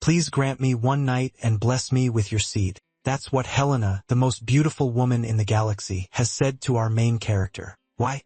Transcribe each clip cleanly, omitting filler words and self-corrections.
Please grant me one night and bless me with your seed. That's what Helena, the most beautiful woman in the galaxy, has said to our main character. Why?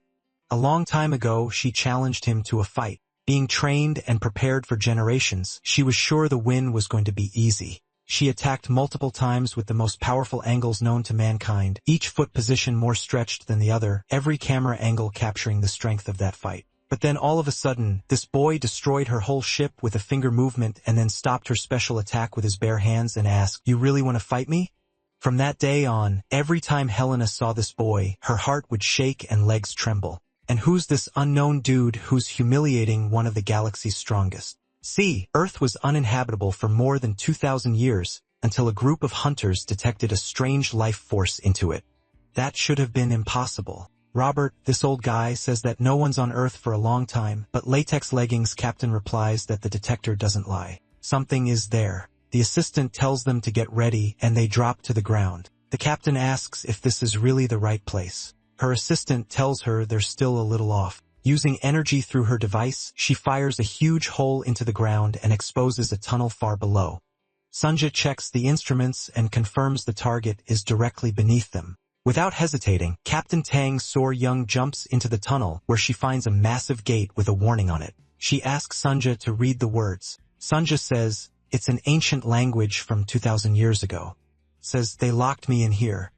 A long time ago, she challenged him to a fight. Being trained and prepared for generations, she was sure the win was going to be easy. She attacked multiple times with the most powerful angles known to mankind, each foot position more stretched than the other, every camera angle capturing the strength of that fight. But then all of a sudden, this boy destroyed her whole ship with a finger movement and then stopped her special attack with his bare hands and asked, "You really want to fight me?" From that day on, every time Helena saw this boy, her heart would shake and legs tremble. And who's this unknown dude who's humiliating one of the galaxy's strongest? See, Earth was uninhabitable for more than 2,000 years, until a group of hunters detected a strange life force into it. That should have been impossible. Robert, this old guy, says that no one's on Earth for a long time, but Latex Leggings Captain replies that the detector doesn't lie. Something is there. The assistant tells them to get ready, and they drop to the ground. The captain asks if this is really the right place. Her assistant tells her they're still a little off. Using energy through her device, she fires a huge hole into the ground and exposes a tunnel far below. Sunja checks the instruments and confirms the target is directly beneath them. Without hesitating, Captain Tang So-young jumps into the tunnel, where she finds a massive gate with a warning on it. She asks Sunja to read the words. Sunja says, "It's an ancient language from 2,000 years ago. Says, they locked me in here.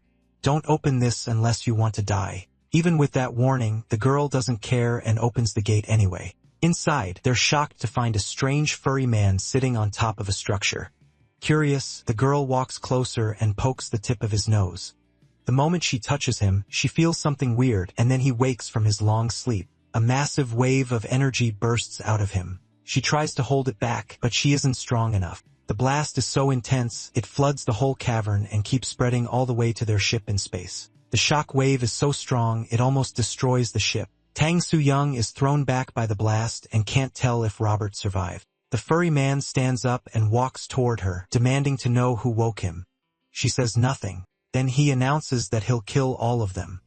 Don't open this unless you want to die." Even with that warning, the girl doesn't care and opens the gate anyway. Inside, they're shocked to find a strange furry man sitting on top of a structure. Curious, the girl walks closer and pokes the tip of his nose. The moment she touches him, she feels something weird, and then he wakes from his long sleep. A massive wave of energy bursts out of him. She tries to hold it back, but she isn't strong enough. The blast is so intense, it floods the whole cavern and keeps spreading all the way to their ship in space. The shock wave is so strong, it almost destroys the ship. Tang So-young is thrown back by the blast and can't tell if Robert survived. The furry man stands up and walks toward her, demanding to know who woke him. She says nothing. Then he announces that he'll kill all of them.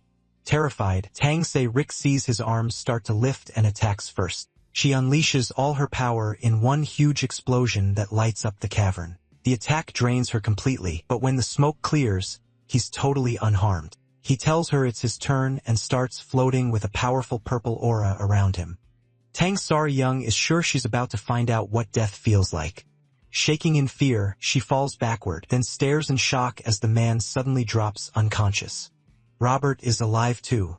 Terrified, Tang Se-rik sees his arms start to lift and attacks first. She unleashes all her power in one huge explosion that lights up the cavern. The attack drains her completely, but when the smoke clears, he's totally unharmed. He tells her it's his turn and starts floating with a powerful purple aura around him. Tang So-young is sure she's about to find out what death feels like. Shaking in fear, she falls backward, then stares in shock as the man suddenly drops unconscious. Robert is alive too.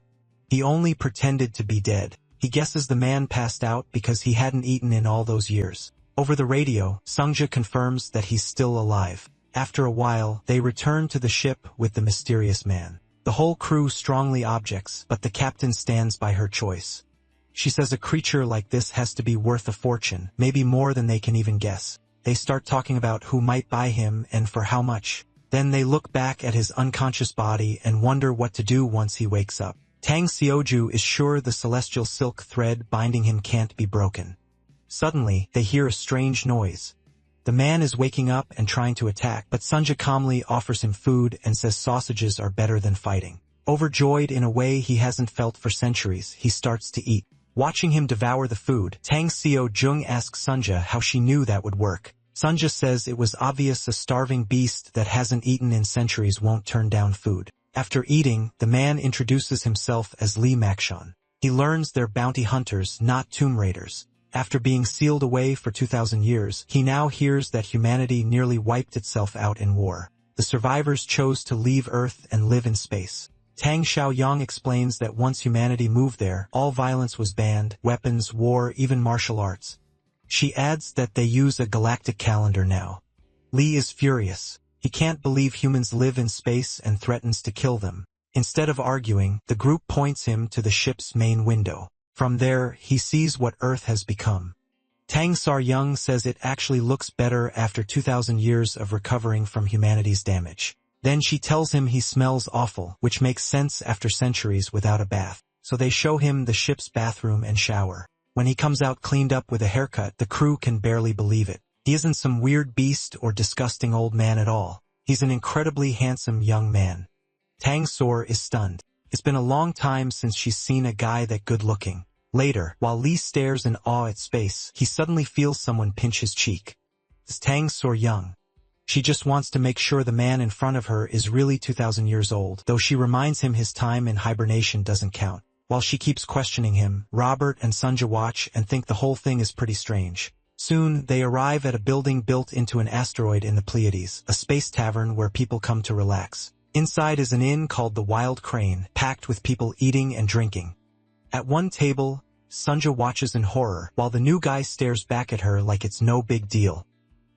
He only pretended to be dead. He guesses the man passed out because he hadn't eaten in all those years. Over the radio, Sunja confirms that he's still alive. After a while, they return to the ship with the mysterious man. The whole crew strongly objects, but the captain stands by her choice. She says a creature like this has to be worth a fortune, maybe more than they can even guess. They start talking about who might buy him and for how much. Then they look back at his unconscious body and wonder what to do once he wakes up. Tang So-ju is sure the celestial silk thread binding him can't be broken. Suddenly, they hear a strange noise. The man is waking up and trying to attack, but Sunja calmly offers him food and says sausages are better than fighting. Overjoyed in a way he hasn't felt for centuries, he starts to eat. Watching him devour the food, Tang So-jung asks Sunja how she knew that would work. Sunja says it was obvious a starving beast that hasn't eaten in centuries won't turn down food. After eating, the man introduces himself as Lee Makshon. He learns they're bounty hunters, not tomb raiders. After being sealed away for 2,000 years, he now hears that humanity nearly wiped itself out in war. The survivors chose to leave Earth and live in space. Tang So-young explains that once humanity moved there, all violence was banned, weapons, war, even martial arts. She adds that they use a galactic calendar now. Lee is furious. He can't believe humans live in space and threatens to kill them. Instead of arguing, the group points him to the ship's main window. From there, he sees what Earth has become. Tang So-young says it actually looks better after 2,000 years of recovering from humanity's damage. Then she tells him he smells awful, which makes sense after centuries without a bath. So they show him the ship's bathroom and shower. When he comes out cleaned up with a haircut, the crew can barely believe it. He isn't some weird beast or disgusting old man at all. He's an incredibly handsome young man. Tang So is stunned. It's been a long time since she's seen a guy that good-looking. Later, while Lee stares in awe at space, he suddenly feels someone pinch his cheek. Is Tang So-young. She just wants to make sure the man in front of her is really 2,000 years old, though she reminds him his time in hibernation doesn't count. While she keeps questioning him, Robert and Sunja watch and think the whole thing is pretty strange. Soon, they arrive at a building built into an asteroid in the Pleiades, a space tavern where people come to relax. Inside is an inn called the Wild Crane, packed with people eating and drinking. At one table, Sunja watches in horror, while the new guy stares back at her like it's no big deal.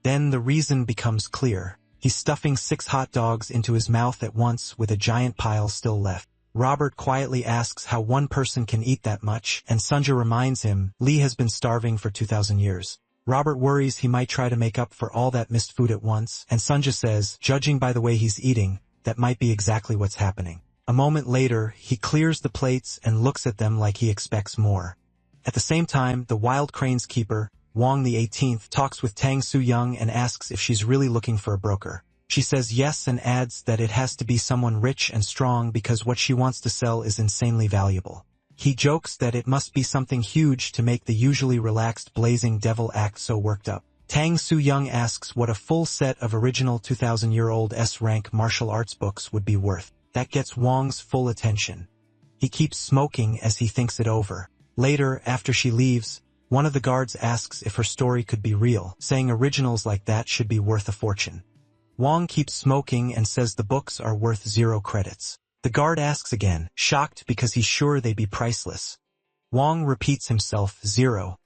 Then the reason becomes clear. He's stuffing 6 hot dogs into his mouth at once with a giant pile still left. Robert quietly asks how one person can eat that much, and Sunja reminds him Lee has been starving for 2,000 years. Robert worries he might try to make up for all that missed food at once, and Sunja says, judging by the way he's eating, that might be exactly what's happening. A moment later, he clears the plates and looks at them like he expects more. At the same time, the Wild Crane's keeper, Wong the 18th, talks with Tang So-young and asks if she's really looking for a broker. She says yes and adds that it has to be someone rich and strong because what she wants to sell is insanely valuable. He jokes that it must be something huge to make the usually relaxed blazing devil act so worked up. Tang So-young asks what a full set of original 2,000-year-old S-rank martial arts books would be worth. That gets Wong's full attention. He keeps smoking as he thinks it over. Later, after she leaves, one of the guards asks if her story could be real, saying originals like that should be worth a fortune. Wong keeps smoking and says the books are worth 0 credits. The guard asks again, shocked because he's sure they'd be priceless. Wong repeats himself, 0.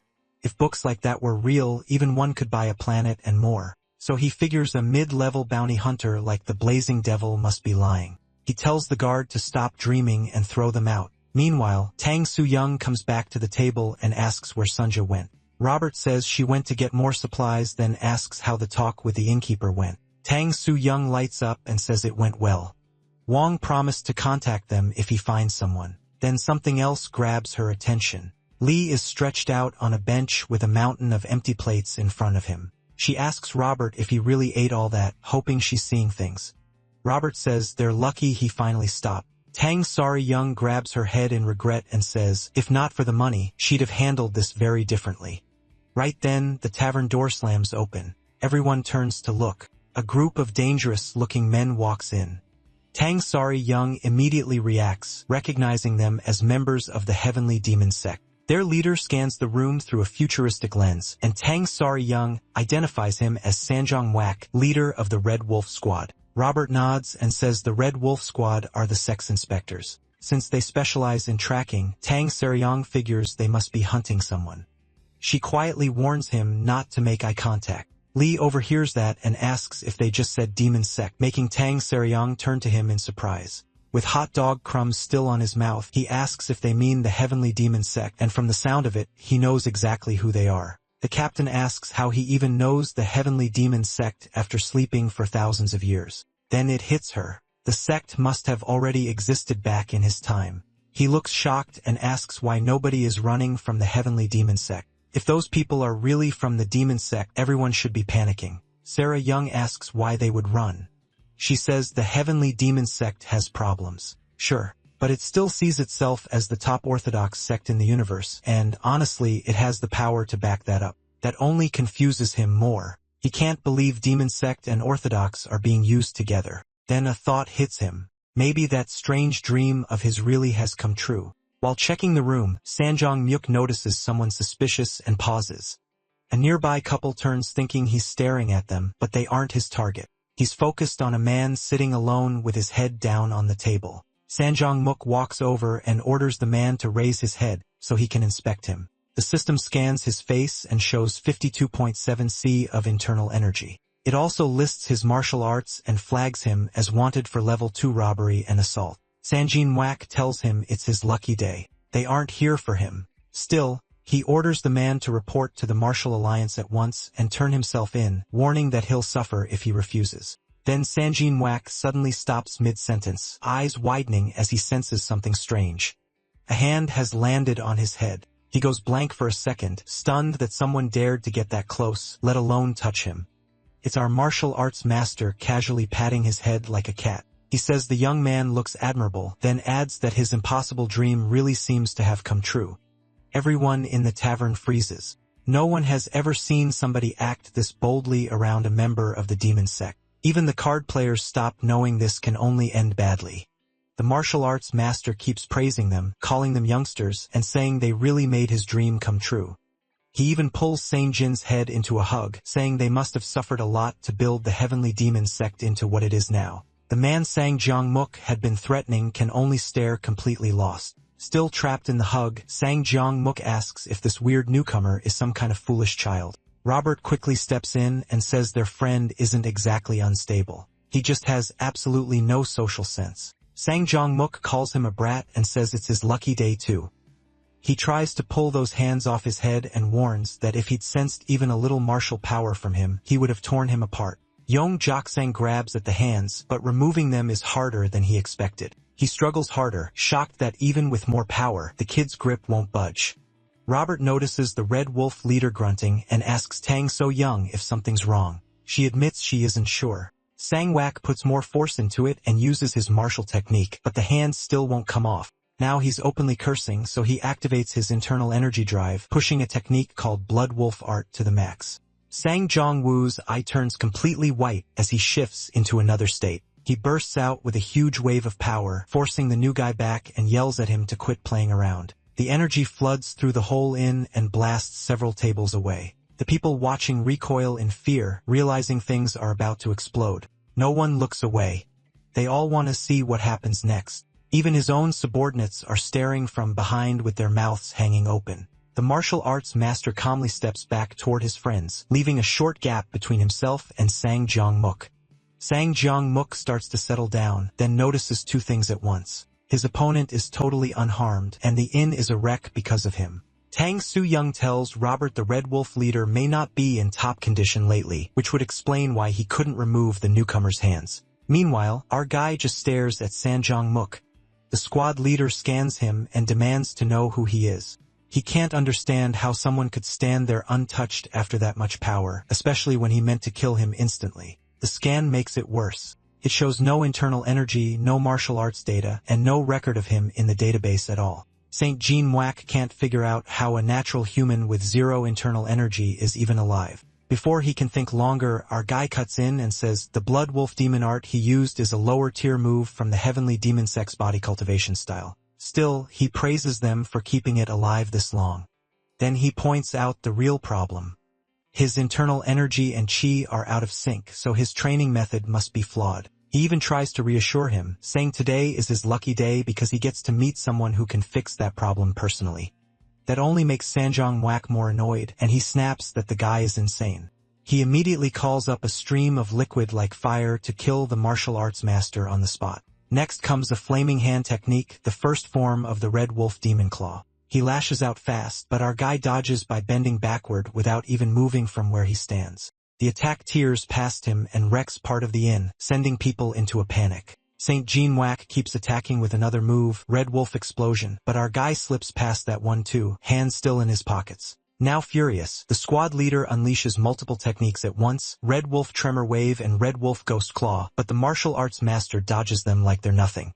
If books like that were real, even one could buy a planet and more. So he figures a mid-level bounty hunter like the Blazing Devil must be lying. He tells the guard to stop dreaming and throw them out. Meanwhile, Tang So-young comes back to the table and asks where Sunja went. Robert says she went to get more supplies, then asks how the talk with the innkeeper went. Tang So-young lights up and says it went well. Wong promised to contact them if he finds someone. Then something else grabs her attention. Lee is stretched out on a bench with a mountain of empty plates in front of him. She asks Robert if he really ate all that, hoping she's seeing things. Robert says they're lucky he finally stopped. Tang So-young grabs her head in regret and says, if not for the money, she'd have handled this very differently. Right then, the tavern door slams open. Everyone turns to look. A group of dangerous-looking men walks in. Tang So-young immediately reacts, recognizing them as members of the Heavenly Demon Sect. Their leader scans the room through a futuristic lens, and Tang So-young identifies him as Sanjong Wak, leader of the Red Wolf Squad. Robert nods and says the Red Wolf Squad are the sex inspectors. Since they specialize in tracking, Tang So-young figures they must be hunting someone. She quietly warns him not to make eye contact. Lee overhears that and asks if they just said demon sect, making Tang So-young turn to him in surprise. With hot dog crumbs still on his mouth, he asks if they mean the Heavenly Demon Sect, and from the sound of it, he knows exactly who they are. The captain asks how he even knows the Heavenly Demon Sect after sleeping for thousands of years. Then it hits her. The sect must have already existed back in his time. He looks shocked and asks why nobody is running from the Heavenly Demon Sect. If those people are really from the Demon Sect, everyone should be panicking. Sarah Young asks why they would run. She says the Heavenly Demon Sect has problems. Sure, but it still sees itself as the top orthodox sect in the universe, and honestly, it has the power to back that up. That only confuses him more. He can't believe Demon Sect and Orthodox are being used together. Then a thought hits him. Maybe that strange dream of his really has come true. While checking the room, Sanjong Muk notices someone suspicious and pauses. A nearby couple turns thinking he's staring at them, but they aren't his target. He's focused on a man sitting alone with his head down on the table. Sanjong Muk walks over and orders the man to raise his head so he can inspect him. The system scans his face and shows 52.7 C of internal energy. It also lists his martial arts and flags him as wanted for level 2 robbery and assault. Sanjin Wak tells him it's his lucky day. They aren't here for him. Still, he orders the man to report to the Martial Alliance at once and turn himself in, warning that he'll suffer if he refuses. Then Sanjin Wak suddenly stops mid-sentence, eyes widening as he senses something strange. A hand has landed on his head. He goes blank for a second, stunned that someone dared to get that close, let alone touch him. It's our martial arts master casually patting his head like a cat. He says the young man looks admirable, then adds that his impossible dream really seems to have come true. Everyone in the tavern freezes. No one has ever seen somebody act this boldly around a member of the demon sect. Even the card players stop knowing this can only end badly. The martial arts master keeps praising them, calling them youngsters, and saying they really made his dream come true. He even pulls Sang-jin's head into a hug, saying they must have suffered a lot to build the heavenly demon sect into what it is now. The man Sang Jong-mook had been threatening can only stare completely lost. Still trapped in the hug, Sang Jong-mook asks if this weird newcomer is some kind of foolish child. Robert quickly steps in and says their friend isn't exactly unstable. He just has absolutely no social sense. Sang Jong-mook calls him a brat and says it's his lucky day too. He tries to pull those hands off his head and warns that if he'd sensed even a little martial power from him, he would have torn him apart. Yong Joksang grabs at the hands, but removing them is harder than he expected. He struggles harder, shocked that even with more power, the kid's grip won't budge. Robert notices the Red Wolf leader grunting and asks Tang So-young if something's wrong. She admits she isn't sure. Sang-wak puts more force into it and uses his martial technique, but the hands still won't come off. Now he's openly cursing, so he activates his internal energy drive, pushing a technique called Blood Wolf Art to the max. Sang Jong-woo's eye turns completely white as he shifts into another state. He bursts out with a huge wave of power, forcing the new guy back and yells at him to quit playing around. The energy floods through the hole in and blasts several tables away. The people watching recoil in fear, realizing things are about to explode. No one looks away. They all want to see what happens next. Even his own subordinates are staring from behind with their mouths hanging open. The martial arts master calmly steps back toward his friends, leaving a short gap between himself and Sang Jong-mook. Sang Jong-mook starts to settle down, then notices two things at once. His opponent is totally unharmed, and the inn is a wreck because of him. Tang So-young tells Robert the Red Wolf leader may not be in top condition lately, which would explain why he couldn't remove the newcomer's hands. Meanwhile, our guy just stares at Sang Jong-mook. The squad leader scans him and demands to know who he is. He can't understand how someone could stand there untouched after that much power, especially when he meant to kill him instantly. The scan makes it worse. It shows no internal energy, no martial arts data, and no record of him in the database at all. St. Jean-Whack can't figure out how a natural human with zero internal energy is even alive. Before he can think longer, our guy cuts in and says the Blood Wolf demon art he used is a lower tier move from the heavenly demon sex body cultivation style. Still, he praises them for keeping it alive this long. Then he points out the real problem. His internal energy and chi are out of sync, so his training method must be flawed. He even tries to reassure him, saying today is his lucky day because he gets to meet someone who can fix that problem personally. That only makes Sang Jong-whack more annoyed, and he snaps that the guy is insane. He immediately calls up a stream of liquid like fire to kill the martial arts master on the spot. Next comes a flaming hand technique, the first form of the Red Wolf demon claw. He lashes out fast, but our guy dodges by bending backward without even moving from where he stands. The attack tears past him and wrecks part of the inn, sending people into a panic. St. Jean-Whack keeps attacking with another move, Red Wolf Explosion, but our guy slips past that one too, hands still in his pockets. Now furious, the squad leader unleashes multiple techniques at once, Red Wolf Tremor Wave and Red Wolf Ghost Claw, but the martial arts master dodges them like they're nothing.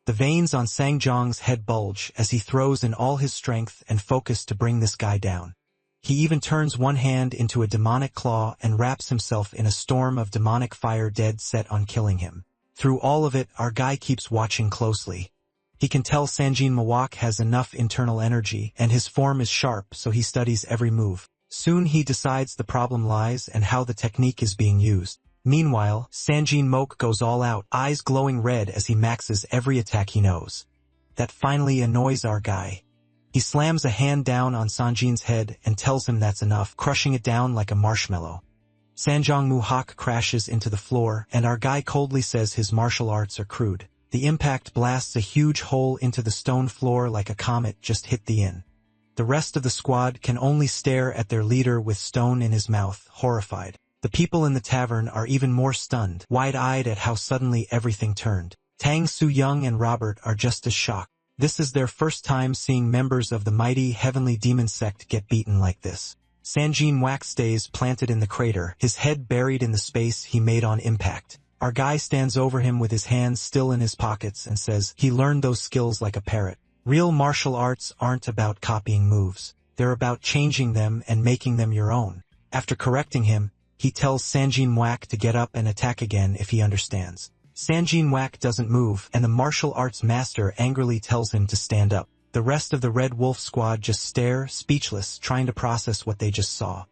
The veins on Sang Jong's head bulge as he throws in all his strength and focus to bring this guy down. He even turns one hand into a demonic claw and wraps himself in a storm of demonic fire dead set on killing him. Through all of it, our guy keeps watching closely. He can tell Sanjin Mawak has enough internal energy, and his form is sharp, so he studies every move. Soon he decides the problem lies and how the technique is being used. Meanwhile, Sanjin Moak goes all out, eyes glowing red as he maxes every attack he knows. That finally annoys our guy. He slams a hand down on Sanjin's head and tells him that's enough, crushing it down like a marshmallow. Sanjong Muhak crashes into the floor, and our guy coldly says his martial arts are crude. The impact blasts a huge hole into the stone floor like a comet just hit the inn. The rest of the squad can only stare at their leader with stone in his mouth, horrified. The people in the tavern are even more stunned, wide-eyed at how suddenly everything turned. Tang So-young and Robert are just as shocked. This is their first time seeing members of the mighty heavenly demon sect get beaten like this. Sanjin Wax stays planted in the crater, his head buried in the space he made on impact. Our guy stands over him with his hands still in his pockets and says he learned those skills like a parrot. Real martial arts aren't about copying moves. they're about changing them and making them your own. After correcting him, he tells Sanjin Wak to get up and attack again if he understands. Sanjin Wak doesn't move, and the martial arts master angrily tells him to stand up. The rest of the Red Wolf squad just stare, speechless, trying to process what they just saw.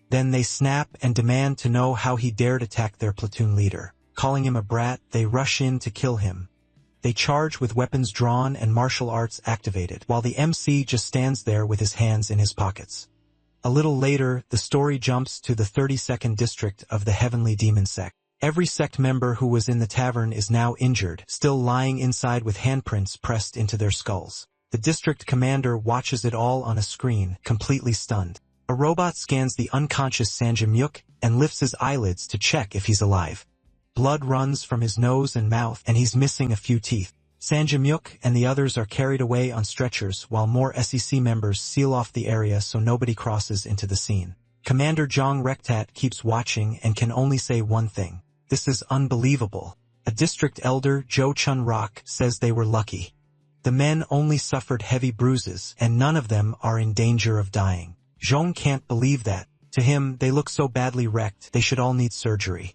Then they snap and demand to know how he dared attack their platoon leader. Calling him a brat, they rush in to kill him. They charge with weapons drawn and martial arts activated, while the MC just stands there with his hands in his pockets. A little later, the story jumps to the 32nd district of the Heavenly Demon Sect. Every sect member who was in the tavern is now injured, still lying inside with handprints pressed into their skulls. The district commander watches it all on a screen, completely stunned. A robot scans the unconscious Sanjimyuk and lifts his eyelids to check if he's alive. Blood runs from his nose and mouth, and he's missing a few teeth. Sanjimyuk and the others are carried away on stretchers while more SEC members seal off the area so nobody crosses into the scene. Commander Jong Rektat keeps watching and can only say one thing. This is unbelievable. A district elder, Jo Chun Rock, says they were lucky. The men only suffered heavy bruises, and none of them are in danger of dying. Zhong can't believe that. To him, they look so badly wrecked, they should all need surgery.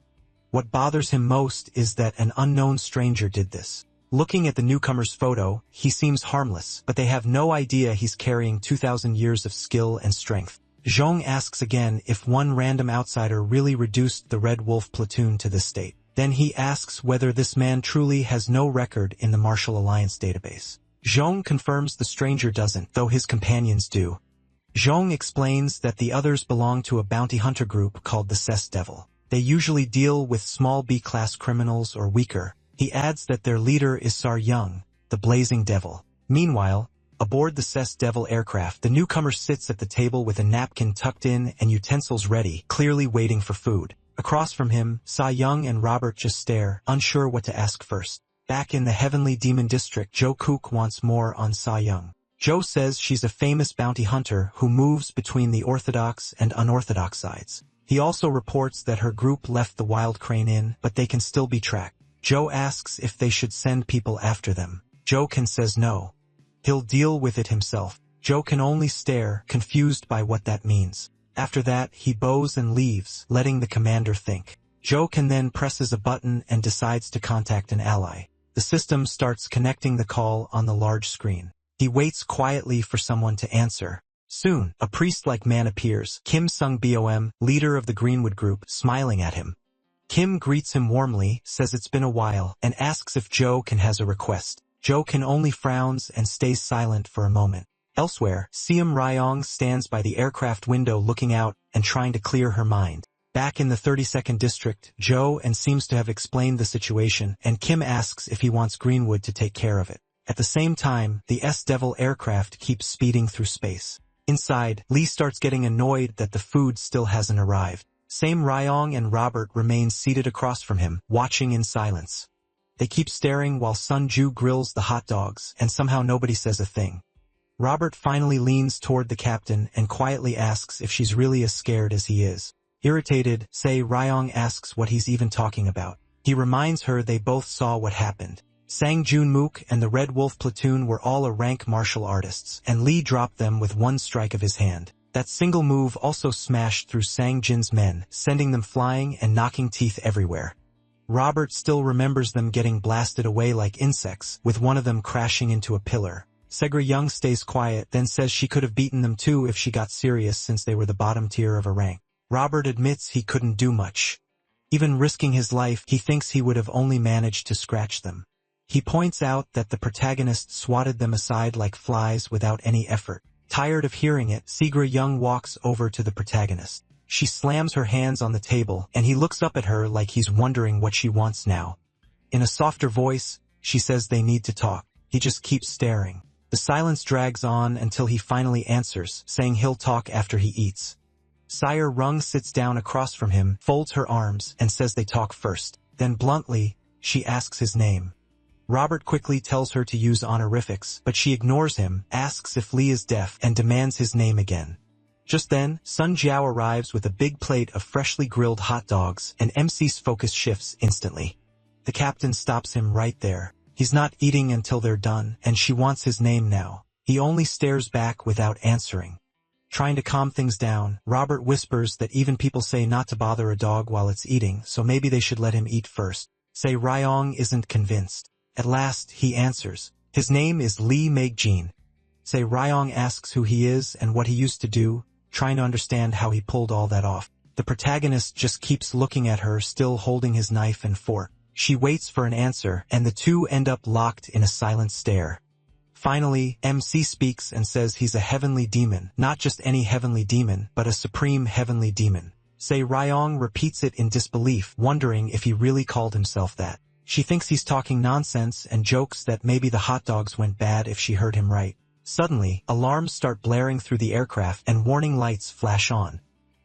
What bothers him most is that an unknown stranger did this. Looking at the newcomer's photo, he seems harmless, but they have no idea he's carrying 2,000 years of skill and strength. Zhong asks again if one random outsider really reduced the Red Wolf platoon to this state. Then he asks whether this man truly has no record in the Martial Alliance database. Zhong confirms the stranger doesn't, though his companions do. Zhong explains that the others belong to a bounty hunter group called the Cess Devil. They usually deal with small B-class criminals or weaker. He adds that their leader is Sar Young, the Blazing Devil. Meanwhile, aboard the Cess Devil aircraft, the newcomer sits at the table with a napkin tucked in and utensils ready, clearly waiting for food. Across from him, Sa Young and Robert just stare, unsure what to ask first. Back in the Heavenly Demon District, Jo Kook wants more on Sa Young. Jo says she's a famous bounty hunter who moves between the orthodox and unorthodox sides. He also reports that her group left the Wild Crane Inn, but they can still be tracked. Jo asks if they should send people after them. Joken says no. He'll deal with it himself. Jo can only stare, confused by what that means. After that, he bows and leaves, letting the commander think. Joken then presses a button and decides to contact an ally. The system starts connecting the call on the large screen. He waits quietly for someone to answer. Soon, a priest-like man appears, Kim Sung-bom, leader of the Greenwood group, smiling at him. Kim greets him warmly, says it's been a while, and asks if Joken has a request. Joken only frowns and stays silent for a moment. Elsewhere, Seum Ryong stands by the aircraft window looking out and trying to clear her mind. Back in the 32nd district, Jo and seems to have explained the situation, and Kim asks if he wants Greenwood to take care of it. At the same time, the S-Devil aircraft keeps speeding through space. Inside, Lee starts getting annoyed that the food still hasn't arrived. Same Ryong and Robert remain seated across from him, watching in silence. They keep staring while Sun Ju grills the hot dogs, and somehow nobody says a thing. Robert finally leans toward the captain and quietly asks if she's really as scared as he is. Irritated, Sei Ryong asks what he's even talking about. He reminds her they both saw what happened. Sang Jun Mook and the Red Wolf platoon were all a rank martial artists, and Lee dropped them with one strike of his hand. That single move also smashed through Sang Jin's men, sending them flying and knocking teeth everywhere. Robert still remembers them getting blasted away like insects, with one of them crashing into a pillar. Segra Young stays quiet, then says she could have beaten them too if she got serious since they were the bottom tier of a rank. Robert admits he couldn't do much. Even risking his life, he thinks he would have only managed to scratch them. He points out that the protagonist swatted them aside like flies without any effort. Tired of hearing it, Segra Young walks over to the protagonist. She slams her hands on the table, and he looks up at her like he's wondering what she wants now. In a softer voice, she says they need to talk. He just keeps staring. The silence drags on until he finally answers, saying he'll talk after he eats. Sire Rung sits down across from him, folds her arms, and says they talk first. Then bluntly, she asks his name. Robert quickly tells her to use honorifics, but she ignores him, asks if Lee is deaf, and demands his name again. Just then, Sun Jiao arrives with a big plate of freshly grilled hot dogs, and MC's focus shifts instantly. The captain stops him right there. He's not eating until they're done, and she wants his name now. He only stares back without answering. Trying to calm things down, Robert whispers that even people say not to bother a dog while it's eating, so maybe they should let him eat first. Say Ryong isn't convinced. At last, he answers. His name is Lee Meg-jin. Say Ryong asks who he is and what he used to do, trying to understand how he pulled all that off. The protagonist just keeps looking at her, still holding his knife and fork. She waits for an answer, and the two end up locked in a silent stare. Finally, MC speaks and says he's a heavenly demon, not just any heavenly demon, but a supreme heavenly demon. Say Ryong repeats it in disbelief, wondering if he really called himself that. She thinks he's talking nonsense and jokes that maybe the hot dogs went bad if she heard him right. Suddenly, alarms start blaring through the aircraft and warning lights flash on.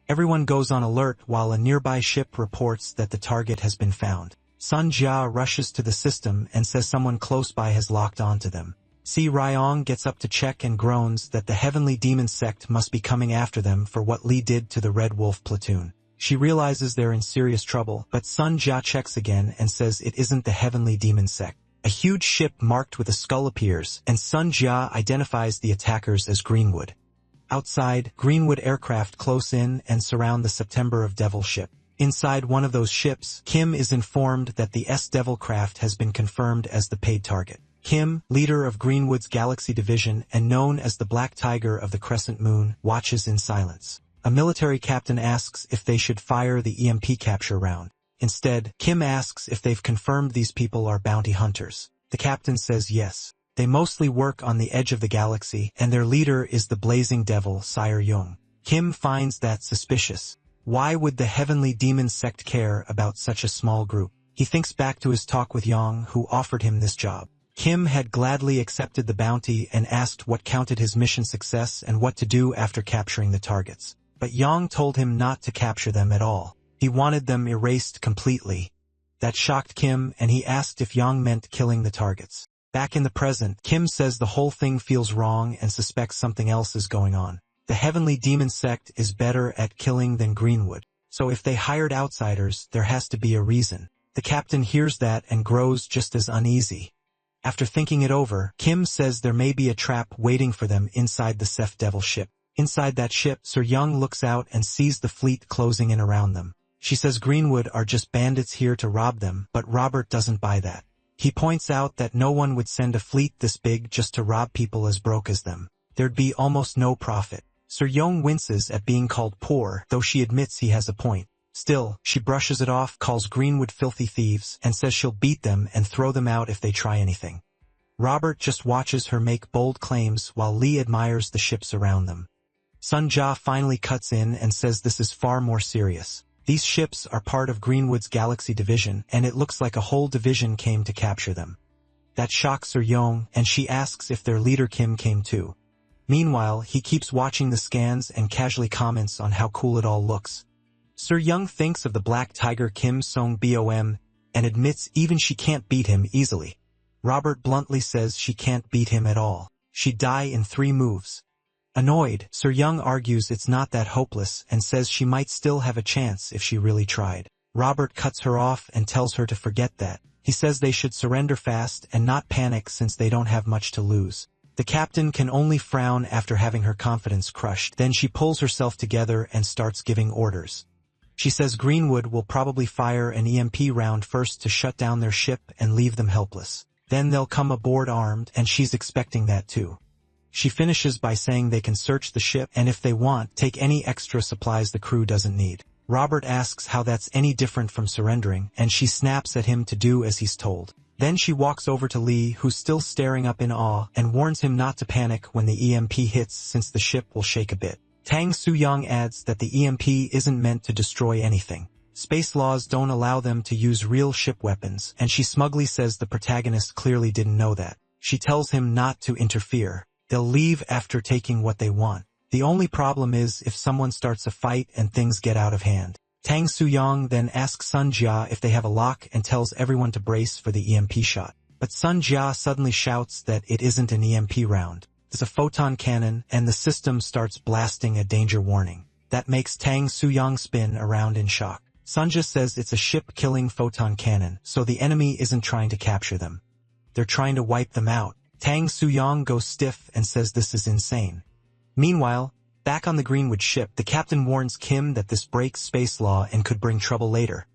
Everyone goes on alert while a nearby ship reports that the target has been found. Sun Jia rushes to the system and says someone close by has locked onto them. Si Ryong gets up to check and groans that the heavenly demon sect must be coming after them for what Lee did to the Red Wolf platoon. She realizes they're in serious trouble, but Sun Jia checks again and says it isn't the heavenly demon sect. A huge ship marked with a skull appears, and Sun Jia identifies the attackers as Greenwood. Outside, Greenwood aircraft close in and surround the September of Devil ship. Inside one of those ships, Kim is informed that the S-Devil craft has been confirmed as the paid target. Kim, leader of Greenwood's Galaxy Division and known as the Black Tiger of the Crescent Moon, watches in silence. A military captain asks if they should fire the EMP capture round. Instead, Kim asks if they've confirmed these people are bounty hunters. The captain says yes. They mostly work on the edge of the galaxy, and their leader is the Blazing Devil, Sire Young. Kim finds that suspicious. Why would the heavenly demon sect care about such a small group? He thinks back to his talk with Yang, who offered him this job. Kim had gladly accepted the bounty and asked what counted his mission success and what to do after capturing the targets. But Yang told him not to capture them at all. He wanted them erased completely. That shocked Kim, and he asked if Yang meant killing the targets. Back in the present, Kim says the whole thing feels wrong and suspects something else is going on. The heavenly demon sect is better at killing than Greenwood. So if they hired outsiders, there has to be a reason. The captain hears that and grows just as uneasy. After thinking it over, Kim says there may be a trap waiting for them inside the Seth Devil ship. Inside that ship, Sir Young looks out and sees the fleet closing in around them. She says Greenwood are just bandits here to rob them, but Robert doesn't buy that. He points out that no one would send a fleet this big just to rob people as broke as them. There'd be almost no profit. Sir Young winces at being called poor, though she admits he has a point. Still, she brushes it off, calls Greenwood filthy thieves, and says she'll beat them and throw them out if they try anything. Robert just watches her make bold claims while Lee admires the ships around them. Sun Jia finally cuts in and says this is far more serious. These ships are part of Greenwood's Galaxy Division, and it looks like a whole division came to capture them. That shocks Sir Young, and she asks if their leader Kim came too. Meanwhile, he keeps watching the scans and casually comments on how cool it all looks. Sir Young thinks of the Black Tiger Kim Song-bom, and admits even she can't beat him easily. Robert bluntly says she can't beat him at all. She'd die in 3 moves. Annoyed, Sir Young argues it's not that hopeless and says she might still have a chance if she really tried. Robert cuts her off and tells her to forget that. He says they should surrender fast and not panic since they don't have much to lose. The captain can only frown after having her confidence crushed. Then she pulls herself together and starts giving orders. She says Greenwood will probably fire an EMP round first to shut down their ship and leave them helpless. Then they'll come aboard armed, and she's expecting that too. She finishes by saying they can search the ship and if they want, take any extra supplies the crew doesn't need. Robert asks how that's any different from surrendering, and she snaps at him to do as he's told. Then she walks over to Lee, who's still staring up in awe, and warns him not to panic when the EMP hits since the ship will shake a bit. Tang Soo-young adds that the EMP isn't meant to destroy anything. Space laws don't allow them to use real ship weapons, and she smugly says the protagonist clearly didn't know that. She tells him not to interfere. They'll leave after taking what they want. The only problem is if someone starts a fight and things get out of hand. Tang Soo-young then asks Sun Jia if they have a lock and tells everyone to brace for the EMP shot. But Sun Jia suddenly shouts that it isn't an EMP round. There's a photon cannon, and the system starts blasting a danger warning. That makes Tang Soo-young spin around in shock. Sun Jia says it's a ship-killing photon cannon, so the enemy isn't trying to capture them. They're trying to wipe them out. Tang Soo-young goes stiff and says this is insane. Meanwhile, Back on the Greenwood ship, the captain warns Kim that this breaks space law and could bring trouble later.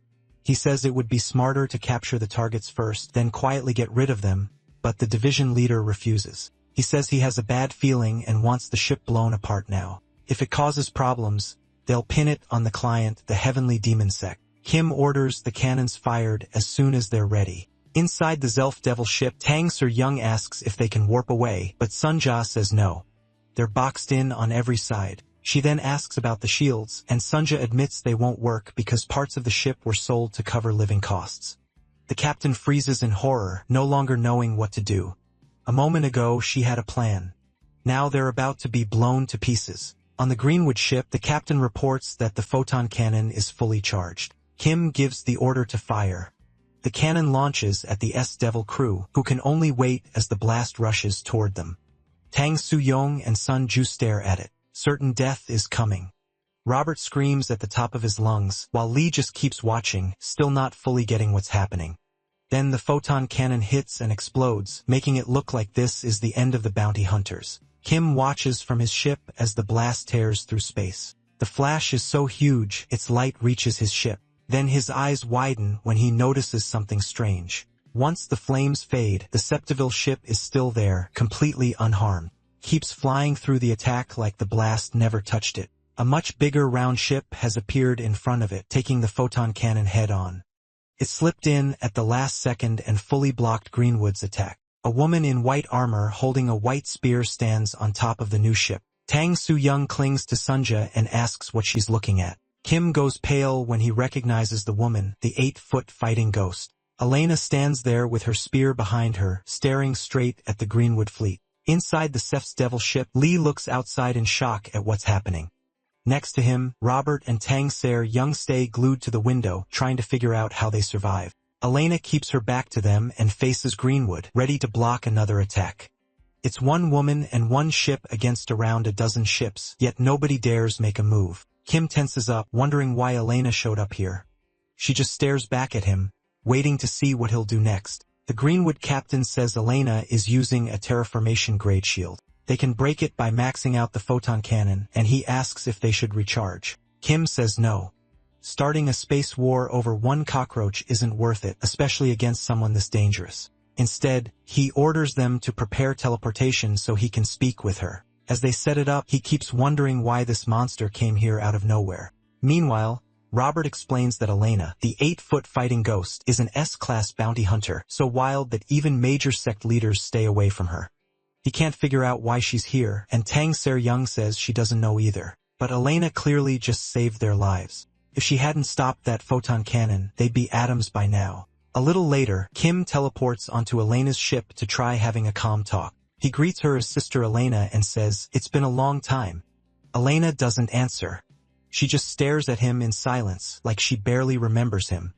He says it would be smarter to capture the targets first, then quietly get rid of them, but the division leader refuses. He says he has a bad feeling and wants the ship blown apart now. If it causes problems, they'll pin it on the client, the heavenly demon sect. Kim orders the cannons fired as soon as they're ready. Inside the Zelf Devil ship, Tang Sir Young asks if they can warp away, but Sunja says no. They're boxed in on every side. She then asks about the shields, and Sunja admits they won't work because parts of the ship were sold to cover living costs. The captain freezes in horror, no longer knowing what to do. A moment ago she had a plan. Now they're about to be blown to pieces. On the Greenwood ship, the captain reports that the photon cannon is fully charged. Kim gives the order to fire. The cannon launches at the S-Devil crew, who can only wait as the blast rushes toward them. Tang Soo-young and Sun Ju stare at it. Certain death is coming. Robert screams at the top of his lungs, while Lee just keeps watching, still not fully getting what's happening. Then the photon cannon hits and explodes, making it look like this is the end of the bounty hunters. Kim watches from his ship as the blast tears through space. The flash is so huge, its light reaches his ship. Then his eyes widen when he notices something strange. Once the flames fade, the Septiville ship is still there, completely unharmed. Keeps flying through the attack like the blast never touched it. A much bigger round ship has appeared in front of it, taking the photon cannon head-on. It slipped in at the last second and fully blocked Greenwood's attack. A woman in white armor holding a white spear stands on top of the new ship. Tang Soo-young clings to Sunja and asks what she's looking at. Kim goes pale when he recognizes the woman, the 8-foot fighting ghost. Elena stands there with her spear behind her, staring straight at the Greenwood fleet. Inside the Seth's Devil ship, Lee looks outside in shock at what's happening. Next to him, Robert and Tang Soo Young stay glued to the window, trying to figure out how they survive. Elena keeps her back to them and faces Greenwood, ready to block another attack. It's one woman and one ship against around a dozen ships, yet nobody dares make a move. Kim tenses up, wondering why Elena showed up here. She just stares back at him, waiting to see what he'll do next. The Greenwood captain says Elena is using a terraformation grade shield. They can break it by maxing out the photon cannon, and he asks if they should recharge. Kim says no. Starting a space war over one cockroach isn't worth it, especially against someone this dangerous. Instead, he orders them to prepare teleportation so he can speak with her. As they set it up, he keeps wondering why this monster came here out of nowhere. Meanwhile, Robert explains that Elena, the 8-foot fighting ghost, is an S-class bounty hunter, so wild that even major sect leaders stay away from her. He can't figure out why she's here, and Tang Soo Young says she doesn't know either. But Elena clearly just saved their lives. If she hadn't stopped that photon cannon, they'd be atoms by now. A little later, Kim teleports onto Elena's ship to try having a calm talk. He greets her as Sister Elena and says, "It's been a long time." Elena doesn't answer. She just stares at him in silence, like she barely remembers him.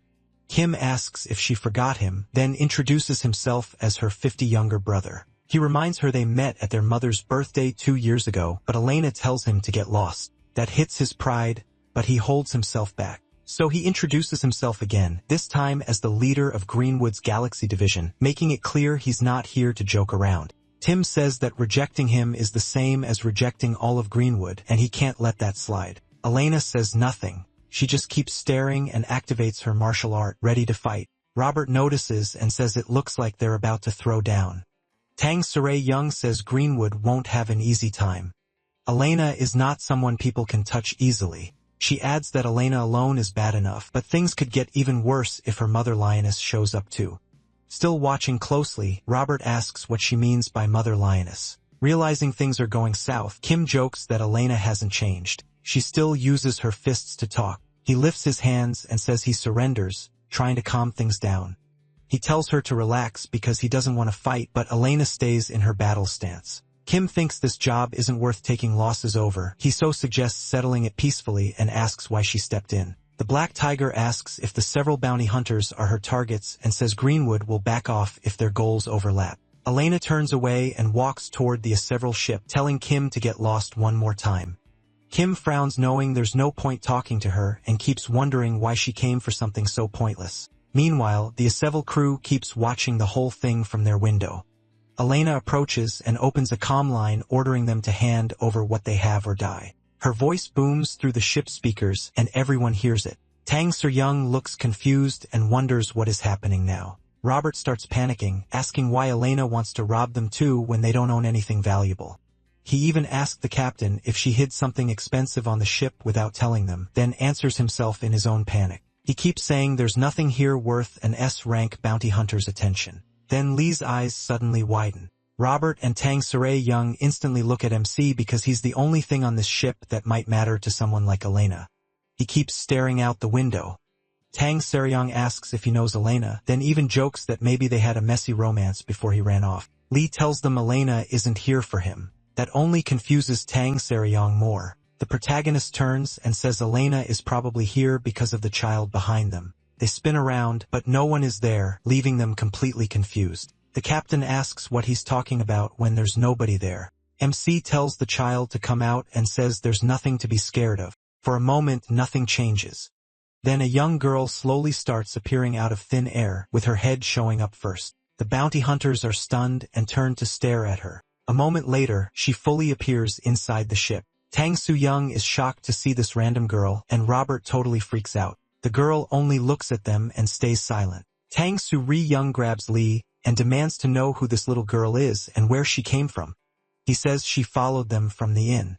Kim asks if she forgot him, then introduces himself as her 50 younger brother. He reminds her they met at their mother's birthday 2 years ago, but Elena tells him to get lost. That hits his pride, but he holds himself back. So he introduces himself again, this time as the leader of Greenwood's Galaxy Division, making it clear he's not here to joke around. Tim says that rejecting him is the same as rejecting all of Greenwood, and he can't let that slide. Elena says nothing. She just keeps staring and activates her martial art, ready to fight. Robert notices and says it looks like they're about to throw down. Tang Soo Young says Greenwood won't have an easy time. Elena is not someone people can touch easily. She adds that Elena alone is bad enough, but things could get even worse if her mother lioness shows up too. Still watching closely, Robert asks what she means by mother lioness. Realizing things are going south, Kim jokes that Elena hasn't changed. She still uses her fists to talk. He lifts his hands and says he surrenders, trying to calm things down. He tells her to relax because he doesn't want to fight, but Elena stays in her battle stance. Kim thinks this job isn't worth taking losses over. He so suggests settling it peacefully and asks why she stepped in. The Black Tiger asks if the several bounty hunters are her targets and says Greenwood will back off if their goals overlap. Elena turns away and walks toward the several ship, telling Kim to get lost one more time. Kim frowns knowing there's no point talking to her and keeps wondering why she came for something so pointless. Meanwhile, the Asevil crew keeps watching the whole thing from their window. Elena approaches and opens a comm line ordering them to hand over what they have or die. Her voice booms through the ship speakers and everyone hears it. Tang Ser-young looks confused and wonders what is happening now. Robert starts panicking, asking why Elena wants to rob them too when they don't own anything valuable. He even asked the captain if she hid something expensive on the ship without telling them, then answers himself in his own panic. He keeps saying there's nothing here worth an S-rank bounty hunter's attention. Then Lee's eyes suddenly widen. Robert and Tang Ser-young instantly look at MC because he's the only thing on this ship that might matter to someone like Elena. He keeps staring out the window. Tang Ser-young asks if he knows Elena, then even jokes that maybe they had a messy romance before he ran off. Lee tells them Elena isn't here for him. That only confuses Tang Ser-young more. The protagonist turns and says Elena is probably here because of the child behind them. They spin around, but no one is there, leaving them completely confused. The captain asks what he's talking about when there's nobody there. MC tells the child to come out and says there's nothing to be scared of. For a moment, nothing changes. Then a young girl slowly starts appearing out of thin air, with her head showing up first. The bounty hunters are stunned and turn to stare at her. A moment later, she fully appears inside the ship. Tang Ser-young is shocked to see this random girl, and Robert totally freaks out. The girl only looks at them and stays silent. Tang Ser-young grabs Lee and demands to know who this little girl is and where she came from. He says she followed them from the inn.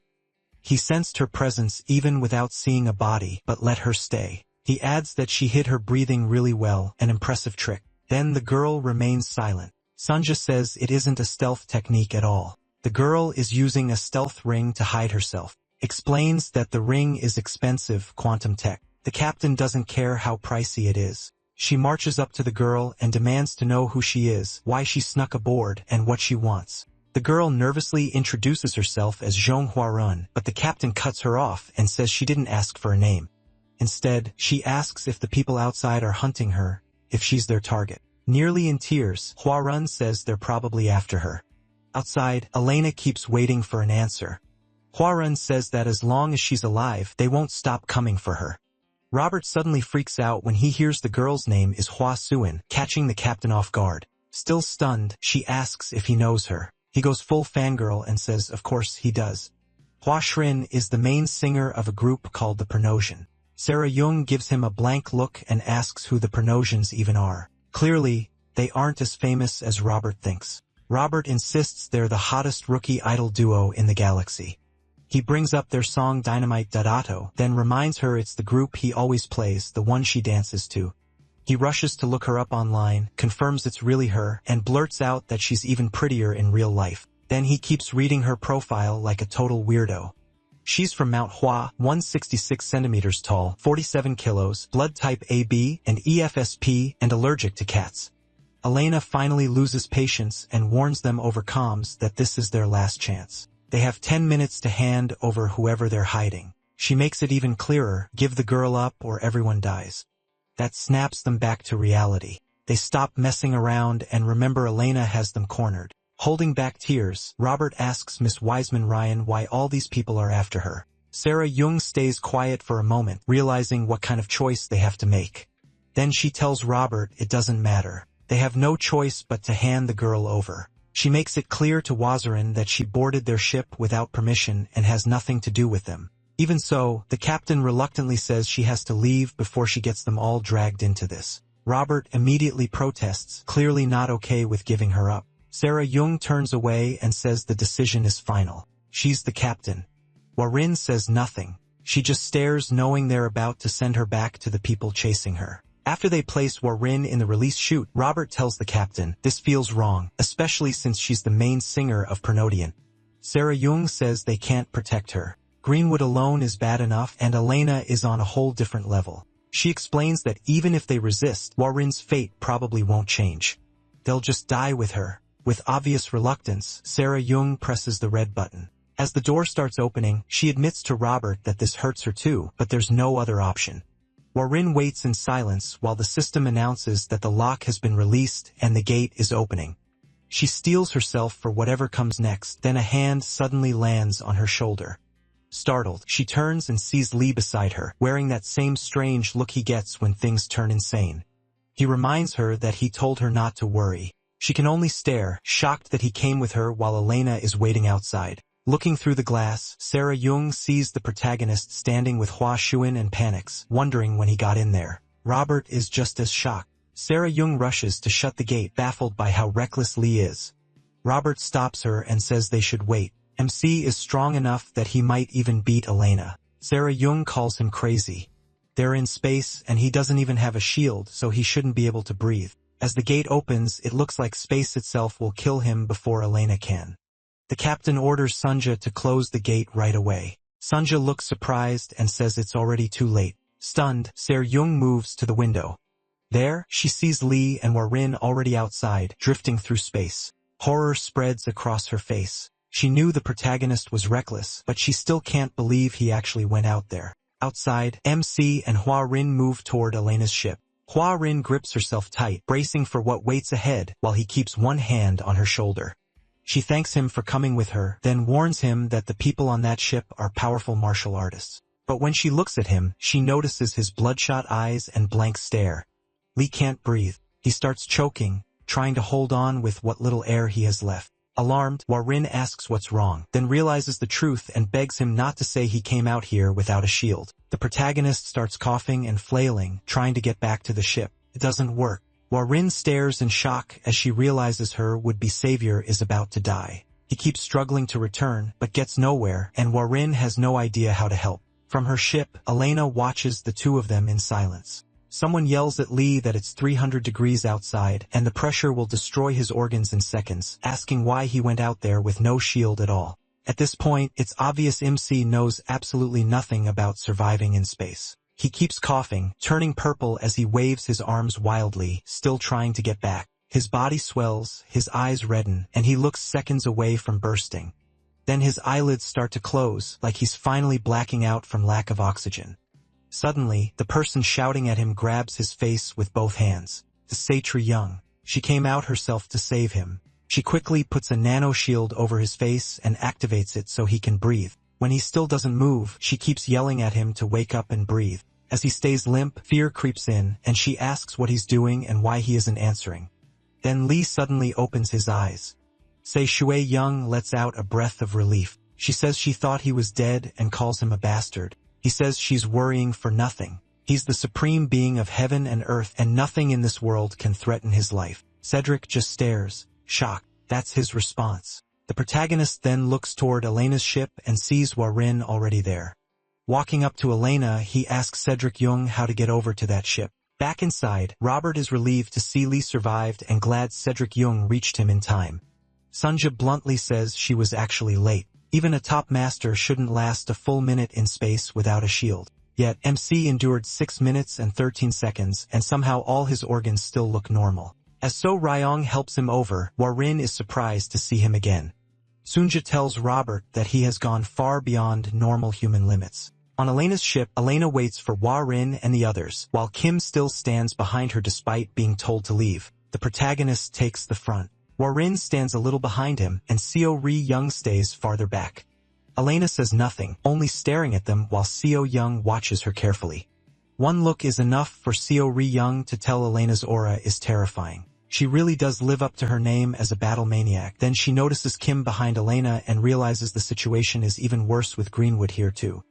He sensed her presence even without seeing a body, but let her stay. He adds that she hid her breathing really well, an impressive trick. Then the girl remains silent. Sunja says it isn't a stealth technique at all. The girl is using a stealth ring to hide herself. Explains that the ring is expensive quantum tech. The captain doesn't care how pricey it is. She marches up to the girl and demands to know who she is, why she snuck aboard, and what she wants. The girl nervously introduces herself as Zhong Huarun, but the captain cuts her off and says she didn't ask for a name. Instead, she asks if the people outside are hunting her, if she's their target. Nearly in tears, Huarun says they're probably after her. Outside, Elena keeps waiting for an answer. Huarun says that as long as she's alive, they won't stop coming for her. Robert suddenly freaks out when he hears the girl's name is Hua Suin, catching the captain off guard. Still stunned, she asks if he knows her. He goes full fangirl and says of course he does. Hua Shrin is the main singer of a group called the Pernosian. Ser-young gives him a blank look and asks who the Pernosians even are. Clearly, they aren't as famous as Robert thinks. Robert insists they're the hottest rookie idol duo in the galaxy. He brings up their song Dynamite Dadato, then reminds her it's the group he always plays, the one she dances to. He rushes to look her up online, confirms it's really her, and blurts out that she's even prettier in real life. Then he keeps reading her profile like a total weirdo. She's from Mount Hua, 166 centimeters tall, 47 kilos, blood type AB and EFSP, and allergic to cats. Elena finally loses patience and warns them over comms that this is their last chance. They have 10 minutes to hand over whoever they're hiding. She makes it even clearer, give the girl up or everyone dies. That snaps them back to reality. They stop messing around and remember Elena has them cornered. Holding back tears, Robert asks Miss Wiseman-Ryan why all these people are after her. Ser-young stays quiet for a moment, realizing what kind of choice they have to make. Then she tells Robert it doesn't matter. They have no choice but to hand the girl over. She makes it clear to Wazarin that she boarded their ship without permission and has nothing to do with them. Even so, the captain reluctantly says she has to leave before she gets them all dragged into this. Robert immediately protests, clearly not okay with giving her up. Ser-young turns away and says the decision is final. She's the captain. Warin says nothing. She just stares, knowing they're about to send her back to the people chasing her. After they place Warin in the release chute, Robert tells the captain, this feels wrong, especially since she's the main singer of Pernodian. Ser-young says they can't protect her. Greenwood alone is bad enough, and Elena is on a whole different level. She explains that even if they resist, Warin's fate probably won't change. They'll just die with her. With obvious reluctance, Ser-young presses the red button. As the door starts opening, she admits to Robert that this hurts her too, but there's no other option. Warin waits in silence while the system announces that the lock has been released and the gate is opening. She steels herself for whatever comes next, then a hand suddenly lands on her shoulder. Startled, she turns and sees Lee beside her, wearing that same strange look he gets when things turn insane. He reminds her that he told her not to worry. She can only stare, shocked that he came with her while Elena is waiting outside. Looking through the glass, Sarah Jung sees the protagonist standing with Hua Xuan and panics, wondering when he got in there. Robert is just as shocked. Sarah Jung rushes to shut the gate, baffled by how reckless Lee is. Robert stops her and says they should wait. MC is strong enough that he might even beat Elena. Sarah Jung calls him crazy. They're in space and he doesn't even have a shield, so he shouldn't be able to breathe. As the gate opens, it looks like space itself will kill him before Elena can. The captain orders Sunja to close the gate right away. Sunja looks surprised and says it's already too late. Stunned, Sarah Jung moves to the window. There, she sees Lee and Warin already outside, drifting through space. Horror spreads across her face. She knew the protagonist was reckless, but she still can't believe he actually went out there. Outside, MC and Hua Rin move toward Elena's ship. Hua Rin grips herself tight, bracing for what waits ahead, while he keeps one hand on her shoulder. She thanks him for coming with her, then warns him that the people on that ship are powerful martial artists. But when she looks at him, she notices his bloodshot eyes and blank stare. Lee can't breathe. He starts choking, trying to hold on with what little air he has left. Alarmed, Warin asks what's wrong, then realizes the truth and begs him not to say he came out here without a shield. The protagonist starts coughing and flailing, trying to get back to the ship. It doesn't work. Warin stares in shock as she realizes her would-be savior is about to die. He keeps struggling to return, but gets nowhere, and Warin has no idea how to help. From her ship, Elena watches the two of them in silence. Someone yells at Lee that it's 300 degrees outside and the pressure will destroy his organs in seconds, asking why he went out there with no shield at all. At this point, it's obvious MC knows absolutely nothing about surviving in space. He keeps coughing, turning purple as he waves his arms wildly, still trying to get back. His body swells, his eyes redden, and he looks seconds away from bursting. Then his eyelids start to close, like he's finally blacking out from lack of oxygen. Suddenly, the person shouting at him grabs his face with both hands. The Satri Young. She came out herself to save him. She quickly puts a nano shield over his face and activates it so he can breathe. When he still doesn't move, she keeps yelling at him to wake up and breathe. As he stays limp, fear creeps in, and she asks what he's doing and why he isn't answering. Then Lee suddenly opens his eyes. Sei Shui Young lets out a breath of relief. She says she thought he was dead and calls him a bastard. He says she's worrying for nothing. He's the supreme being of heaven and earth, and nothing in this world can threaten his life. Cedric just stares, shocked. That's his response. The protagonist then looks toward Elena's ship and sees Warin already there. Walking up to Elena, he asks Cedric Jung how to get over to that ship. Back inside, Robert is relieved to see Lee survived and glad Cedric Jung reached him in time. Sunja bluntly says she was actually late. Even a top master shouldn't last a full minute in space without a shield. Yet, MC endured 6 minutes and 13 seconds, and somehow all his organs still look normal. As So Ryong helps him over, Warin is surprised to see him again. Sunja tells Robert that he has gone far beyond normal human limits. On Elena's ship, Elena waits for Warin and the others, while Kim still stands behind her despite being told to leave. The protagonist takes the front. Warin stands a little behind him, and Seo Ri Young stays farther back. Elena says nothing, only staring at them while Seo Young watches her carefully. One look is enough for Seo Ri Young to tell Elena's aura is terrifying. She really does live up to her name as a battle maniac. Then she notices Kim behind Elena and realizes the situation is even worse with Greenwood here too.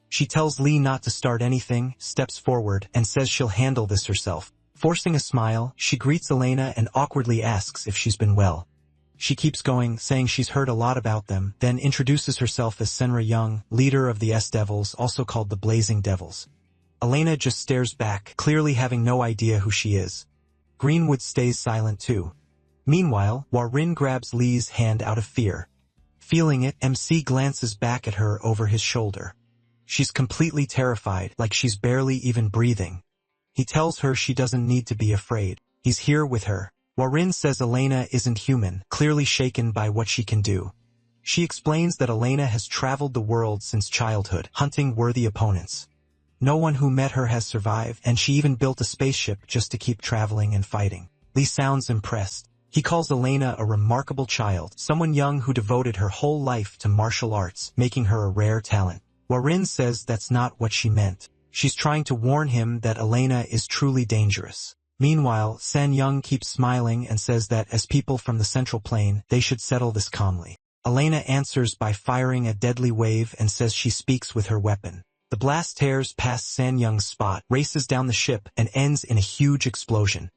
She tells Lee not to start anything, steps forward, and says she'll handle this herself. Forcing a smile, she greets Elena and awkwardly asks if she's been well. She keeps going, saying she's heard a lot about them, then introduces herself as Senra Young, leader of the S-Devils, also called the Blazing Devils. Elena just stares back, clearly having no idea who she is. Greenwood stays silent too. Meanwhile, Warin grabs Lee's hand out of fear. Feeling it, MC glances back at her over his shoulder. She's completely terrified, like she's barely even breathing. He tells her she doesn't need to be afraid. He's here with her. Warin says Elena isn't human, clearly shaken by what she can do. She explains that Elena has traveled the world since childhood, hunting worthy opponents. No one who met her has survived, and she even built a spaceship just to keep traveling and fighting. Lee sounds impressed. He calls Elena a remarkable child, someone young who devoted her whole life to martial arts, making her a rare talent. Warin says that's not what she meant. She's trying to warn him that Elena is truly dangerous. Meanwhile, San Young keeps smiling and says that as people from the Central Plain, they should settle this calmly. Elena answers by firing a deadly wave and says she speaks with her weapon. The blast tears past San Young's spot, races down the ship, and ends in a huge explosion.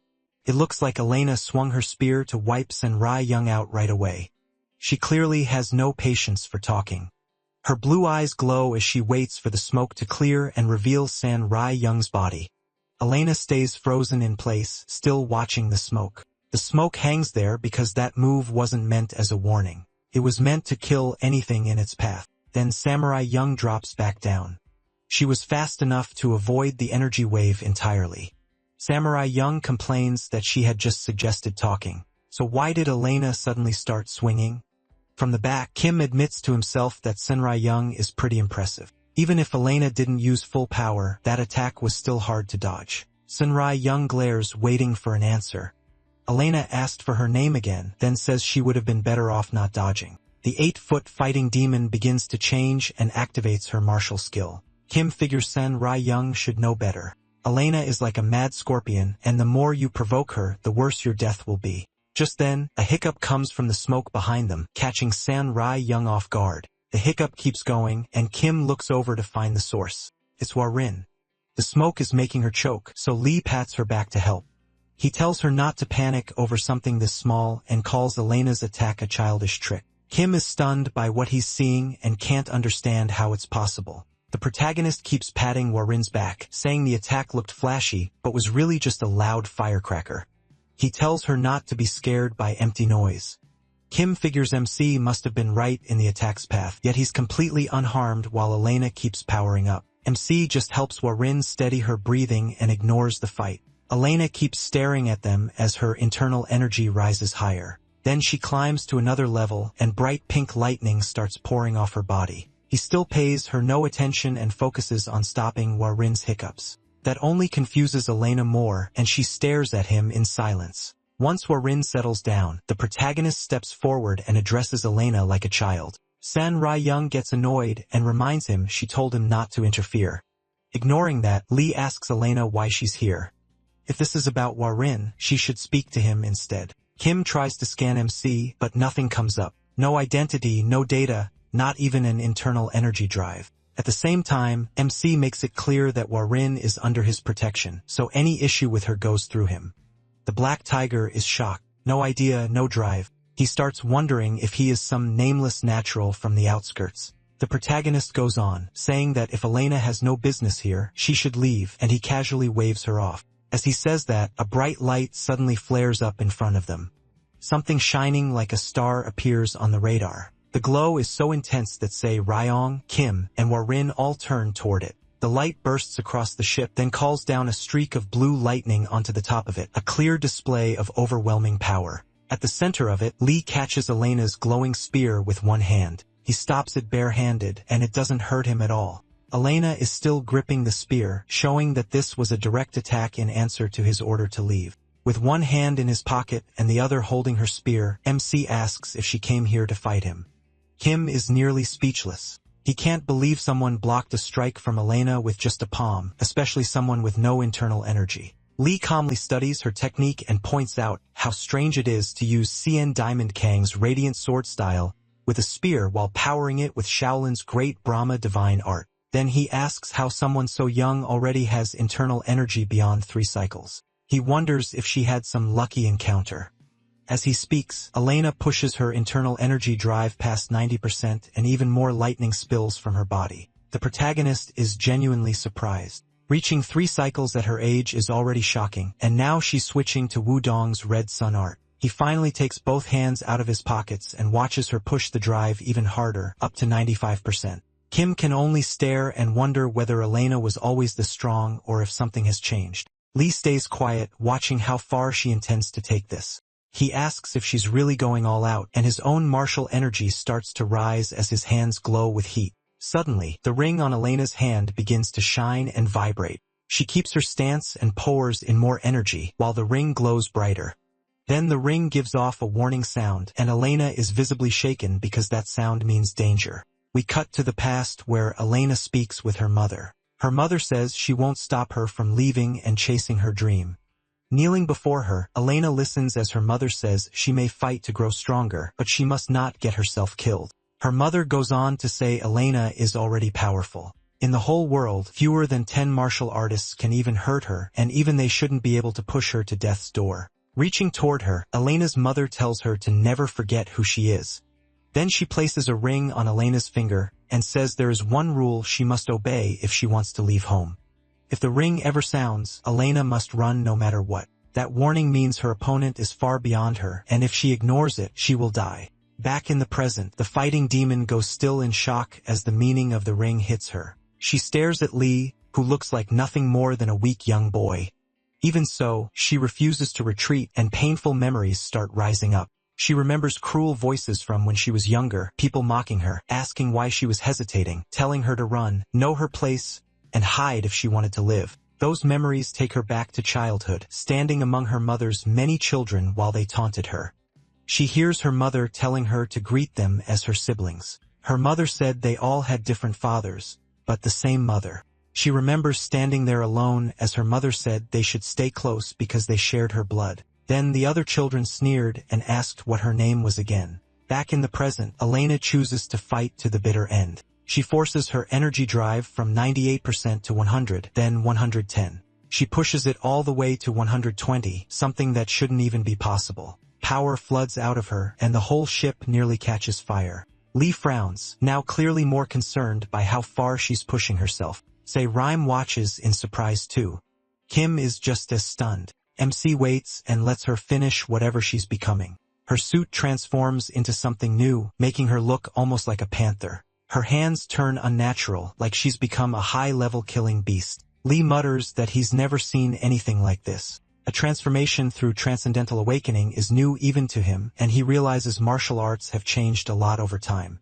It looks like Elena swung her spear to wipe San Young out right away. She clearly has no patience for talking. Her blue eyes glow as she waits for the smoke to clear and reveal San Young's body. Elena stays frozen in place, still watching the smoke. The smoke hangs there because that move wasn't meant as a warning. It was meant to kill anything in its path. Then Samurai Young drops back down. She was fast enough to avoid the energy wave entirely. Samurai Young complains that she had just suggested talking. So why did Elena suddenly start swinging? From the back, Kim admits to himself that Samurai Young is pretty impressive. Even if Elena didn't use full power, that attack was still hard to dodge. Samurai Young glares, waiting for an answer. Elena asked for her name again, then says she would have been better off not dodging. The 8-foot fighting demon begins to change and activates her martial skill. Kim figures Samurai Young should know better. Elena is like a mad scorpion, and the more you provoke her, the worse your death will be. Just then, a hiccup comes from the smoke behind them, catching Samurai Young off guard. The hiccup keeps going, and Kim looks over to find the source. It's Warin. The smoke is making her choke, so Lee pats her back to help. He tells her not to panic over something this small and calls Elena's attack a childish trick. Kim is stunned by what he's seeing and can't understand how it's possible. The protagonist keeps patting Warin's back, saying the attack looked flashy, but was really just a loud firecracker. He tells her not to be scared by empty noise. Kim figures MC must have been right in the attack's path, yet he's completely unharmed while Elena keeps powering up. MC just helps Warin steady her breathing and ignores the fight. Elena keeps staring at them as her internal energy rises higher. Then she climbs to another level, and bright pink lightning starts pouring off her body. He still pays her no attention and focuses on stopping Warin's hiccups. That only confuses Elena more, and she stares at him in silence. Once Warin settles down, the protagonist steps forward and addresses Elena like a child. Samurai Young gets annoyed and reminds him she told him not to interfere. Ignoring that, Lee asks Elena why she's here. If this is about Warin, she should speak to him instead. Kim tries to scan MC, but nothing comes up. No identity, no data, not even an internal energy drive. At the same time, MC makes it clear that Warin is under his protection, so any issue with her goes through him. The Black Tiger is shocked. No idea, no drive. He starts wondering if he is some nameless natural from the outskirts. The protagonist goes on, saying that if Elena has no business here, she should leave, and he casually waves her off. As he says that, a bright light suddenly flares up in front of them. Something shining like a star appears on the radar. The glow is so intense that Ryong, Kim, and Warin all turn toward it. The light bursts across the ship, then calls down a streak of blue lightning onto the top of it, a clear display of overwhelming power. At the center of it, Lee catches Elena's glowing spear with one hand. He stops it barehanded, and it doesn't hurt him at all. Elena is still gripping the spear, showing that this was a direct attack in answer to his order to leave. With one hand in his pocket and the other holding her spear, MC asks if she came here to fight him. Kim is nearly speechless. He can't believe someone blocked a strike from Elena with just a palm, especially someone with no internal energy. Lee calmly studies her technique and points out how strange it is to use Cien Diamond Kang's radiant sword style with a spear while powering it with Shaolin's great Brahma divine art. Then he asks how someone so young already has internal energy beyond 3 cycles. He wonders if she had some lucky encounter. As he speaks, Elena pushes her internal energy drive past 90% and even more lightning spills from her body. The protagonist is genuinely surprised. Reaching 3 cycles at her age is already shocking, and now she's switching to Wudong's red sun art. He finally takes both hands out of his pockets and watches her push the drive even harder, up to 95%. Kim can only stare and wonder whether Elena was always this strong or if something has changed. Lee stays quiet, watching how far she intends to take this. He asks if she's really going all out, and his own martial energy starts to rise as his hands glow with heat. Suddenly, the ring on Elena's hand begins to shine and vibrate. She keeps her stance and pours in more energy, while the ring glows brighter. Then the ring gives off a warning sound, and Elena is visibly shaken because that sound means danger. We cut to the past where Elena speaks with her mother. Her mother says she won't stop her from leaving and chasing her dream. Kneeling before her, Elena listens as her mother says she may fight to grow stronger, but she must not get herself killed. Her mother goes on to say Elena is already powerful. In the whole world, fewer than 10 martial artists can even hurt her, and even they shouldn't be able to push her to death's door. Reaching toward her, Elena's mother tells her to never forget who she is. Then she places a ring on Elena's finger and says there is one rule she must obey if she wants to leave home. If the ring ever sounds, Elena must run no matter what. That warning means her opponent is far beyond her, and if she ignores it, she will die. Back in the present, the fighting demon goes still in shock as the meaning of the ring hits her. She stares at Lee, who looks like nothing more than a weak young boy. Even so, she refuses to retreat, and painful memories start rising up. She remembers cruel voices from when she was younger, people mocking her, asking why she was hesitating, telling her to run, know her place, and hide if she wanted to live. Those memories take her back to childhood, standing among her mother's many children while they taunted her. She hears her mother telling her to greet them as her siblings. Her mother said they all had different fathers, but the same mother. She remembers standing there alone as her mother said they should stay close because they shared her blood. Then the other children sneered and asked what her name was again. Back in the present, Elena chooses to fight to the bitter end. She forces her energy drive from 98% to 100, then 110. She pushes it all the way to 120, something that shouldn't even be possible. Power floods out of her, and the whole ship nearly catches fire. Lee frowns, now clearly more concerned by how far she's pushing herself. Say Rhyme watches in surprise too. Kim is just as stunned. MC waits and lets her finish whatever she's becoming. Her suit transforms into something new, making her look almost like a panther. Her hands turn unnatural, like she's become a high-level killing beast. Lee mutters that he's never seen anything like this. A transformation through transcendental awakening is new even to him, and he realizes martial arts have changed a lot over time.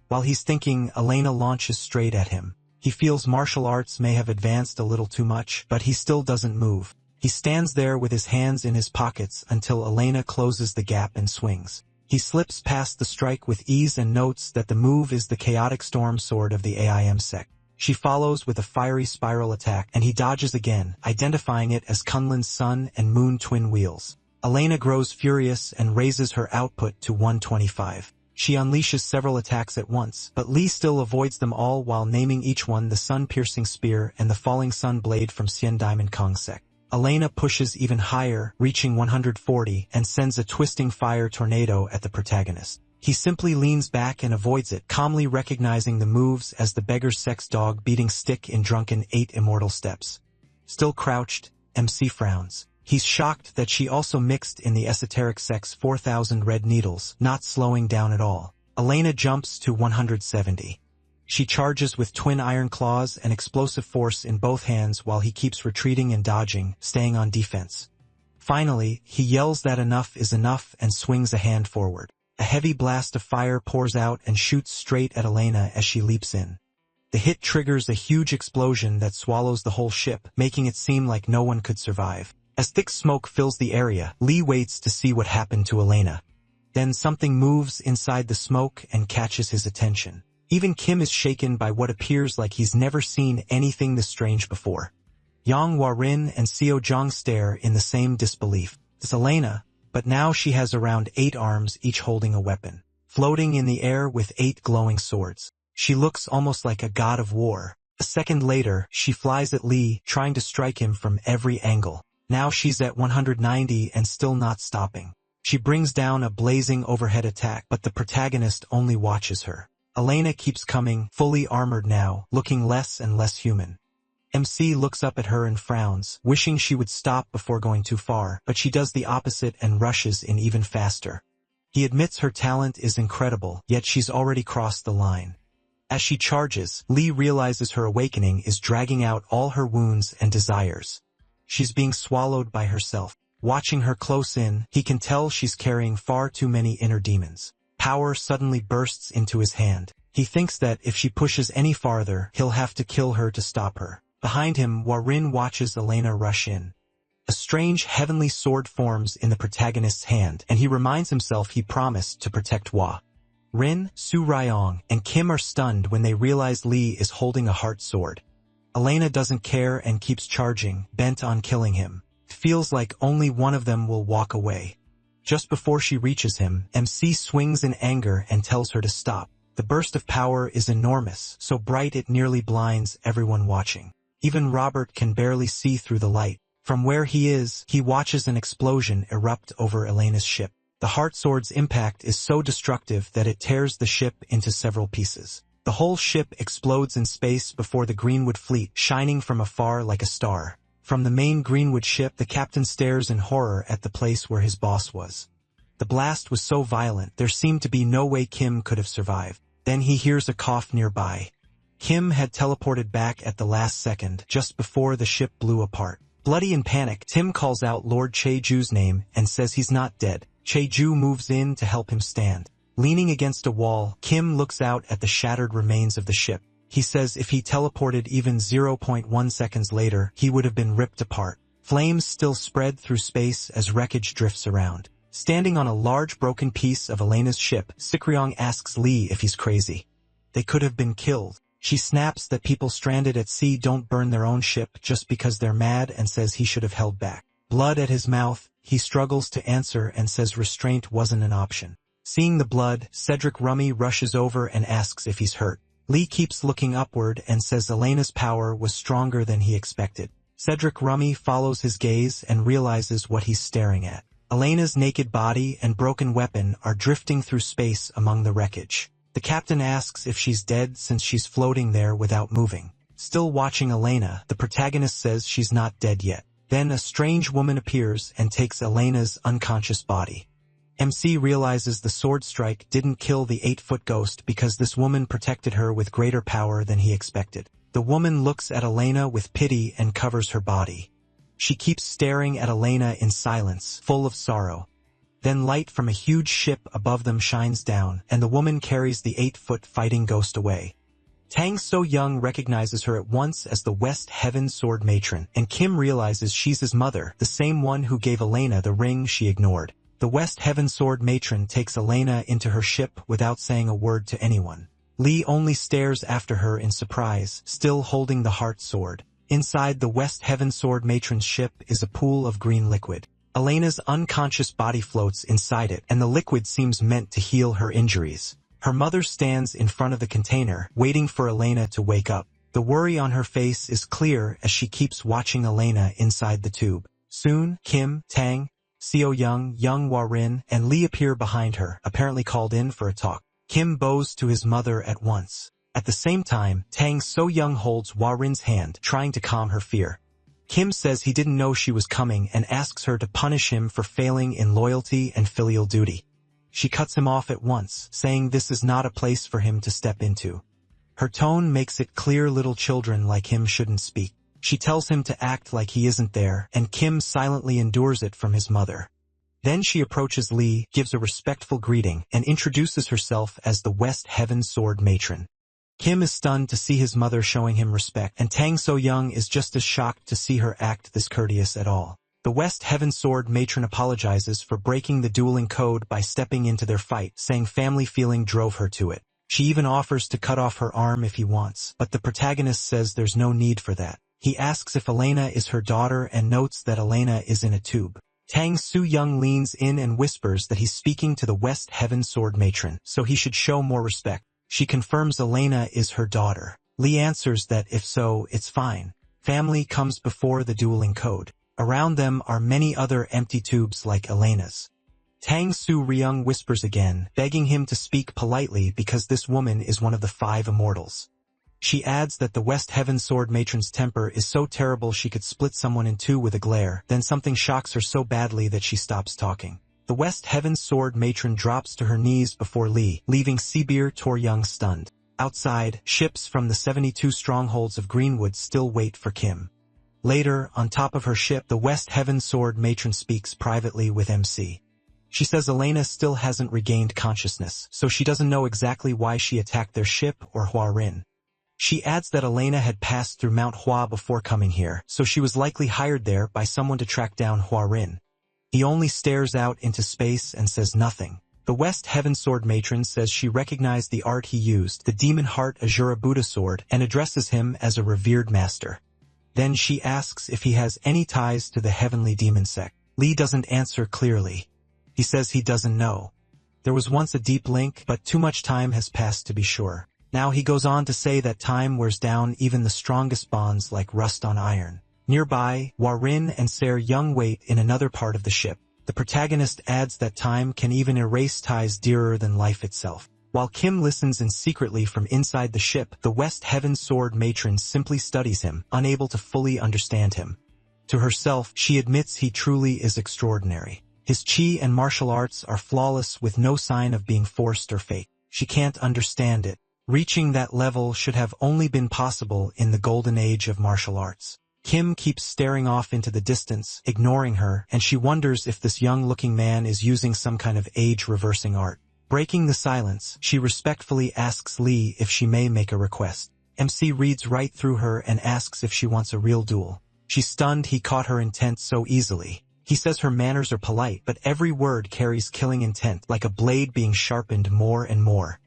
While he's thinking, Elena launches straight at him. He feels martial arts may have advanced a little too much, but he still doesn't move. He stands there with his hands in his pockets until Elena closes the gap and swings. He slips past the strike with ease and notes that the move is the chaotic storm sword of the AIM sect. She follows with a fiery spiral attack, and he dodges again, identifying it as Kunlun's sun and moon twin wheels. Elena grows furious and raises her output to 125. She unleashes several attacks at once, but Lee still avoids them all while naming each one the sun-piercing spear and the falling sun blade from Xian Diamond Kong sect. Elena pushes even higher, reaching 140, and sends a twisting fire tornado at the protagonist. He simply leans back and avoids it, calmly recognizing the moves as the beggar's sex dog beating stick in drunken 8 immortal steps. Still crouched, MC frowns. He's shocked that she also mixed in the esoteric sex 4,000 red needles, not slowing down at all. Elena jumps to 170. She charges with twin iron claws and explosive force in both hands while he keeps retreating and dodging, staying on defense. Finally, he yells that enough is enough and swings a hand forward. A heavy blast of fire pours out and shoots straight at Elena as she leaps in. The hit triggers a huge explosion that swallows the whole ship, making it seem like no one could survive. As thick smoke fills the area, Lee waits to see what happened to Elena. Then something moves inside the smoke and catches his attention. Even Kim is shaken by what appears like he's never seen anything this strange before. Yang Hua-rin and Seo Zhang stare in the same disbelief. It's Elena, but now she has around 8 arms, each holding a weapon, floating in the air with 8 glowing swords. She looks almost like a god of war. A second later, she flies at Lee, trying to strike him from every angle. Now she's at 190 and still not stopping. She brings down a blazing overhead attack, but the protagonist only watches her. Elena keeps coming, fully armored now, looking less and less human. MC looks up at her and frowns, wishing she would stop before going too far, but she does the opposite and rushes in even faster. He admits her talent is incredible, yet she's already crossed the line. As she charges, Lee realizes her awakening is dragging out all her wounds and desires. She's being swallowed by herself. Watching her close in, he can tell she's carrying far too many inner demons. Power suddenly bursts into his hand. He thinks that if she pushes any farther, he'll have to kill her to stop her. Behind him, Hua-rin watches Elena rush in. A strange heavenly sword forms in the protagonist's hand, and he reminds himself he promised to protect Hua-rin, Su Ryong, and Kim are stunned when they realize Lee is holding a heart sword. Elena doesn't care and keeps charging, bent on killing him. It feels like only one of them will walk away. Just before she reaches him, MC swings in anger and tells her to stop. The burst of power is enormous, so bright it nearly blinds everyone watching. Even Robert can barely see through the light. From where he is, he watches an explosion erupt over Elena's ship. The Heart Sword's impact is so destructive that it tears the ship into several pieces. The whole ship explodes in space before the Greenwood fleet, shining from afar like a star. From the main Greenwood ship, the captain stares in horror at the place where his boss was. The blast was so violent, there seemed to be no way Kim could have survived. Then he hears a cough nearby. Kim had teleported back at the last second, just before the ship blew apart. Bloody in panic, Tim calls out Lord Cheju's name and says he's not dead. Cheju moves in to help him stand. Leaning against a wall, Kim looks out at the shattered remains of the ship. He says if he teleported even 0.1 seconds later, he would have been ripped apart. Flames still spread through space as wreckage drifts around. Standing on a large broken piece of Elena's ship, Sikryong asks Lee if he's crazy. They could have been killed. She snaps that people stranded at sea don't burn their own ship just because they're mad and says he should have held back. Blood at his mouth, he struggles to answer and says restraint wasn't an option. Seeing the blood, Cedric Rummy rushes over and asks if he's hurt. Lee keeps looking upward and says Elena's power was stronger than he expected. Cedric Rummy follows his gaze and realizes what he's staring at. Elena's naked body and broken weapon are drifting through space among the wreckage. The captain asks if she's dead since she's floating there without moving. Still watching Elena, the protagonist says she's not dead yet. Then a strange woman appears and takes Elena's unconscious body. MC realizes the sword strike didn't kill the 8-foot ghost because this woman protected her with greater power than he expected. The woman looks at Elena with pity and covers her body. She keeps staring at Elena in silence, full of sorrow. Then light from a huge ship above them shines down, and the woman carries the 8-foot fighting ghost away. Tang So-young recognizes her at once as the West Heaven Sword Matron, and Kim realizes she's his mother, the same one who gave Elena the ring she ignored. The West Heaven Sword Matron takes Elena into her ship without saying a word to anyone. Lee only stares after her in surprise, still holding the Heart Sword. Inside the West Heaven Sword Matron's ship is a pool of green liquid. Elena's unconscious body floats inside it, and the liquid seems meant to heal her injuries. Her mother stands in front of the container, waiting for Elena to wake up. The worry on her face is clear as she keeps watching Elena inside the tube. Soon, Kim, Tang, Seo-young, Young Hwa-rin, and Lee appear behind her, apparently called in for a talk. Kim bows to his mother at once. At the same time, Tang So-young holds Hwa-rin's hand, trying to calm her fear. Kim says he didn't know she was coming and asks her to punish him for failing in loyalty and filial duty. She cuts him off at once, saying this is not a place for him to step into. Her tone makes it clear little children like him shouldn't speak. She tells him to act like he isn't there, and Kim silently endures it from his mother. Then she approaches Lee, gives a respectful greeting, and introduces herself as the West Heaven Sword Matron. Kim is stunned to see his mother showing him respect, and Tang So-young is just as shocked to see her act this courteous at all. The West Heaven Sword Matron apologizes for breaking the dueling code by stepping into their fight, saying family feeling drove her to it. She even offers to cut off her arm if he wants, but the protagonist says there's no need for that. He asks if Elena is her daughter and notes that Elena is in a tube. Tang So-young leans in and whispers that he's speaking to the West Heaven Sword Matron, so he should show more respect. She confirms Elena is her daughter. Lee answers that if so, it's fine. Family comes before the dueling code. Around them are many other empty tubes like Elena's. Tang So-ryung whispers again, begging him to speak politely because this woman is one of the 5 immortals. She adds that the West Heaven Sword Matron's temper is so terrible she could split someone in 2 with a glare, then something shocks her so badly that she stops talking. The West Heaven Sword Matron drops to her knees before Lee, leaving Sibir Tor-young stunned. Outside, ships from the 72 strongholds of Greenwood still wait for Kim. Later, on top of her ship, the West Heaven Sword Matron speaks privately with MC. She says Elena still hasn't regained consciousness, so she doesn't know exactly why she attacked their ship or Hwa-rin. She adds that Elena had passed through Mount Hwa before coming here, so she was likely hired there by someone to track down Hwa-rin. He only stares out into space and says nothing. The West Heaven Sword Matron says she recognized the art he used, the Demon Heart Asura Buddha sword, and addresses him as a revered master. Then she asks if he has any ties to the heavenly demon sect. Lee doesn't answer clearly. He says he doesn't know. There was once a deep link, but too much time has passed to be sure. Now he goes on to say that time wears down even the strongest bonds like rust on iron. Nearby, Warin and Ser Young wait in another part of the ship. The protagonist adds that time can even erase ties dearer than life itself. While Kim listens in secretly from inside the ship, the West Heaven Sword matron simply studies him, unable to fully understand him. To herself, she admits he truly is extraordinary. His chi and martial arts are flawless with no sign of being forced or fake. She can't understand it. Reaching that level should have only been possible in the golden age of martial arts. Kim keeps staring off into the distance, ignoring her, and she wonders if this young-looking man is using some kind of age-reversing art. Breaking the silence, she respectfully asks Lee if she may make a request. MC reads right through her and asks if she wants a real duel. She's stunned he caught her intent so easily. He says her manners are polite, but every word carries killing intent, like a blade being sharpened more and more.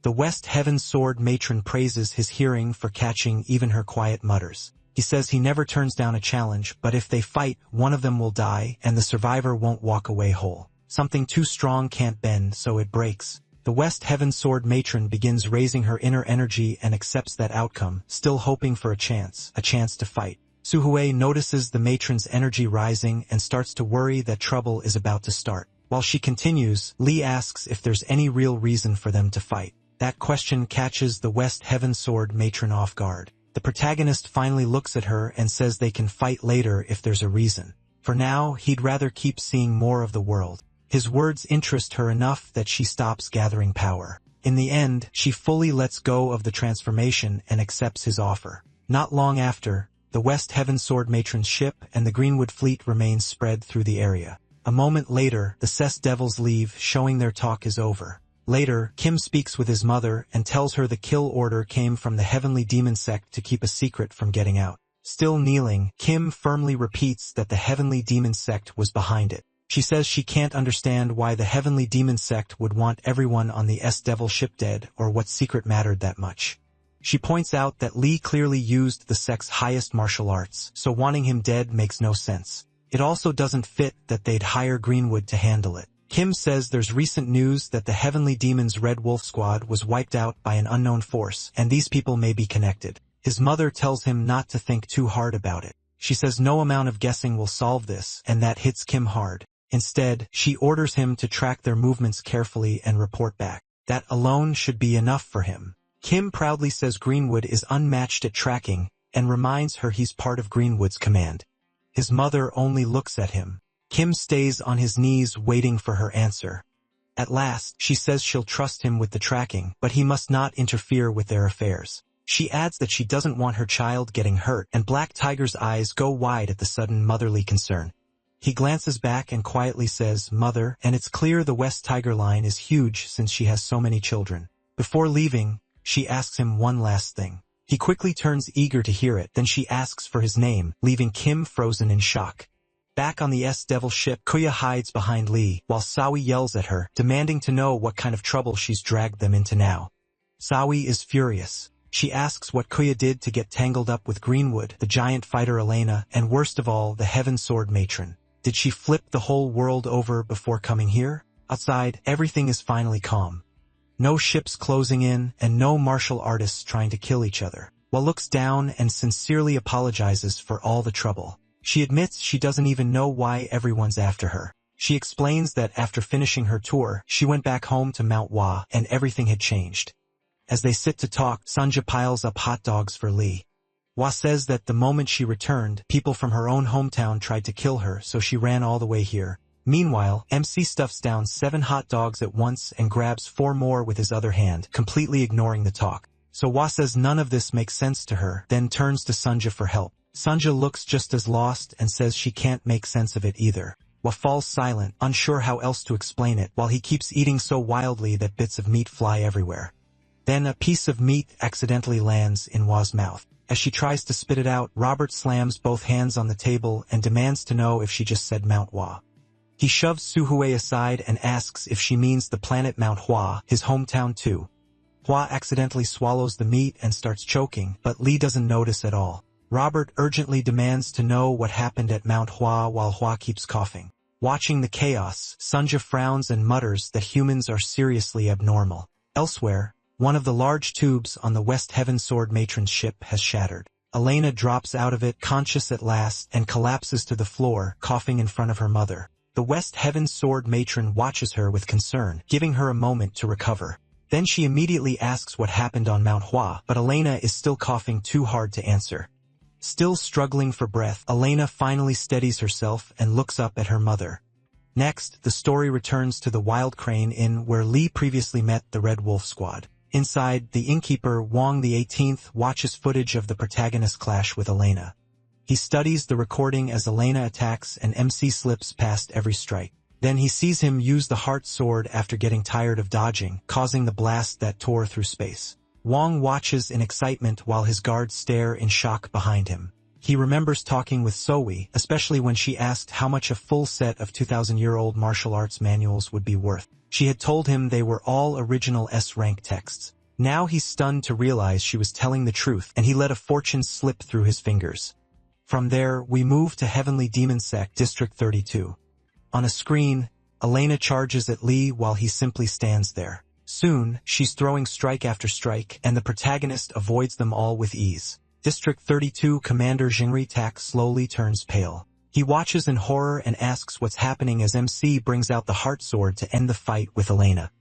The West Heaven Sword matron praises his hearing for catching even her quiet mutters. He says he never turns down a challenge, but if they fight, one of them will die, and the survivor won't walk away whole. Something too strong can't bend, so it breaks. The West Heaven Sword matron begins raising her inner energy and accepts that outcome, still hoping for a chance to fight. Suhui notices the matron's energy rising and starts to worry that trouble is about to start. While she continues, Lee asks if there's any real reason for them to fight. That question catches the West Heaven Sword matron off guard. The protagonist finally looks at her and says they can fight later if there's a reason. For now, he'd rather keep seeing more of the world. His words interest her enough that she stops gathering power. In the end, she fully lets go of the transformation and accepts his offer. Not long after, the West Heaven Sword matron's ship and the Greenwood fleet remain spread through the area. A moment later, the Cess Devils leave, showing their talk is over. Later, Kim speaks with his mother and tells her the kill order came from the Heavenly Demon Sect to keep a secret from getting out. Still kneeling, Kim firmly repeats that the Heavenly Demon Sect was behind it. She says she can't understand why the Heavenly Demon Sect would want everyone on the S-Devil ship dead or what secret mattered that much. She points out that Lee clearly used the sect's highest martial arts, so wanting him dead makes no sense. It also doesn't fit that they'd hire Greenwood to handle it. Kim says there's recent news that the Heavenly Demon's Red Wolf Squad was wiped out by an unknown force, and these people may be connected. His mother tells him not to think too hard about it. She says no amount of guessing will solve this, and that hits Kim hard. Instead, she orders him to track their movements carefully and report back. That alone should be enough for him. Kim proudly says Greenwood is unmatched at tracking, and reminds her he's part of Greenwood's command. His mother only looks at him. Kim stays on his knees waiting for her answer. At last, she says she'll trust him with the tracking, but he must not interfere with their affairs. She adds that she doesn't want her child getting hurt, and Black Tiger's eyes go wide at the sudden motherly concern. He glances back and quietly says, "Mother," and it's clear the West Tiger line is huge since she has so many children. Before leaving, she asks him one last thing. He quickly turns eager to hear it, then she asks for his name, leaving Kim frozen in shock. Back on the S-Devil ship, Kuya hides behind Lee, while Sawi yells at her, demanding to know what kind of trouble she's dragged them into now. Sawi is furious. She asks what Kuya did to get tangled up with Greenwood, the giant fighter Elena, and worst of all, the Heaven Sword matron. Did she flip the whole world over before coming here? Outside, everything is finally calm. No ships closing in, and no martial artists trying to kill each other. Wa looks down and sincerely apologizes for all the trouble. She admits she doesn't even know why everyone's after her. She explains that after finishing her tour, she went back home to Mount Wa, and everything had changed. As they sit to talk, Sanja piles up hot dogs for Lee. Wa says that the moment she returned, people from her own hometown tried to kill her, so she ran all the way here. Meanwhile, MC stuffs down 7 hot dogs at once and grabs 4 more with his other hand, completely ignoring the talk. So Wa says none of this makes sense to her, then turns to Sanja for help. Sanja looks just as lost and says she can't make sense of it either. Wa falls silent, unsure how else to explain it, while he keeps eating so wildly that bits of meat fly everywhere. Then a piece of meat accidentally lands in Wa's mouth. As she tries to spit it out, Robert slams both hands on the table and demands to know if she just said Mount Hua. He shoves Suhui aside and asks if she means the planet Mount Hua, his hometown too. Hua accidentally swallows the meat and starts choking, but Lee doesn't notice at all. Robert urgently demands to know what happened at Mount Hua while Hua keeps coughing. Watching the chaos, Sunja frowns and mutters that humans are seriously abnormal. Elsewhere, one of the large tubes on the West Heaven Sword Matron's ship has shattered. Elena drops out of it conscious at last and collapses to the floor, coughing in front of her mother. The West Heaven Sword Matron watches her with concern, giving her a moment to recover. Then she immediately asks what happened on Mount Hua, but Elena is still coughing too hard to answer. Still struggling for breath, Elena finally steadies herself and looks up at her mother. Next, the story returns to the Wild Crane Inn where Lee previously met the Red Wolf Squad. Inside, the innkeeper Wang the 18th watches footage of the protagonist's clash with Elena. He studies the recording as Elena attacks and MC slips past every strike. Then he sees him use the heart sword after getting tired of dodging, causing the blast that tore through space. Wang watches in excitement while his guards stare in shock behind him. He remembers talking with Zoe, especially when she asked how much a full set of 2,000-year-old martial arts manuals would be worth. She had told him they were all original S-rank texts. Now he's stunned to realize she was telling the truth, and he let a fortune slip through his fingers. From there, we move to Heavenly Demon Sect, District 32. On a screen, Elena charges at Lee while he simply stands there. Soon, she's throwing strike after strike, and the protagonist avoids them all with ease. District 32 Commander Jingri Tak slowly turns pale. He watches in horror and asks what's happening as MC brings out the heart sword to end the fight with Elena.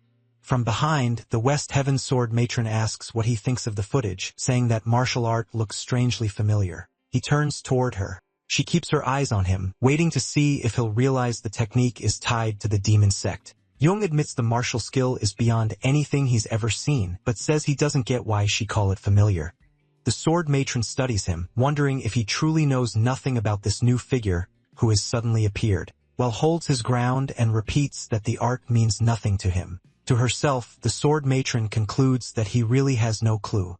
From behind, the West Heaven Sword Matron asks what he thinks of the footage, saying that martial art looks strangely familiar. He turns toward her. She keeps her eyes on him, waiting to see if he'll realize the technique is tied to the demon sect. Jung admits the martial skill is beyond anything he's ever seen, but says he doesn't get why she call it familiar. The sword matron studies him, wondering if he truly knows nothing about this new figure who has suddenly appeared, while holds his ground and repeats that the art means nothing to him. To herself, the sword matron concludes that he really has no clue.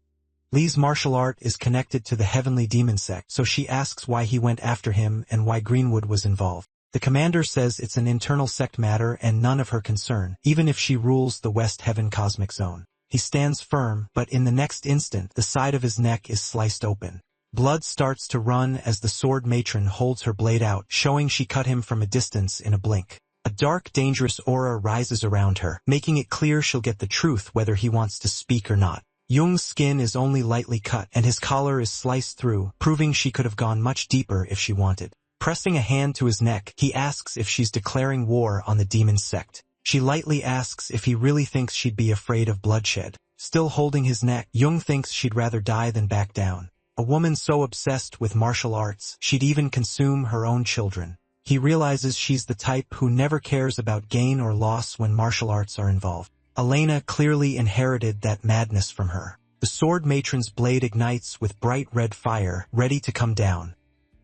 Lee's martial art is connected to the Heavenly Demon Sect, so she asks why he went after him and why Greenwood was involved. The commander says it's an internal sect matter and none of her concern, even if she rules the West Heaven Cosmic Zone. He stands firm, but in the next instant, the side of his neck is sliced open. Blood starts to run as the sword matron holds her blade out, showing she cut him from a distance in a blink. A dark, dangerous aura rises around her, making it clear she'll get the truth whether he wants to speak or not. Jung's skin is only lightly cut, and his collar is sliced through, proving she could have gone much deeper if she wanted. Pressing a hand to his neck, he asks if she's declaring war on the demon sect. She lightly asks if he really thinks she'd be afraid of bloodshed. Still holding his neck, Jung thinks she'd rather die than back down. A woman so obsessed with martial arts, she'd even consume her own children. He realizes she's the type who never cares about gain or loss when martial arts are involved. Elena clearly inherited that madness from her. The sword matron's blade ignites with bright red fire, ready to come down.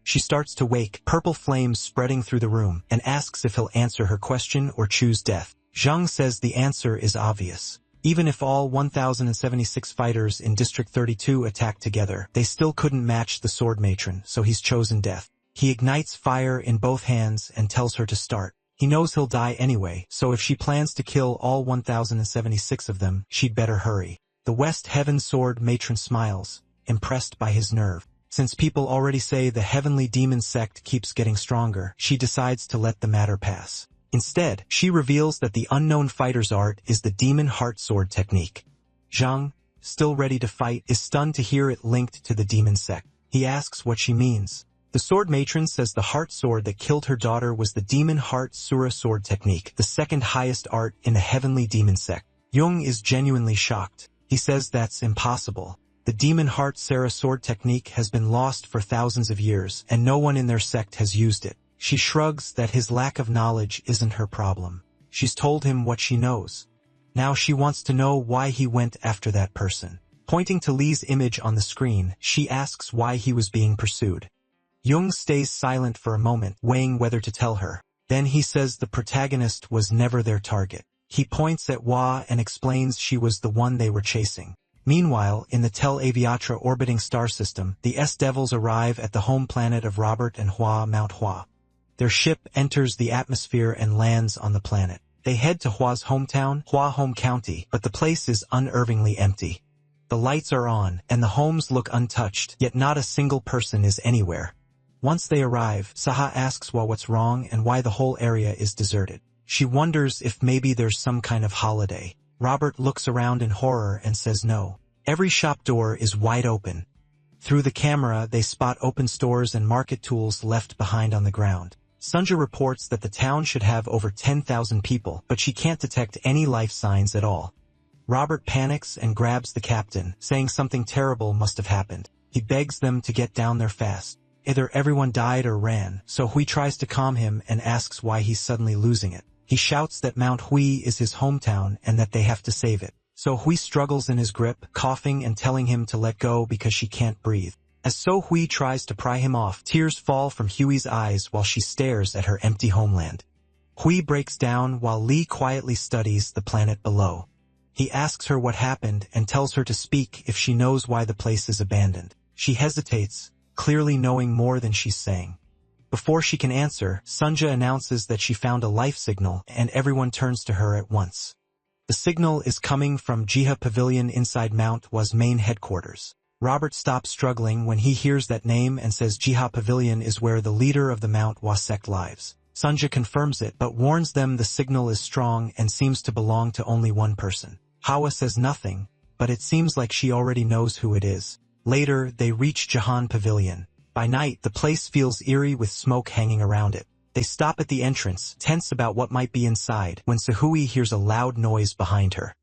She starts to wake, purple flames spreading through the room, and asks if he'll answer her question or choose death. Zhang says the answer is obvious. Even if all 1,076 fighters in District 32 attack together, they still couldn't match the sword matron, so he's chosen death. He ignites fire in both hands and tells her to start. He knows he'll die anyway, so if she plans to kill all 1,076 of them, she'd better hurry. The West Heaven Sword Matron smiles, impressed by his nerve. Since people already say the Heavenly Demon Sect keeps getting stronger, she decides to let the matter pass. Instead, she reveals that the unknown fighter's art is the Demon Heart Sword technique. Zhang, still ready to fight, is stunned to hear it linked to the Demon Sect. He asks what she means. The sword matron says the heart sword that killed her daughter was the Demon Heart Sura sword technique, the second highest art in the Heavenly Demon Sect. Jung is genuinely shocked. He says that's impossible. The Demon Heart Sura sword technique has been lost for thousands of years, and no one in their sect has used it. She shrugs that his lack of knowledge isn't her problem. She's told him what she knows. Now she wants to know why he went after that person. Pointing to Lee's image on the screen, she asks why he was being pursued. Jung stays silent for a moment, weighing whether to tell her. Then he says the protagonist was never their target. He points at Hua and explains she was the one they were chasing. Meanwhile, in the Tel Aviatra orbiting star system, the S-Devils arrive at the home planet of Robert and Hua, Mount Hua. Their ship enters the atmosphere and lands on the planet. They head to Hua's hometown, Hua Home County, but the place is unervingly empty. The lights are on, and the homes look untouched, yet not a single person is anywhere. Once they arrive, Saha asks what's wrong and why the whole area is deserted. She wonders if maybe there's some kind of holiday. Robert looks around in horror and says no. Every shop door is wide open. Through the camera, they spot open stores and market tools left behind on the ground. Sunja reports that the town should have over 10,000 people, but she can't detect any life signs at all. Robert panics and grabs the captain, saying something terrible must have happened. He begs them to get down there fast. Either everyone died or ran, so Hui tries to calm him and asks why he's suddenly losing it. He shouts that Mount Hui is his hometown and that they have to save it. So Hui struggles in his grip, coughing and telling him to let go because she can't breathe. As So Hui tries to pry him off, tears fall from Hui's eyes while she stares at her empty homeland. Hui breaks down while Lee quietly studies the planet below. He asks her what happened and tells her to speak if she knows why the place is abandoned. She hesitates, clearly knowing more than she's saying. Before she can answer, Sunja announces that she found a life signal and everyone turns to her at once. The signal is coming from Jiha Pavilion inside Mount Hwa's main headquarters. Robert stops struggling when he hears that name and says Jiha Pavilion is where the leader of the Mount Hwa sect lives. Sunja confirms it but warns them the signal is strong and seems to belong to only one person. Hawa says nothing, but it seems like she already knows who it is. Later, they reach Jahan Pavilion. By night, the place feels eerie with smoke hanging around it. They stop at the entrance, tense about what might be inside, when Sahui hears a loud noise behind her.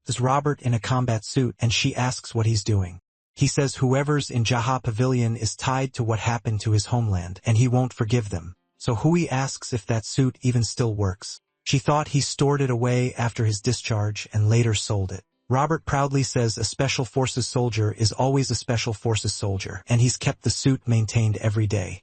There's Robert in a combat suit, and she asks what he's doing. He says whoever's in Jaha Pavilion is tied to what happened to his homeland, and he won't forgive them. So Hui asks if that suit even still works. She thought he stored it away after his discharge and later sold it. Robert proudly says a Special Forces soldier is always a Special Forces soldier, and he's kept the suit maintained every day.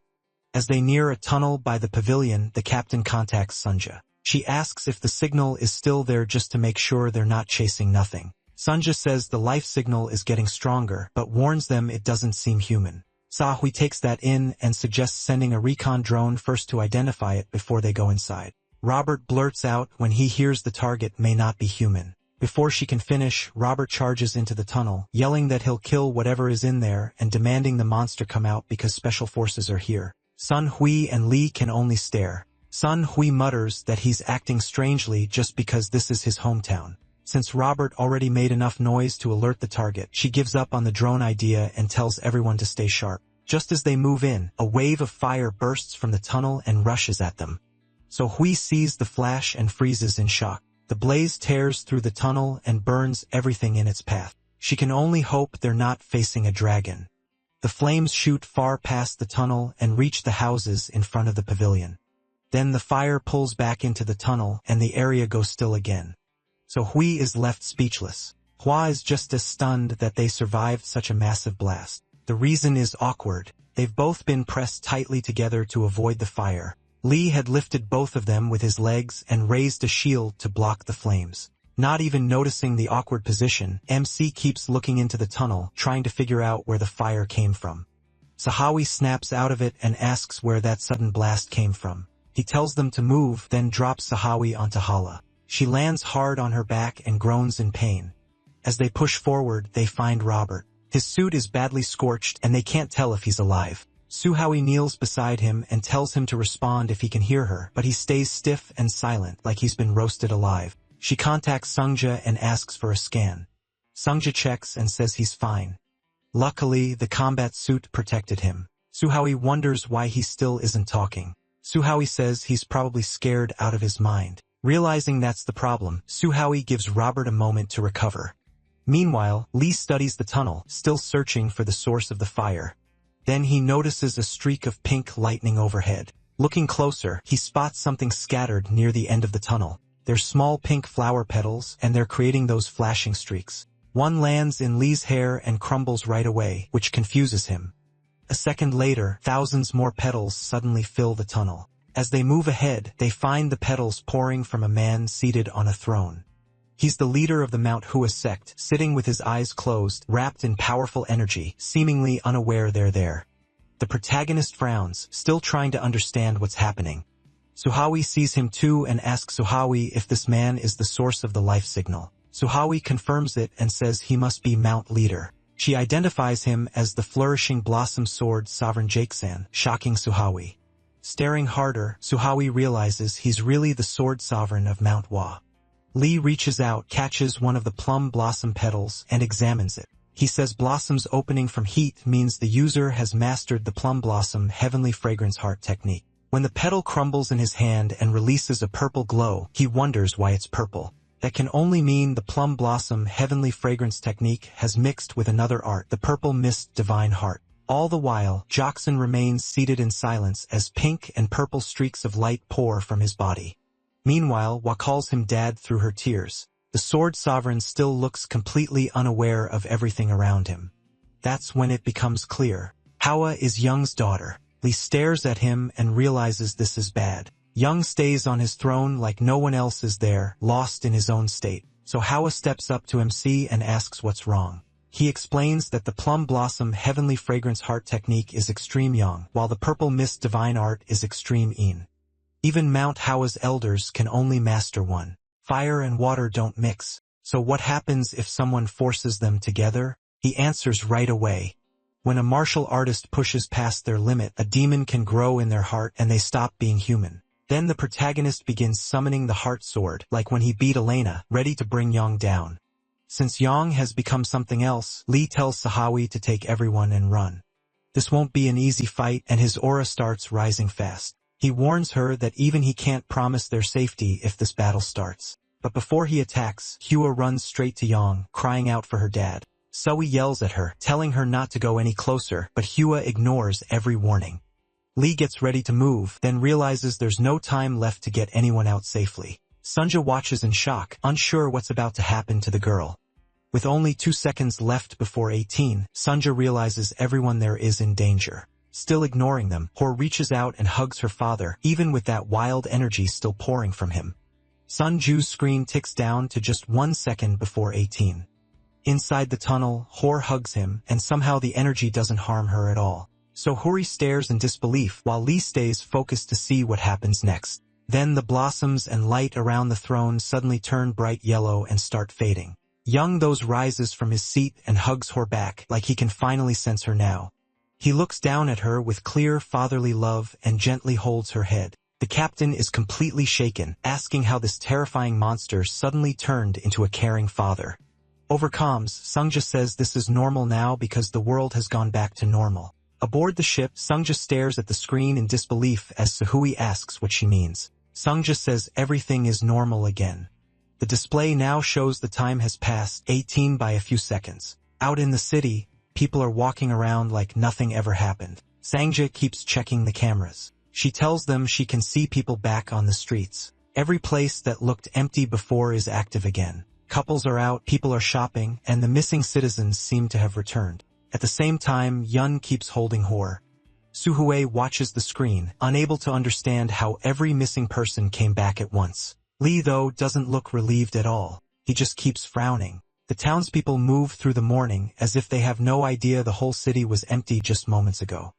As they near a tunnel by the pavilion, the captain contacts Sunja. She asks if the signal is still there just to make sure they're not chasing nothing. Sunja says the life signal is getting stronger, but warns them it doesn't seem human. Sahui takes that in and suggests sending a recon drone first to identify it before they go inside. Robert blurts out when he hears the target may not be human. Before she can finish, Robert charges into the tunnel, yelling that he'll kill whatever is in there and demanding the monster come out because special forces are here. Sun Hui and Lee can only stare. Sun Hui mutters that he's acting strangely just because this is his hometown. Since Robert already made enough noise to alert the target, she gives up on the drone idea and tells everyone to stay sharp. Just as they move in, a wave of fire bursts from the tunnel and rushes at them. So Hui sees the flash and freezes in shock. The blaze tears through the tunnel and burns everything in its path. She can only hope they're not facing a dragon. The flames shoot far past the tunnel and reach the houses in front of the pavilion. Then the fire pulls back into the tunnel and the area goes still again. So Hui is left speechless. Hwa is just as stunned that they survived such a massive blast. The reason is awkward. They've both been pressed tightly together to avoid the fire. Lee had lifted both of them with his legs and raised a shield to block the flames. Not even noticing the awkward position, MC keeps looking into the tunnel, trying to figure out where the fire came from. Sahawi snaps out of it and asks where that sudden blast came from. He tells them to move, then drops Sahawi onto Hala. She lands hard on her back and groans in pain. As they push forward, they find Robert. His suit is badly scorched and they can't tell if he's alive. Suhawi kneels beside him and tells him to respond if he can hear her, but he stays stiff and silent like he's been roasted alive. She contacts Sungja and asks for a scan. Sungja checks and says he's fine. Luckily, the combat suit protected him. Suhawi wonders why he still isn't talking. Suhawi says he's probably scared out of his mind. Realizing that's the problem, Suhawi gives Robert a moment to recover. Meanwhile, Lee studies the tunnel, still searching for the source of the fire. Then he notices a streak of pink lightning overhead. Looking closer, he spots something scattered near the end of the tunnel. They're small pink flower petals, and they're creating those flashing streaks. One lands in Lee's hair and crumbles right away, which confuses him. A second later, thousands more petals suddenly fill the tunnel. As they move ahead, they find the petals pouring from a man seated on a throne. He's the leader of the Mount Hua sect, sitting with his eyes closed, wrapped in powerful energy, seemingly unaware they're there. The protagonist frowns, still trying to understand what's happening. Suhawi sees him too and asks Suhawi if this man is the source of the life signal. Suhawi confirms it and says he must be Mount Leader. She identifies him as the flourishing blossom sword sovereign Jakesan, shocking Suhawi. Staring harder, Suhawi realizes he's really the sword sovereign of Mount Hwa. Lee reaches out, catches one of the plum blossom petals, and examines it. He says blossoms opening from heat means the user has mastered the plum blossom heavenly fragrance heart technique. When the petal crumbles in his hand and releases a purple glow, he wonders why it's purple. That can only mean the plum blossom heavenly fragrance technique has mixed with another art, the purple mist divine heart. All the while, Jackson remains seated in silence as pink and purple streaks of light pour from his body. Meanwhile, Hwa calls him dad through her tears. The sword sovereign still looks completely unaware of everything around him. That's when it becomes clear. Hwa is Young's daughter. Lee stares at him and realizes this is bad. Young stays on his throne like no one else is there, lost in his own state. So Hwa steps up to MC and asks what's wrong. He explains that the plum blossom heavenly fragrance heart technique is extreme Yang, while the purple mist divine art is extreme Yin. Even Mount Hwa's elders can only master one. Fire and water don't mix. So what happens if someone forces them together? He answers right away. When a martial artist pushes past their limit, a demon can grow in their heart and they stop being human. Then the protagonist begins summoning the heart sword, like when he beat Elena, ready to bring Yang down. Since Yang has become something else, Lee tells Suhawi to take everyone and run. This won't be an easy fight, and his aura starts rising fast. He warns her that even he can't promise their safety if this battle starts. But before he attacks, Hwa runs straight to Yang, crying out for her dad. Sui yells at her, telling her not to go any closer, but Hwa ignores every warning. Lee gets ready to move, then realizes there's no time left to get anyone out safely. Sunja watches in shock, unsure what's about to happen to the girl. With only 2 seconds left before 18, Sunja realizes everyone there is in danger. Still ignoring them, Hor reaches out and hugs her father, even with that wild energy still pouring from him. Sunju's screen ticks down to just 1 second before 18. Inside the tunnel, Hor hugs him, and somehow the energy doesn't harm her at all. So Hori stares in disbelief while Lee stays focused to see what happens next. Then the blossoms and light around the throne suddenly turn bright yellow and start fading. Young those rises from his seat and hugs Hor back like he can finally sense her now. He looks down at her with clear fatherly love and gently holds her head. The captain is completely shaken, asking how this terrifying monster suddenly turned into a caring father. Over comms, Sungja says this is normal now because the world has gone back to normal. Aboard the ship, Sungja stares at the screen in disbelief as Suhui asks what she means. Sungja says everything is normal again. The display now shows the time has passed 18 by a few seconds. Out in the city, people are walking around like nothing ever happened. Sangja keeps checking the cameras. She tells them she can see people back on the streets. Every place that looked empty before is active again. Couples are out, people are shopping, and the missing citizens seem to have returned. At the same time, Yun keeps holding Hor. Suhui watches the screen, unable to understand how every missing person came back at once. Lee, though, doesn't look relieved at all. He just keeps frowning. The townspeople move through the morning as if they have no idea the whole city was empty just moments ago.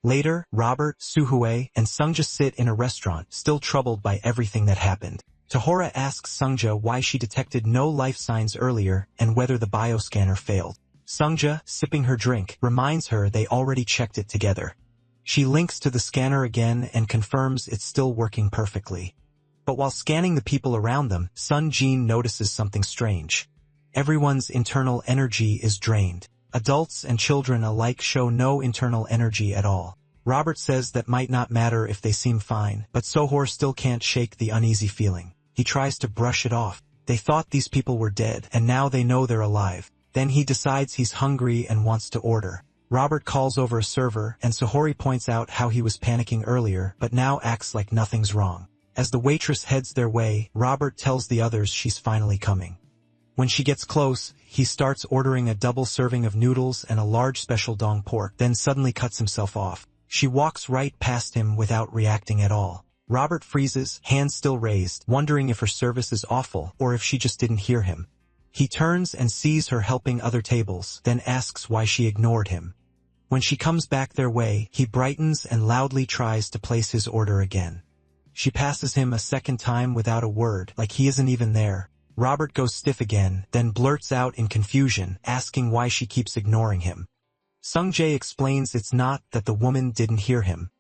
Later, Robert, Suhui, and Sungja sit in a restaurant, still troubled by everything that happened. Tahora asks Sungja why she detected no life signs earlier and whether the bioscanner failed. Sungja, sipping her drink, reminds her they already checked it together. She links to the scanner again and confirms it's still working perfectly. But while scanning the people around them, Sun Jin notices something strange. Everyone's internal energy is drained. Adults and children alike show no internal energy at all. Robert says that might not matter if they seem fine, but Sohor still can't shake the uneasy feeling. He tries to brush it off. They thought these people were dead, and now they know they're alive. Then he decides he's hungry and wants to order. Robert calls over a server, and Sohori points out how he was panicking earlier, but now acts like nothing's wrong. As the waitress heads their way, Robert tells the others she's finally coming. When she gets close, he starts ordering a double serving of noodles and a large special dong pork, then suddenly cuts himself off. She walks right past him without reacting at all. Robert freezes, hands still raised, wondering if her service is awful or if she just didn't hear him. He turns and sees her helping other tables, then asks why she ignored him. When she comes back their way, he brightens and loudly tries to place his order again. She passes him a second time without a word, like he isn't even there. Robert goes stiff again, then blurts out in confusion, asking why she keeps ignoring him. Sung-jae explains it's not that the woman didn't hear him.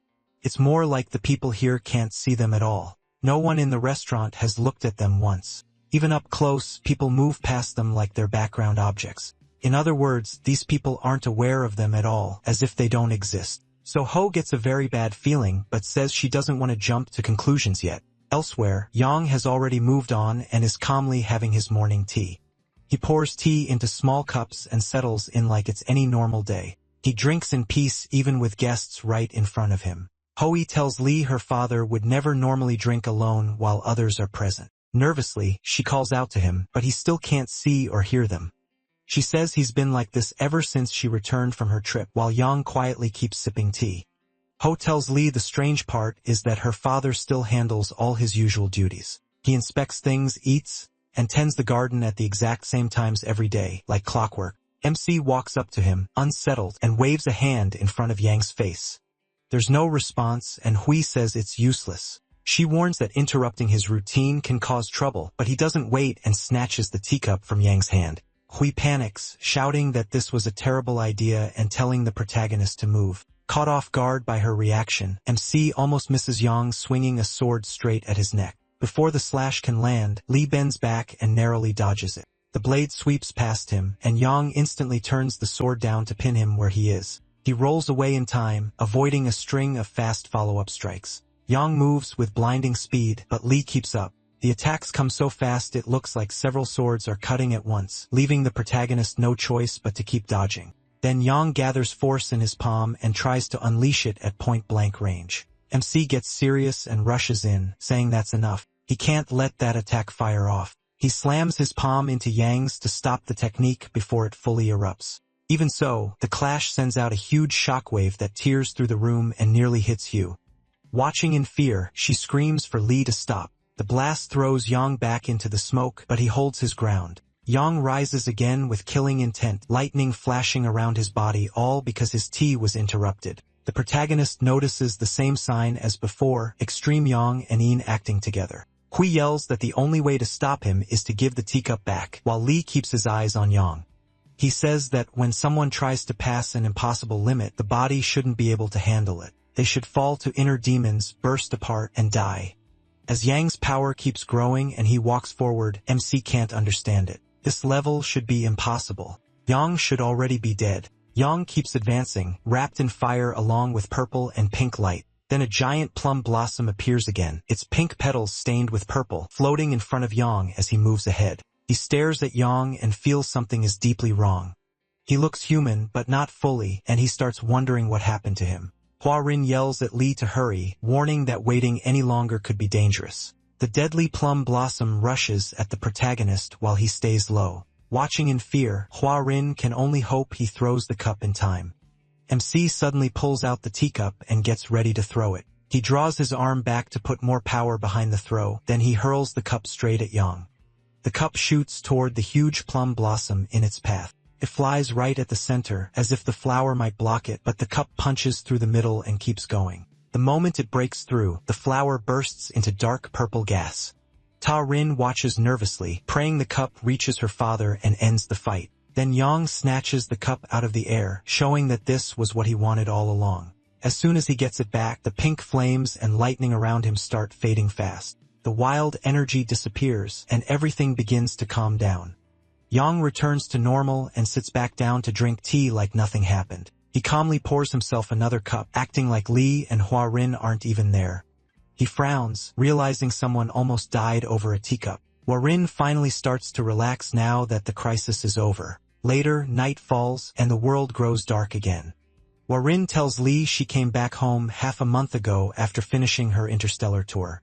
It's more like the people here can't see them at all. No one in the restaurant has looked at them once. Even up close, people move past them like they're background objects. In other words, these people aren't aware of them at all, as if they don't exist. So Ho gets a very bad feeling, but says she doesn't want to jump to conclusions yet. Elsewhere, Yang has already moved on and is calmly having his morning tea. He pours tea into small cups and settles in like it's any normal day. He drinks in peace even with guests right in front of him. Hoi tells Lee her father would never normally drink alone while others are present. Nervously, she calls out to him, but he still can't see or hear them. She says he's been like this ever since she returned from her trip, while Yang quietly keeps sipping tea. Ho tells Lee the strange part is that her father still handles all his usual duties. He inspects things, eats, and tends the garden at the exact same times every day, like clockwork. MC walks up to him, unsettled, and waves a hand in front of Yang's face. There's no response, and Hui says it's useless. She warns that interrupting his routine can cause trouble, but he doesn't wait and snatches the teacup from Yang's hand. Hui panics, shouting that this was a terrible idea and telling the protagonist to move. Caught off guard by her reaction, MC almost misses Yang swinging a sword straight at his neck. Before the slash can land, Lee bends back and narrowly dodges it. The blade sweeps past him, and Yang instantly turns the sword down to pin him where he is. He rolls away in time, avoiding a string of fast follow-up strikes. Yang moves with blinding speed, but Lee keeps up. The attacks come so fast it looks like several swords are cutting at once, leaving the protagonist no choice but to keep dodging. Then Yang gathers force in his palm and tries to unleash it at point-blank range. MC gets serious and rushes in, saying that's enough. He can't let that attack fire off. He slams his palm into Yang's to stop the technique before it fully erupts. Even so, the clash sends out a huge shockwave that tears through the room and nearly hits Hugh. Watching in fear, she screams for Lee to stop. The blast throws Yang back into the smoke, but he holds his ground. Yang rises again with killing intent, lightning flashing around his body, all because his tea was interrupted. The protagonist notices the same sign as before, extreme Yang and Een acting together. Hui yells that the only way to stop him is to give the teacup back, while Lee keeps his eyes on Yang. He says that when someone tries to pass an impossible limit, the body shouldn't be able to handle it. They should fall to inner demons, burst apart, and die. As Yang's power keeps growing and he walks forward, MC can't understand it. This level should be impossible. Yang should already be dead. Yang keeps advancing, wrapped in fire along with purple and pink light. Then a giant plum blossom appears again, its pink petals stained with purple, floating in front of Yang as he moves ahead. He stares at Yang and feels something is deeply wrong. He looks human, but not fully, and he starts wondering what happened to him. Hua Rin yells at Lee to hurry, warning that waiting any longer could be dangerous. The deadly plum blossom rushes at the protagonist while he stays low. Watching in fear, Hua Rin can only hope he throws the cup in time. MC suddenly pulls out the teacup and gets ready to throw it. He draws his arm back to put more power behind the throw, then he hurls the cup straight at Yang. The cup shoots toward the huge plum blossom in its path. It flies right at the center, as if the flower might block it, but the cup punches through the middle and keeps going. The moment it breaks through, the flower bursts into dark purple gas. Ta Rin watches nervously, praying the cup reaches her father and ends the fight. Then Yang snatches the cup out of the air, showing that this was what he wanted all along. As soon as he gets it back, the pink flames and lightning around him start fading fast. The wild energy disappears, and everything begins to calm down. Yang returns to normal and sits back down to drink tea like nothing happened. He calmly pours himself another cup, acting like Lee and Hua Rin aren't even there. He frowns, realizing someone almost died over a teacup. Hua Rin finally starts to relax now that the crisis is over. Later, night falls, and the world grows dark again. Hua Rin tells Lee she came back home half a month ago after finishing her interstellar tour.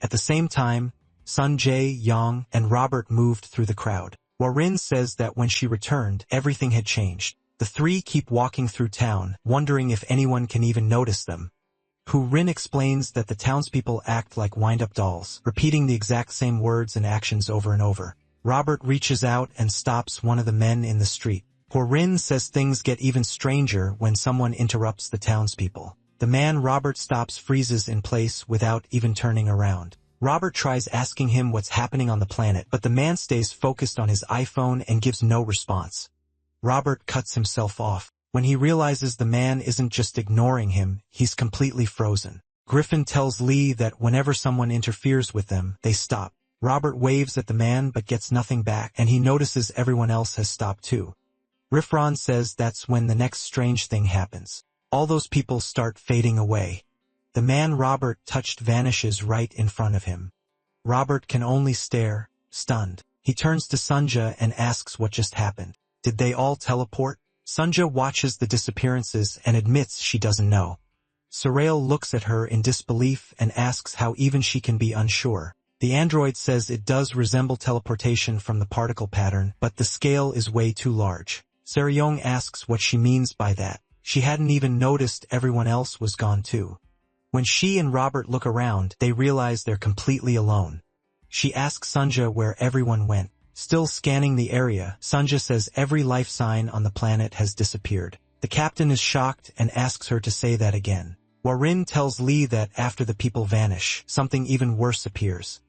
At the same time, Sun-jae, Yang, and Robert moved through the crowd. Hua Rin says that when she returned, everything had changed. The three keep walking through town, wondering if anyone can even notice them. Hua Rin explains that the townspeople act like wind-up dolls, repeating the exact same words and actions over and over. Robert reaches out and stops one of the men in the street. Hua Rin says things get even stranger when someone interrupts the townspeople. The man Robert stops freezes in place without even turning around. Robert tries asking him what's happening on the planet, but the man stays focused on his iPhone and gives no response. Robert cuts himself off. When he realizes the man isn't just ignoring him, he's completely frozen. Griffin tells Lee that whenever someone interferes with them, they stop. Robert waves at the man but gets nothing back, and he notices everyone else has stopped too. Riffron says that's when the next strange thing happens. All those people start fading away. The man Robert touched vanishes right in front of him. Robert can only stare, stunned. He turns to Sunja and asks what just happened. Did they all teleport? Sunja watches the disappearances and admits she doesn't know. Sorel looks at her in disbelief and asks how even she can be unsure. The android says it does resemble teleportation from the particle pattern, but the scale is way too large. Seryong asks what she means by that. She hadn't even noticed everyone else was gone too. When she and Robert look around, they realize they're completely alone. She asks Sunja where everyone went. Still scanning the area, Sunja says every life sign on the planet has disappeared. The captain is shocked and asks her to say that again. Warin tells Lee that after the people vanish, something even worse appears.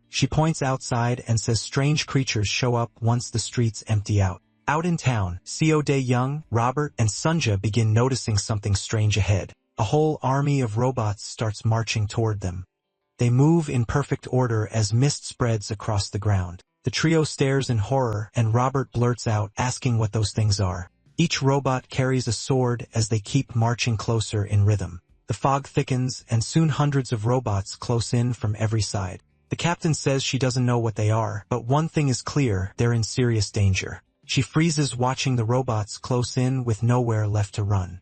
She points outside and says strange creatures show up once the streets empty out. Out in town, Seo Dae-young, Robert, and Sunja begin noticing something strange ahead. A whole army of robots starts marching toward them. They move in perfect order as mist spreads across the ground. The trio stares in horror, and Robert blurts out, asking what those things are. Each robot carries a sword as they keep marching closer in rhythm. The fog thickens, and soon hundreds of robots close in from every side. The captain says she doesn't know what they are, but one thing is clear, they're in serious danger. She freezes watching the robots close in with nowhere left to run.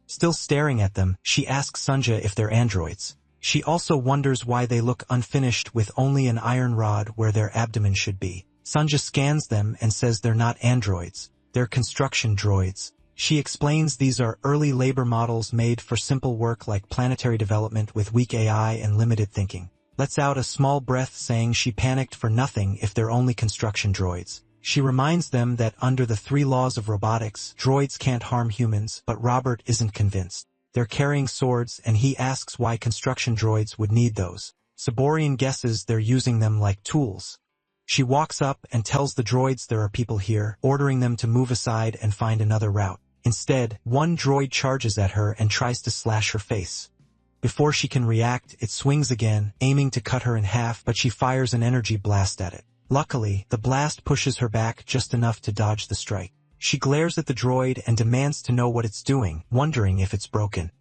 Still staring at them, she asks Sunja if they're androids. She also wonders why they look unfinished with only an iron rod where their abdomen should be. Sunja scans them and says they're not androids, they're construction droids. She explains these are early labor models made for simple work like planetary development with weak AI and limited thinking. Lets out a small breath saying she panicked for nothing if they're only construction droids. She reminds them that under the 3 laws of robotics, droids can't harm humans, but Robert isn't convinced. They're carrying swords, and he asks why construction droids would need those. Saborian guesses they're using them like tools. She walks up and tells the droids there are people here, ordering them to move aside and find another route. Instead, one droid charges at her and tries to slash her face. Before she can react, it swings again, aiming to cut her in half, but she fires an energy blast at it. Luckily, the blast pushes her back just enough to dodge the strike. She glares at the droid and demands to know what it's doing, wondering if it's broken.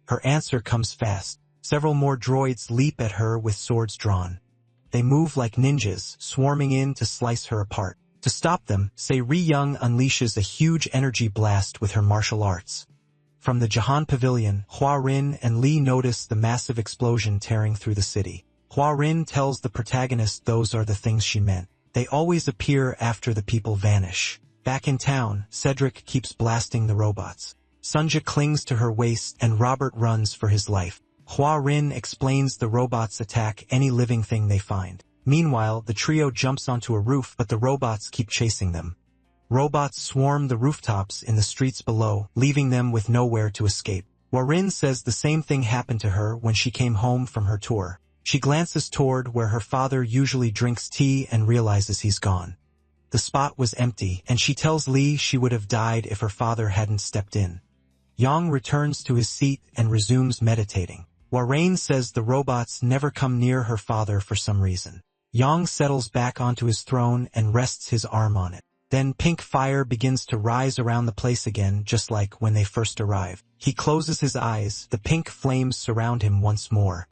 Her answer comes fast. Several more droids leap at her with swords drawn. They move like ninjas, swarming in to slice her apart. To stop them, Se-ri-young unleashes a huge energy blast with her martial arts. From the Jahan Pavilion, Hua Rin and Lee notice the massive explosion tearing through the city. Hua Rin tells the protagonist those are the things she meant. They always appear after the people vanish. Back in town, Cedric keeps blasting the robots. Sunja clings to her waist and Robert runs for his life. Hua Rin explains the robots attack any living thing they find. Meanwhile, the trio jumps onto a roof, but the robots keep chasing them. Robots swarm the rooftops in the streets below, leaving them with nowhere to escape. Warin says the same thing happened to her when she came home from her tour. She glances toward where her father usually drinks tea and realizes he's gone. The spot was empty, and she tells Lee she would have died if her father hadn't stepped in. Yang returns to his seat and resumes meditating. Warin says the robots never come near her father for some reason. Yang settles back onto his throne and rests his arm on it. Then pink fire begins to rise around the place again, just like when they first arrived. He closes his eyes, the pink flames surround him once more.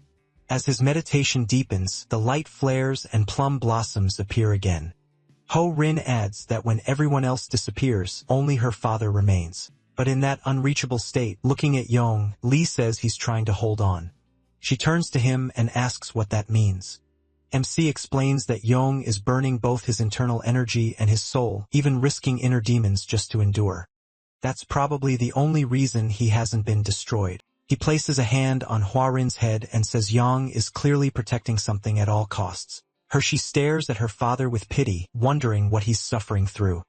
As his meditation deepens, the light flares and plum blossoms appear again. Ho Rin adds that when everyone else disappears, only her father remains. But in that unreachable state, looking at Yong, Lee says he's trying to hold on. She turns to him and asks what that means. MC explains that Yong is burning both his internal energy and his soul, even risking inner demons just to endure. That's probably the only reason he hasn't been destroyed. He places a hand on Hua Rin's head and says Yang is clearly protecting something at all costs. Hershey stares at her father with pity, wondering what he's suffering through.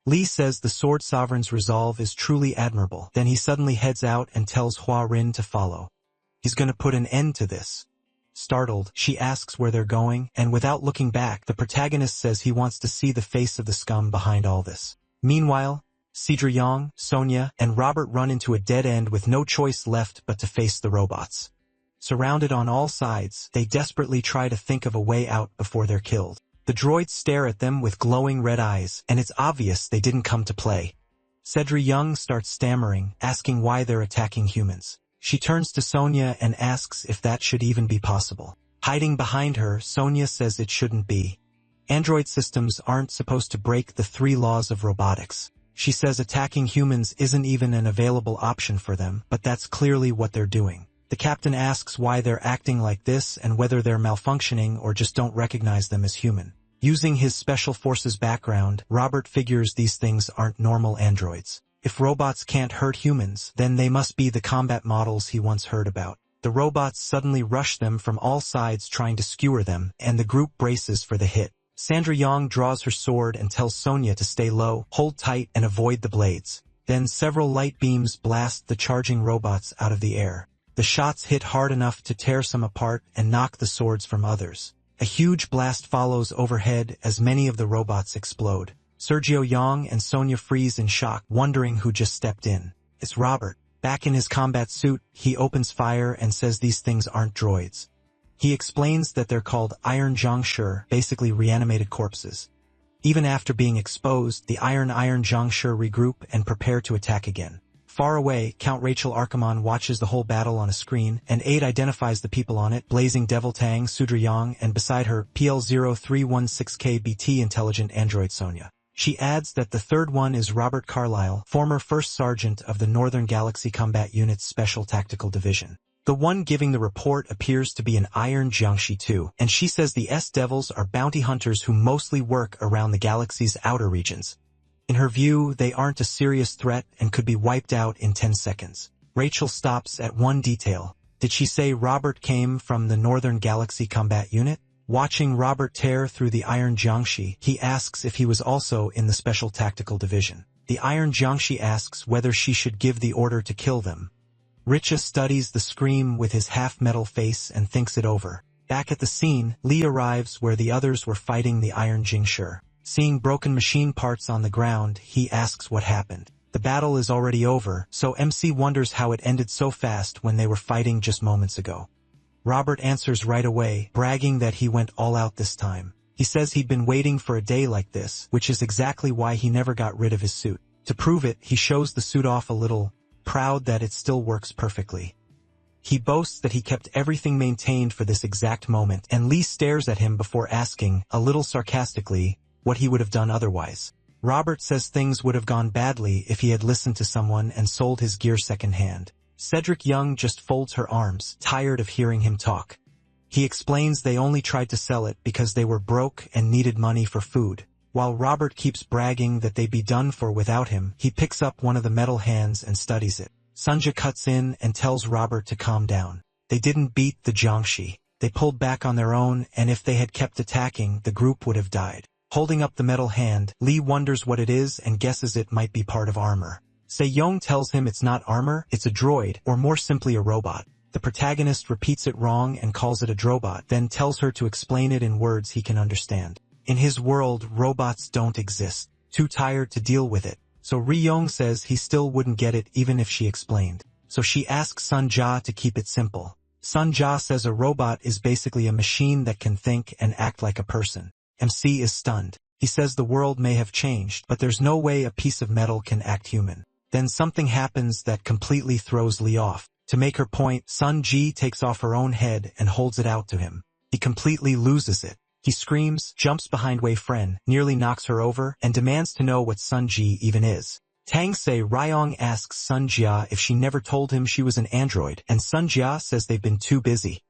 Lee says the Sword Sovereign's resolve is truly admirable. Then he suddenly heads out and tells Hua Rin to follow. He's gonna put an end to this. Startled, she asks where they're going, and without looking back, the protagonist says he wants to see the face of the scum behind all this. Meanwhile, Cedrillon, Sonia, and Robert run into a dead end with no choice left but to face the robots. Surrounded on all sides, they desperately try to think of a way out before they're killed. The droids stare at them with glowing red eyes, and it's obvious they didn't come to play. Cedrillon starts stammering, asking why they're attacking humans. She turns to Sonia and asks if that should even be possible. Hiding behind her, Sonia says it shouldn't be. Android systems aren't supposed to break the 3 laws of robotics. She says attacking humans isn't even an available option for them, but that's clearly what they're doing. The captain asks why they're acting like this and whether they're malfunctioning or just don't recognize them as human. Using his special forces background, Robert figures these things aren't normal androids. If robots can't hurt humans, then they must be the combat models he once heard about. The robots suddenly rush them from all sides trying to skewer them, and the group braces for the hit. Cedrillon draws her sword and tells Sonia to stay low, hold tight, and avoid the blades. Then several light beams blast the charging robots out of the air. The shots hit hard enough to tear some apart and knock the swords from others. A huge blast follows overhead as many of the robots explode. Sergio Yang and Sonia freeze in shock, wondering who just stepped in. It's Robert. Back in his combat suit, he opens fire and says these things aren't droids. He explains that they're called Iron Zhangshi, basically reanimated corpses. Even after being exposed, the Iron Zhangshi regroup and prepare to attack again. Far away, Count Rachel Archimonde watches the whole battle on a screen, and Aide identifies the people on it, Blazing Devil Tang, Cedrillon, and beside her, PL-0316KB-BT intelligent android Sonia. She adds that the third one is Robert Carlyle, former First Sergeant of the Northern Galaxy Combat Unit's Special Tactical Division. The one giving the report appears to be an Iron Zhangshi too, and she says the S-Devils are bounty hunters who mostly work around the galaxy's outer regions. In her view, they aren't a serious threat and could be wiped out in 10 seconds. Rachel stops at one detail. Did she say Robert came from the Northern Galaxy Combat Unit? Watching Robert tear through the Iron Zhangshi, he asks if he was also in the Special Tactical Division. The Iron Zhangshi asks whether she should give the order to kill them. Richa studies the scream with his half-metal face and thinks it over. Back at the scene, Lee arrives where the others were fighting the Iron Zhangshi. Seeing broken machine parts on the ground, he asks what happened. The battle is already over, so MC wonders how it ended so fast when they were fighting just moments ago. Robert answers right away, bragging that he went all out this time. He says he'd been waiting for a day like this, which is exactly why he never got rid of his suit. To prove it, he shows the suit off a little, proud that it still works perfectly. He boasts that he kept everything maintained for this exact moment, and Lee stares at him before asking, a little sarcastically, what he would have done otherwise. Robert says things would have gone badly if he had listened to someone and sold his gear secondhand. Cedric Young just folds her arms, tired of hearing him talk. He explains they only tried to sell it because they were broke and needed money for food. While Robert keeps bragging that they'd be done for without him, he picks up one of the metal hands and studies it. Sunja cuts in and tells Robert to calm down. They didn't beat the Zhangshi. They pulled back on their own, and if they had kept attacking, the group would have died. Holding up the metal hand, Lee wonders what it is and guesses it might be part of armor. Se-Yong tells him it's not armor, it's a droid, or more simply a robot. The protagonist repeats it wrong and calls it a drobot, then tells her to explain it in words he can understand. In his world, robots don't exist. Too tired to deal with it. So Ri-Yong says he still wouldn't get it even if she explained. So she asks Sun Ja to keep it simple. Sun Ja says a robot is basically a machine that can think and act like a person. MC is stunned. He says the world may have changed, but there's no way a piece of metal can act human. Then something happens that completely throws Lee off. To make her point, Sun Ji takes off her own head and holds it out to him. He completely loses it. He screams, jumps behind Wei Fren, nearly knocks her over, and demands to know what Sun Ji even is. Tang Se Ryong asks Sun Jia if she never told him she was an android, and Sun Jia says they've been too busy.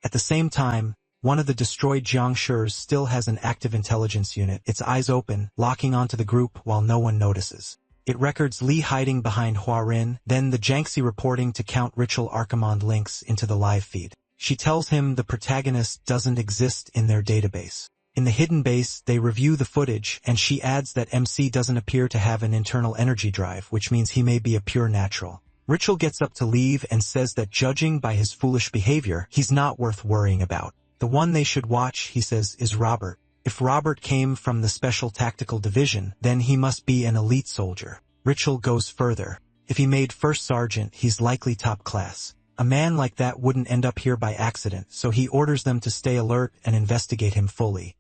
At the same time, one of the destroyed Zhangshis still has an active intelligence unit, its eyes open, locking onto the group while no one notices. It records Lee hiding behind Huarin, then the Jiangxi reporting to Count Rachel Archimonde links into the live feed. She tells him the protagonist doesn't exist in their database. In the hidden base, they review the footage, and she adds that MC doesn't appear to have an internal energy drive, which means he may be a pure natural. Richel gets up to leave and says that judging by his foolish behavior, he's not worth worrying about. The one they should watch, he says, is Robert. If Robert came from the Special Tactical Division, then he must be an elite soldier. Richel goes further. If he made first sergeant, he's likely top class. A man like that wouldn't end up here by accident, so he orders them to stay alert and investigate him fully.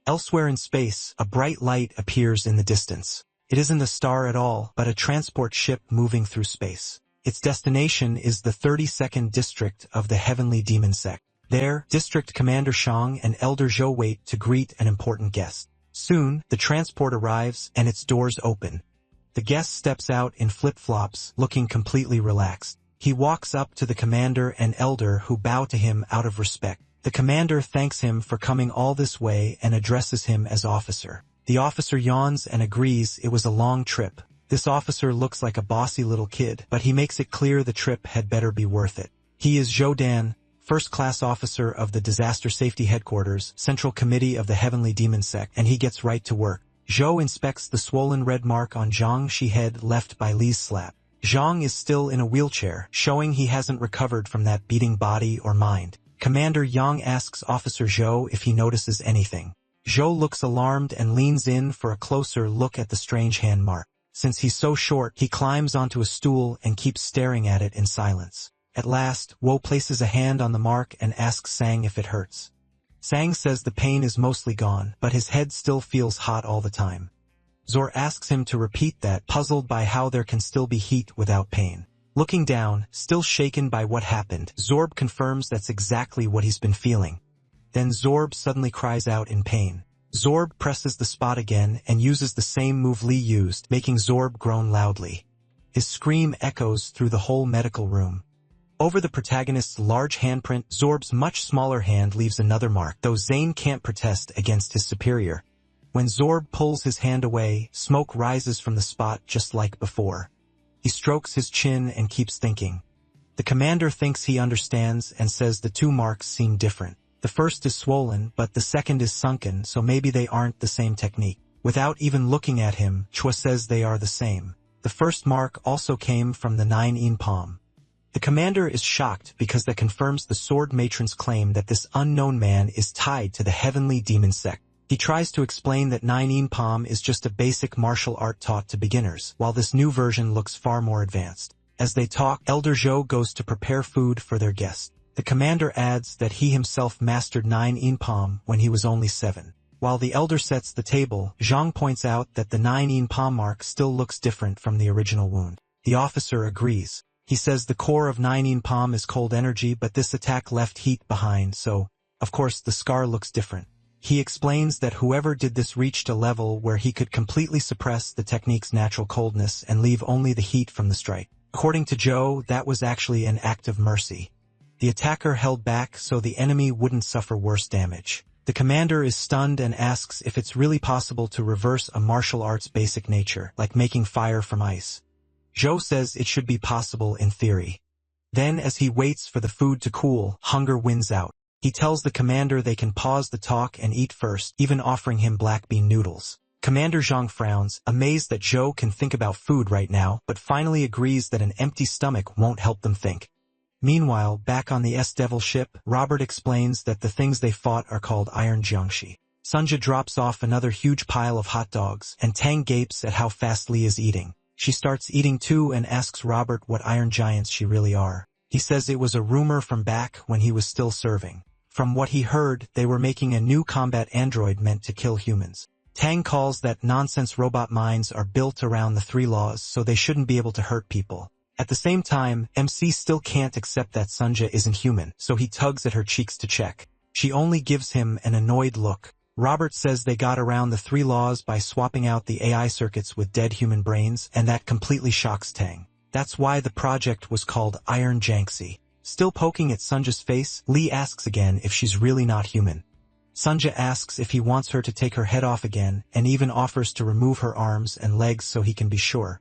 Elsewhere in space, a bright light appears in the distance. It isn't a star at all, but a transport ship moving through space. Its destination is the 32nd district of the Heavenly Demon Sect. There, District Commander Shang and Elder Zhou wait to greet an important guest. Soon, the transport arrives and its doors open. The guest steps out in flip-flops, looking completely relaxed. He walks up to the commander and elder who bow to him out of respect. The commander thanks him for coming all this way and addresses him as officer. The officer yawns and agrees it was a long trip. This officer looks like a bossy little kid, but he makes it clear the trip had better be worth it. He is Zhou Dan, first-class officer of the Disaster Safety Headquarters, Central Committee of the Heavenly Demon Sect, and he gets right to work. Zhou inspects the swollen red mark on Zhang Shi head left by Li's slap. Zhang is still in a wheelchair, showing he hasn't recovered from that beating body or mind. Commander Yang asks Officer Zhou if he notices anything. Zhou looks alarmed and leans in for a closer look at the strange hand mark. Since he's so short, he climbs onto a stool and keeps staring at it in silence. At last, Wo places a hand on the mark and asks Sang if it hurts. Sang says the pain is mostly gone, but his head still feels hot all the time. Zor asks him to repeat that, puzzled by how there can still be heat without pain. Looking down, still shaken by what happened, Zorb confirms that's exactly what he's been feeling. Then Zorb suddenly cries out in pain. Zorb presses the spot again and uses the same move Li used, making Zorb groan loudly. His scream echoes through the whole medical room. Over the protagonist's large handprint, Zorb's much smaller hand leaves another mark, though Zane can't protest against his superior. When Zorb pulls his hand away, smoke rises from the spot just like before. He strokes his chin and keeps thinking. The commander thinks he understands and says the two marks seem different. The first is swollen, but the second is sunken, so maybe they aren't the same technique. Without even looking at him, Chua says they are the same. The first mark also came from the 9-in palm. The commander is shocked because that confirms the sword matron's claim that this unknown man is tied to the Heavenly Demon Sect. He tries to explain that 9-in palm is just a basic martial art taught to beginners, while this new version looks far more advanced. As they talk, Elder Zhou goes to prepare food for their guest. The commander adds that he himself mastered 9-in palm when he was only 7. While the elder sets the table, Zhang points out that the 9-in palm mark still looks different from the original wound. The officer agrees. He says the core of 9-in palm is cold energy, but this attack left heat behind, so, of course, the scar looks different. He explains that whoever did this reached a level where he could completely suppress the technique's natural coldness and leave only the heat from the strike. According to Zhou, that was actually an act of mercy. The attacker held back so the enemy wouldn't suffer worse damage. The commander is stunned and asks if it's really possible to reverse a martial art's basic nature, like making fire from ice. Zhou says it should be possible in theory. Then, as he waits for the food to cool, hunger wins out. He tells the commander they can pause the talk and eat first, even offering him black bean noodles. Commander Zhang frowns, amazed that Zhou can think about food right now, but finally agrees that an empty stomach won't help them think. Meanwhile, back on the S-Devil ship, Robert explains that the things they fought are called Iron Jiangshi. Sunja drops off another huge pile of hot dogs, and Tang gapes at how fast Li is eating. She starts eating too and asks Robert what iron giants she really are. He says it was a rumor from back when he was still serving. From what he heard, they were making a new combat android meant to kill humans. Tang calls that nonsense robot minds are built around the 3 laws, so they shouldn't be able to hurt people. At the same time, MC still can't accept that Sunja isn't human, so he tugs at her cheeks to check. She only gives him an annoyed look. Robert says they got around the 3 laws by swapping out the AI circuits with dead human brains, and that completely shocks Tang. That's why the project was called Iron Jiangshi. Still poking at Sunja's face, Li asks again if she's really not human. Sunja asks if he wants her to take her head off again, and even offers to remove her arms and legs so he can be sure.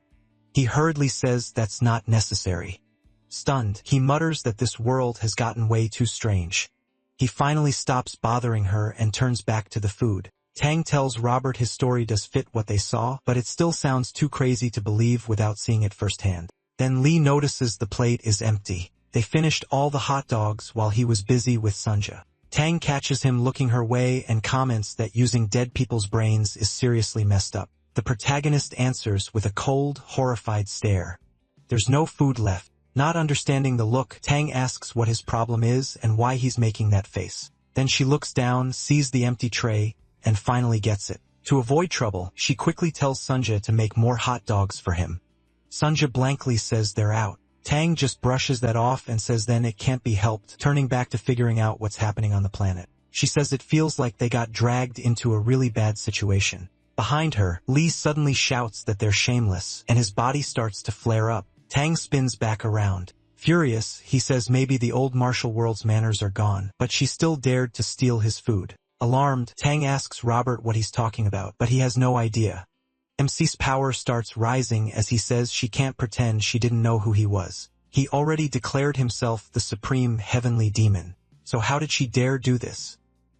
He hurriedly says that's not necessary. Stunned, he mutters that this world has gotten way too strange. He finally stops bothering her and turns back to the food. Tang tells Robert his story does fit what they saw, but it still sounds too crazy to believe without seeing it firsthand. Then Lee notices the plate is empty. They finished all the hot dogs while he was busy with Sunja. Tang catches him looking her way and comments that using dead people's brains is seriously messed up. The protagonist answers with a cold, horrified stare. There's no food left. Not understanding the look, Tang asks what his problem is and why he's making that face. Then she looks down, sees the empty tray, and finally gets it. To avoid trouble, she quickly tells Sunja to make more hot dogs for him. Sunja blankly says they're out. Tang just brushes that off and says then it can't be helped, turning back to figuring out what's happening on the planet. She says it feels like they got dragged into a really bad situation. Behind her, Lee suddenly shouts that they're shameless, and his body starts to flare up. Tang spins back around. Furious, he says maybe the old martial world's manners are gone, but she still dared to steal his food. Alarmed, Tang asks Robert what he's talking about, but he has no idea. MC's power starts rising as he says she can't pretend she didn't know who he was. He already declared himself the supreme heavenly demon. So how did she dare do this?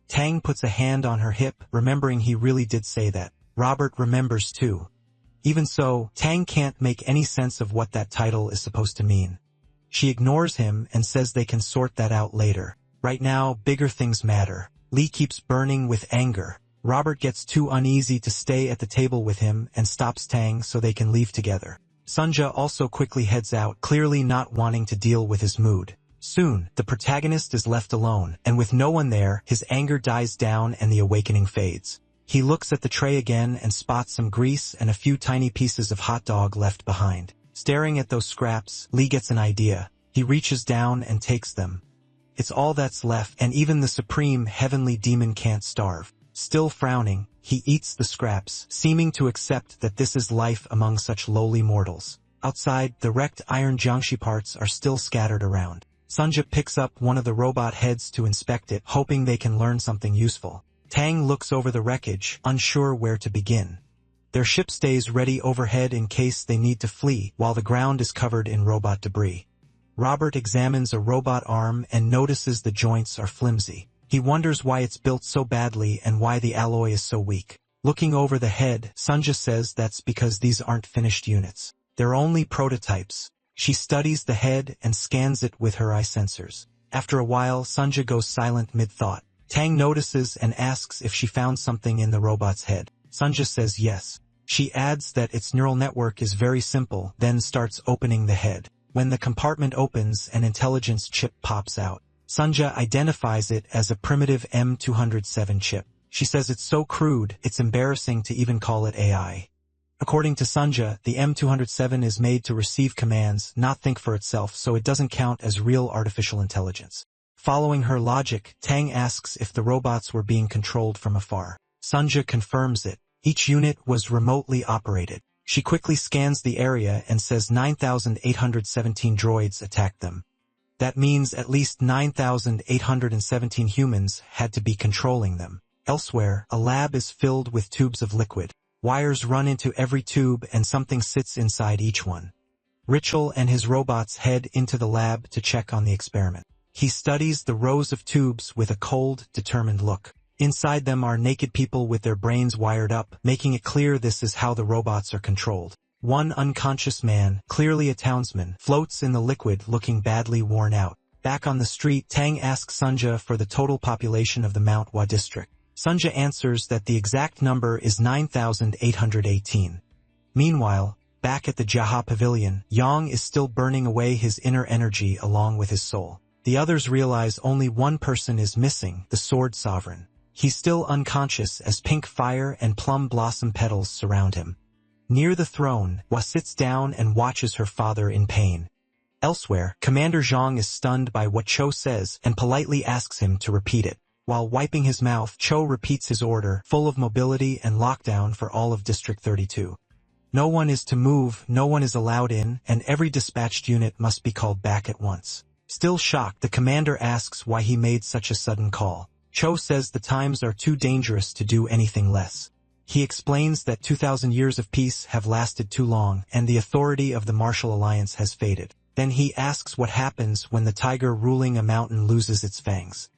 Tang puts a hand on her hip, remembering he really did say that. Robert remembers too. Even so, Tang can't make any sense of what that title is supposed to mean. She ignores him and says they can sort that out later. Right now, bigger things matter. Lee keeps burning with anger. Robert gets too uneasy to stay at the table with him and stops Tang so they can leave together. Sunja also quickly heads out, clearly not wanting to deal with his mood. Soon, the protagonist is left alone, and with no one there, his anger dies down and the awakening fades. He looks at the tray again and spots some grease and a few tiny pieces of hot dog left behind. Staring at those scraps, Lee gets an idea. He reaches down and takes them. It's all that's left, and even the supreme heavenly demon can't starve. Still frowning, he eats the scraps, seeming to accept that this is life among such lowly mortals. Outside, the wrecked iron jiangshi parts are still scattered around. Sunja picks up one of the robot heads to inspect it, hoping they can learn something useful. Tang looks over the wreckage, unsure where to begin. Their ship stays ready overhead in case they need to flee, while the ground is covered in robot debris. Robert examines a robot arm and notices the joints are flimsy. He wonders why it's built so badly and why the alloy is so weak. Looking over the head, Sunja says that's because these aren't finished units. They're only prototypes. She studies the head and scans it with her eye sensors. After a while, Sunja goes silent mid-thought. Tang notices and asks if she found something in the robot's head. Sunja says yes. She adds that its neural network is very simple, then starts opening the head. When the compartment opens, an intelligence chip pops out. Sunja identifies it as a primitive M207 chip. She says it's so crude, it's embarrassing to even call it AI. According to Sunja, the M207 is made to receive commands, not think for itself, so it doesn't count as real artificial intelligence. Following her logic, Tang asks if the robots were being controlled from afar. Sunja confirms it. Each unit was remotely operated. She quickly scans the area and says 9,817 droids attacked them. That means at least 9,817 humans had to be controlling them. Elsewhere, a lab is filled with tubes of liquid. Wires run into every tube and something sits inside each one. Richel and his robots head into the lab to check on the experiment. He studies the rows of tubes with a cold, determined look. Inside them are naked people with their brains wired up, making it clear this is how the robots are controlled. One unconscious man, clearly a townsman, floats in the liquid looking badly worn out. Back on the street, Tang asks Sunja for the total population of the Manhwa district. Sunja answers that the exact number is 9,818. Meanwhile, back at the Jaha Pavilion, Yang is still burning away his inner energy along with his soul. The others realize only one person is missing, the Sword Sovereign. He's still unconscious as pink fire and plum blossom petals surround him. Near the throne, Hua sits down and watches her father in pain. Elsewhere, Commander Zhang is stunned by what Cho says and politely asks him to repeat it. While wiping his mouth, Cho repeats his order, full of mobility and lockdown for all of District 32. No one is to move, no one is allowed in, and every dispatched unit must be called back at once. Still shocked, the commander asks why he made such a sudden call. Cho says the times are too dangerous to do anything less. He explains that 2,000 years of peace have lasted too long, and the authority of the martial alliance has faded. Then he asks what happens when the tiger ruling a mountain loses its fangs.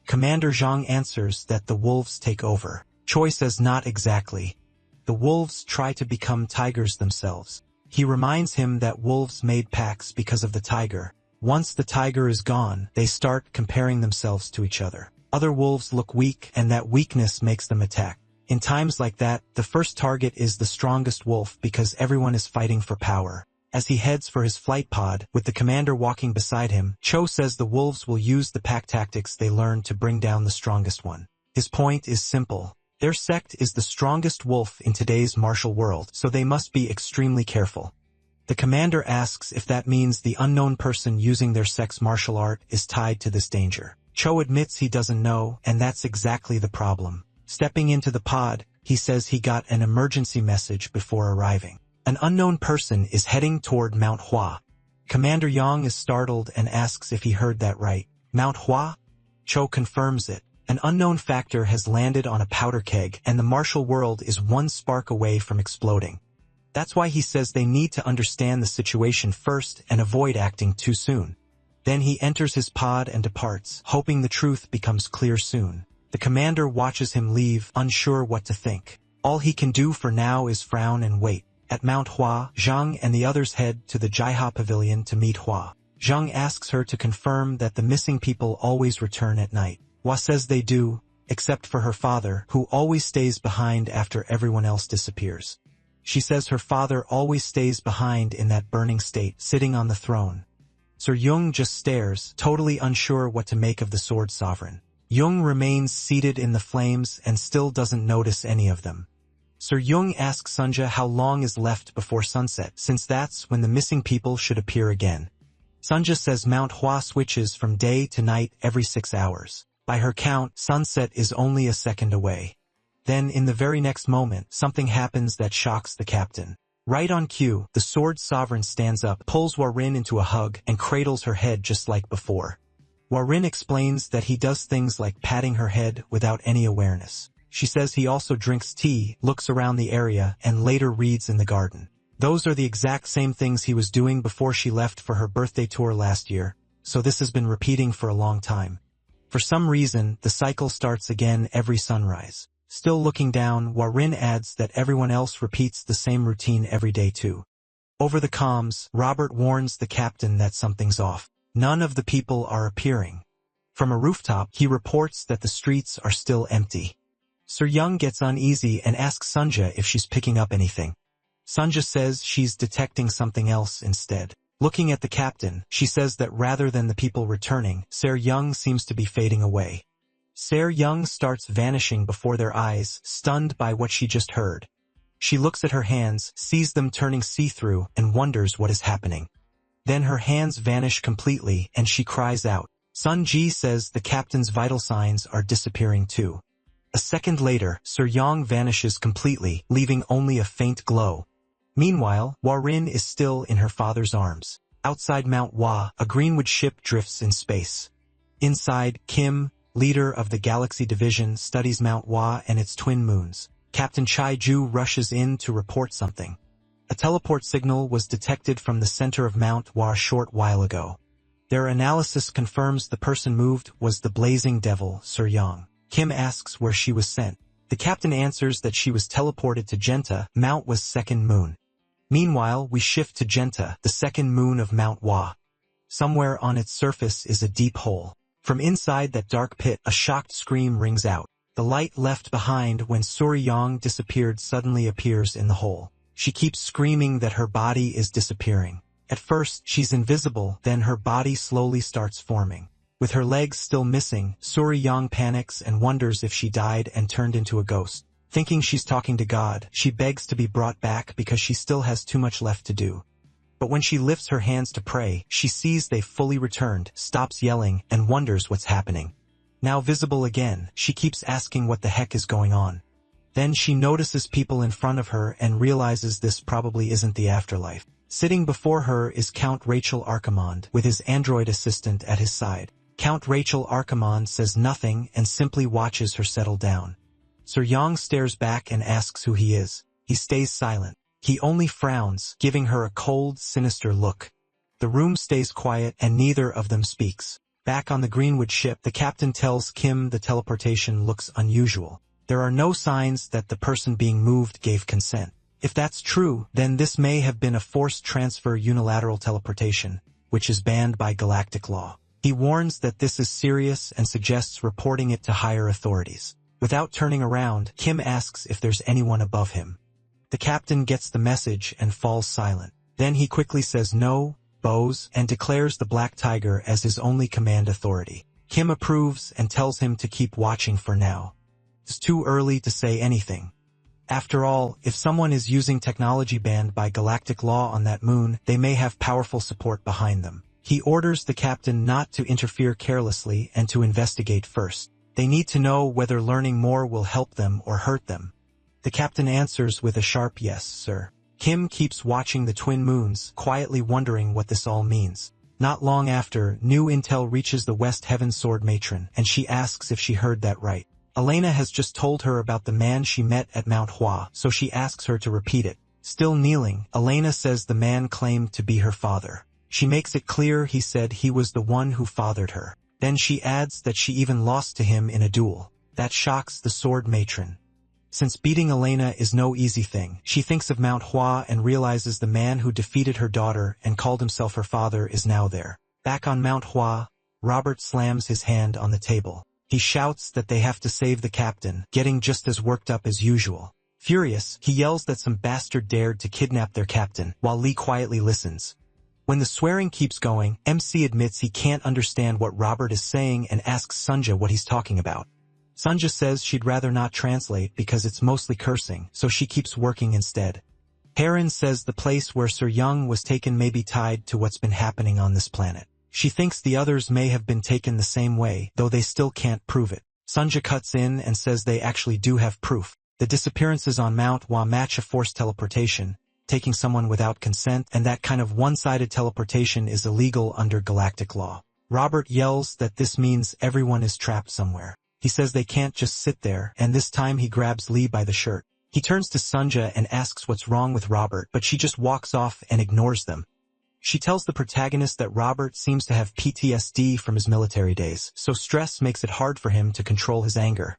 Commander Zhang answers that the wolves take over. Choi says not exactly. The wolves try to become tigers themselves. He reminds him that wolves made packs because of the tiger. Once the tiger is gone, they start comparing themselves to each other. Other wolves look weak, and that weakness makes them attack. In times like that, the first target is the strongest wolf because everyone is fighting for power. As he heads for his flight pod, with the commander walking beside him, Cho says the wolves will use the pack tactics they learned to bring down the strongest one. His point is simple. Their sect is the strongest wolf in today's martial world, so they must be extremely careful. The commander asks if that means the unknown person using their sect's martial art is tied to this danger. Cho admits he doesn't know, and that's exactly the problem. Stepping into the pod, he says he got an emergency message before arriving. An unknown person is heading toward Mount Hua. Commander Yang is startled and asks if he heard that right. Mount Hua? Cho confirms it. An unknown factor has landed on a powder keg, and the martial world is one spark away from exploding. That's why he says they need to understand the situation first and avoid acting too soon. Then he enters his pod and departs, hoping the truth becomes clear soon. The commander watches him leave, unsure what to think. All he can do for now is frown and wait. At Mount Hua, Zhang and the others head to the Jaiha Pavilion to meet Hua. Zhang asks her to confirm that the missing people always return at night. Hua says they do, except for her father, who always stays behind after everyone else disappears. She says her father always stays behind in that burning state, sitting on the throne. Sir Yung just stares, totally unsure what to make of the sword sovereign. Yung remains seated in the flames and still doesn't notice any of them. Sir Yung asks Sunja how long is left before sunset, since that's when the missing people should appear again. Sunja says Mount Hua switches from day to night every 6 hours. By her count, sunset is only a second away. Then, in the very next moment, something happens that shocks the captain. Right on cue, the sword sovereign stands up, pulls Warin into a hug, and cradles her head just like before. Warin explains that he does things like patting her head without any awareness. She says he also drinks tea, looks around the area, and later reads in the garden. Those are the exact same things he was doing before she left for her birthday tour last year, so this has been repeating for a long time. For some reason, the cycle starts again every sunrise. Still looking down, Warin adds that everyone else repeats the same routine every day too. Over the comms, Robert warns the captain that something's off. None of the people are appearing. From a rooftop, he reports that the streets are still empty. Sir Yung gets uneasy and asks Sunja if she's picking up anything. Sunja says she's detecting something else instead. Looking at the captain, she says that rather than the people returning, Sir Yung seems to be fading away. Sir Yung starts vanishing before their eyes, stunned by what she just heard. She looks at her hands, sees them turning see-through, and wonders what is happening. Then her hands vanish completely, and she cries out. Sun Ji says the captain's vital signs are disappearing too. A second later, Sir Yang vanishes completely, leaving only a faint glow. Meanwhile, Warin is still in her father's arms. Outside Mount Hua, a Greenwood ship drifts in space. Inside, Kim, leader of the Galaxy Division, studies Mount Hua and its twin moons. Captain Chai Ju rushes in to report something. A teleport signal was detected from the center of Mount Hua a short while ago. Their analysis confirms the person moved was the blazing devil, Sir Yang. Kim asks where she was sent. The captain answers that she was teleported to Genta, Mount Hua's second moon. Meanwhile, we shift to Genta, the second moon of Mount Hua. Somewhere on its surface is a deep hole. From inside that dark pit, a shocked scream rings out. The light left behind when Suri Yang disappeared suddenly appears in the hole. She keeps screaming that her body is disappearing. At first, she's invisible, then her body slowly starts forming. With her legs still missing, Suri Yang panics and wonders if she died and turned into a ghost. Thinking she's talking to God, she begs to be brought back because she still has too much left to do. But when she lifts her hands to pray, she sees they've fully returned, stops yelling, and wonders what's happening. Now visible again, she keeps asking what the heck is going on. Then she notices people in front of her and realizes this probably isn't the afterlife. Sitting before her is Count Rachel Archimond, with his android assistant at his side. Count Rachel Archimond says nothing and simply watches her settle down. Sir Yang stares back and asks who he is. He stays silent. He only frowns, giving her a cold, sinister look. The room stays quiet and neither of them speaks. Back on the Greenwood ship, the captain tells Kim the teleportation looks unusual. There are no signs that the person being moved gave consent. If that's true, then this may have been a forced transfer unilateral teleportation, which is banned by galactic law. He warns that this is serious and suggests reporting it to higher authorities. Without turning around, Kim asks if there's anyone above him. The captain gets the message and falls silent. Then he quickly says no, bows, and declares the Black Tiger as his only command authority. Kim approves and tells him to keep watching for now. It's too early to say anything. After all, if someone is using technology banned by galactic law on that moon, they may have powerful support behind them. He orders the captain not to interfere carelessly and to investigate first. They need to know whether learning more will help them or hurt them. The captain answers with a sharp yes, sir. Kim keeps watching the twin moons, quietly wondering what this all means. Not long after, new intel reaches the West Heaven Sword Matron, and she asks if she heard that right. Elena has just told her about the man she met at Manhwa, so she asks her to repeat it. Still kneeling, Elena says the man claimed to be her father. She makes it clear he said he was the one who fathered her. Then she adds that she even lost to him in a duel. That shocks the Sword Matron. Since beating Elena is no easy thing, she thinks of Manhwa and realizes the man who defeated her daughter and called himself her father is now there. Back on Manhwa, Robert slams his hand on the table. He shouts that they have to save the captain, getting just as worked up as usual. Furious, he yells that some bastard dared to kidnap their captain, while Lee quietly listens. When the swearing keeps going, MC admits he can't understand what Robert is saying and asks Sunja what he's talking about. Sunja says she'd rather not translate because it's mostly cursing, so she keeps working instead. Heron says the place where Sir Young was taken may be tied to what's been happening on this planet. She thinks the others may have been taken the same way, though they still can't prove it. Sunja cuts in and says they actually do have proof. The disappearances on Manhwa match a forced teleportation, taking someone without consent, and that kind of one-sided teleportation is illegal under galactic law. Robert yells that this means everyone is trapped somewhere. He says they can't just sit there, and this time he grabs Lee by the shirt. He turns to Sunja and asks what's wrong with Robert, but she just walks off and ignores them. She tells the protagonist that Robert seems to have PTSD from his military days, so stress makes it hard for him to control his anger.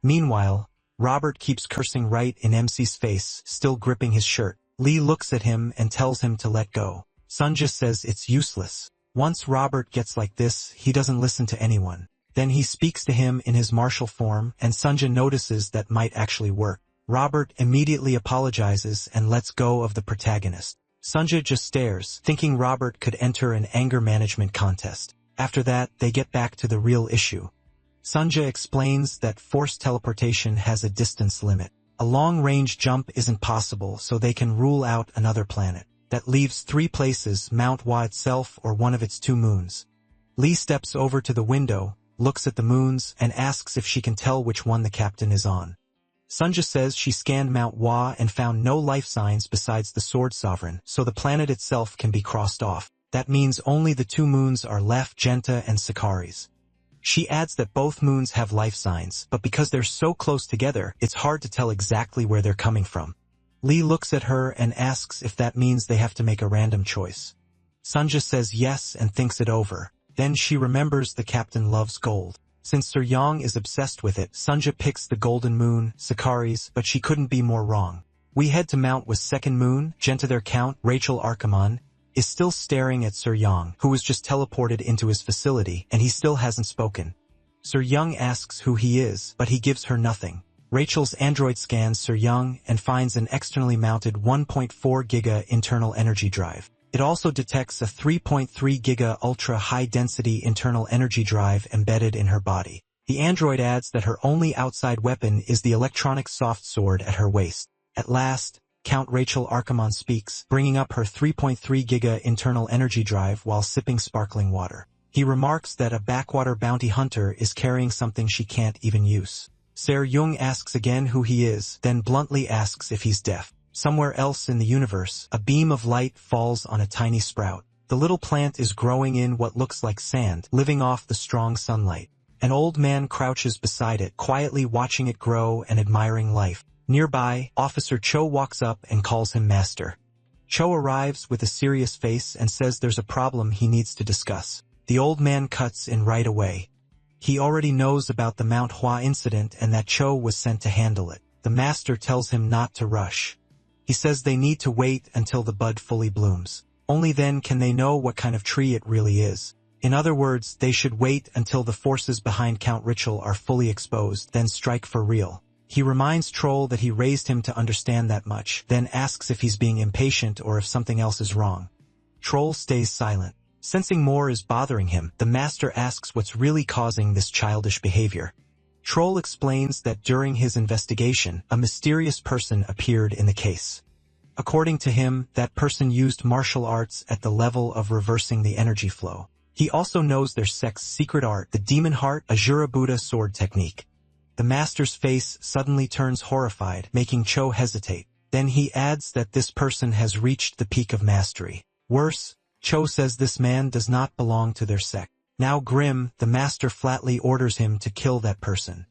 Meanwhile, Robert keeps cursing right in MC's face, still gripping his shirt. Lee looks at him and tells him to let go. Sunja says it's useless. Once Robert gets like this, he doesn't listen to anyone. Then he speaks to him in his martial form, and Sunja notices that might actually work. Robert immediately apologizes and lets go of the protagonist. Sunja just stares, thinking Robert could enter an anger management contest. After that, they get back to the real issue. Sunja explains that forced teleportation has a distance limit. A long-range jump isn't possible, so they can rule out another planet. That leaves 3 places, Manhwa itself or one of its 2 moons. Lee steps over to the window, looks at the moons, and asks if she can tell which one the captain is on. Sunja says she scanned Manhwa and found no life signs besides the Sword Sovereign, so the planet itself can be crossed off. That means only the 2 moons are left, Genta and Sakaris. She adds that both moons have life signs, but because they're so close together, it's hard to tell exactly where they're coming from. Lee looks at her and asks if that means they have to make a random choice. Sunja says yes and thinks it over. Then she remembers the captain loves gold. Since Sir Yang is obsessed with it, Sunja picks the golden moon, Sakaris, but she couldn't be more wrong. We head to Manhwa's second moon. Genta, their count, Rachel Archimonde, is still staring at Sir Yang, who was just teleported into his facility, and he still hasn't spoken. Sir Yang asks who he is, but he gives her nothing. Rachel's android scans Sir Yang and finds an externally mounted 1.4 giga internal energy drive. It also detects a 3.3 giga ultra-high-density internal energy drive embedded in her body. The android adds that her only outside weapon is the electronic soft sword at her waist. At last, Count Rachel Archimonde speaks, bringing up her 3.3 giga internal energy drive while sipping sparkling water. He remarks that a backwater bounty hunter is carrying something she can't even use. Ser Jung asks again who he is, then bluntly asks if he's deaf. Somewhere else in the universe, a beam of light falls on a tiny sprout. The little plant is growing in what looks like sand, living off the strong sunlight. An old man crouches beside it, quietly watching it grow and admiring life. Nearby, Officer Cho walks up and calls him master. Cho arrives with a serious face and says there's a problem he needs to discuss. The old man cuts in right away. He already knows about the Manhwa incident and that Cho was sent to handle it. The master tells him not to rush. He says they need to wait until the bud fully blooms. Only then can they know what kind of tree it really is. In other words, they should wait until the forces behind Count Ritual are fully exposed, then strike for real. He reminds Troll that he raised him to understand that much, then asks if he's being impatient or if something else is wrong. Troll stays silent. Sensing more is bothering him, the master asks what's really causing this childish behavior. Troll explains that during his investigation, a mysterious person appeared in the case. According to him, that person used martial arts at the level of reversing the energy flow. He also knows their sect's secret art, the Demon Heart Asura Buddha sword technique. The master's face suddenly turns horrified, making Cho hesitate. Then he adds that this person has reached the peak of mastery. Worse, Cho says this man does not belong to their sect. Now grim, the master flatly orders him to kill that person.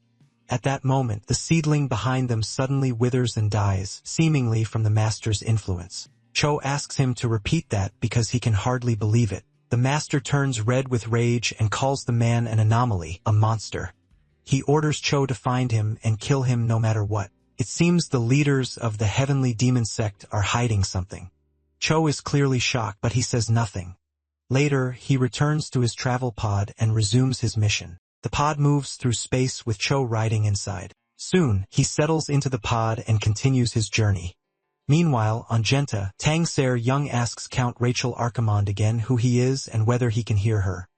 At that moment, the seedling behind them suddenly withers and dies, seemingly from the master's influence. Cho asks him to repeat that because he can hardly believe it. The master turns red with rage and calls the man an anomaly, a monster. He orders Cho to find him and kill him no matter what. It seems the leaders of the heavenly demon sect are hiding something. Cho is clearly shocked, but he says nothing. Later, he returns to his travel pod and resumes his mission. The pod moves through space with Cho riding inside. Soon, he settles into the pod and continues his journey. Meanwhile, on Genta, Tang Ser Young asks Count Rachel Archimonde again who he is and whether he can hear her.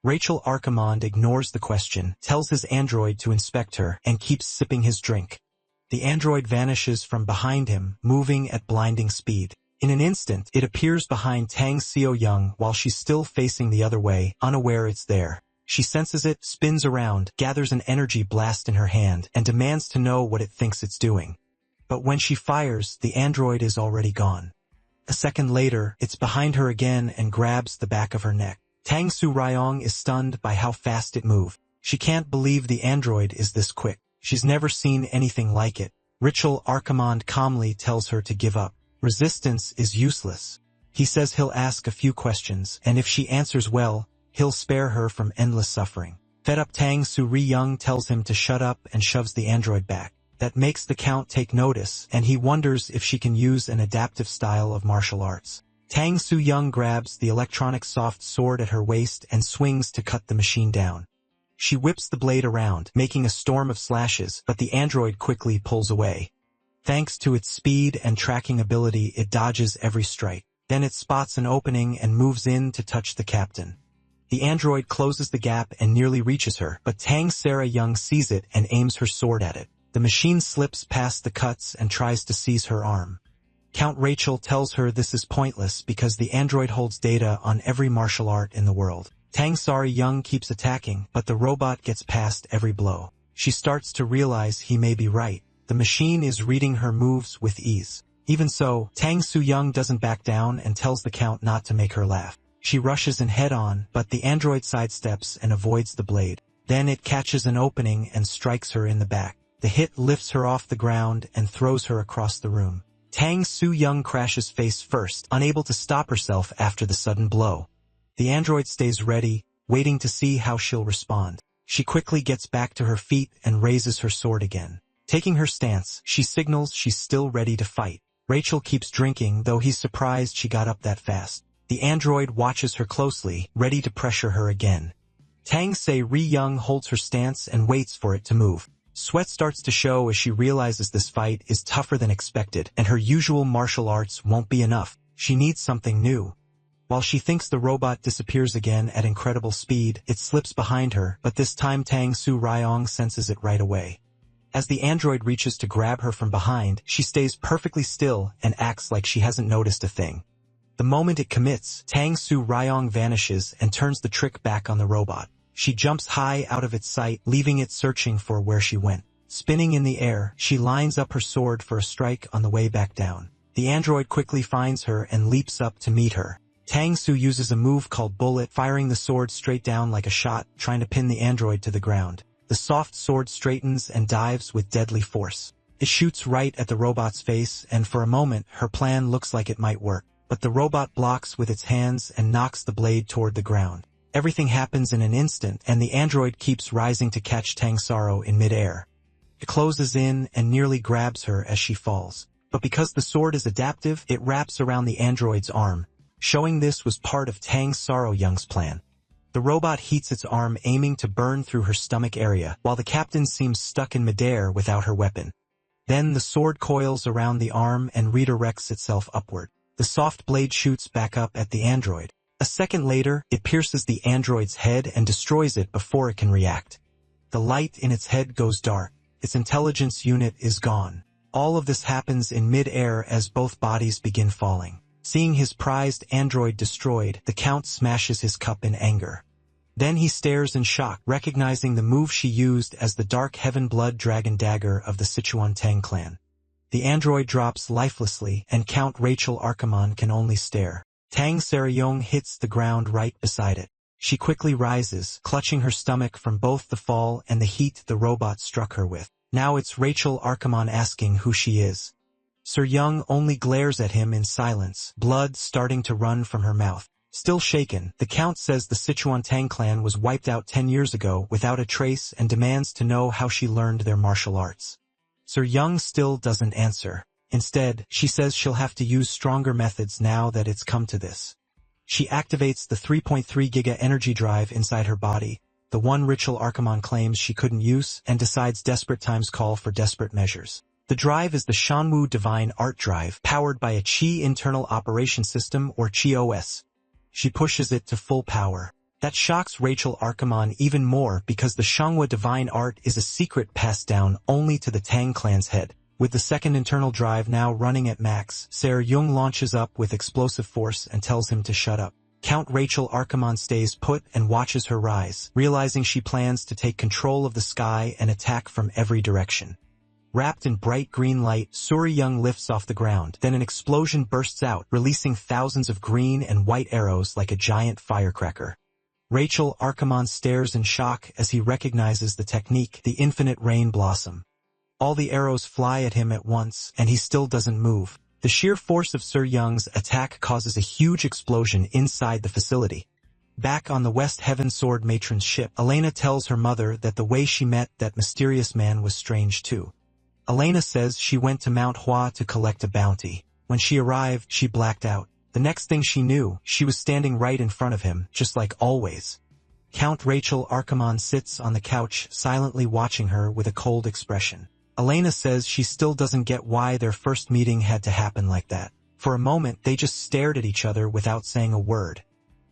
Rachel Archimonde ignores the question, tells his android to inspect her, and keeps sipping his drink. The android vanishes from behind him, moving at blinding speed. In an instant, it appears behind Tang Seo Young while she's still facing the other way, unaware it's there. She senses it, spins around, gathers an energy blast in her hand, and demands to know what it thinks it's doing. But when she fires, the android is already gone. A second later, it's behind her again and grabs the back of her neck. Tang Su Ryong is stunned by how fast it moved. She can't believe the android is this quick. She's never seen anything like it. Rachel Archimonde calmly tells her to give up. Resistance is useless. He says he'll ask a few questions, and if she answers well, he'll spare her from endless suffering. Fed up, Tang Su Ryong tells him to shut up and shoves the android back. That makes the Count take notice, and he wonders if she can use an adaptive style of martial arts. Tang Su Young grabs the electronic soft sword at her waist and swings to cut the machine down. She whips the blade around, making a storm of slashes, but the android quickly pulls away. Thanks to its speed and tracking ability, it dodges every strike. Then it spots an opening and moves in to touch the captain. The android closes the gap and nearly reaches her, but Tang Sarah Young sees it and aims her sword at it. The machine slips past the cuts and tries to seize her arm. Count Rachel tells her this is pointless because the android holds data on every martial art in the world. Tang Sari Young keeps attacking, but the robot gets past every blow. She starts to realize he may be right. The machine is reading her moves with ease. Even so, Tang Su Young doesn't back down and tells the Count not to make her laugh. She rushes in head-on, but the android sidesteps and avoids the blade. Then it catches an opening and strikes her in the back. The hit lifts her off the ground and throws her across the room. Tang Su Young crashes face first, unable to stop herself after the sudden blow. The android stays ready, waiting to see how she'll respond. She quickly gets back to her feet and raises her sword again. Taking her stance, she signals she's still ready to fight. Rachel keeps drinking, though he's surprised she got up that fast. The android watches her closely, ready to pressure her again. Tang Se Ri Young holds her stance and waits for it to move. Sweat starts to show as she realizes this fight is tougher than expected, and her usual martial arts won't be enough. She needs something new. While she thinks the robot disappears again at incredible speed, it slips behind her, but this time Tang Su Ryong senses it right away. As the android reaches to grab her from behind, she stays perfectly still and acts like she hasn't noticed a thing. The moment it commits, Tang Su Ryong vanishes and turns the trick back on the robot. She jumps high out of its sight, leaving it searching for where she went. Spinning in the air, she lines up her sword for a strike on the way back down. The android quickly finds her and leaps up to meet her. Tang Su uses a move called Bullet, firing the sword straight down like a shot, trying to pin the android to the ground. The soft sword straightens and dives with deadly force. It shoots right at the robot's face, and for a moment, her plan looks like it might work. But the robot blocks with its hands and knocks the blade toward the ground. Everything happens in an instant, and the android keeps rising to catch Tang Saro in midair. It closes in and nearly grabs her as she falls. But because the sword is adaptive, it wraps around the android's arm, showing this was part of Tang Saroyoung's plan. The robot heats its arm, aiming to burn through her stomach area, while the captain seems stuck in midair without her weapon. Then the sword coils around the arm and redirects itself upward. The soft blade shoots back up at the android. A second later, it pierces the android's head and destroys it before it can react. The light in its head goes dark. Its intelligence unit is gone. All of this happens in mid-air as both bodies begin falling. Seeing his prized android destroyed, the Count smashes his cup in anger. Then he stares in shock, recognizing the move she used as the Dark Heaven Blood Dragon Dagger of the Sichuan Tang clan. The android drops lifelessly, and Count Rachel Archimonde can only stare. Tang Saroyoung hits the ground right beside it. She quickly rises, clutching her stomach from both the fall and the heat the robot struck her with. Now it's Rachel Archimonde asking who she is. Saroyoung only glares at him in silence, blood starting to run from her mouth. Still shaken, the Count says the Sichuan Tang clan was wiped out 10 years ago without a trace and demands to know how she learned their martial arts. Saroyoung still doesn't answer. Instead, she says she'll have to use stronger methods now that it's come to this. She activates the 3.3 Giga energy drive inside her body, the one Rachel Archimonde claims she couldn't use, and decides desperate times call for desperate measures. The drive is the Shanwu Divine Art Drive, powered by a Qi Internal Operation System or Qi-OS. She pushes it to full power. That shocks Rachel Archimonde even more because the Shanghua Divine Art is a secret passed down only to the Tang clan's head. With the second internal drive now running at max, Saroyoung launches up with explosive force and tells him to shut up. Count Rachel Archimonde stays put and watches her rise, realizing she plans to take control of the sky and attack from every direction. Wrapped in bright green light, Saroyoung lifts off the ground. Then an explosion bursts out, releasing thousands of green and white arrows like a giant firecracker. Rachel Archimonde stares in shock as he recognizes the technique, the infinite rain blossom. All the arrows fly at him at once, and he still doesn't move. The sheer force of Saroyoung's attack causes a huge explosion inside the facility. Back on the West Heaven Sword matron's ship, Elena tells her mother that the way she met that mysterious man was strange too. Elena says she went to Manhwa to collect a bounty. When she arrived, she blacked out. The next thing she knew, she was standing right in front of him, just like always. Count Rachel Archimonde sits on the couch, silently watching her with a cold expression. Elena says she still doesn't get why their first meeting had to happen like that. For a moment, they just stared at each other without saying a word.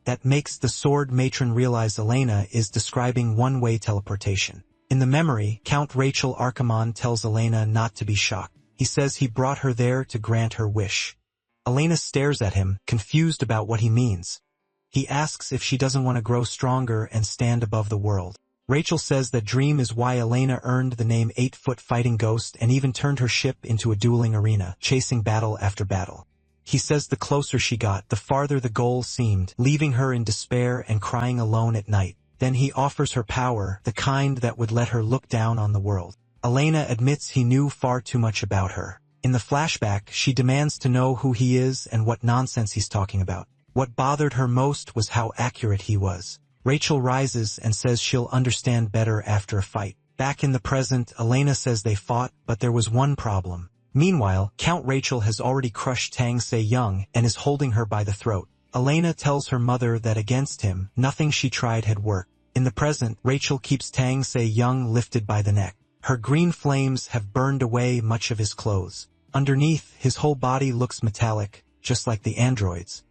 That makes the sword matron realize Elena is describing one-way teleportation. In the memory, Count Rachel Archimonde tells Elena not to be shocked. He says he brought her there to grant her wish. Elena stares at him, confused about what he means. He asks if she doesn't want to grow stronger and stand above the world. Rachel says that dream is why Elena earned the name 8-foot fighting ghost and even turned her ship into a dueling arena, chasing battle after battle. He says the closer she got, the farther the goal seemed, leaving her in despair and crying alone at night. Then he offers her power, the kind that would let her look down on the world. Elena admits he knew far too much about her. In the flashback, she demands to know who he is and what nonsense he's talking about. What bothered her most was how accurate he was. Rachel rises and says she'll understand better after a fight. Back in the present, Elena says they fought, but there was one problem. Meanwhile, Count Rachel has already crushed Tang Se-young and is holding her by the throat. Elena tells her mother that against him, nothing she tried had worked. In the present, Rachel keeps Tang Se-young lifted by the neck. Her green flames have burned away much of his clothes. Underneath, his whole body looks metallic, just like the androids.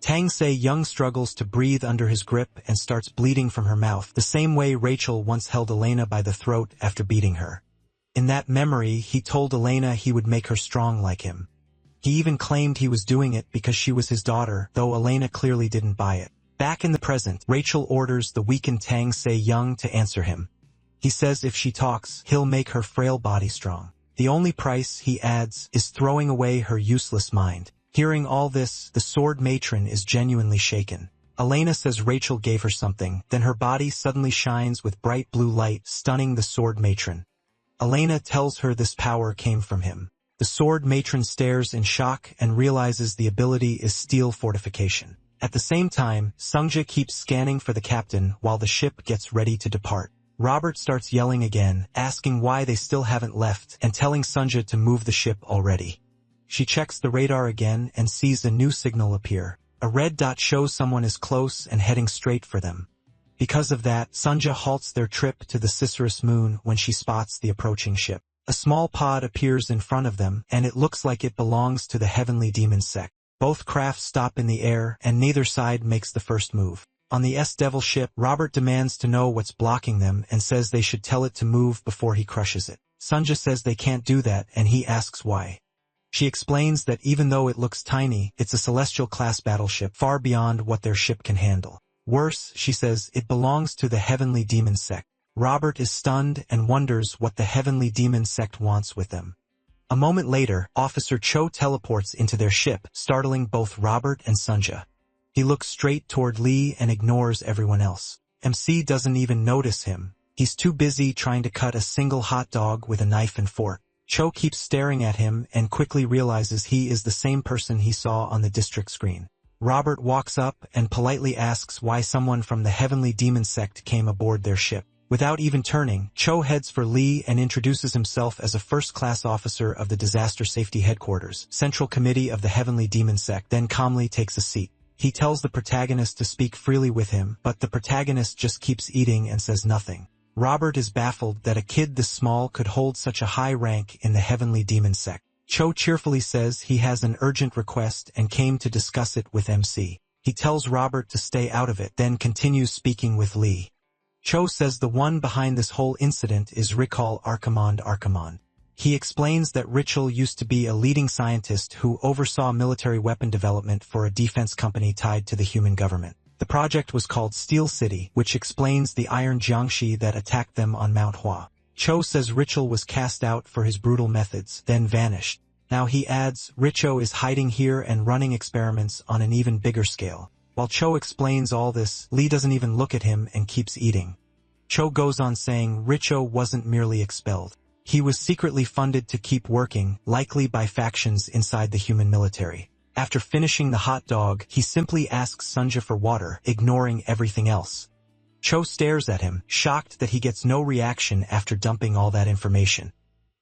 Tang Se-young struggles to breathe under his grip and starts bleeding from her mouth, the same way Rachel once held Elena by the throat after beating her. In that memory, he told Elena he would make her strong like him. He even claimed he was doing it because she was his daughter, though Elena clearly didn't buy it. Back in the present, Rachel orders the weakened Tang Se-young to answer him. He says if she talks, he'll make her frail body strong. The only price, he adds, is throwing away her useless mind. Hearing all this, the sword matron is genuinely shaken. Elena says Rachel gave her something, then her body suddenly shines with bright blue light, stunning the sword matron. Elena tells her this power came from him. The sword matron stares in shock and realizes the ability is steel fortification. At the same time, Sungja keeps scanning for the captain while the ship gets ready to depart. Robert starts yelling again, asking why they still haven't left and telling Sungja to move the ship already. She checks the radar again and sees a new signal appear. A red dot shows someone is close and heading straight for them. Because of that, Sunja halts their trip to the Cicerus moon when she spots the approaching ship. A small pod appears in front of them, and it looks like it belongs to the heavenly demon sect. Both crafts stop in the air, and neither side makes the first move. On the S-Devil ship, Robert demands to know what's blocking them and says they should tell it to move before he crushes it. Sunja says they can't do that, and he asks why. She explains that even though it looks tiny, it's a celestial-class battleship far beyond what their ship can handle. Worse, she says, it belongs to the heavenly demon sect. Robert is stunned and wonders what the heavenly demon sect wants with them. A moment later, Officer Cho teleports into their ship, startling both Robert and Sunja. He looks straight toward Lee and ignores everyone else. MC doesn't even notice him. He's too busy trying to cut a single hot dog with a knife and fork. Cho keeps staring at him and quickly realizes he is the same person he saw on the district screen. Robert walks up and politely asks why someone from the heavenly demon sect came aboard their ship. Without even turning, Cho heads for Lee and introduces himself as a first-class officer of the Disaster Safety Headquarters, Central Committee of the Heavenly Demon Sect, then calmly takes a seat. He tells the protagonist to speak freely with him, but the protagonist just keeps eating and says nothing. Robert is baffled that a kid this small could hold such a high rank in the Heavenly Demon Sect. Cho cheerfully says he has an urgent request and came to discuss it with MC. He tells Robert to stay out of it, then continues speaking with Lee. Cho says the one behind this whole incident is Richal Archimond. He explains that Richal used to be a leading scientist who oversaw military weapon development for a defense company tied to the human government. The project was called Steel City, which explains the iron Jiangshi that attacked them on Mount Hua. Cho says Richal was cast out for his brutal methods, then vanished. Now he adds, Richo is hiding here and running experiments on an even bigger scale. While Cho explains all this, Lee doesn't even look at him and keeps eating. Cho goes on saying Richo wasn't merely expelled. He was secretly funded to keep working, likely by factions inside the human military. After finishing the hot dog, he simply asks Sunja for water, ignoring everything else. Cho stares at him, shocked that he gets no reaction after dumping all that information.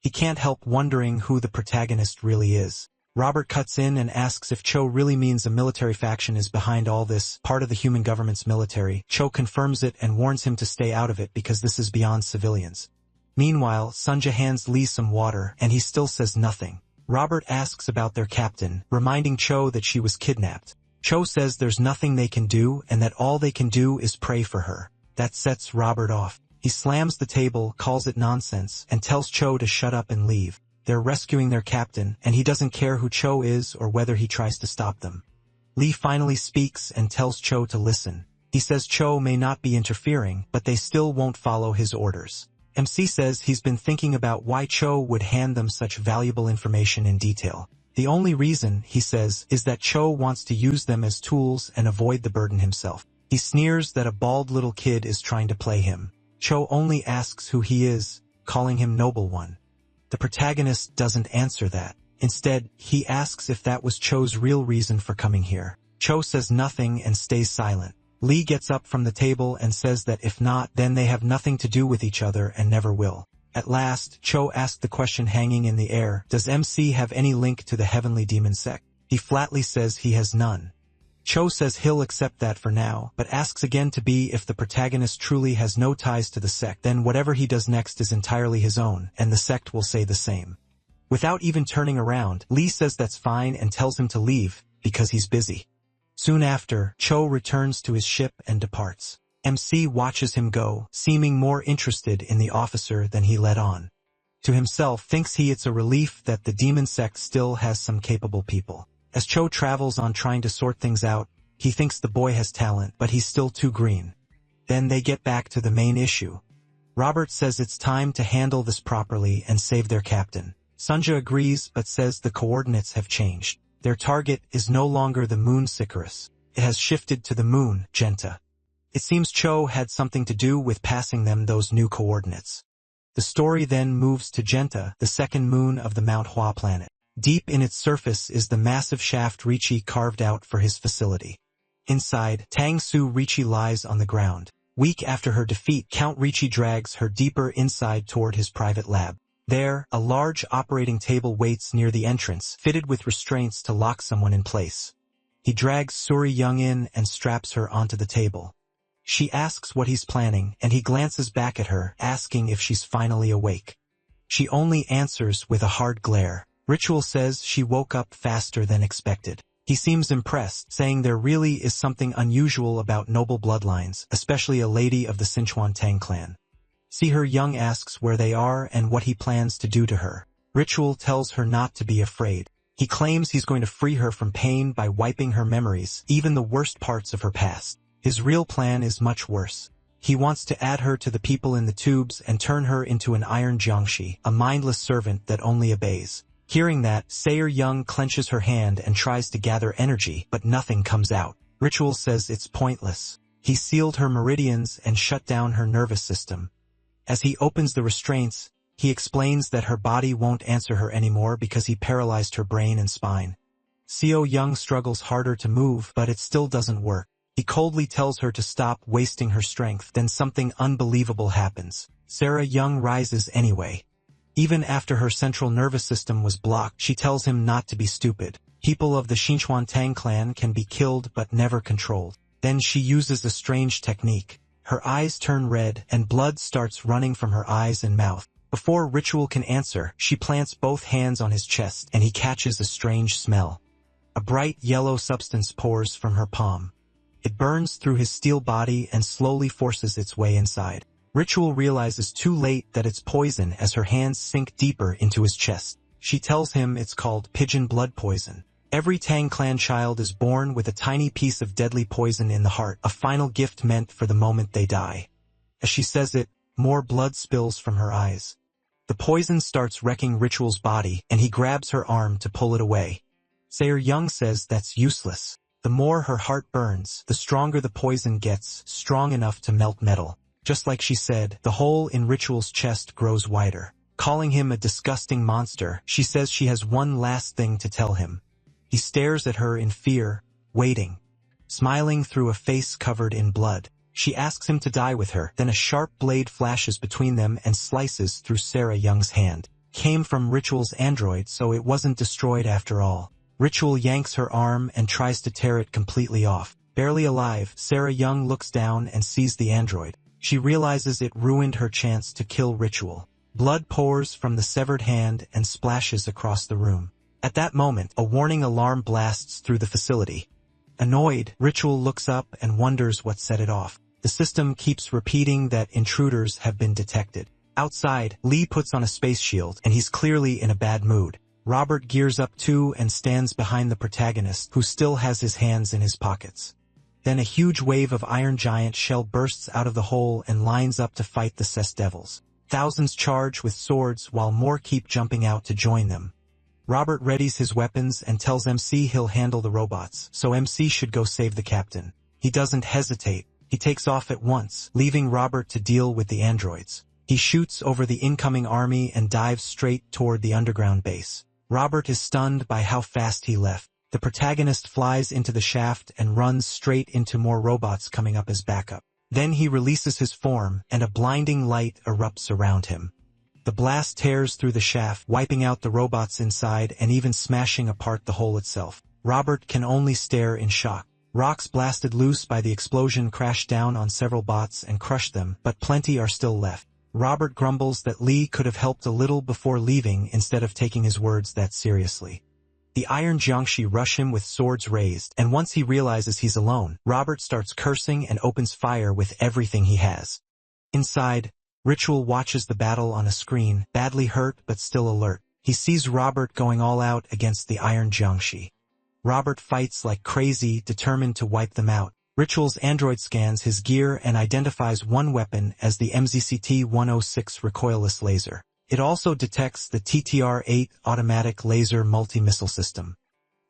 He can't help wondering who the protagonist really is. Robert cuts in and asks if Cho really means a military faction is behind all this, part of the human government's military. Cho confirms it and warns him to stay out of it because this is beyond civilians. Meanwhile, Sunja hands Lee some water, and he still says nothing. Robert asks about their captain, reminding Cho that she was kidnapped. Cho says there's nothing they can do and that all they can do is pray for her. That sets Robert off. He slams the table, calls it nonsense, and tells Cho to shut up and leave. They're rescuing their captain, and he doesn't care who Cho is or whether he tries to stop them. Lee finally speaks and tells Cho to listen. He says Cho may not be interfering, but they still won't follow his orders. MC says he's been thinking about why Cho would hand them such valuable information in detail. The only reason, he says, is that Cho wants to use them as tools and avoid the burden himself. He sneers that a bald little kid is trying to play him. Cho only asks who he is, calling him Noble One. The protagonist doesn't answer that. Instead, he asks if that was Cho's real reason for coming here. Cho says nothing and stays silent. Lee gets up from the table and says that if not, then they have nothing to do with each other and never will. At last, Cho asks the question hanging in the air, does MC have any link to the Heavenly Demon Sect? He flatly says he has none. Cho says he'll accept that for now, but asks again to be if the protagonist truly has no ties to the sect, then whatever he does next is entirely his own, and the sect will say the same. Without even turning around, Lee says that's fine and tells him to leave, because he's busy. Soon after, Cho returns to his ship and departs. MC watches him go, seeming more interested in the officer than he let on. To himself, thinks it's a relief that the demon sect still has some capable people. As Cho travels on trying to sort things out, he thinks the boy has talent, but he's still too green. Then they get back to the main issue. Robert says it's time to handle this properly and save their captain. Sunja agrees but says the coordinates have changed. Their target is no longer the moon Sicarus. It has shifted to the moon, Genta. It seems Cho had something to do with passing them those new coordinates. The story then moves to Genta, the second moon of the Mount Hua planet. Deep in its surface is the massive shaft Ricci carved out for his facility. Inside, Tang Su Ricci lies on the ground. Weak after her defeat, Count Ricci drags her deeper inside toward his private lab. There, a large operating table waits near the entrance, fitted with restraints to lock someone in place. He drags Suri Young in and straps her onto the table. She asks what he's planning, and he glances back at her, asking if she's finally awake. She only answers with a hard glare. Ritual says she woke up faster than expected. He seems impressed, saying there really is something unusual about noble bloodlines, especially a lady of the Sichuan Tang clan. See her Young asks where they are and what he plans to do to her. Ritual tells her not to be afraid. He claims he's going to free her from pain by wiping her memories, even the worst parts of her past. His real plan is much worse. He wants to add her to the people in the tubes and turn her into an iron jiangshi, a mindless servant that only obeys. Hearing that, Sayer Young clenches her hand and tries to gather energy, but nothing comes out. Ritual says it's pointless. He sealed her meridians and shut down her nervous system. As he opens the restraints, he explains that her body won't answer her anymore because he paralyzed her brain and spine. Seo Young struggles harder to move, but it still doesn't work. He coldly tells her to stop wasting her strength, then something unbelievable happens. Sarah Young rises anyway. Even after her central nervous system was blocked, she tells him not to be stupid. People of the Sichuan Tang clan can be killed but never controlled. Then she uses a strange technique. Her eyes turn red, and blood starts running from her eyes and mouth. Before Ritual can answer, she plants both hands on his chest, and he catches a strange smell. A bright yellow substance pours from her palm. It burns through his steel body and slowly forces its way inside. Ritual realizes too late that it's poison as her hands sink deeper into his chest. She tells him it's called pigeon blood poison. Every Tang clan child is born with a tiny piece of deadly poison in the heart, a final gift meant for the moment they die. As she says it, more blood spills from her eyes. The poison starts wrecking Ritual's body, and he grabs her arm to pull it away. Sayer Young says that's useless. The more her heart burns, the stronger the poison gets, strong enough to melt metal. Just like she said, the hole in Ritual's chest grows wider. Calling him a disgusting monster, she says she has one last thing to tell him. He stares at her in fear, waiting. Smiling through a face covered in blood. She asks him to die with her, then a sharp blade flashes between them and slices through Sarah Young's hand. Came from Ritual's android, so it wasn't destroyed after all. Ritual yanks her arm and tries to tear it completely off. Barely alive, Sarah Young looks down and sees the android. She realizes it ruined her chance to kill Ritual. Blood pours from the severed hand and splashes across the room. At that moment, a warning alarm blasts through the facility. Annoyed, Ritual looks up and wonders what set it off. The system keeps repeating that intruders have been detected. Outside, Lee puts on a space shield, and he's clearly in a bad mood. Robert gears up too and stands behind the protagonist, who still has his hands in his pockets. Then a huge wave of Iron Giant shell bursts out of the hole and lines up to fight the Cess Devils. Thousands charge with swords while more keep jumping out to join them. Robert readies his weapons and tells MC he'll handle the robots, so MC should go save the captain. He doesn't hesitate. He takes off at once, leaving Robert to deal with the androids. He shoots over the incoming army and dives straight toward the underground base. Robert is stunned by how fast he left. The protagonist flies into the shaft and runs straight into more robots coming up as backup. Then he releases his form, and a blinding light erupts around him. The blast tears through the shaft, wiping out the robots inside and even smashing apart the hole itself. Robert can only stare in shock. Rocks blasted loose by the explosion crash down on several bots and crush them, but plenty are still left. Robert grumbles that Lee could have helped a little before leaving instead of taking his words that seriously. The Iron Jiangshi rush him with swords raised, and once he realizes he's alone, Robert starts cursing and opens fire with everything he has. Inside, Ritual watches the battle on a screen, badly hurt but still alert. He sees Robert going all out against the Iron Jiangshi. Robert fights like crazy, determined to wipe them out. Ritual's android scans his gear and identifies one weapon as the MZCT-106 recoilless laser. It also detects the TTR-8 automatic laser multi-missile system.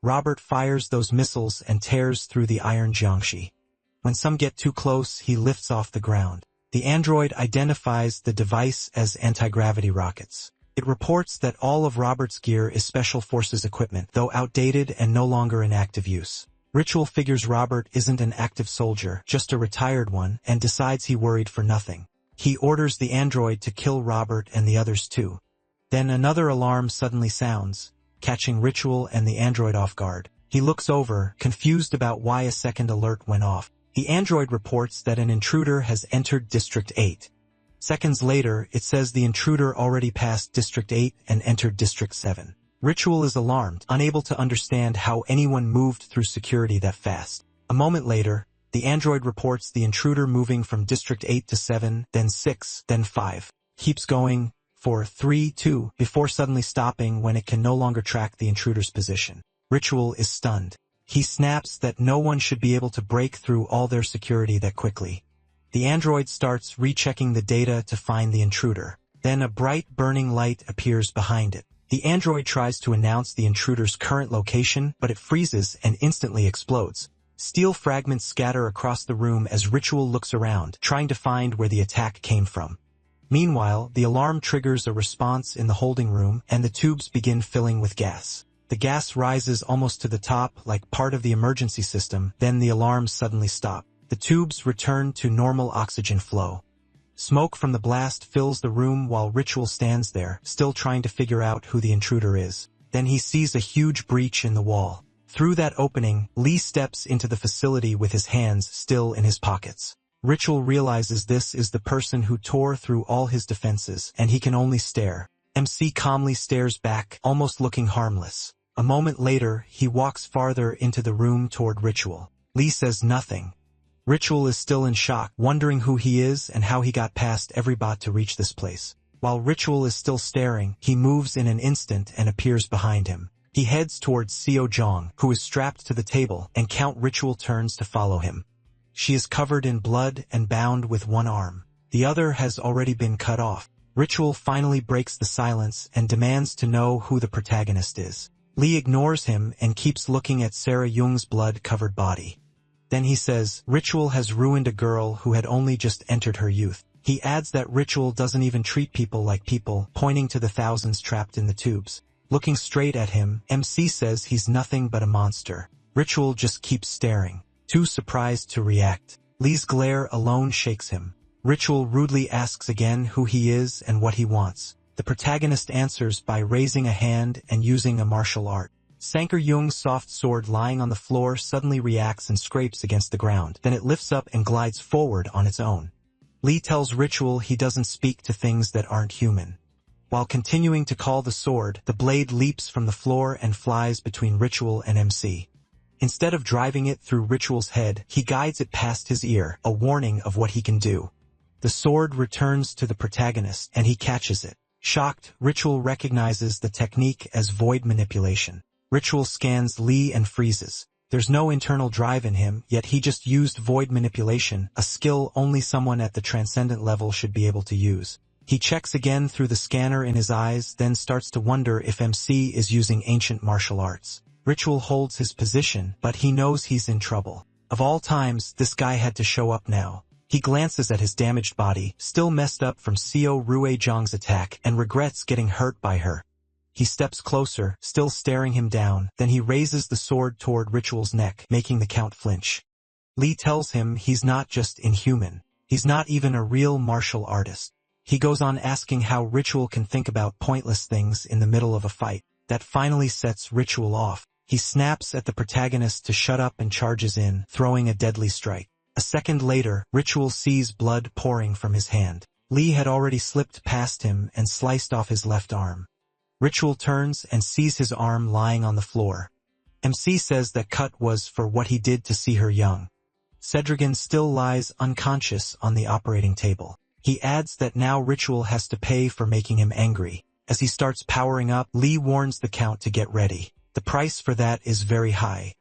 Robert fires those missiles and tears through the Iron Jiangshi. When some get too close, he lifts off the ground. The android identifies the device as anti-gravity rockets. It reports that all of Robert's gear is Special Forces equipment, though outdated and no longer in active use. Ritual figures Robert isn't an active soldier, just a retired one, and decides he worried for nothing. He orders the android to kill Robert and the others too. Then another alarm suddenly sounds, catching Ritual and the android off guard. He looks over, confused about why a second alert went off. The android reports that an intruder has entered District 8. Seconds later, it says the intruder already passed District 8 and entered District 7. Ritual is alarmed, unable to understand how anyone moved through security that fast. A moment later, the android reports the intruder moving from District 8 to 7, then 6, then 5. Keeps going, 4, 3, 2, before suddenly stopping when it can no longer track the intruder's position. Ritual is stunned. He snaps that no one should be able to break through all their security that quickly. The android starts rechecking the data to find the intruder. Then a bright burning light appears behind it. The android tries to announce the intruder's current location, but it freezes and instantly explodes. Steel fragments scatter across the room as Ritual looks around, trying to find where the attack came from. Meanwhile, the alarm triggers a response in the holding room, and the tubes begin filling with gas. The gas rises almost to the top, like part of the emergency system, then the alarms suddenly stop. The tubes return to normal oxygen flow. Smoke from the blast fills the room while Ritual stands there, still trying to figure out who the intruder is. Then he sees a huge breach in the wall. Through that opening, Lee steps into the facility with his hands still in his pockets. Ritual realizes this is the person who tore through all his defenses, and he can only stare. MC calmly stares back, almost looking harmless. A moment later, he walks farther into the room toward Ritual. Lee says nothing. Ritual is still in shock, wondering who he is and how he got past every bot to reach this place. While Ritual is still staring, he moves in an instant and appears behind him. He heads towards Seo Jong, who is strapped to the table, and Count Ritual turns to follow him. She is covered in blood and bound with one arm. The other has already been cut off. Ritual finally breaks the silence and demands to know who the protagonist is. Lee ignores him and keeps looking at Sarah Jung's blood-covered body. Then he says, Ritual has ruined a girl who had only just entered her youth. He adds that Ritual doesn't even treat people like people, pointing to the thousands trapped in the tubes. Looking straight at him, MC says he's nothing but a monster. Ritual just keeps staring, too surprised to react. Lee's glare alone shakes him. Ritual rudely asks again who he is and what he wants. The protagonist answers by raising a hand and using a martial art. Sanker Jung's soft sword lying on the floor suddenly reacts and scrapes against the ground. Then it lifts up and glides forward on its own. Lee tells Ritual he doesn't speak to things that aren't human. While continuing to call the sword, the blade leaps from the floor and flies between Ritual and MC. Instead of driving it through Ritual's head, he guides it past his ear, a warning of what he can do. The sword returns to the protagonist, and he catches it. Shocked, Ritual recognizes the technique as void manipulation. Ritual scans Lee and freezes. There's no internal drive in him, yet he just used void manipulation, a skill only someone at the transcendent level should be able to use. He checks again through the scanner in his eyes, then starts to wonder if MC is using ancient martial arts. Ritual holds his position, but he knows he's in trouble. Of all times, this guy had to show up now. He glances at his damaged body, still messed up from Seo Ruejong's attack, and regrets getting hurt by her. He steps closer, still staring him down, then he raises the sword toward Ritual's neck, making the Count flinch. Lee tells him he's not just inhuman. He's not even a real martial artist. He goes on asking how Ritual can think about pointless things in the middle of a fight. That finally sets Ritual off. He snaps at the protagonist to shut up and charges in, throwing a deadly strike. A second later, Ritual sees blood pouring from his hand. Lee had already slipped past him and sliced off his left arm. Ritual turns and sees his arm lying on the floor. MC says that cut was for what he did to see her young. Cedrigan still lies unconscious on the operating table. He adds that now Ritual has to pay for making him angry. As he starts powering up, Lee warns the Count to get ready. The price for that is very high.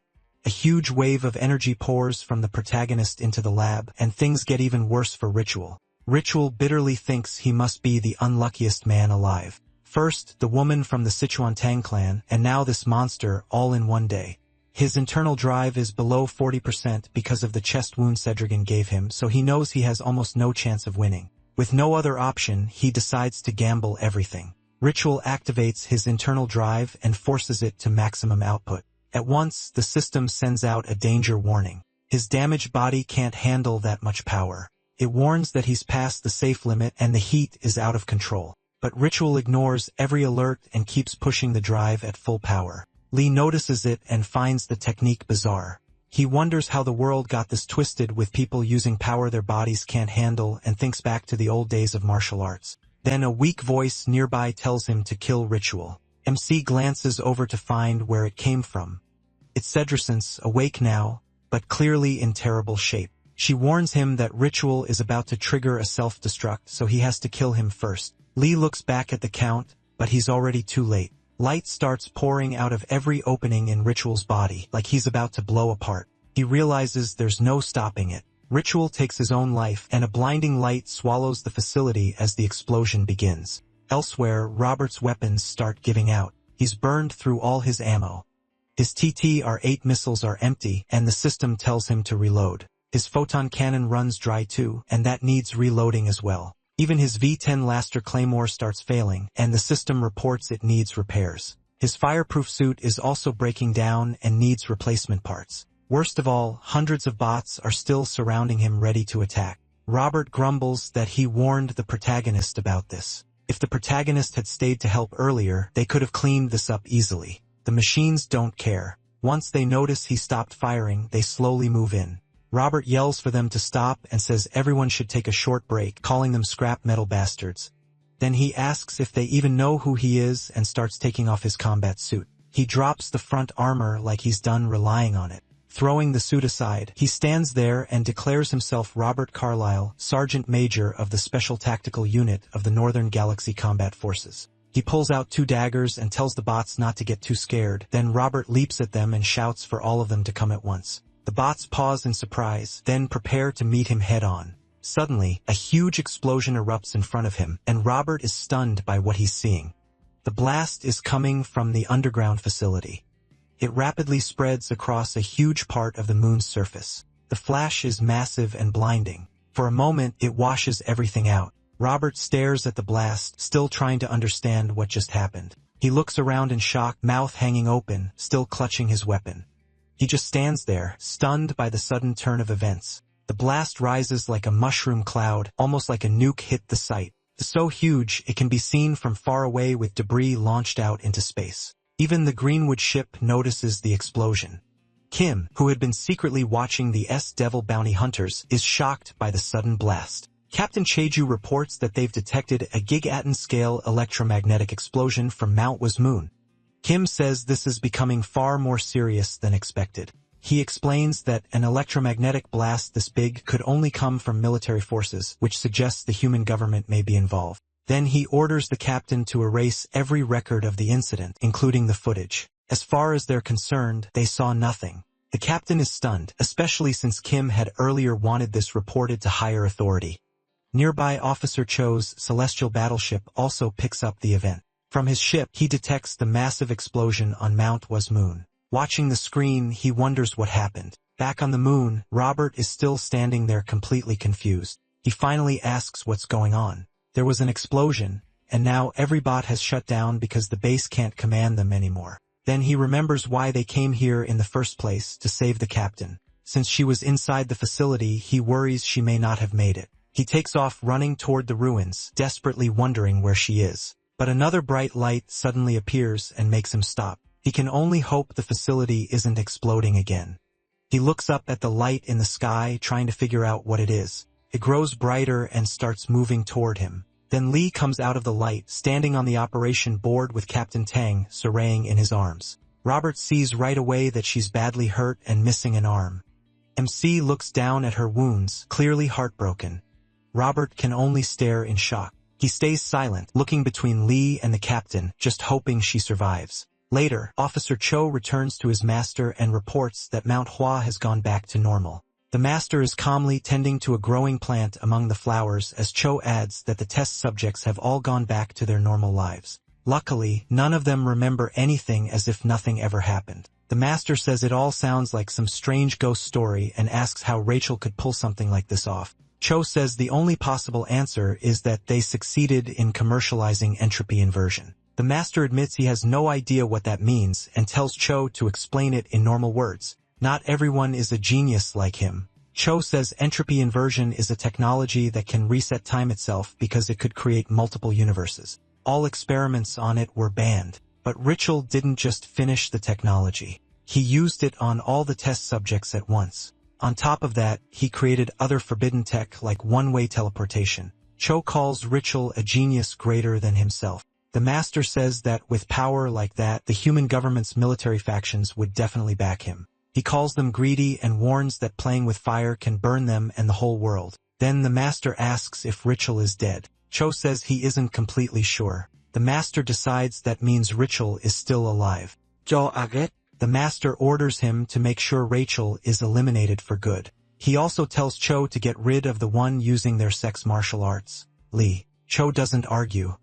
A huge wave of energy pours from the protagonist into the lab, and things get even worse for Ritual. Ritual bitterly thinks he must be the unluckiest man alive. First, the woman from the Sichuan Tang clan, and now this monster, all in one day. His internal drive is below 40% because of the chest wound Cedrigan gave him, so he knows he has almost no chance of winning. With no other option, he decides to gamble everything. Ritual activates his internal drive and forces it to maximum output. At once, the system sends out a danger warning. His damaged body can't handle that much power. It warns that he's past the safe limit and the heat is out of control. but Ritual ignores every alert and keeps pushing the drive at full power. Lee notices it and finds the technique bizarre. He wonders how the world got this twisted with people using power their bodies can't handle and thinks back to the old days of martial arts. Then a weak voice nearby tells him to kill Ritual. MC glances over to find where it came from. It's Cedricence, awake now, but clearly in terrible shape. She warns him that Ritual is about to trigger a self-destruct, so he has to kill him first. Lee looks back at the count, but he's already too late. Light starts pouring out of every opening in Ritual's body, like he's about to blow apart. He realizes there's no stopping it. Ritual takes his own life, and a blinding light swallows the facility as the explosion begins. Elsewhere, Robert's weapons start giving out. He's burned through all his ammo. His TT-R8 missiles are empty, and the system tells him to reload. His photon cannon runs dry too, and that needs reloading as well. Even his V-10 Laster Claymore starts failing, and the system reports it needs repairs. His fireproof suit is also breaking down and needs replacement parts. Worst of all, hundreds of bots are still surrounding him ready to attack. Robert grumbles that he warned the protagonist about this. If the protagonist had stayed to help earlier, they could have cleaned this up easily. The machines don't care. Once they notice he stopped firing, they slowly move in. Robert yells for them to stop and says everyone should take a short break, calling them scrap metal bastards. Then he asks if they even know who he is and starts taking off his combat suit. He drops the front armor like he's done relying on it. Throwing the suit aside, he stands there and declares himself Robert Carlyle, Sergeant Major of the Special Tactical Unit of the Northern Galaxy Combat Forces. He pulls out 2 daggers and tells the bots not to get too scared. Then Robert leaps at them and shouts for all of them to come at once. The bots pause in surprise, then prepare to meet him head-on. Suddenly, a huge explosion erupts in front of him, and Robert is stunned by what he's seeing. The blast is coming from the underground facility. It rapidly spreads across a huge part of the moon's surface. The flash is massive and blinding. For a moment, it washes everything out. Robert stares at the blast, still trying to understand what just happened. He looks around in shock, mouth hanging open, still clutching his weapon. He just stands there, stunned by the sudden turn of events. The blast rises like a mushroom cloud, almost like a nuke hit the site. It's so huge, it can be seen from far away with debris launched out into space. Even the Greenwood ship notices the explosion. Kim, who had been secretly watching the S-Devil bounty hunters, is shocked by the sudden blast. Captain Cheju reports that they've detected a gigaton-scale electromagnetic explosion from Manhwa's moon. Kim says this is becoming far more serious than expected. He explains that an electromagnetic blast this big could only come from military forces, which suggests the human government may be involved. Then he orders the captain to erase every record of the incident, including the footage. As far as they're concerned, they saw nothing. The captain is stunned, especially since Kim had earlier wanted this reported to higher authority. Nearby Officer Cho's celestial battleship also picks up the event. From his ship, he detects the massive explosion on Manhwa's moon. Watching the screen, he wonders what happened. Back on the moon, Robert is still standing there completely confused. He finally asks what's going on. There was an explosion, and now every bot has shut down because the base can't command them anymore. Then he remembers why they came here in the first place, to save the captain. Since she was inside the facility, he worries she may not have made it. He takes off running toward the ruins, desperately wondering where she is. But another bright light suddenly appears and makes him stop. He can only hope the facility isn't exploding again. He looks up at the light in the sky, trying to figure out what it is. It grows brighter and starts moving toward him. Then Lee comes out of the light, standing on the operation board with Captain Tang surveying in his arms. Robert sees right away that she's badly hurt and missing an arm. MC looks down at her wounds, clearly heartbroken. Robert can only stare in shock. He stays silent, looking between Lee and the captain, just hoping she survives. Later, Officer Cho returns to his master and reports that Manhwa has gone back to normal. The master is calmly tending to a growing plant among the flowers as Cho adds that the test subjects have all gone back to their normal lives. Luckily, none of them remember anything, as if nothing ever happened. The master says it all sounds like some strange ghost story and asks how Rachel could pull something like this off. Cho says the only possible answer is that they succeeded in commercializing entropy inversion. The master admits he has no idea what that means and tells Cho to explain it in normal words. Not everyone is a genius like him. Cho says entropy inversion is a technology that can reset time itself because it could create multiple universes. all experiments on it were banned. But Rachel didn't just finish the technology. He used it on all the test subjects at once. On top of that, he created other forbidden tech like one-way teleportation. Cho calls Rachel a genius greater than himself. The master says that with power like that, the human government's military factions would definitely back him. He calls them greedy and warns that playing with fire can burn them and the whole world. Then the master asks if Rachel is dead. Cho says he isn't completely sure. The master decides that means Rachel is still alive. Cho aget. The master orders him to make sure Rachel is eliminated for good. He also tells Cho to get rid of the one using their sex martial arts, Lee. Cho doesn't argue.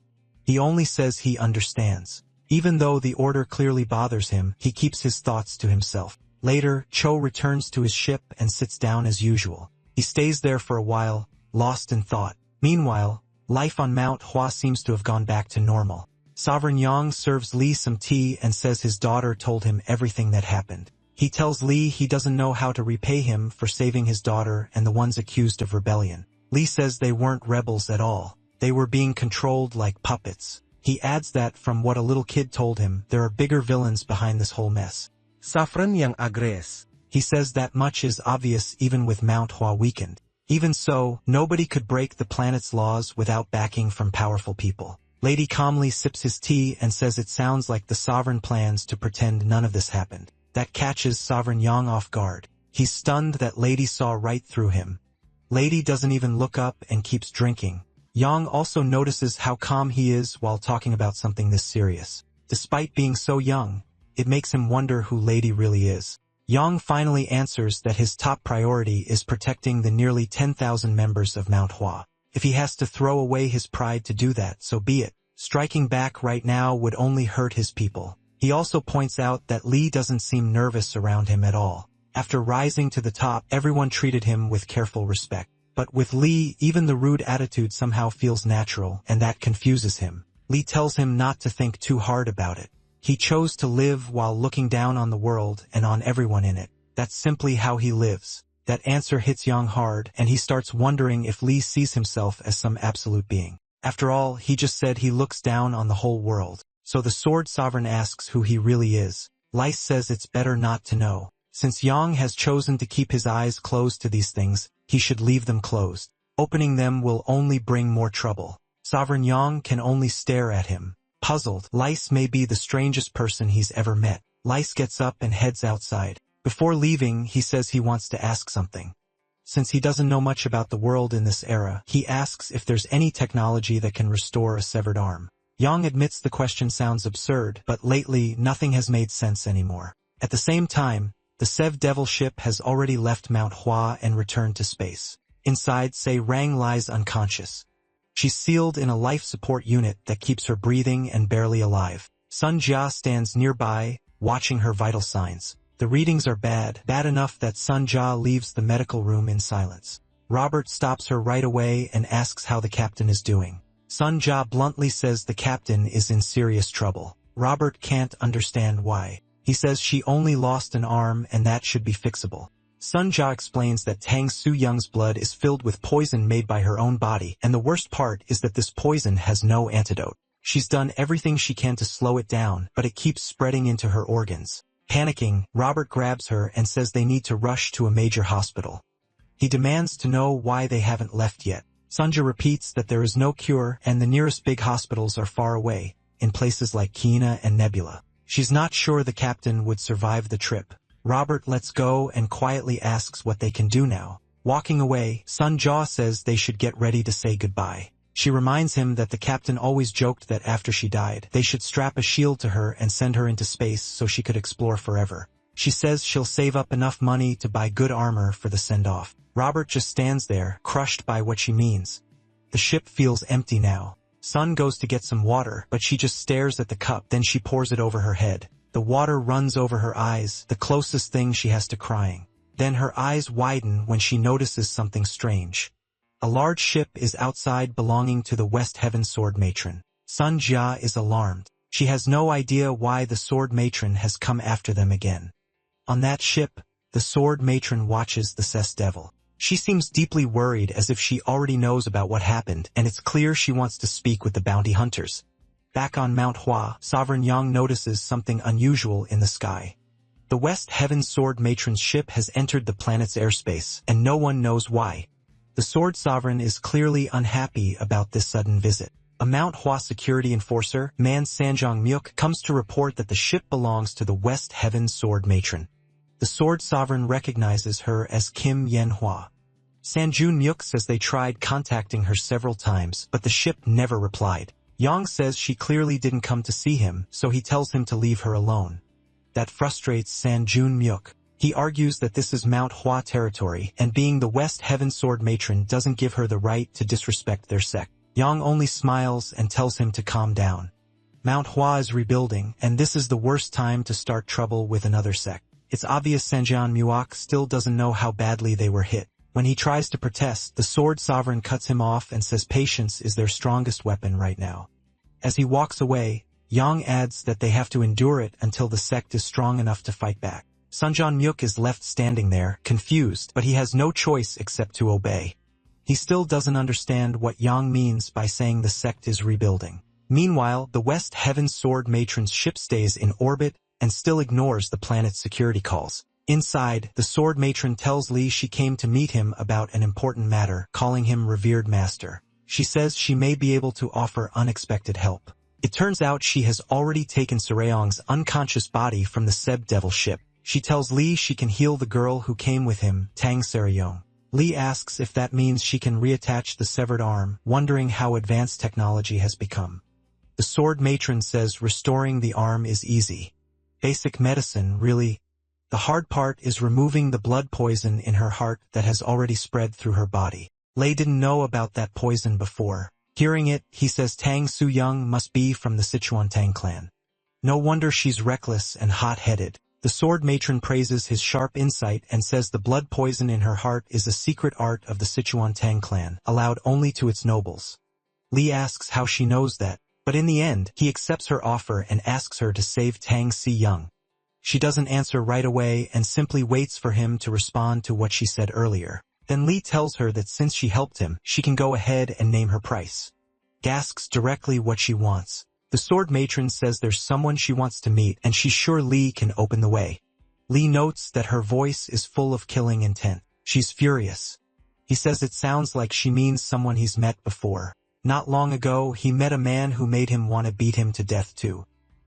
He only says he understands. Even though the order clearly bothers him, he keeps his thoughts to himself. Later, Cho returns to his ship and sits down as usual. He stays there for a while, lost in thought. Meanwhile, life on Mount Hua seems to have gone back to normal. Sovereign Yang serves Lee some tea and says his daughter told him everything that happened. He tells Lee he doesn't know how to repay him for saving his daughter and the ones accused of rebellion. Lee says they weren't rebels at all. They were being controlled like puppets. He adds that from what a little kid told him, there are bigger villains behind this whole mess. Sovereign Yang agrees. He says that much is obvious even with Mount Hua weakened. Even so, nobody could break the planet's laws without backing from powerful people. Lady calmly sips his tea and says it sounds like the sovereign plans to pretend none of this happened. That catches Sovereign Yang off guard. He's stunned that Lady saw right through him. Lady doesn't even look up and keeps drinking. Yang also notices how calm he is while talking about something this serious. Despite being so young, it makes him wonder who Lady really is. Yang finally answers that his top priority is protecting the nearly 10,000 members of Mount Hua. If he has to throw away his pride to do that, so be it. Striking back right now would only hurt his people. He also points out that Lee doesn't seem nervous around him at all. After rising to the top, everyone treated him with careful respect. But with Lee, even the rude attitude somehow feels natural, and that confuses him. Lee tells him not to think too hard about it. He chose to live while looking down on the world and on everyone in it. That's simply how he lives. That answer hits Yang hard, and he starts wondering if Lee sees himself as some absolute being. After all, he just said he looks down on the whole world. So the Sword Sovereign asks who he really is. Lice says it's better not to know. Since Yang has chosen to keep his eyes closed to these things, he should leave them closed. Opening them will only bring more trouble. Sovereign Yang can only stare at him. Puzzled, Lice may be the strangest person he's ever met. Lice gets up and heads outside. Before leaving, he says he wants to ask something. Since he doesn't know much about the world in this era, he asks if there's any technology that can restore a severed arm. Yang admits the question sounds absurd, but lately nothing has made sense anymore. At the same time, the Sev Devil ship has already left Mount Hua and returned to space. Inside, Se Rang lies unconscious. She's sealed in a life support unit that keeps her breathing and barely alive. Sun Jia stands nearby, watching her vital signs. The readings are bad enough that Sun Jia leaves the medical room in silence. Robert stops her right away and asks how the captain is doing. Sun Jia bluntly says the captain is in serious trouble. Robert can't understand why. He says she only lost an arm and that should be fixable. Sun Jia explains that Tang Su Young's blood is filled with poison made by her own body, and the worst part is that this poison has no antidote. She's done everything she can to slow it down, but it keeps spreading into her organs. Panicking, Robert grabs her and says they need to rush to a major hospital. He demands to know why they haven't left yet. Sunja repeats that there is no cure and the nearest big hospitals are far away, in places like Kina and Nebula. She's not sure the captain would survive the trip. Robert lets go and quietly asks what they can do now. Walking away, Sun Jia says they should get ready to say goodbye. She reminds him that the captain always joked that after she died, they should strap a shield to her and send her into space so she could explore forever. She says she'll save up enough money to buy good armor for the send-off. Robert just stands there, crushed by what she means. The ship feels empty now. Sun goes to get some water, but she just stares at the cup, then she pours it over her head. The water runs over her eyes, the closest thing she has to crying. Then her eyes widen when she notices something strange. A large ship is outside belonging to the West Heaven Sword Matron. Sun Jia is alarmed. She has no idea why the Sword Matron has come after them again. On that ship, the Sword Matron watches the Cess Devil. She seems deeply worried as if she already knows about what happened, and it's clear she wants to speak with the bounty hunters. Back on Mount Hua, Sovereign Yang notices something unusual in the sky. The West Heaven Sword Matron's ship has entered the planet's airspace, and no one knows why. The Sword Sovereign is clearly unhappy about this sudden visit. A Mount Hua security enforcer, Man Sanjong Myuk, comes to report that the ship belongs to the West Heaven Sword Matron. The Sword Sovereign recognizes her as Kim Yenhua. Sanjun Myuk says they tried contacting her several times, but the ship never replied. Yang says she clearly didn't come to see him, so he tells him to leave her alone. That frustrates Sanjun Myuk. He argues that this is Mount Hua territory, and being the West Heaven Sword Matron doesn't give her the right to disrespect their sect. Yang only smiles and tells him to calm down. Mount Hua is rebuilding, and this is the worst time to start trouble with another sect. It's obvious Sanjian Muak still doesn't know how badly they were hit. When he tries to protest, the Sword Sovereign cuts him off and says patience is their strongest weapon right now. As he walks away, Yang adds that they have to endure it until the sect is strong enough to fight back. Sanjan Myuk is left standing there, confused, but he has no choice except to obey. He still doesn't understand what Yang means by saying the sect is rebuilding. Meanwhile, the West Heaven Sword Matron's ship stays in orbit and still ignores the planet's security calls. Inside, the Sword Matron tells Li she came to meet him about an important matter, calling him revered master. She says she may be able to offer unexpected help. It turns out she has already taken Surayong's unconscious body from the Seb Devil ship. She tells Li she can heal the girl who came with him, Tang Sarayong. Li asks if that means she can reattach the severed arm, wondering how advanced technology has become. The Sword Matron says restoring the arm is easy. Basic medicine, really. The hard part is removing the blood poison in her heart that has already spread through her body. Lei didn't know about that poison before. Hearing it, he says Tang Su-young must be from the Sichuan Tang clan. No wonder she's reckless and hot-headed. The Sword Matron praises his sharp insight and says the blood poison in her heart is a secret art of the Sichuan Tang clan, allowed only to its nobles. Li asks how she knows that, but in the end, he accepts her offer and asks her to save Tang Si-young. She doesn't answer right away and simply waits for him to respond to what she said earlier. Then Li tells her that since she helped him, she can go ahead and name her price. Asks directly what she wants. The Sword Matron says there's someone she wants to meet and she's sure Li can open the way. Li notes that her voice is full of killing intent. She's furious. He says it sounds like she means someone he's met before. Not long ago, he met a man who made him want to beat him to death too.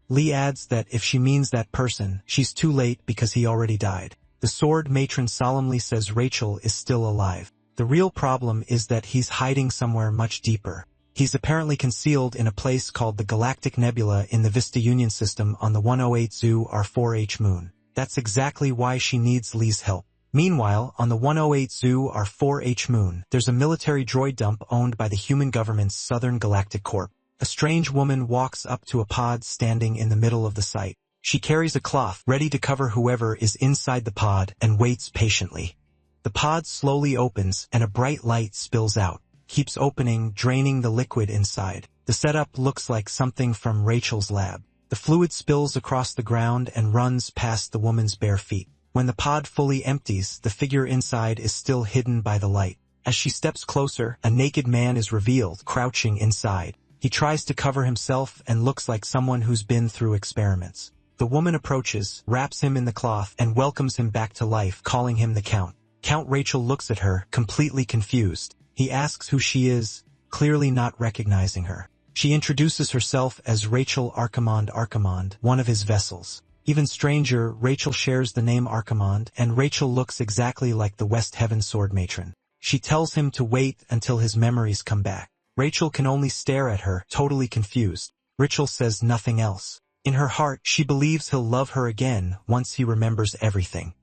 Li adds that if she means that person, she's too late because he already died. The Sword Matron solemnly says Rachel is still alive. The real problem is that he's hiding somewhere much deeper. He's apparently concealed in a place called the Galactic Nebula in the Vista Union system on the 108 Zu R4H moon. That's exactly why she needs Li's help. Meanwhile, on the 108 Zu R4H moon, there's a military droid dump owned by the human government's Southern Galactic Corp. A strange woman walks up to a pod standing in the middle of the site. She carries a cloth, ready to cover whoever is inside the pod, and waits patiently. The pod slowly opens, and a bright light spills out. Keeps opening, draining the liquid inside. The setup looks like something from Rachel's lab. The fluid spills across the ground and runs past the woman's bare feet. When the pod fully empties, the figure inside is still hidden by the light. As she steps closer, a naked man is revealed, crouching inside. He tries to cover himself and looks like someone who's been through experiments. The woman approaches, wraps him in the cloth, and welcomes him back to life, calling him the Count. Count Rachel looks at her, completely confused. He asks who she is, clearly not recognizing her. She introduces herself as Rachel Archimond, one of his vessels. Even stranger, Rachel shares the name Archimond, and Rachel looks exactly like the West Heaven Sword Matron. She tells him to wait until his memories come back. Rachel can only stare at her, totally confused. Rachel says nothing else. In her heart, she believes he'll love her again once he remembers everything.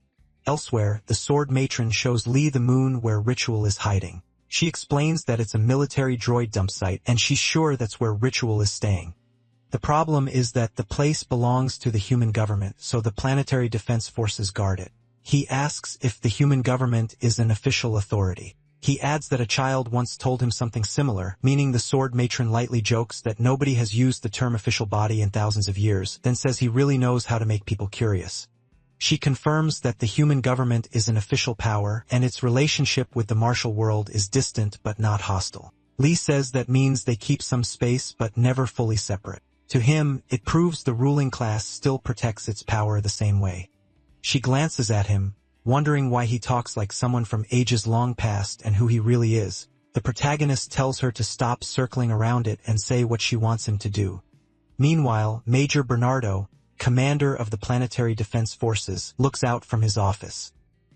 Elsewhere, the Sword Matron shows Li the moon where Ritual is hiding. She explains that it's a military droid dump site and she's sure that's where Ritual is staying. The problem is that the place belongs to the human government, so the planetary defense forces guard it. He asks if the human government is an official authority. He adds that a child once told him something similar, meaning the Sword Matron lightly jokes that nobody has used the term official body in thousands of years, then says he really knows how to make people curious. She confirms that the human government is an official power and its relationship with the martial world is distant but not hostile. Li says that means they keep some space but never fully separate. To him, it proves the ruling class still protects its power the same way. She glances at him, wondering why he talks like someone from ages long past and who he really is. The protagonist tells her to stop circling around it and say what she wants him to do. Meanwhile, Major Bernardo, commander of the Planetary Defense Forces, looks out from his office.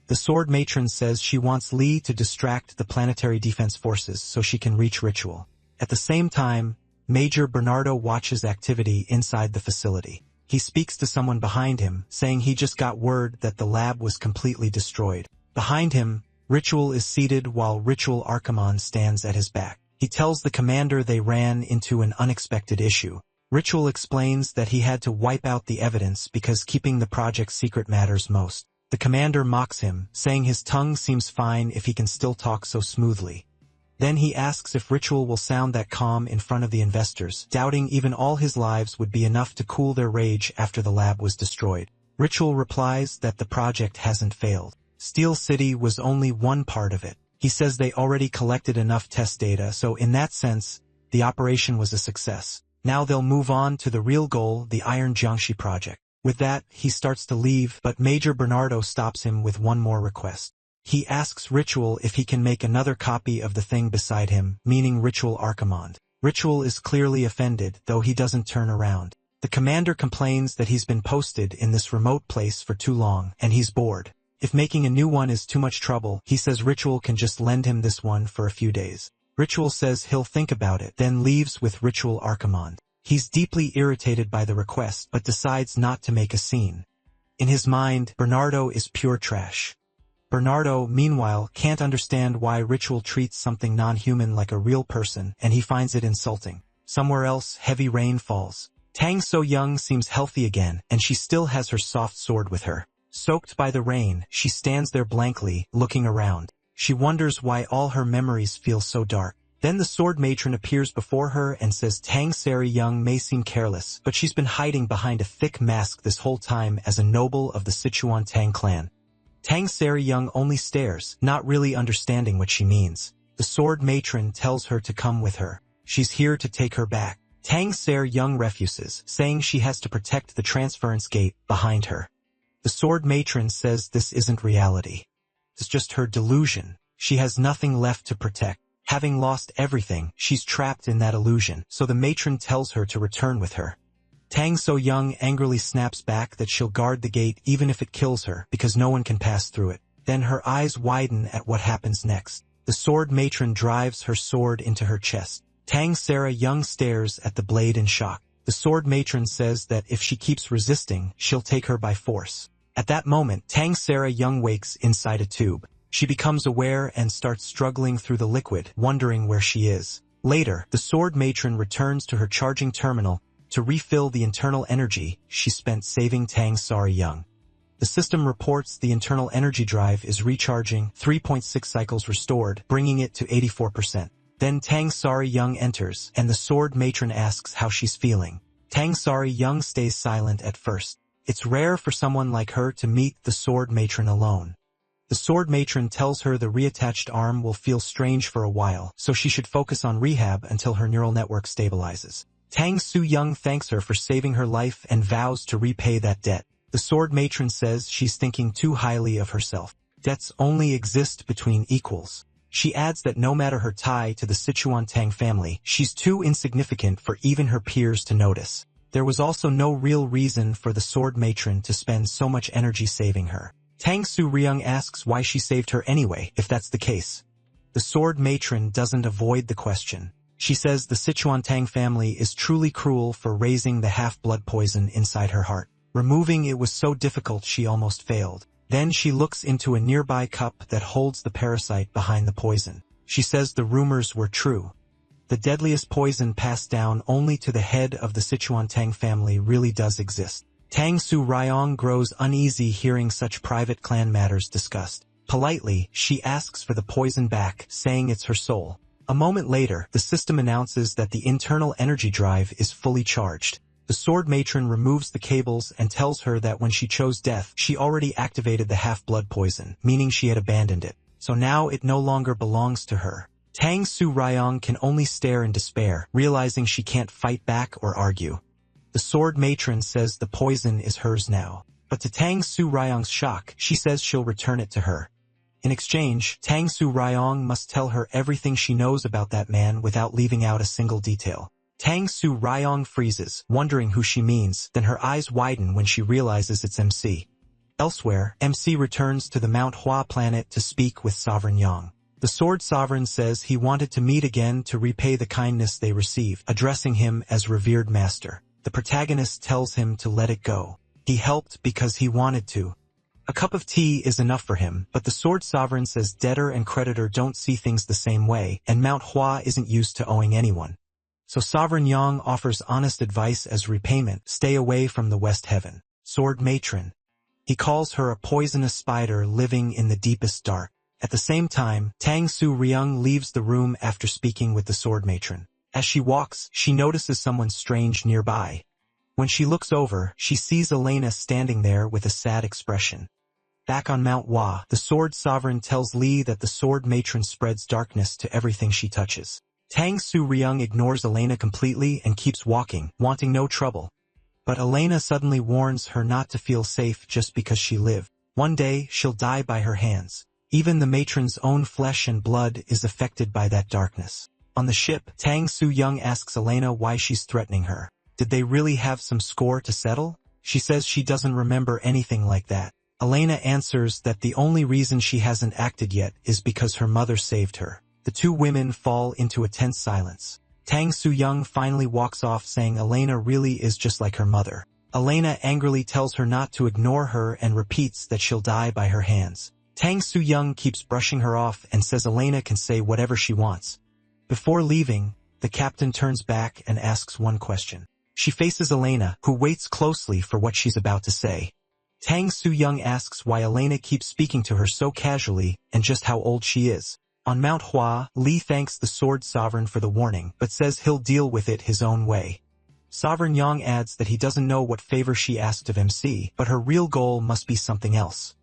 The Sword Matron says she wants Lee to distract the Planetary Defense Forces so she can reach Ritual. At the same time, Major Bernardo watches activity inside the facility. He speaks to someone behind him, saying he just got word that the lab was completely destroyed. Behind him, Ritual is seated while Ritual Archimon stands at his back. He tells the commander they ran into an unexpected issue. Ritual explains that he had to wipe out the evidence because keeping the project secret matters most. The commander mocks him, saying his tongue seems fine if he can still talk so smoothly. Then he asks if Ritual will sound that calm in front of the investors, doubting even all his lives would be enough to cool their rage after the lab was destroyed. Ritual replies that the project hasn't failed. Steel City was only one part of it. He says they already collected enough test data, so in that sense, the operation was a success. Now they'll move on to the real goal, the Iron Jiangxi project. With that, he starts to leave, but Major Bernardo stops him with one more request. He asks Ritual if he can make another copy of the thing beside him, meaning Ritual Archimon. Ritual is clearly offended, though he doesn't turn around. The commander complains that he's been posted in this remote place for too long, and he's bored. If making a new one is too much trouble, he says Ritual can just lend him this one for a few days. Ritual says he'll think about it, then leaves with Ritual Archimon. He's deeply irritated by the request, but decides not to make a scene. In his mind, Bernardo is pure trash. Bernardo, meanwhile, can't understand why Ritual treats something non-human like a real person, and he finds it insulting. Somewhere else, heavy rain falls. Tang So-young seems healthy again, and she still has her soft sword with her. Soaked by the rain, she stands there blankly, looking around. She wonders why all her memories feel so dark. Then the Sword Matron appears before her and says Tang So-young may seem careless, but she's been hiding behind a thick mask this whole time as a noble of the Sichuan Tang clan. Tang So-young only stares, not really understanding what she means. The Sword Matron tells her to come with her. She's here to take her back. Tang So-young refuses, saying she has to protect the transference gate behind her. The Sword Matron says this isn't reality. It's just her delusion. She has nothing left to protect. Having lost everything, she's trapped in that illusion, so the matron tells her to return with her. Tang So-young angrily snaps back that she'll guard the gate even if it kills her, because no one can pass through it. Then her eyes widen at what happens next. The Sword Matron drives her sword into her chest. Tang So-young stares at the blade in shock. The Sword Matron says that if she keeps resisting, she'll take her by force. At that moment, Tang So-young wakes inside a tube. She becomes aware and starts struggling through the liquid, wondering where she is. Later, the Sword Matron returns to her charging terminal to refill the internal energy she spent saving Tang So-young. The system reports the internal energy drive is recharging, 3.6 cycles restored, bringing it to 84%. Then Tang So-young enters, and the Sword Matron asks how she's feeling. Tang So-young stays silent at first. It's rare for someone like her to meet the Sword Matron alone. The Sword Matron tells her the reattached arm will feel strange for a while, so she should focus on rehab until her neural network stabilizes. Tang So-young thanks her for saving her life and vows to repay that debt. The Sword Matron says she's thinking too highly of herself. Debts only exist between equals. She adds that no matter her tie to the Sichuan Tang family, she's too insignificant for even her peers to notice. There was also no real reason for the Sword Matron to spend so much energy saving her. Tang So-young asks why she saved her anyway, if that's the case. The Sword Matron doesn't avoid the question. She says the Sichuan Tang family is truly cruel for raising the half-blood poison inside her heart. Removing it was so difficult she almost failed. Then she looks into a nearby cup that holds the parasite behind the poison. She says the rumors were true. The deadliest poison passed down only to the head of the Sichuan Tang family really does exist. Tang So-young grows uneasy hearing such private clan matters discussed. Politely, she asks for the poison back, saying it's her soul. A moment later, the system announces that the internal energy drive is fully charged. The Sword Matron removes the cables and tells her that when she chose death, she already activated the half-blood poison, meaning she had abandoned it. So now it no longer belongs to her. Tang So-young can only stare in despair, realizing she can't fight back or argue. The sword matron says the poison is hers now. But to Tang Su Ryong's shock, she says she'll return it to her. In exchange, Tang Su Ryong must tell her everything she knows about that man without leaving out a single detail. Tang Su Ryong freezes, wondering who she means, then her eyes widen when she realizes it's MC. Elsewhere, MC returns to the Manhwa planet to speak with Sovereign Yang. The Sword Sovereign says he wanted to meet again to repay the kindness they received, addressing him as revered master. The protagonist tells him to let it go. He helped because he wanted to. A cup of tea is enough for him, but the Sword Sovereign says debtor and creditor don't see things the same way, and Manhwa isn't used to owing anyone. So Sovereign Yang offers honest advice as repayment: stay away from the West Heaven. Sword Matron. He calls her a poisonous spider living in the deepest dark. At the same time, Tang Su Ryong leaves the room after speaking with the Sword Matron. As she walks, she notices someone strange nearby. When she looks over, she sees Elena standing there with a sad expression. Back on Mount Hua, the Sword Sovereign tells Li that the Sword Matron spreads darkness to everything she touches. Tang Su Ryong ignores Elena completely and keeps walking, wanting no trouble. But Elena suddenly warns her not to feel safe just because she lived. One day, she'll die by her hands. Even the matron's own flesh and blood is affected by that darkness. On the ship, Tang Su Young asks Elena why she's threatening her. Did they really have some score to settle? She says she doesn't remember anything like that. Elena answers that the only reason she hasn't acted yet is because her mother saved her. The two women fall into a tense silence. Tang Su Young finally walks off saying Elena really is just like her mother. Elena angrily tells her not to ignore her and repeats that she'll die by her hands. Tang Su Young keeps brushing her off and says Elena can say whatever she wants. Before leaving, the captain turns back and asks one question. She faces Elena, who waits closely for what she's about to say. Tang Su Young asks why Elena keeps speaking to her so casually and just how old she is. On Mount Hua, Li thanks the Sword Sovereign for the warning, but says he'll deal with it his own way. Sovereign Yang adds that he doesn't know what favor she asked of MC, but her real goal must be something else.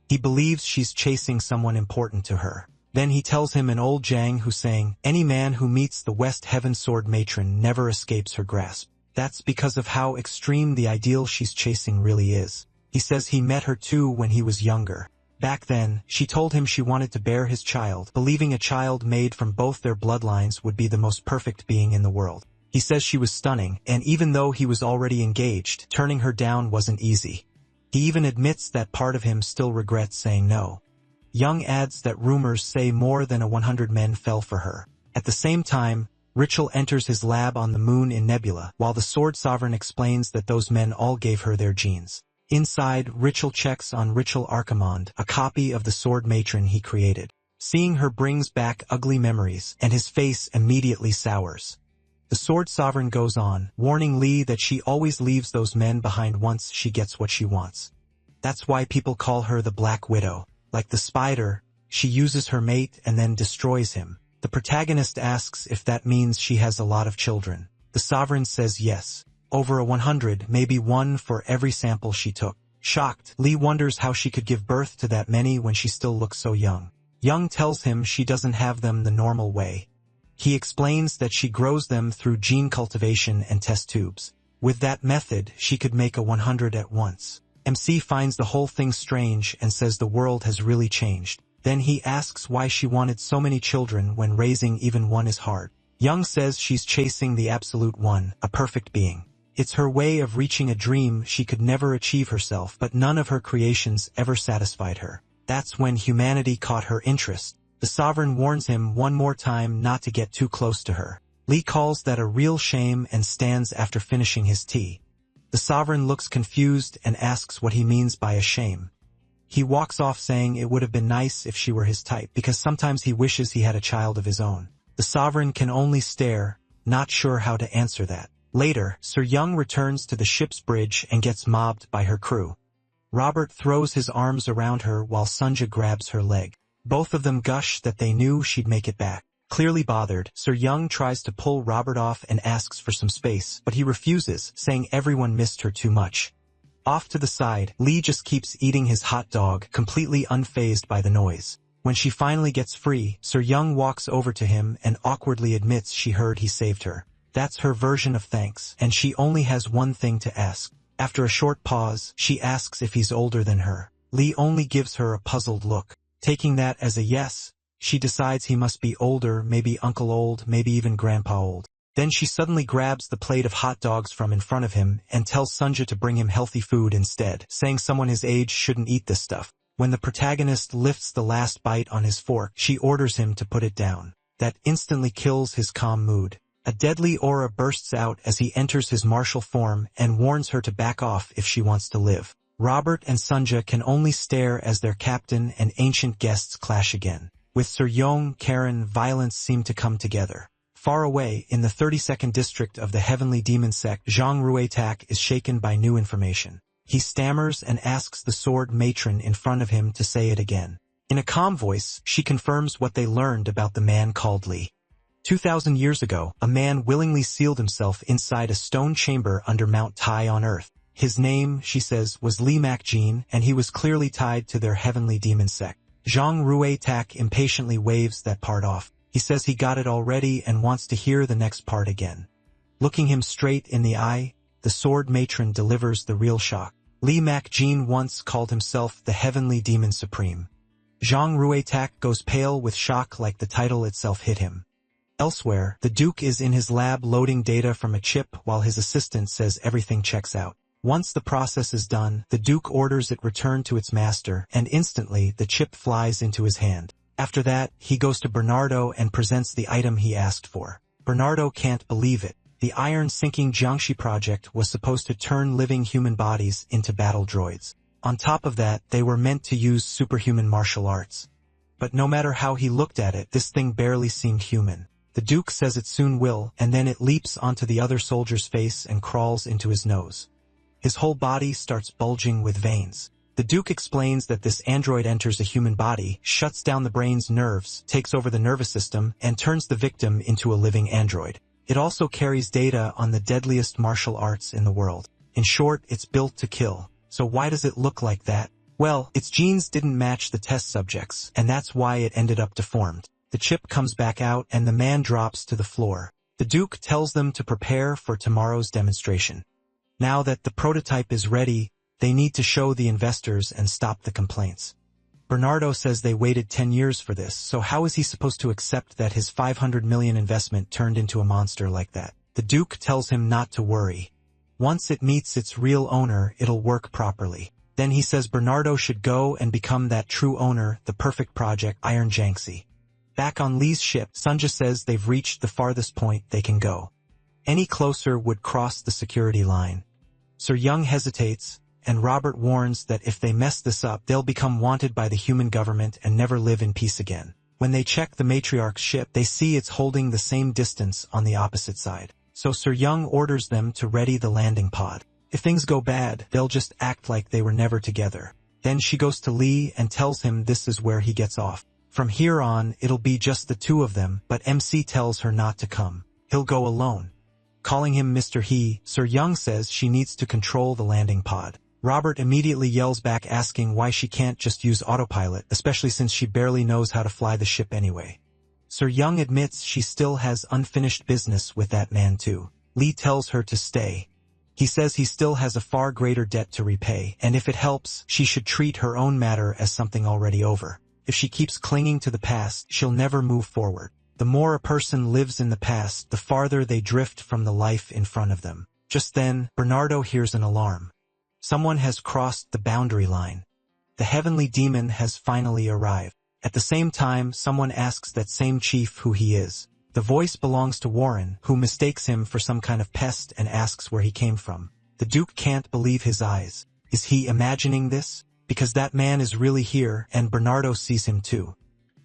He believes she's chasing someone important to her. Then he tells him an old Jang who's saying, any man who meets the West Heaven Sword Matron never escapes her grasp. That's because of how extreme the ideal she's chasing really is. He says he met her too when he was younger. Back then, she told him she wanted to bear his child, believing a child made from both their bloodlines would be the most perfect being in the world. He says she was stunning, and even though he was already engaged, turning her down wasn't easy. He even admits that part of him still regrets saying no. Young adds that rumors say more than 100 men fell for her. At the same time, Richel enters his lab on the moon in Nebula, while the Sword Sovereign explains that those men all gave her their genes. Inside, Richel checks on Richel Archimond, a copy of the Sword Matron he created. Seeing her brings back ugly memories, and his face immediately sours. The Sword Sovereign goes on, warning Li that she always leaves those men behind once she gets what she wants. That's why people call her the Black Widow. Like the spider, she uses her mate and then destroys him. The protagonist asks if that means she has a lot of children. The Sovereign says yes. Over 100, maybe one for every sample she took. Shocked, Li wonders how she could give birth to that many when she still looks so young. Young tells him she doesn't have them the normal way. He explains that she grows them through gene cultivation and test tubes. With that method, she could make 100 at once. MC finds the whole thing strange and says the world has really changed. Then he asks why she wanted so many children when raising even one is hard. Young says she's chasing the absolute one, a perfect being. It's her way of reaching a dream she could never achieve herself, but none of her creations ever satisfied her. That's when humanity caught her interest. The Sovereign warns him one more time not to get too close to her. Li calls that a real shame and stands after finishing his tea. The Sovereign looks confused and asks what he means by a shame. He walks off saying it would have been nice if she were his type, because sometimes he wishes he had a child of his own. The Sovereign can only stare, not sure how to answer that. Later, Sir Young returns to the ship's bridge and gets mobbed by her crew. Robert throws his arms around her while Sunja grabs her leg. Both of them gush that they knew she'd make it back. Clearly bothered, Sir Young tries to pull Robert off and asks for some space, but he refuses, saying everyone missed her too much. Off to the side, Li just keeps eating his hot dog, completely unfazed by the noise. When she finally gets free, Sir Young walks over to him and awkwardly admits she heard he saved her. That's her version of thanks, and she only has one thing to ask. After a short pause, she asks if he's older than her. Lee only gives her a puzzled look. Taking that as a yes, she decides he must be older, maybe uncle old, maybe even grandpa old. Then she suddenly grabs the plate of hot dogs from in front of him and tells Sunja to bring him healthy food instead, saying someone his age shouldn't eat this stuff. When the protagonist lifts the last bite on his fork, she orders him to put it down. That instantly kills his calm mood. A deadly aura bursts out as he enters his martial form and warns her to back off if she wants to live. Robert and Sunja can only stare as their captain and ancient guests clash again. With Sir Yong, Karen, violence seemed to come together. Far away, in the 32nd district of the Heavenly Demon Sect, Zhang Ruitak is shaken by new information. He stammers and asks the sword matron in front of him to say it again. In a calm voice, she confirms what they learned about the man called Li. 2,000 years ago, a man willingly sealed himself inside a stone chamber under Mount Tai on Earth. His name, she says, was Li Makjin, and he was clearly tied to their Heavenly Demon Sect. Zhang Ruitak impatiently waves that part off. He says he got it already and wants to hear the next part again. Looking him straight in the eye, the sword matron delivers the real shock. Li Makjin once called himself the Heavenly Demon Supreme. Zhang Ruitak goes pale with shock like the title itself hit him. Elsewhere, the Duke is in his lab loading data from a chip while his assistant says everything checks out. Once the process is done, the Duke orders it returned to its master, and instantly the chip flies into his hand. After that, he goes to Bernardo and presents the item he asked for. Bernardo can't believe it. The iron-sinking Jiangxi project was supposed to turn living human bodies into battle droids. On top of that, they were meant to use superhuman martial arts. But no matter how he looked at it, this thing barely seemed human. The Duke says it soon will, and then it leaps onto the other soldier's face and crawls into his nose. His whole body starts bulging with veins. The Duke explains that this android enters a human body, shuts down the brain's nerves, takes over the nervous system, and turns the victim into a living android. It also carries data on the deadliest martial arts in the world. In short, it's built to kill. So why does it look like that? Well, its genes didn't match the test subjects, and that's why it ended up deformed. The chip comes back out and the man drops to the floor. The Duke tells them to prepare for tomorrow's demonstration. Now that the prototype is ready, they need to show the investors and stop the complaints. Bernardo says they waited 10 years for this, so how is he supposed to accept that his 500 million investment turned into a monster like that? The Duke tells him not to worry. Once it meets its real owner, it'll work properly. Then he says Bernardo should go and become that true owner, the perfect project, Iron Jiangxi. Back on Lee's ship, Sunja says they've reached the farthest point they can go. Any closer would cross the security line. Sir Young hesitates, and Robert warns that if they mess this up, they'll become wanted by the human government and never live in peace again. When they check the matriarch's ship, they see it's holding the same distance on the opposite side. So Sir Young orders them to ready the landing pod. If things go bad, they'll just act like they were never together. Then she goes to Lee and tells him this is where he gets off. From here on, it'll be just the two of them, but MC tells her not to come. He'll go alone. Calling him Mr. He, Sir Young says she needs to control the landing pod. Robert immediately yells back asking why she can't just use autopilot, especially since she barely knows how to fly the ship anyway. Sir Young admits she still has unfinished business with that man too. Lee tells her to stay. He says he still has a far greater debt to repay, and if it helps, she should treat her own matter as something already over. If she keeps clinging to the past, she'll never move forward. The more a person lives in the past, the farther they drift from the life in front of them. Just then, Bernardo hears an alarm. Someone has crossed the boundary line. The heavenly demon has finally arrived. At the same time, someone asks that same chief who he is. The voice belongs to Warren, who mistakes him for some kind of pest and asks where he came from. The Duke can't believe his eyes. Is he imagining this? Because that man is really here, and Bernardo sees him too.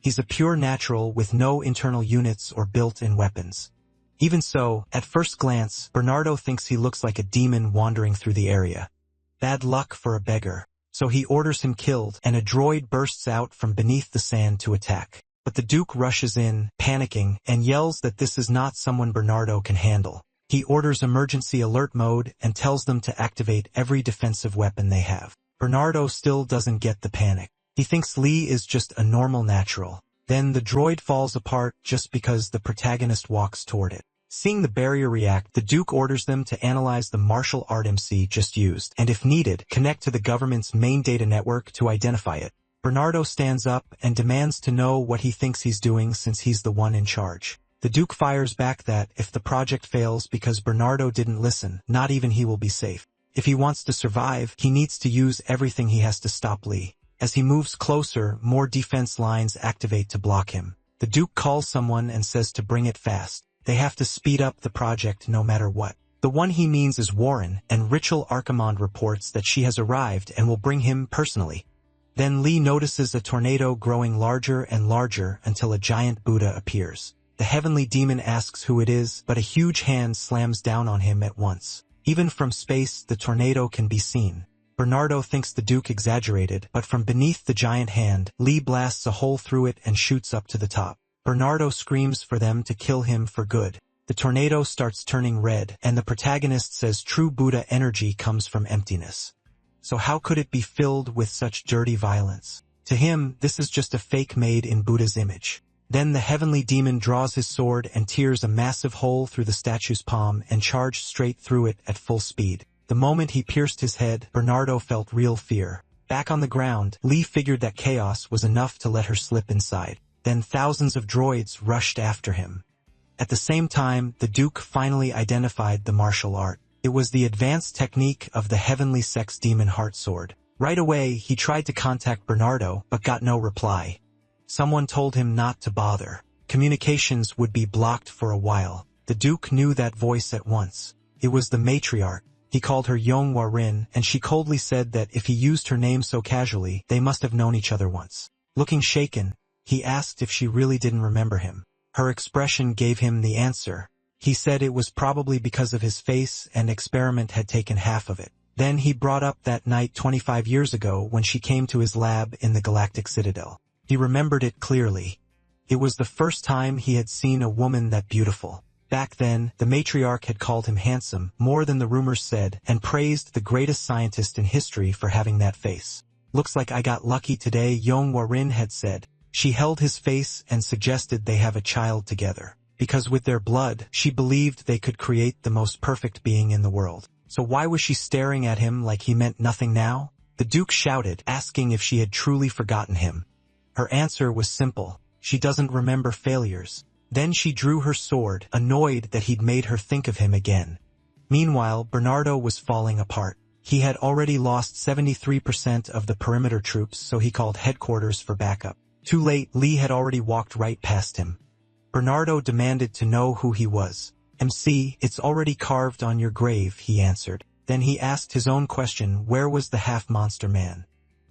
He's a pure natural with no internal units or built-in weapons. Even so, at first glance, Bernardo thinks he looks like a demon wandering through the area. Bad luck for a beggar. So he orders him killed, and a droid bursts out from beneath the sand to attack. But the Duke rushes in, panicking, and yells that this is not someone Bernardo can handle. He orders emergency alert mode and tells them to activate every defensive weapon they have. Bernardo still doesn't get the panic. He thinks Lee is just a normal natural. Then the droid falls apart just because the protagonist walks toward it. Seeing the barrier react, the Duke orders them to analyze the martial art MC just used, and if needed, connect to the government's main data network to identify it. Bernardo stands up and demands to know what he thinks he's doing since he's the one in charge. The Duke fires back that if the project fails because Bernardo didn't listen, not even he will be safe. If he wants to survive, he needs to use everything he has to stop Lee. As he moves closer, more defense lines activate to block him. The Duke calls someone and says to bring it fast. They have to speed up the project no matter what. The one he means is Warren, and Rachel Archimonde reports that she has arrived and will bring him personally. Then Lee notices a tornado growing larger and larger until a giant Buddha appears. The heavenly demon asks who it is, but a huge hand slams down on him at once. Even from space, the tornado can be seen. Bernardo thinks the Duke exaggerated, but from beneath the giant hand, Lee blasts a hole through it and shoots up to the top. Bernardo screams for them to kill him for good. The tornado starts turning red, and the protagonist says true Buddha energy comes from emptiness. So how could it be filled with such dirty violence? To him, this is just a fake made in Buddha's image. Then the heavenly demon draws his sword and tears a massive hole through the statue's palm and charged straight through it at full speed. The moment he pierced his head, Bernardo felt real fear. Back on the ground, Lee figured that chaos was enough to let her slip inside. Then thousands of droids rushed after him. At the same time, the Duke finally identified the martial art. It was the advanced technique of the heavenly sex demon heart sword. Right away, he tried to contact Bernardo, but got no reply. Someone told him not to bother. Communications would be blocked for a while. The Duke knew that voice at once. It was the matriarch. He called her Yonghwa Rin, and she coldly said that if he used her name so casually, they must have known each other once. Looking shaken, he asked if she really didn't remember him. Her expression gave him the answer. He said it was probably because of his face and experiment had taken half of it. Then he brought up that night 25 years ago when she came to his lab in the Galactic Citadel. He remembered it clearly. It was the first time he had seen a woman that beautiful. Back then, the matriarch had called him handsome, more than the rumors said, and praised the greatest scientist in history for having that face. Looks like I got lucky today, Yonghwa Rin had said. She held his face and suggested they have a child together. Because with their blood, she believed they could create the most perfect being in the world. So why was she staring at him like he meant nothing now? The Duke shouted, asking if she had truly forgotten him. Her answer was simple. She doesn't remember failures. Then she drew her sword, annoyed that he'd made her think of him again. Meanwhile, Bernardo was falling apart. He had already lost 73% of the perimeter troops, so he called headquarters for backup. Too late, Lee had already walked right past him. Bernardo demanded to know who he was. MC, it's already carved on your grave, he answered. Then he asked his own question, where was the half-monster man?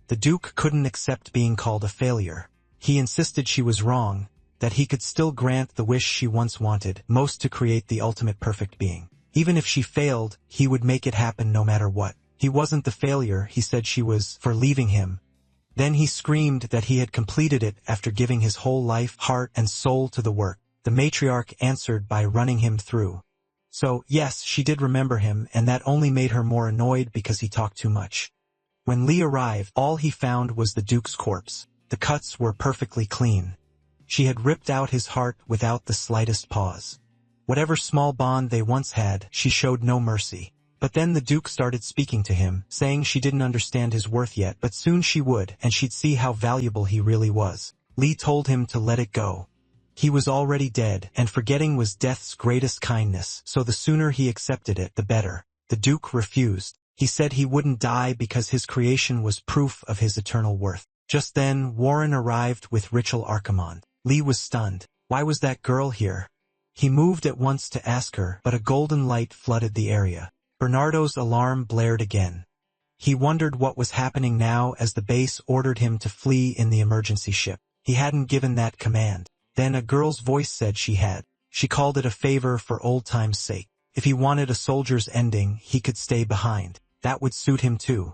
The Duke couldn't accept being called a failure. He insisted she was wrong, that he could still grant the wish she once wanted, most to create the ultimate perfect being. Even if she failed, he would make it happen no matter what. He wasn't the failure, he said she was, for leaving him. Then he screamed that he had completed it after giving his whole life, heart, and soul to the work. The matriarch answered by running him through. So, yes, she did remember him, and that only made her more annoyed because he talked too much. When Lee arrived, all he found was the Duke's corpse. The cuts were perfectly clean. She had ripped out his heart without the slightest pause. Whatever small bond they once had, she showed no mercy. But then the Duke started speaking to him, saying she didn't understand his worth yet, but soon she would, and she'd see how valuable he really was. Lee told him to let it go. He was already dead, and forgetting was death's greatest kindness, so the sooner he accepted it, the better. The Duke refused. He said he wouldn't die because his creation was proof of his eternal worth. Just then, Warren arrived with Rachel Archimonde. Lee was stunned. Why was that girl here? He moved at once to ask her, but a golden light flooded the area. Bernardo's alarm blared again. He wondered what was happening now as the base ordered him to flee in the emergency ship. He hadn't given that command. Then a girl's voice said she had. She called it a favor for old time's sake. If he wanted a soldier's ending, he could stay behind. That would suit him too.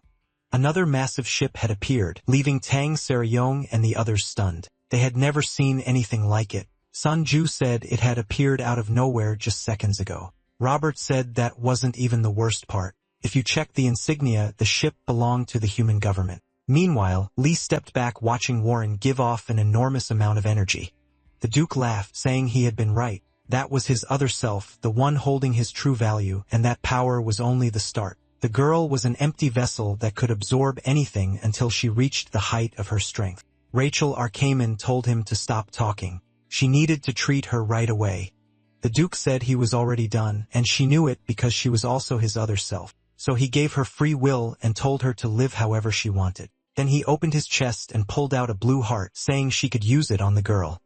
Another massive ship had appeared, leaving Tang Seryong and the others stunned. They had never seen anything like it. Sun Ju said it had appeared out of nowhere just seconds ago. Robert said that wasn't even the worst part. If you checked the insignia, the ship belonged to the human government. Meanwhile, Lee stepped back watching Warren give off an enormous amount of energy. The Duke laughed, saying he had been right. That was his other self, the one holding his true value, and that power was only the start. The girl was an empty vessel that could absorb anything until she reached the height of her strength. Rachel Arkaman told him to stop talking. She needed to treat her right away. The Duke said he was already done, and she knew it because she was also his other self. So he gave her free will and told her to live however she wanted. Then he opened his chest and pulled out a blue heart, saying she could use it on the girl.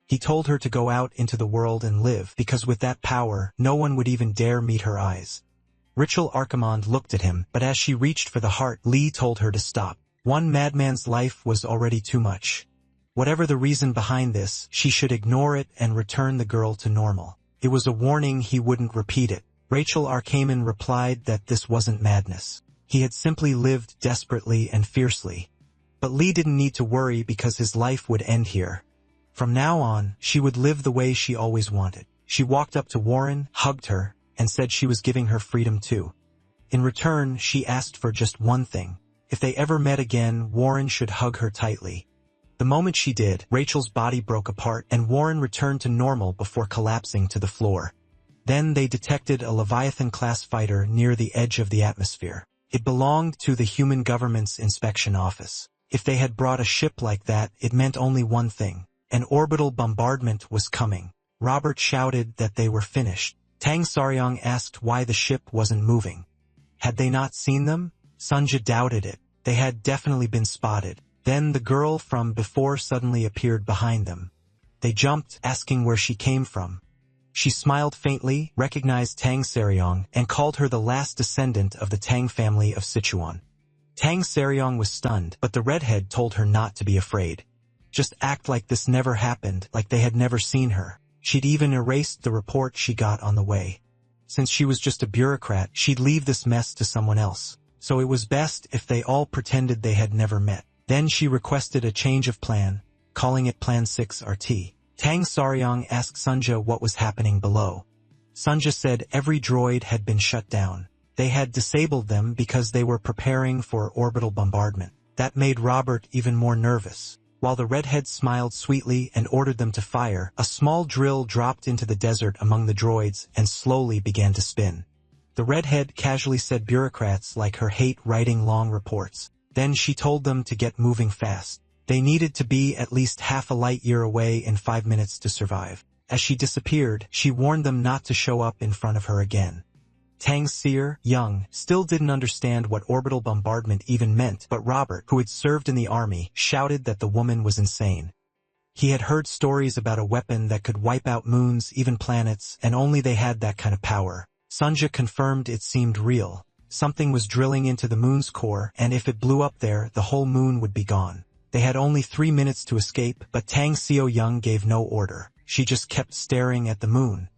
He told her to go out into the world and live, because with that power, no one would even dare meet her eyes. Rachel Arkaman looked at him, but as she reached for the heart, Lee told her to stop. One madman's life was already too much. Whatever the reason behind this, she should ignore it and return the girl to normal. It was a warning he wouldn't repeat it. Rachel Arkaman replied that this wasn't madness. He had simply lived desperately and fiercely. But Lee didn't need to worry because his life would end here. From now on, she would live the way she always wanted. She walked up to Warren, hugged her, and said she was giving her freedom too. In return, she asked for just one thing. If they ever met again, Warren should hug her tightly. The moment she did, Rachel's body broke apart and Warren returned to normal before collapsing to the floor. Then they detected a Leviathan-class fighter near the edge of the atmosphere. It belonged to the Human Government's inspection office. If they had brought a ship like that, it meant only one thing. An orbital bombardment was coming. Robert shouted that they were finished. Tang Saryong asked why the ship wasn't moving. Had they not seen them? Sunja doubted it. They had definitely been spotted. Then the girl from before suddenly appeared behind them. They jumped, asking where she came from. She smiled faintly, recognized Tang Saryong, and called her the last descendant of the Tang family of Sichuan. Tang Saryong was stunned, but the redhead told her not to be afraid. Just act like this never happened, like they had never seen her. She'd even erased the report she got on the way. Since she was just a bureaucrat, she'd leave this mess to someone else. So it was best if they all pretended they had never met. Then she requested a change of plan, calling it Plan 6RT. Tang Saryong asked Sunja what was happening below. Sunja said every droid had been shut down. They had disabled them because they were preparing for orbital bombardment. That made Robert even more nervous. While the redhead smiled sweetly and ordered them to fire, a small drill dropped into the desert among the droids and slowly began to spin. The redhead casually said bureaucrats like her hate writing long reports. Then she told them to get moving fast. They needed to be at least half a light year away in 5 minutes to survive. As she disappeared, she warned them not to show up in front of her again. Tang Seer, young, still didn't understand what orbital bombardment even meant, but Robert, who had served in the army, shouted that the woman was insane. He had heard stories about a weapon that could wipe out moons, even planets, and only they had that kind of power. Sunja confirmed it seemed real. Something was drilling into the moon's core, and if it blew up there, the whole moon would be gone. They had only 3 minutes to escape, but Tang Seo-young gave no order. She just kept staring at the moon.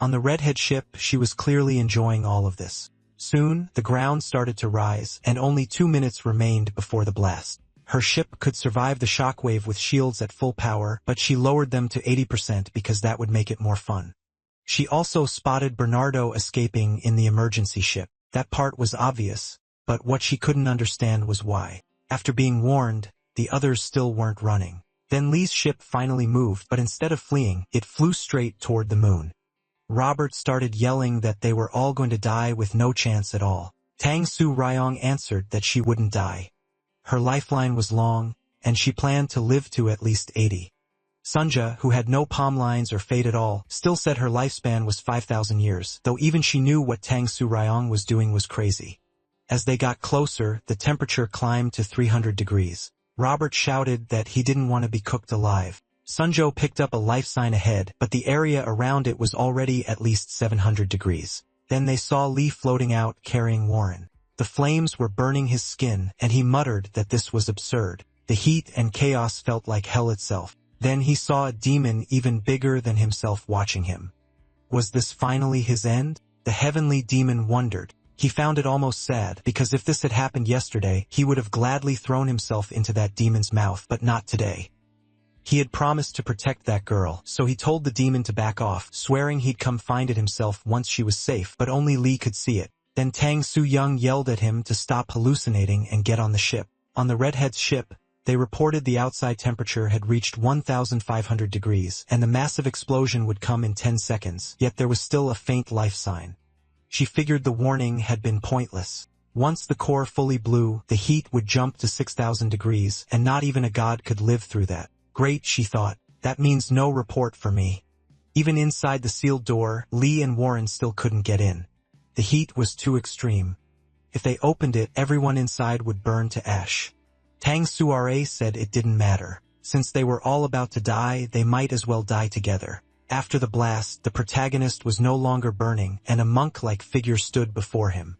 On the redhead ship, she was clearly enjoying all of this. Soon, the ground started to rise, and only 2 minutes remained before the blast. Her ship could survive the shockwave with shields at full power, but she lowered them to 80% because that would make it more fun. She also spotted Bernardo escaping in the emergency ship. That part was obvious, but what she couldn't understand was why. After being warned, the others still weren't running. Then Lee's ship finally moved, but instead of fleeing, it flew straight toward the moon. Robert started yelling that they were all going to die with no chance at all. Tang Su Ryong answered that she wouldn't die. Her lifeline was long, and she planned to live to at least 80. Sunja, who had no palm lines or fate at all, still said her lifespan was 5,000 years, though even she knew what Tang Su Ryong was doing was crazy. As they got closer, the temperature climbed to 300 degrees. Robert shouted that he didn't want to be cooked alive. Sunjo picked up a life sign ahead, but the area around it was already at least 700 degrees. Then they saw Lee floating out, carrying Warren. The flames were burning his skin, and he muttered that this was absurd. The heat and chaos felt like hell itself. Then he saw a demon even bigger than himself watching him. Was this finally his end? The heavenly demon wondered. He found it almost sad, because if this had happened yesterday, he would have gladly thrown himself into that demon's mouth, but not today. He had promised to protect that girl, so he told the demon to back off, swearing he'd come find it himself once she was safe, but only Lee could see it. Then Tang Su-young yelled at him to stop hallucinating and get on the ship. On the redhead's ship, They reported the outside temperature had reached 1,500 degrees, and the massive explosion would come in 10 seconds, yet there was still a faint life sign. She figured the warning had been pointless. Once the core fully blew, the heat would jump to 6,000 degrees, and not even a god could live through that. Great, she thought. That means no report for me. Even inside the sealed door, Lee and Warren still couldn't get in. The heat was too extreme. If they opened it, everyone inside would burn to ash. Tang Suare said it didn't matter. Since they were all about to die, they might as well die together. After the blast, the protagonist was no longer burning, and a monk-like figure stood before him.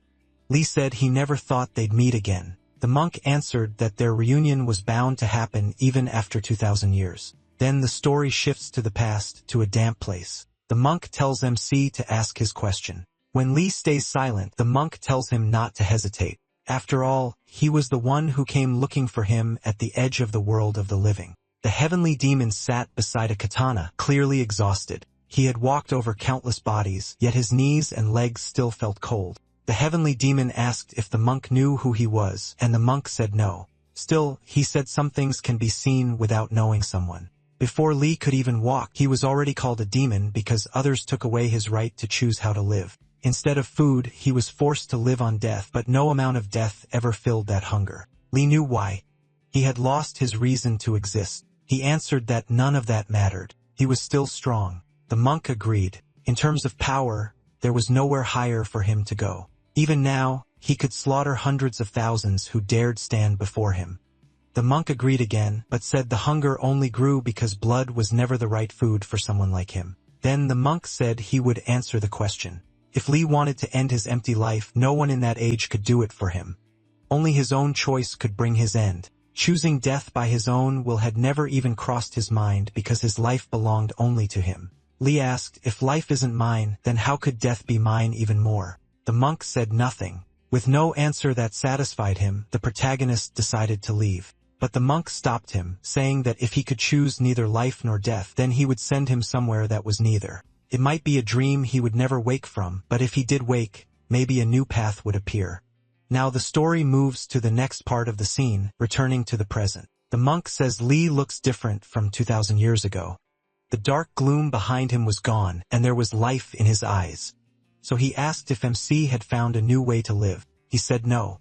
Lee said he never thought they'd meet again. The monk answered that their reunion was bound to happen even after 2,000 years. Then the story shifts to the past, to a damp place. The monk tells MC to ask his question. When Lee stays silent, the monk tells him not to hesitate. After all, he was the one who came looking for him at the edge of the world of the living. The heavenly demon sat beside a katana, clearly exhausted. He had walked over countless bodies, yet his knees and legs still felt cold. The heavenly demon asked if the monk knew who he was, and the monk said no. Still, he said some things can be seen without knowing someone. Before Lee could even walk, he was already called a demon because others took away his right to choose how to live. Instead of food, he was forced to live on death, but no amount of death ever filled that hunger. Lee knew why. He had lost his reason to exist. He answered that none of that mattered. He was still strong. The monk agreed. In terms of power, there was nowhere higher for him to go. Even now, he could slaughter hundreds of thousands who dared stand before him. The monk agreed again, but said the hunger only grew because blood was never the right food for someone like him. Then the monk said he would answer the question. If Lee wanted to end his empty life, no one in that age could do it for him. Only his own choice could bring his end. Choosing death by his own will had never even crossed his mind because his life belonged only to him. Lee asked, if life isn't mine, then how could death be mine even more? The monk said nothing. With no answer that satisfied him, the protagonist decided to leave. But the monk stopped him, saying that if he could choose neither life nor death, then he would send him somewhere that was neither. It might be a dream he would never wake from, but if he did wake, maybe a new path would appear. Now the story moves to the next part of the scene, returning to the present. The monk says Lee looks different from 2,000 years ago. The dark gloom behind him was gone, and there was life in his eyes. So he asked if MC had found a new way to live. He said no.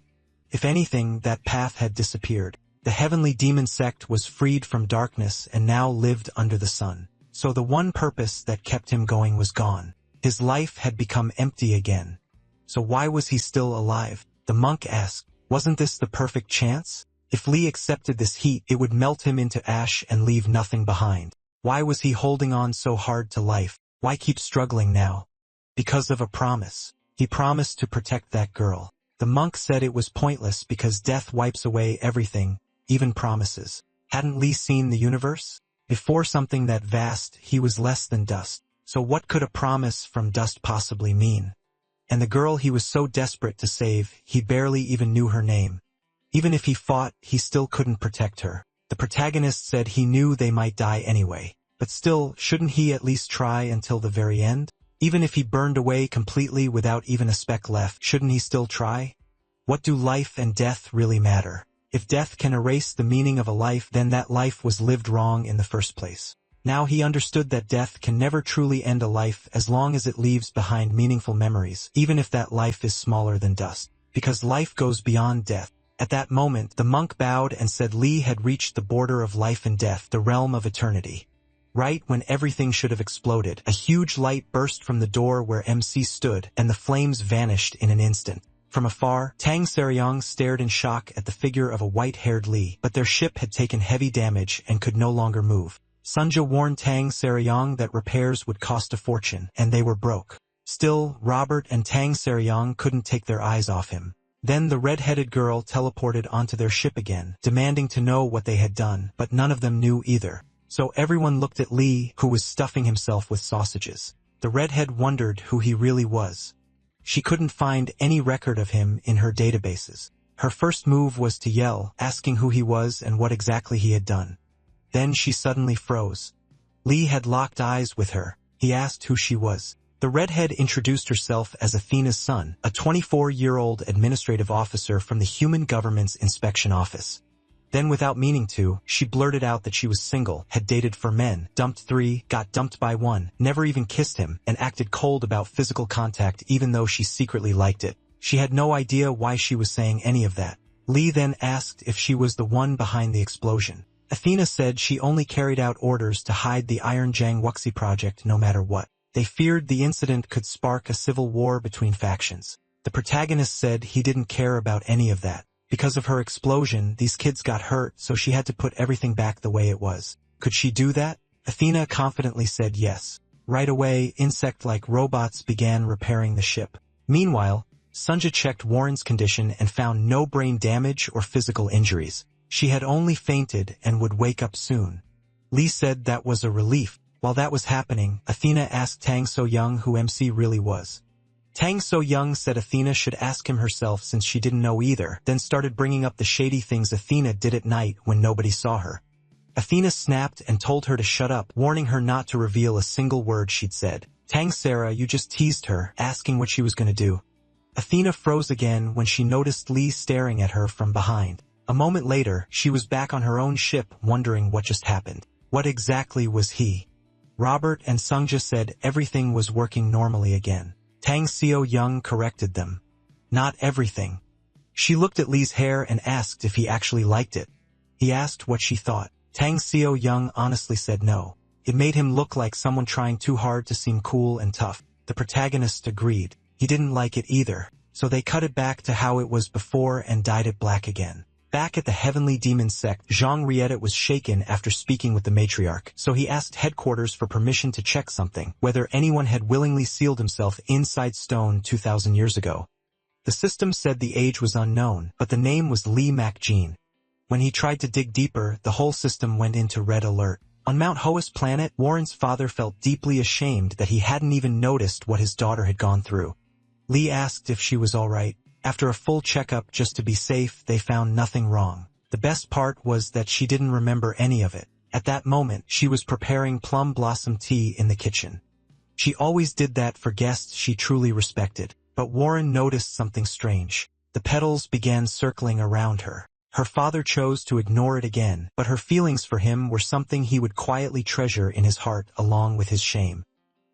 If anything, that path had disappeared. The heavenly demon sect was freed from darkness and now lived under the sun. So the one purpose that kept him going was gone. His life had become empty again. So why was he still alive? The monk asked. Wasn't this the perfect chance? If Lee accepted this heat, it would melt him into ash and leave nothing behind. Why was he holding on so hard to life? Why keep struggling now? Because of a promise. He promised to protect that girl. The monk said it was pointless because death wipes away everything, even promises. Hadn't Lee seen the universe? Before something that vast, he was less than dust. So what could a promise from dust possibly mean? And the girl he was so desperate to save, he barely even knew her name. Even if he fought, he still couldn't protect her. The protagonist said he knew they might die anyway. But still, shouldn't he at least try until the very end? Even if he burned away completely without even a speck left, shouldn't he still try? What do life and death really matter? If death can erase the meaning of a life, then that life was lived wrong in the first place. Now he understood that death can never truly end a life as long as it leaves behind meaningful memories, even if that life is smaller than dust. Because life goes beyond death. At that moment, the monk bowed and said Lee had reached the border of life and death, the realm of eternity. Right when everything should have exploded, a huge light burst from the door where MC stood, and the flames vanished in an instant. From afar, Tang Seryong stared in shock at the figure of a white-haired Lee, but their ship had taken heavy damage and could no longer move. Sunja warned Tang Seryong that repairs would cost a fortune, and they were broke. Still, Robert and Tang Seryong couldn't take their eyes off him. Then the red-headed girl teleported onto their ship again, demanding to know what they had done, but none of them knew either. So everyone looked at Lee, who was stuffing himself with sausages. The redhead wondered who he really was. She couldn't find any record of him in her databases. Her first move was to yell, asking who he was and what exactly he had done. Then she suddenly froze. Lee had locked eyes with her. He asked who she was. The redhead introduced herself as Athena's son, a 24-year-old administrative officer from the Human Government's Inspection Office. Then without meaning to, she blurted out that she was single, had dated 4 men, dumped 3, got dumped by 1, never even kissed him, and acted cold about physical contact even though she secretly liked it. She had no idea why she was saying any of that. Lee then asked if she was the one behind the explosion. Athena said she only carried out orders to hide the Iron Jang Wuxi project no matter what. They feared the incident could spark a civil war between factions. The protagonist said he didn't care about any of that. Because of her explosion, these kids got hurt, so she had to put everything back the way it was. Could she do that? Athena confidently said yes. Right away, insect-like robots began repairing the ship. Meanwhile, Sunja checked Warren's condition and found no brain damage or physical injuries. She had only fainted and would wake up soon. Lee said that was a relief. While that was happening, Athena asked Tang So-young who MC really was. Tang So-young said Athena should ask him herself since she didn't know either, then started bringing up the shady things Athena did at night when nobody saw her. Athena snapped and told her to shut up, warning her not to reveal a single word she'd said. Tang Sarah, you just teased her, asking what she was going to do. Athena froze again when she noticed Lee staring at her from behind. A moment later, she was back on her own ship, wondering what just happened. What exactly was he? Robert and Sungja said everything was working normally again. Tang So-young corrected them. Not everything. She looked at Lee's hair and asked if he actually liked it. He asked what she thought. Tang So-young honestly said no. It made him look like someone trying too hard to seem cool and tough. The protagonist agreed. He didn't like it either, so they cut it back to how it was before and dyed it black again. Back at the Heavenly Demon sect, Zhang Rieta was shaken after speaking with the matriarch, so he asked headquarters for permission to check something, whether anyone had willingly sealed himself inside stone 2,000 years ago. The system said the age was unknown, but the name was Lee Mak-jin. When he tried to dig deeper, the whole system went into red alert. On Mount Hoas planet, Warren's father felt deeply ashamed that he hadn't even noticed what his daughter had gone through. Lee asked if she was all right. After a full checkup just to be safe, they found nothing wrong. The best part was that she didn't remember any of it. At that moment, she was preparing plum blossom tea in the kitchen. She always did that for guests she truly respected. But Warren noticed something strange. The petals began circling around her. Her father chose to ignore it again, but her feelings for him were something he would quietly treasure in his heart along with his shame.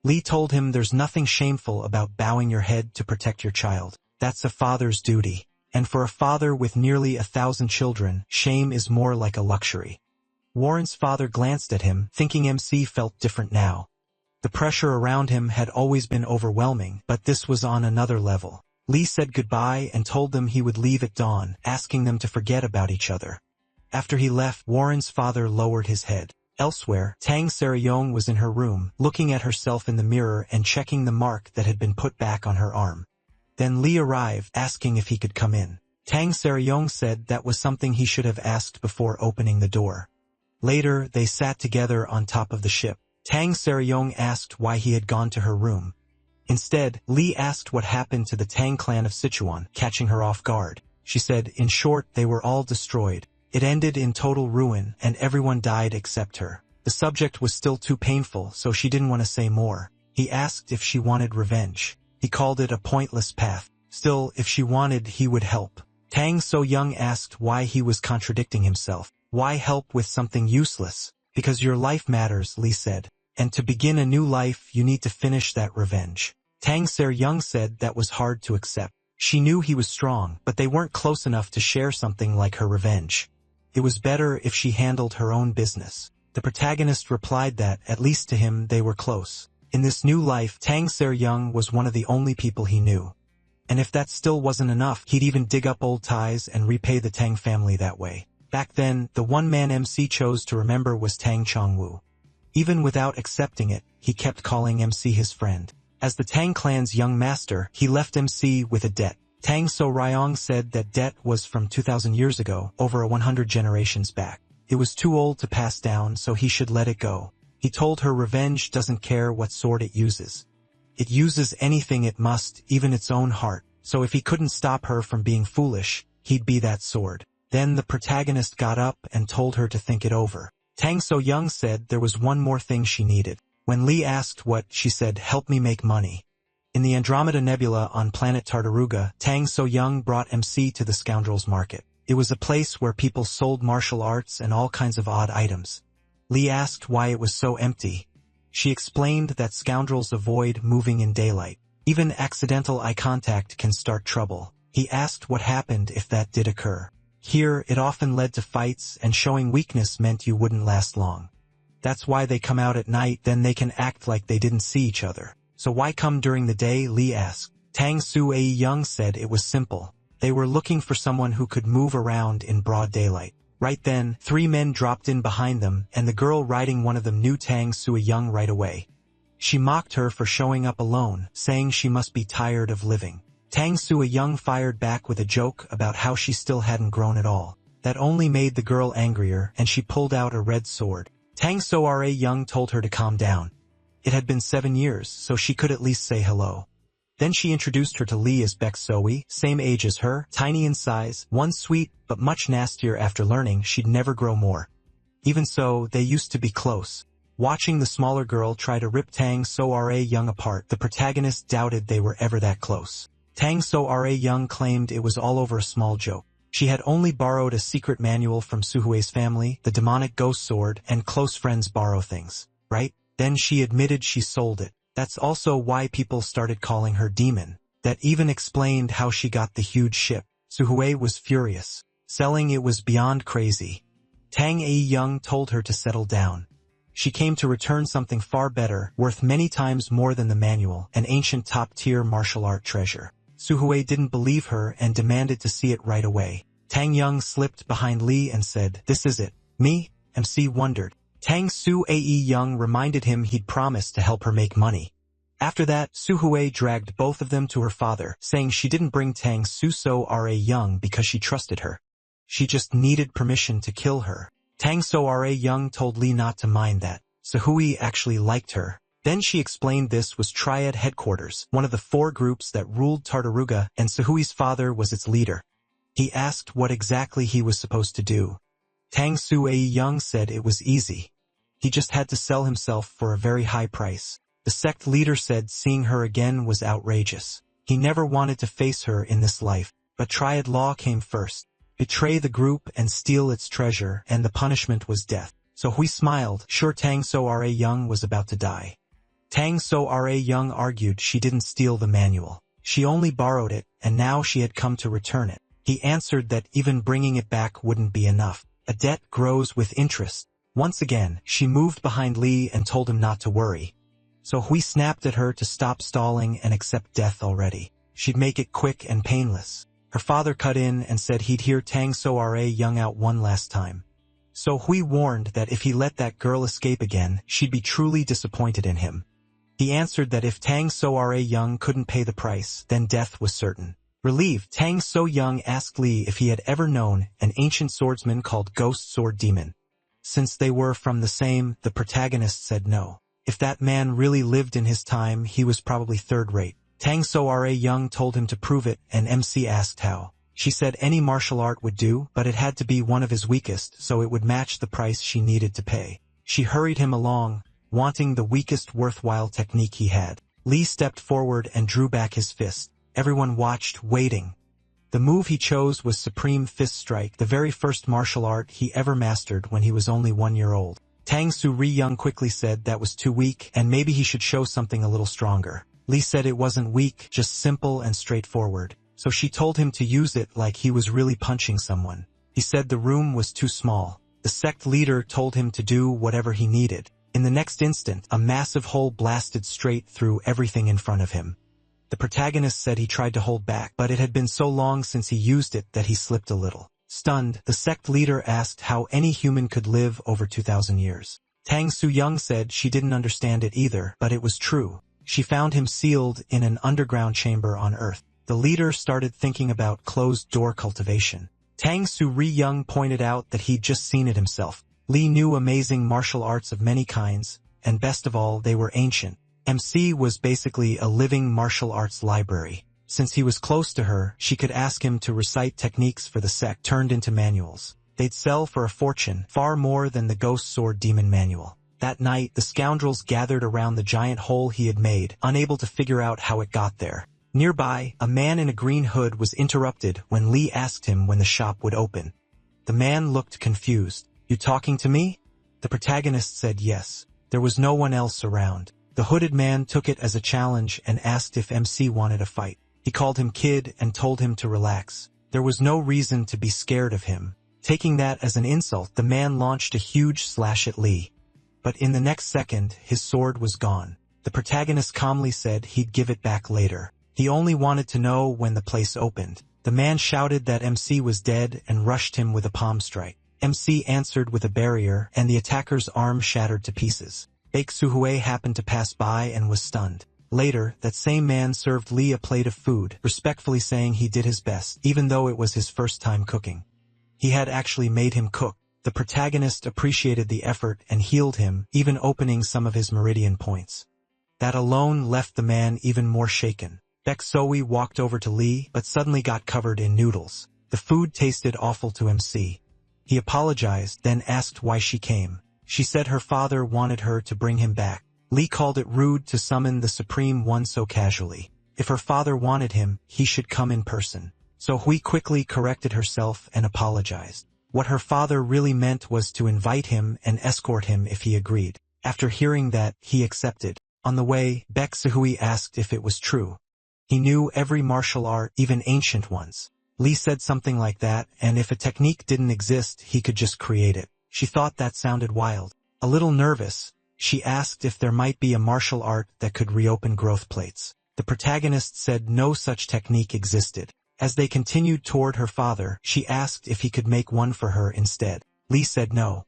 Lee told him there's nothing shameful about bowing your head to protect your child. That's a father's duty. And for a father with nearly 1,000 children, shame is more like a luxury. Warren's father glanced at him, thinking MC felt different now. The pressure around him had always been overwhelming, but this was on another level. Lee said goodbye and told them he would leave at dawn, asking them to forget about each other. After he left, Warren's father lowered his head. Elsewhere, Tang So-young was in her room, looking at herself in the mirror and checking the mark that had been put back on her arm. Then Lee arrived, asking if he could come in. Tang So-young said that was something he should have asked before opening the door. Later, they sat together on top of the ship. Tang So-young asked why he had gone to her room. Instead, Lee asked what happened to the Tang clan of Sichuan, catching her off guard. She said, in short, they were all destroyed. It ended in total ruin, and everyone died except her. The subject was still too painful, so she didn't want to say more. He asked if she wanted revenge. He called it a pointless path. Still, if she wanted, he would help. Tang So-young asked why he was contradicting himself. Why help with something useless? Because your life matters, Lee said. And to begin a new life, you need to finish that revenge. Tang So-young said that was hard to accept. She knew he was strong, but they weren't close enough to share something like her revenge. It was better if she handled her own business. The protagonist replied that, at least to him, they were close. In this new life, Tang So-young was one of the only people he knew. And if that still wasn't enough, he'd even dig up old ties and repay the Tang family that way. Back then, the one man MC chose to remember was Tang Chongwu. Even without accepting it, he kept calling MC his friend. As the Tang clan's young master, he left MC with a debt. Tang So-ryong said that debt was from 2,000 years ago, over 100 generations back. It was too old to pass down, so he should let it go. He told her revenge doesn't care what sword it uses. It uses anything it must, even its own heart. So if he couldn't stop her from being foolish, he'd be that sword. Then the protagonist got up and told her to think it over. Tang So-young said there was one more thing she needed. When Lee asked what, she said, help me make money. In the Andromeda Nebula on planet Tartaruga, Tang So-young brought MC to the scoundrels market. It was a place where people sold martial arts and all kinds of odd items. Lee asked why it was so empty. She explained that scoundrels avoid moving in daylight. Even accidental eye contact can start trouble. He asked what happened if that did occur. Here, it often led to fights, and showing weakness meant you wouldn't last long. That's why they come out at night, then they can act like they didn't see each other. So why come during the day, Lee asked. Tang Su-ae Young said it was simple. They were looking for someone who could move around in broad daylight. Right then, 3 men dropped in behind them, and the girl riding one of them knew Tang Su-ae Young right away. She mocked her for showing up alone, saying she must be tired of living. Tang Su-ae Young fired back with a joke about how she still hadn't grown at all. That only made the girl angrier, and she pulled out a red sword. Tang Su-ae Young told her to calm down. It had been 7 years, so she could at least say hello. Then she introduced her to Lee as Baek So-wi, same age as her, tiny in size, one sweet but much nastier after learning she'd never grow more. Even so, they used to be close. Watching the smaller girl try to rip Tang So-ae Young apart, the protagonist doubted they were ever that close. Tang So-ae Young claimed it was all over a small joke. She had only borrowed a secret manual from Suhue's family, the demonic ghost sword, and close friends borrow things, right? Then she admitted she sold it. That's also why people started calling her Demon. That even explained how she got the huge ship. Suhue was furious. Selling it was beyond crazy. Tang A Young told her to settle down. She came to return something far better, worth many times more than the manual, an ancient top-tier martial art treasure. Suhue didn't believe her and demanded to see it right away. Tang Young slipped behind Lee and said, "This is it." Me? MC wondered. Tang Su-ae Young reminded him he'd promised to help her make money. After that, Suhue dragged both of them to her father, saying she didn't bring Tang Su-ae Young because she trusted her. She just needed permission to kill her. Tang So-ae Young told Lee not to mind that. Suhue actually liked her. Then she explained this was Triad Headquarters, one of the 4 groups that ruled Tartaruga, and Suhue's father was its leader. He asked what exactly he was supposed to do. Tang Su-ae Young said it was easy. He just had to sell himself for a very high price. The sect leader said seeing her again was outrageous. He never wanted to face her in this life, but Triad law came first. Betray the group and steal its treasure, and the punishment was death. So Hui smiled, sure Tang So-ae Young was about to die. Tang So-ae Young argued she didn't steal the manual. She only borrowed it, and now she had come to return it. He answered that even bringing it back wouldn't be enough. A debt grows with interest. Once again, she moved behind Lee and told him not to worry. So Hui snapped at her to stop stalling and accept death already. She'd make it quick and painless. Her father cut in and said he'd hear Tang So-ae Young out one last time. So Hui warned that if he let that girl escape again, she'd be truly disappointed in him. He answered that if Tang So-ae Young couldn't pay the price, then death was certain. Relieved, Tang So-young asked Lee if he had ever known an ancient swordsman called Ghost Sword Demon. Since they were from the same, the protagonist said no. If that man really lived in his time, he was probably third-rate. Tang So-ae Young told him to prove it, and MC asked how. She said any martial art would do, but it had to be one of his weakest, so it would match the price she needed to pay. She hurried him along, wanting the weakest worthwhile technique he had. Lee stepped forward and drew back his fist. Everyone watched, waiting. The move he chose was Supreme Fist Strike, the very first martial art he ever mastered when he was only 1 year old. Tang Su-ri Young quickly said that was too weak, and maybe he should show something a little stronger. Lee said it wasn't weak, just simple and straightforward. So she told him to use it like he was really punching someone. He said the room was too small. The sect leader told him to do whatever he needed. In the next instant, a massive hole blasted straight through everything in front of him. The protagonist said he tried to hold back, but it had been so long since he used it that he slipped a little. Stunned, the sect leader asked how any human could live over 2,000 years. Tang Su-young said she didn't understand it either, but it was true. She found him sealed in an underground chamber on Earth. The leader started thinking about closed-door cultivation. Tang Su-ri Young pointed out that he'd just seen it himself. Lee knew amazing martial arts of many kinds, and best of all, they were ancient. MC was basically a living martial arts library. Since he was close to her, she could ask him to recite techniques for the sect turned into manuals. They'd sell for a fortune, far more than the Ghost Sword Demon manual. That night, the scoundrels gathered around the giant hole he had made, unable to figure out how it got there. Nearby, a man in a green hood was interrupted when Lee asked him when the shop would open. The man looked confused. "You talking to me?" The protagonist said yes. There was no one else around. The hooded man took it as a challenge and asked if MC wanted a fight. He called him kid and told him to relax. There was no reason to be scared of him. Taking that as an insult, the man launched a huge slash at Lee. But in the next second, his sword was gone. The protagonist calmly said he'd give it back later. He only wanted to know when the place opened. The man shouted that MC was dead and rushed him with a palm strike. MC answered with a barrier, and the attacker's arm shattered to pieces. Baek Suhue happened to pass by and was stunned. Later, that same man served Lee a plate of food, respectfully saying he did his best, even though it was his first time cooking. He had actually made him cook. The protagonist appreciated the effort and healed him, even opening some of his meridian points. That alone left the man even more shaken. Baek Soe walked over to Lee, but suddenly got covered in noodles. The food tasted awful to MC. He apologized, then asked why she came. She said her father wanted her to bring him back. Lee called it rude to summon the Supreme One so casually. If her father wanted him, he should come in person. So Hui quickly corrected herself and apologized. What her father really meant was to invite him and escort him if he agreed. After hearing that, he accepted. On the way, Baek Suhui asked if it was true. He knew every martial art, even ancient ones. Lee said something like that, and if a technique didn't exist, he could just create it. She thought that sounded wild. A little nervous, she asked if there might be a martial art that could reopen growth plates. The protagonist said no such technique existed. As they continued toward her father, she asked if he could make one for her instead. Lee said no.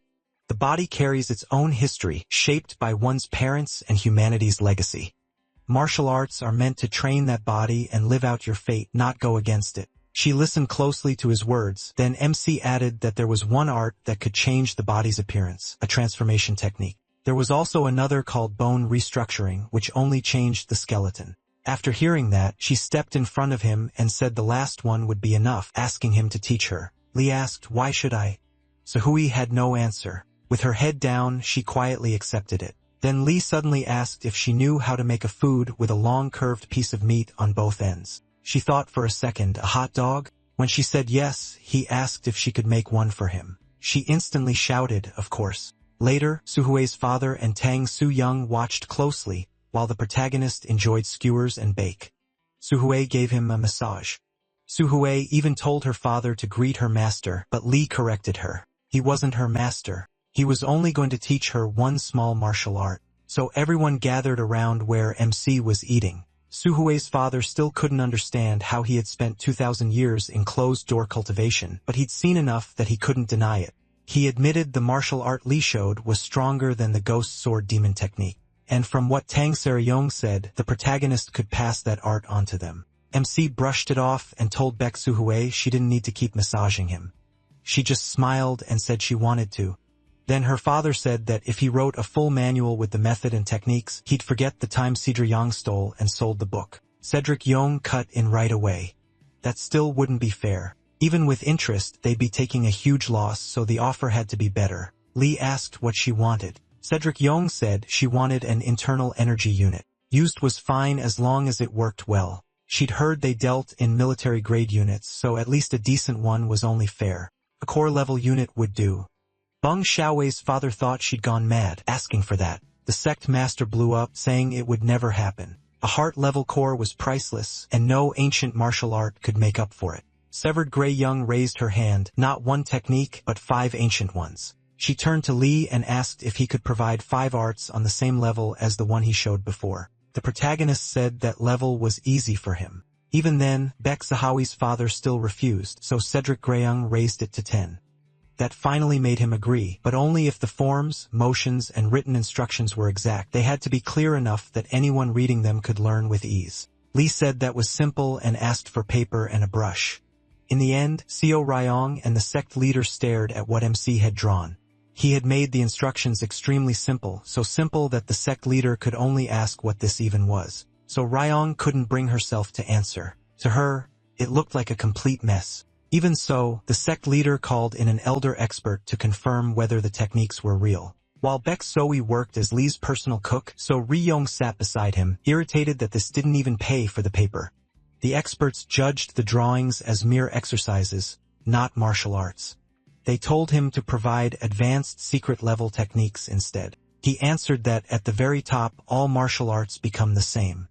The body carries its own history, shaped by one's parents and humanity's legacy. Martial arts are meant to train that body and live out your fate, not go against it. She listened closely to his words, then MC added that there was one art that could change the body's appearance, a transformation technique. There was also another called bone restructuring, which only changed the skeleton. After hearing that, she stepped in front of him and said the last one would be enough, asking him to teach her. Lee asked, "Why should I?" Suhui had no answer. With her head down, she quietly accepted it. Then Lee suddenly asked if she knew how to make a food with a long curved piece of meat on both ends. She thought for a second, a hot dog? When she said yes, he asked if she could make one for him. She instantly shouted, of course. Later, Suhue's father and Tang Su-young watched closely, while the protagonist enjoyed skewers and bake. Suhue gave him a massage. Suhue even told her father to greet her master, but Lee corrected her. He wasn't her master. He was only going to teach her one small martial art. So everyone gathered around where MC was eating. Suhue's father still couldn't understand how he had spent 2,000 years in closed-door cultivation, but he'd seen enough that he couldn't deny it. He admitted the martial art Lee showed was stronger than the ghost sword demon technique. And from what Tang Seryong said, the protagonist could pass that art onto them. MC brushed it off and told Baek Suhue she didn't need to keep massaging him. She just smiled and said she wanted to. Then her father said that if he wrote a full manual with the method and techniques, he'd forget the time Cedric Yang stole and sold the book. Cedric Yong cut in right away. That still wouldn't be fair. Even with interest, they'd be taking a huge loss, so the offer had to be better. Lee asked what she wanted. Cedric Yong said she wanted an internal energy unit. Used was fine as long as it worked well. She'd heard they dealt in military-grade units, so at least a decent one was only fair. A core-level unit would do. Beng Xiaowei's father thought she'd gone mad, asking for that. The sect master blew up, saying it would never happen. A heart-level core was priceless, and no ancient martial art could make up for it. Severed Grey Young raised her hand, not one technique, but 5 ancient ones. She turned to Lee and asked if he could provide 5 arts on the same level as the one he showed before. The protagonist said that level was easy for him. Even then, Baek Zahawi's father still refused, so Cedric Greyung raised it to 10. That finally made him agree, but only if the forms, motions, and written instructions were exact. They had to be clear enough that anyone reading them could learn with ease. Lee said that was simple and asked for paper and a brush. In the end, Seo Ryong and the sect leader stared at what MC had drawn. He had made the instructions extremely simple, so simple that the sect leader could only ask what this even was. So Ryong couldn't bring herself to answer. To her, it looked like a complete mess. Even so, the sect leader called in an elder expert to confirm whether the techniques were real. While Baek Soe worked as Lee's personal cook, so Ri Yong sat beside him, irritated that this didn't even pay for the paper. The experts judged the drawings as mere exercises, not martial arts. They told him to provide advanced secret-level techniques instead. He answered that at the very top all martial arts become the same.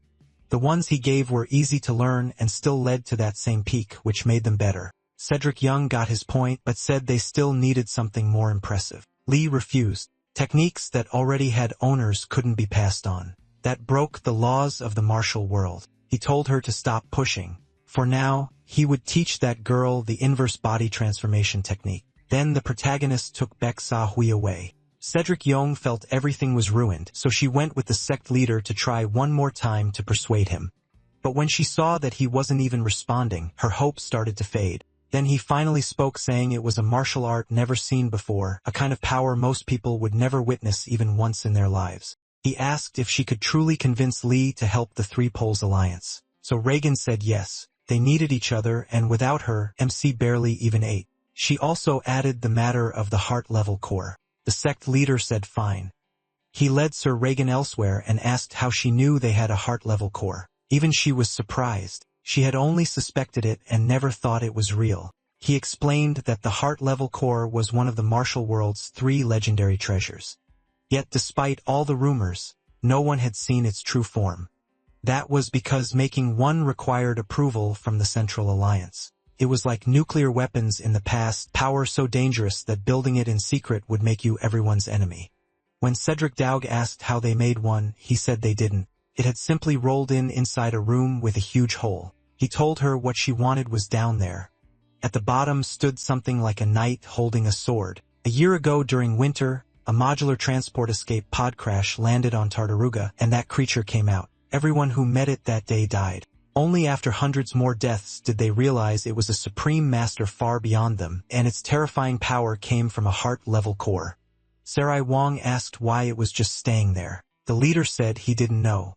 The ones he gave were easy to learn and still led to that same peak, which made them better. Cedric Young got his point but said they still needed something more impressive. Lee refused. Techniques that already had owners couldn't be passed on. That broke the laws of the martial world. He told her to stop pushing. For now, he would teach that girl the inverse body transformation technique. Then the protagonist took Baek Sa-hui away. Cedric Young felt everything was ruined, so she went with the sect leader to try one more time to persuade him. But when she saw that he wasn't even responding, her hope started to fade. Then he finally spoke, saying it was a martial art never seen before, a kind of power most people would never witness even once in their lives. He asked if she could truly convince Lee to help the Three Poles Alliance. So Reagan said yes. They needed each other, and without her, MC barely even ate. She also added the matter of the heart-level core. The sect leader said fine. He led Sir Reagan elsewhere and asked how she knew they had a heart-level core. Even she was surprised. She had only suspected it and never thought it was real. He explained that the heart-level core was one of the martial world's 3 legendary treasures. Yet despite all the rumors, no one had seen its true form. That was because making one required approval from the Central Alliance. It was like nuclear weapons in the past, power so dangerous that building it in secret would make you everyone's enemy. When Cedric Daug asked how they made one, he said they didn't. It had simply rolled in inside a room with a huge hole. He told her what she wanted was down there. At the bottom stood something like a knight holding a sword. A year ago during winter, a modular transport escape pod crash landed on Tartaruga, and that creature came out. Everyone who met it that day died. Only after hundreds more deaths did they realize it was a supreme master far beyond them, and its terrifying power came from a heart-level core. Sarai Wong asked why it was just staying there. The leader said he didn't know.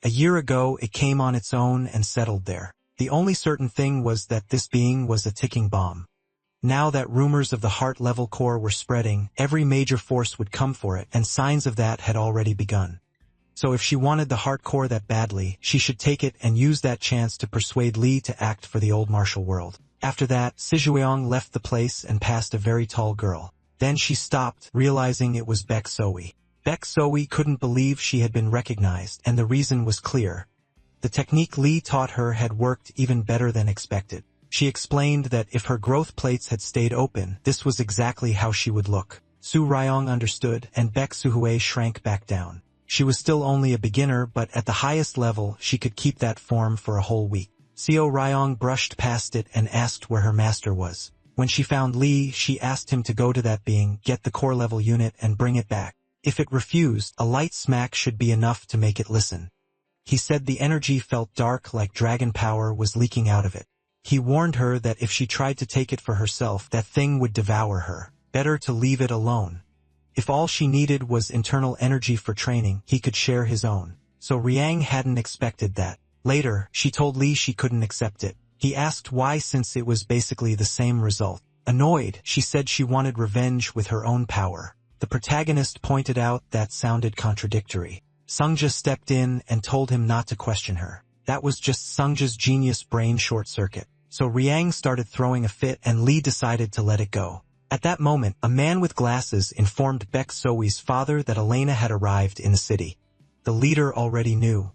A year ago it came on its own and settled there. The only certain thing was that this being was a ticking bomb. Now that rumors of the heart-level core were spreading, every major force would come for it, and signs of that had already begun. So if she wanted the heart core that badly, she should take it and use that chance to persuade Lee to act for the old martial world. After that, Sijueong left the place and passed a very tall girl. Then she stopped, realizing it was Baek So-hui. Baek So-hui couldn't believe she had been recognized, and the reason was clear. The technique Lee taught her had worked even better than expected. She explained that if her growth plates had stayed open, this was exactly how she would look. Su Ryong understood, and Baek So-hui shrank back down. She was still only a beginner, but at the highest level, she could keep that form for a whole week. Seo Ryong brushed past it and asked where her master was. When she found Lee, she asked him to go to that being, get the core level unit and bring it back. If it refused, a light smack should be enough to make it listen. He said the energy felt dark, like dragon power was leaking out of it. He warned her that if she tried to take it for herself, that thing would devour her. Better to leave it alone. If all she needed was internal energy for training, he could share his own. So Riang hadn't expected that. Later, she told Lee she couldn't accept it. He asked why, since it was basically the same result. Annoyed, she said she wanted revenge with her own power. The protagonist pointed out that sounded contradictory. Sungja stepped in and told him not to question her. That was just Sungja's genius brain short-circuit. So Riang started throwing a fit and Lee decided to let it go. At that moment, a man with glasses informed Baek So-hui's father that Elena had arrived in the city. The leader already knew.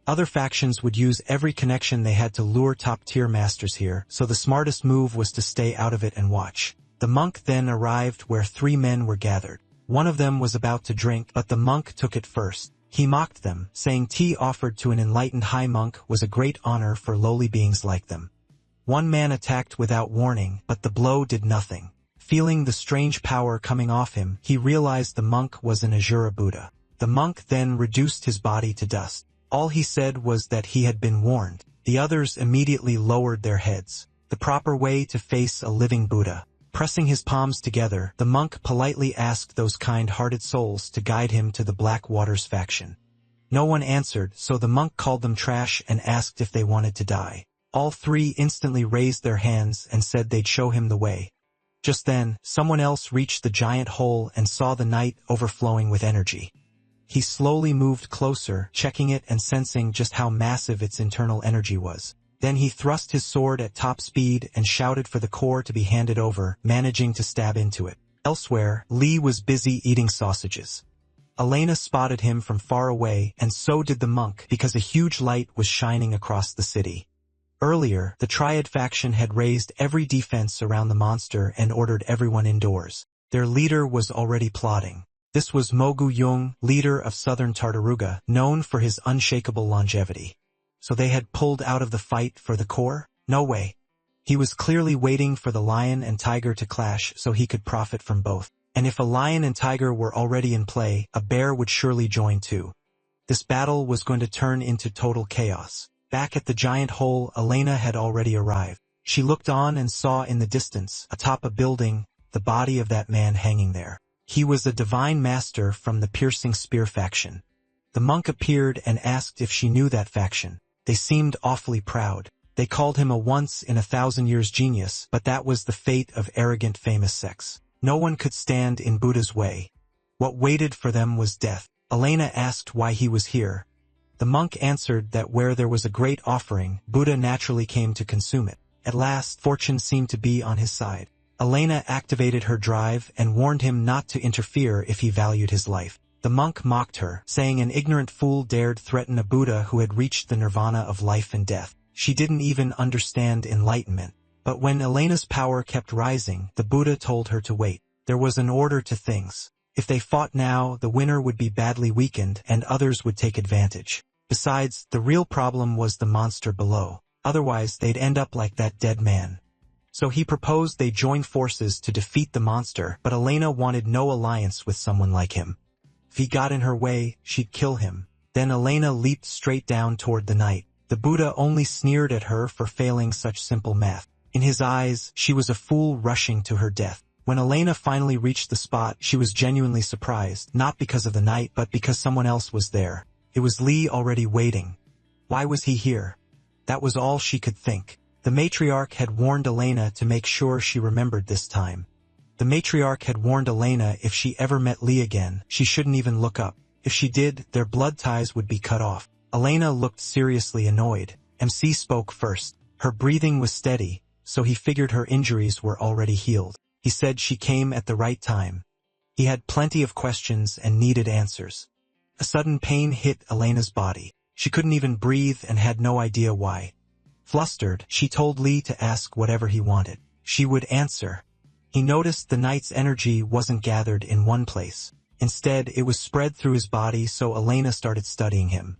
Other factions would use every connection they had to lure top-tier masters here, so the smartest move was to stay out of it and watch. The monk then arrived where 3 men were gathered. One of them was about to drink, but the monk took it first. He mocked them, saying tea offered to an enlightened high monk was a great honor for lowly beings like them. One man attacked without warning, but the blow did nothing. Feeling the strange power coming off him, he realized the monk was an Asura Buddha. The monk then reduced his body to dust. All he said was that he had been warned. The others immediately lowered their heads. The proper way to face a living Buddha. Pressing his palms together, the monk politely asked those kind-hearted souls to guide him to the Black Waters faction. No one answered, so the monk called them trash and asked if they wanted to die. All 3 instantly raised their hands and said they'd show him the way. Just then, someone else reached the giant hole and saw the night overflowing with energy. He slowly moved closer, checking it and sensing just how massive its internal energy was. Then he thrust his sword at top speed and shouted for the core to be handed over, managing to stab into it. Elsewhere, Lee was busy eating sausages. Elena spotted him from far away, and so did the monk, because a huge light was shining across the city. Earlier, the Triad faction had raised every defense around the monster and ordered everyone indoors. Their leader was already plotting. This was Mogu Yung, leader of southern Tartaruga, known for his unshakable longevity. So they had pulled out of the fight for the core? No way. He was clearly waiting for the lion and tiger to clash so he could profit from both. And if a lion and tiger were already in play, a bear would surely join too. This battle was going to turn into total chaos. Back at the giant hole, Elena had already arrived. She looked on and saw in the distance, atop a building, the body of that man hanging there. He was a divine master from the Piercing Spear faction. The monk appeared and asked if she knew that faction. They seemed awfully proud. They called him a once-in-a-thousand-years genius, but that was the fate of arrogant famous sects. No one could stand in Buddha's way. What waited for them was death. Elena asked why he was here. The monk answered that where there was a great offering, Buddha naturally came to consume it. At last, fortune seemed to be on his side. Elena activated her drive and warned him not to interfere if he valued his life. The monk mocked her, saying an ignorant fool dared threaten a Buddha who had reached the nirvana of life and death. She didn't even understand enlightenment. But when Elena's power kept rising, the Buddha told her to wait. There was an order to things. If they fought now, the winner would be badly weakened and others would take advantage. Besides, the real problem was the monster below. Otherwise, they'd end up like that dead man. So he proposed they join forces to defeat the monster, but Elena wanted no alliance with someone like him. If he got in her way, she'd kill him. Then Elena leaped straight down toward the knight. The Buddha only sneered at her for failing such simple math. In his eyes, she was a fool rushing to her death. When Elena finally reached the spot, she was genuinely surprised, not because of the knight, but because someone else was there. It was Lee already waiting. Why was he here? That was all she could think. The matriarch had warned Elena to make sure she remembered this time. The matriarch had warned Elena if she ever met Lee again, she shouldn't even look up. If she did, their blood ties would be cut off. Elena looked seriously annoyed. MC spoke first. Her breathing was steady, so he figured her injuries were already healed. He said she came at the right time. He had plenty of questions and needed answers. A sudden pain hit Elena's body. She couldn't even breathe and had no idea why. Flustered, she told Lee to ask whatever he wanted. She would answer. He noticed the knight's energy wasn't gathered in one place. Instead, it was spread through his body, so Elena started studying him.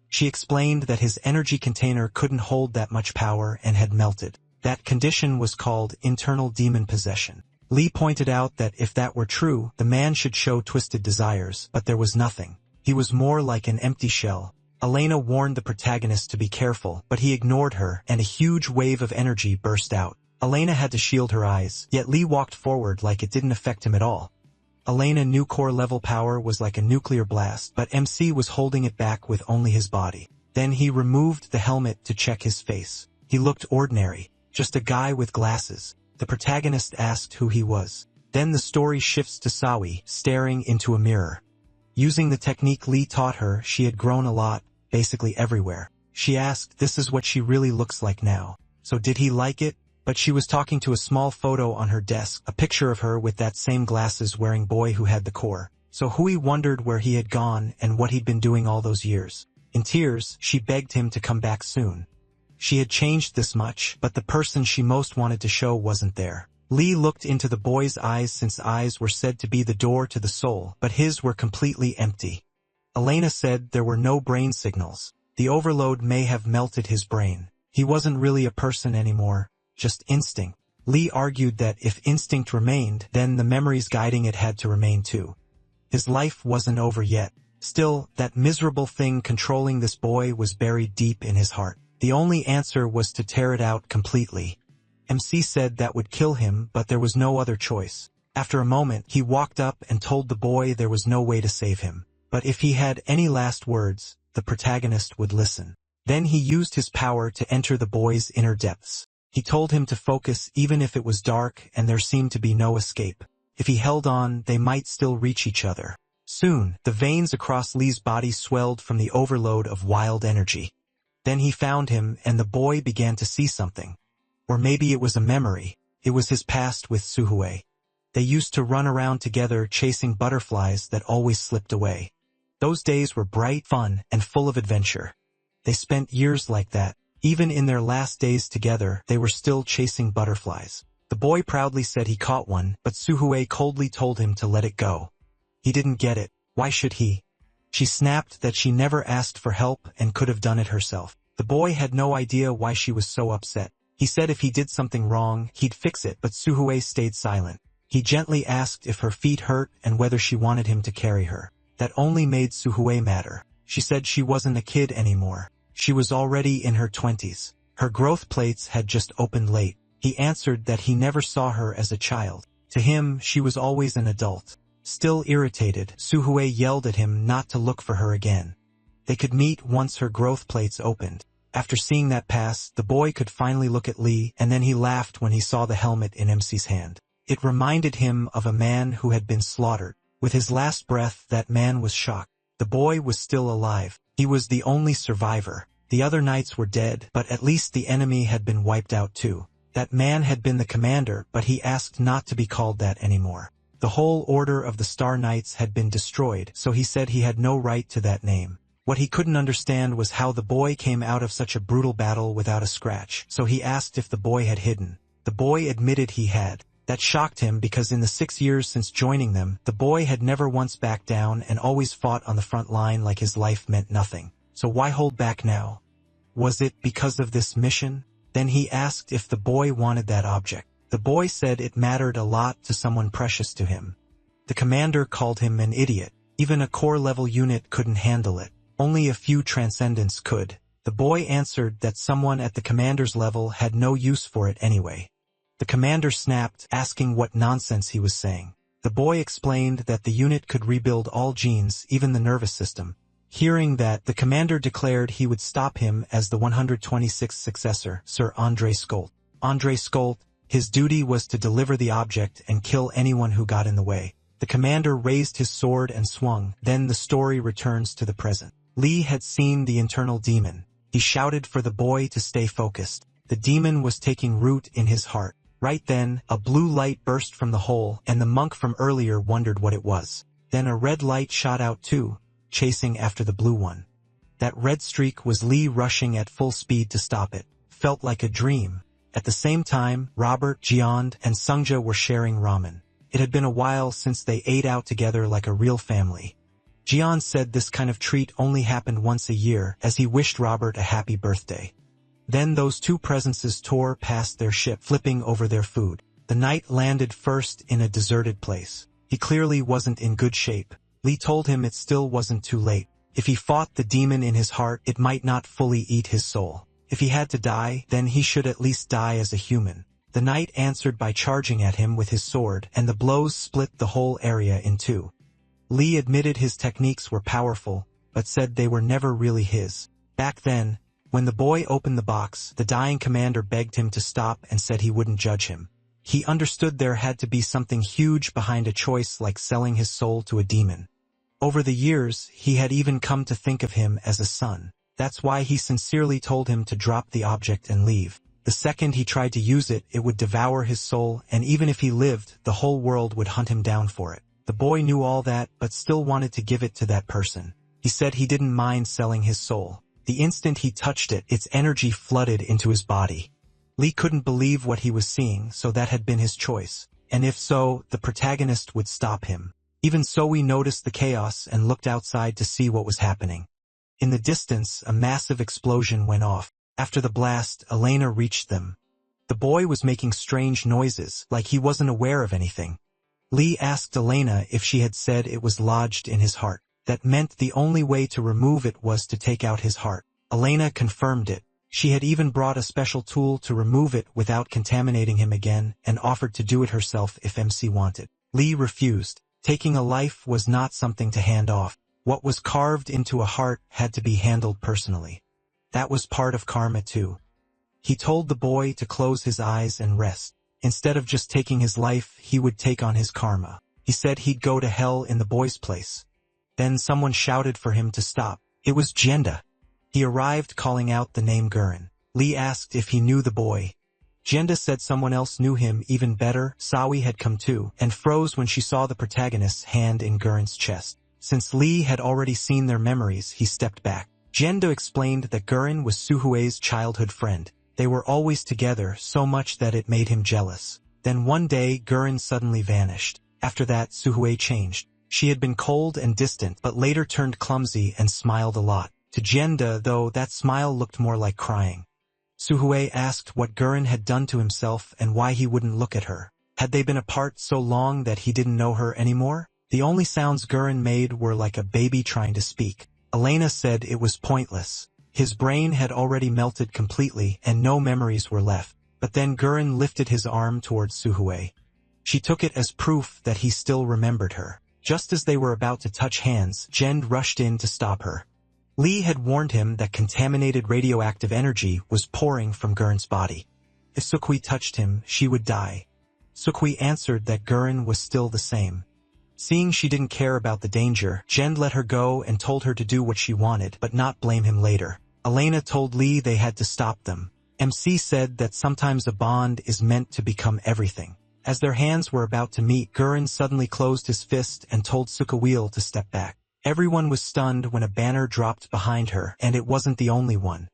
She explained that his energy container couldn't hold that much power and had melted. That condition was called internal demon possession. Lee pointed out that if that were true, the man should show twisted desires, but there was nothing. He was more like an empty shell. Elena warned the protagonist to be careful, but he ignored her, and a huge wave of energy burst out. Elena had to shield her eyes, yet Lee walked forward like it didn't affect him at all. Elena knew core level power was like a nuclear blast, but MC was holding it back with only his body. Then he removed the helmet to check his face. He looked ordinary, just a guy with glasses. The protagonist asked who he was. Then the story shifts to Sawi, staring into a mirror. Using the technique Lee taught her, she had grown a lot, basically everywhere. She asked, "This is what she really looks like now. So did he like it?" But she was talking to a small photo on her desk, a picture of her with that same glasses-wearing boy who had the core. So Hui wondered where he had gone and what he'd been doing all those years. In tears, she begged him to come back soon. She had changed this much, but the person she most wanted to show wasn't there. Lee looked into the boy's eyes, since eyes were said to be the door to the soul, but his were completely empty. Elena said there were no brain signals. The overload may have melted his brain. He wasn't really a person anymore, just instinct. Lee argued that if instinct remained, then the memories guiding it had to remain too. His life wasn't over yet. Still, that miserable thing controlling this boy was buried deep in his heart. The only answer was to tear it out completely. MC said that would kill him, but there was no other choice. After a moment, he walked up and told the boy there was no way to save him. But if he had any last words, the protagonist would listen. Then he used his power to enter the boy's inner depths. He told him to focus even if it was dark and there seemed to be no escape. If he held on, they might still reach each other. Soon, the veins across Lee's body swelled from the overload of wild energy. Then he found him and the boy began to see something. Or maybe it was a memory. It was his past with Suhue. They used to run around together chasing butterflies that always slipped away. Those days were bright, fun, and full of adventure. They spent years like that. Even in their last days together, they were still chasing butterflies. The boy proudly said he caught one, but Suhue coldly told him to let it go. He didn't get it. Why should he? She snapped that she never asked for help and could have done it herself. The boy had no idea why she was so upset. He said if he did something wrong, he'd fix it, but Suhue stayed silent. He gently asked if her feet hurt and whether she wanted him to carry her. That only made Suhue madder. She said she wasn't a kid anymore. She was already in her 20s. Her growth plates had just opened late. He answered that he never saw her as a child. To him, she was always an adult. Still irritated, Suhue yelled at him not to look for her again. They could meet once her growth plates opened. After seeing that pass, the boy could finally look at Lee, and then he laughed when he saw the helmet in MC's hand. It reminded him of a man who had been slaughtered. With his last breath, that man was shocked. The boy was still alive. He was the only survivor. The other knights were dead, but at least the enemy had been wiped out too. That man had been the commander, but he asked not to be called that anymore. The whole order of the Star Knights had been destroyed, so he said he had no right to that name. What he couldn't understand was how the boy came out of such a brutal battle without a scratch, so he asked if the boy had hidden. The boy admitted he had. That shocked him because in the 6 years since joining them, the boy had never once backed down and always fought on the front line like his life meant nothing. So why hold back now? Was it because of this mission? Then he asked if the boy wanted that object. The boy said it mattered a lot to someone precious to him. The commander called him an idiot. Even a core-level unit couldn't handle it. Only a few transcendents could. The boy answered that someone at the commander's level had no use for it anyway. The commander snapped, asking what nonsense he was saying. The boy explained that the unit could rebuild all genes, even the nervous system. Hearing that, the commander declared he would stop him as the 126th successor, Sir Andre Skolt. Andre Skolt, his duty was to deliver the object and kill anyone who got in the way. The commander raised his sword and swung. Then the story returns to the present. Lee had seen the internal demon. He shouted for the boy to stay focused. The demon was taking root in his heart. Right then, a blue light burst from the hole, and the monk from earlier wondered what it was. Then a red light shot out too, chasing after the blue one. That red streak was Lee rushing at full speed to stop it. Felt like a dream. At the same time, Robert, Jiand, and Sungja were sharing ramen. It had been a while since they ate out together like a real family. Jiand said this kind of treat only happened once a year, as he wished Robert a happy birthday. Then those two presences tore past their ship, flipping over their food. The knight landed first in a deserted place. He clearly wasn't in good shape. Lee told him it still wasn't too late. If he fought the demon in his heart, it might not fully eat his soul. If he had to die, then he should at least die as a human. The knight answered by charging at him with his sword, and the blows split the whole area in two. Lee admitted his techniques were powerful, but said they were never really his. Back then, when the boy opened the box, the dying commander begged him to stop and said he wouldn't judge him. He understood there had to be something huge behind a choice like selling his soul to a demon. Over the years, he had even come to think of him as a son. That's why he sincerely told him to drop the object and leave. The second he tried to use it, it would devour his soul, and even if he lived, the whole world would hunt him down for it. The boy knew all that, but still wanted to give it to that person. He said he didn't mind selling his soul. The instant he touched it, its energy flooded into his body. Lee couldn't believe what he was seeing, so that had been his choice. And if so, the protagonist would stop him. Even so, we noticed the chaos and looked outside to see what was happening. In the distance, a massive explosion went off. After the blast, Elena reached them. The boy was making strange noises, like he wasn't aware of anything. Lee asked Elena if she had said it was lodged in his heart. That meant the only way to remove it was to take out his heart. Elena confirmed it. She had even brought a special tool to remove it without contaminating him again, and offered to do it herself if MC wanted. Lee refused. Taking a life was not something to hand off. What was carved into a heart had to be handled personally. That was part of karma too. He told the boy to close his eyes and rest. Instead of just taking his life, he would take on his karma. He said he'd go to hell in the boy's place. Then someone shouted for him to stop. It was Jenda. He arrived calling out the name Gurren. Lee asked if he knew the boy. Jenda said someone else knew him even better. Sawi had come too, and froze when she saw the protagonist's hand in Gurren's chest. Since Lee had already seen their memories, he stepped back. Jenda explained that Gurren was Suhue's childhood friend. They were always together, so much that it made him jealous. Then one day, Gurren suddenly vanished. After that, Suhue changed. She had been cold and distant, but later turned clumsy and smiled a lot. To Jenda, though, that smile looked more like crying. Suhue asked what Gurren had done to himself and why he wouldn't look at her. Had they been apart so long that he didn't know her anymore? The only sounds Gurren made were like a baby trying to speak. Elena said it was pointless. His brain had already melted completely and no memories were left. But then Gurren lifted his arm towards Suhue. She took it as proof that he still remembered her. Just as they were about to touch hands, Jend rushed in to stop her. Lee had warned him that contaminated radioactive energy was pouring from Gurren's body. If Sukui touched him, she would die. Sukui answered that Gurren was still the same. Seeing she didn't care about the danger, Jend let her go and told her to do what she wanted but not blame him later. Elena told Lee they had to stop them. MC said that sometimes a bond is meant to become everything. As their hands were about to meet, Gurren suddenly closed his fist and told Sukawil to step back. Everyone was stunned when a banner dropped behind her, and it wasn't the only one.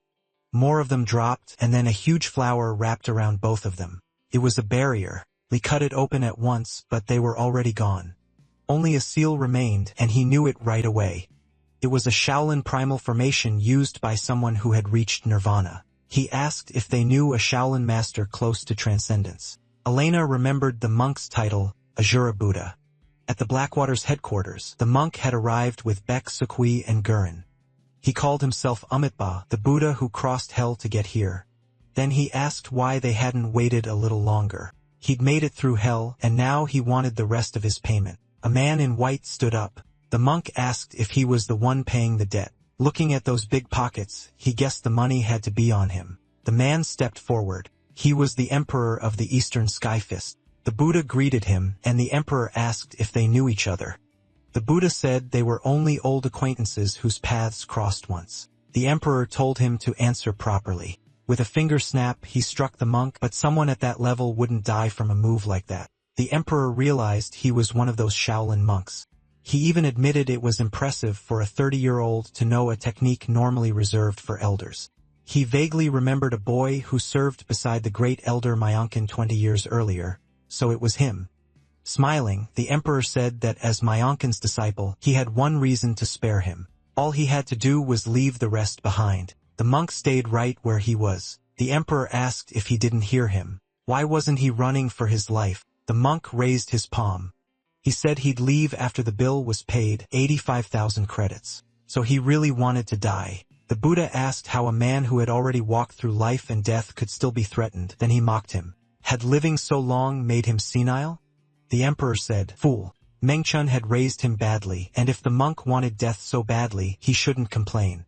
More of them dropped, and then a huge flower wrapped around both of them. It was a barrier. Lee cut it open at once, but they were already gone. Only a seal remained, and he knew it right away. It was a Shaolin primal formation used by someone who had reached nirvana. He asked if they knew a Shaolin master close to transcendence. Elena remembered the monk's title, Asura Buddha. At the Blackwater's headquarters, the monk had arrived with Baek Sukui and Gurren. He called himself Amitba, the Buddha who crossed hell to get here. Then he asked why they hadn't waited a little longer. He'd made it through hell, and now he wanted the rest of his payment. A man in white stood up. The monk asked if he was the one paying the debt. Looking at those big pockets, he guessed the money had to be on him. The man stepped forward. He was the emperor of the Eastern Skyfist. The Buddha greeted him, and the emperor asked if they knew each other. The Buddha said they were only old acquaintances whose paths crossed once. The emperor told him to answer properly. With a finger snap, he struck the monk, but someone at that level wouldn't die from a move like that. The emperor realized he was one of those Shaolin monks. He even admitted it was impressive for a 30-year-old to know a technique normally reserved for elders. He vaguely remembered a boy who served beside the great elder Myankin 20 years earlier, so it was him. Smiling, the emperor said that as Myankin's disciple, he had one reason to spare him. All he had to do was leave the rest behind. The monk stayed right where he was. The emperor asked if he didn't hear him. Why wasn't he running for his life? The monk raised his palm. He said he'd leave after the bill was paid, 85,000 credits. So he really wanted to die. The Buddha asked how a man who had already walked through life and death could still be threatened. Then he mocked him. Had living so long made him senile? The emperor said, "Fool. Mengchun had raised him badly, and if the monk wanted death so badly, he shouldn't complain."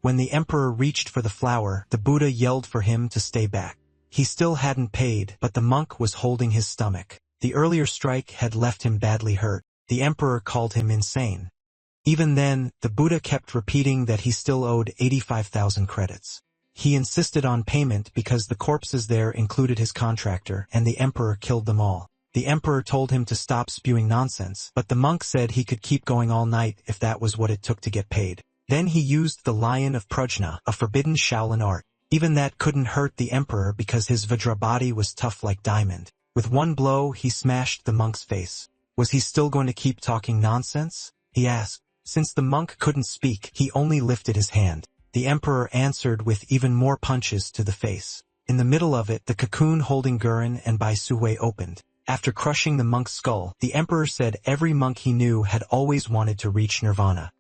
When the emperor reached for the flower, the Buddha yelled for him to stay back. He still hadn't paid, but the monk was holding his stomach. The earlier strike had left him badly hurt. The emperor called him insane. Even then, the Buddha kept repeating that he still owed 85,000 credits. He insisted on payment because the corpses there included his contractor, and the emperor killed them all. The emperor told him to stop spewing nonsense, but the monk said he could keep going all night if that was what it took to get paid. Then he used the Lion of Prajna, a forbidden Shaolin art. Even that couldn't hurt the emperor because his Vajra body was tough like diamond. With one blow, he smashed the monk's face. Was he still going to keep talking nonsense? He asked. Since the monk couldn't speak, he only lifted his hand. The emperor answered with even more punches to the face. In the middle of it, the cocoon holding Gurren and Bai Suhui opened. After crushing the monk's skull, the emperor said every monk he knew had always wanted to reach nirvana.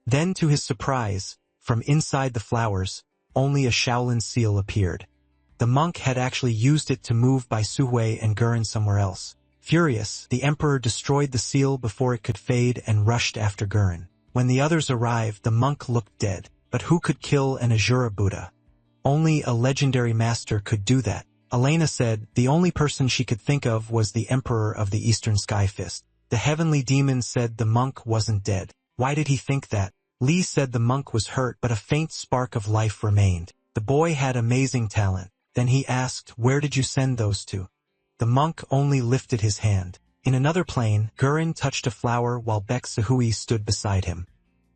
Then, to his surprise, from inside the flowers, only a Shaolin seal appeared. The monk had actually used it to move Bai Suhui and Gurren somewhere else. Furious, the emperor destroyed the seal before it could fade and rushed after Gurren. When the others arrived, the monk looked dead. But who could kill an Asura Buddha? Only a legendary master could do that. Elena said the only person she could think of was the emperor of the Eastern Skyfist. The heavenly demon said the monk wasn't dead. Why did he think that? Li said the monk was hurt, but a faint spark of life remained. The boy had amazing talent. Then he asked, "Where did you send those to?" The monk only lifted his hand. In another plane, Gurin touched a flower while Bek Sahui stood beside him.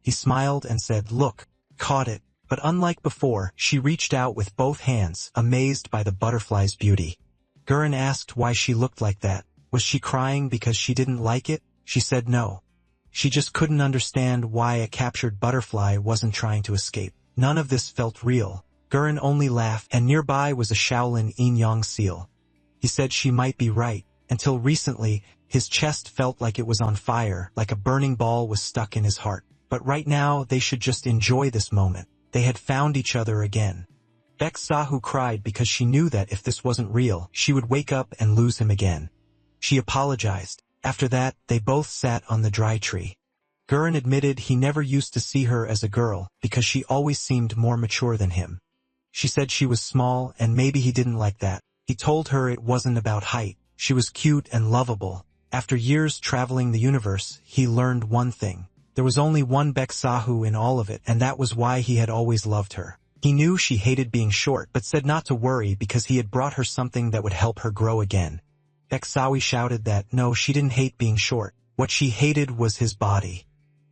He smiled and said, "Look, caught it." But unlike before, she reached out with both hands, amazed by the butterfly's beauty. Gurin asked why she looked like that. Was she crying because she didn't like it? She said no. She just couldn't understand why a captured butterfly wasn't trying to escape. None of this felt real. Gurin only laughed, and nearby was a Shaolin Yin-Yang seal. He said she might be right. Until recently, his chest felt like it was on fire, like a burning ball was stuck in his heart. But right now, they should just enjoy this moment. They had found each other again. Bek Sahu cried because she knew that if this wasn't real, she would wake up and lose him again. She apologized. After that, they both sat on the dry tree. Gurin admitted he never used to see her as a girl because she always seemed more mature than him. She said she was small and maybe he didn't like that. He told her it wasn't about height. She was cute and lovable. After years traveling the universe, he learned one thing. There was only one Bek Sahu in all of it, and that was why he had always loved her. He knew she hated being short, but said not to worry because he had brought her something that would help her grow again. Bek Sahui shouted that, no, she didn't hate being short. What she hated was his body.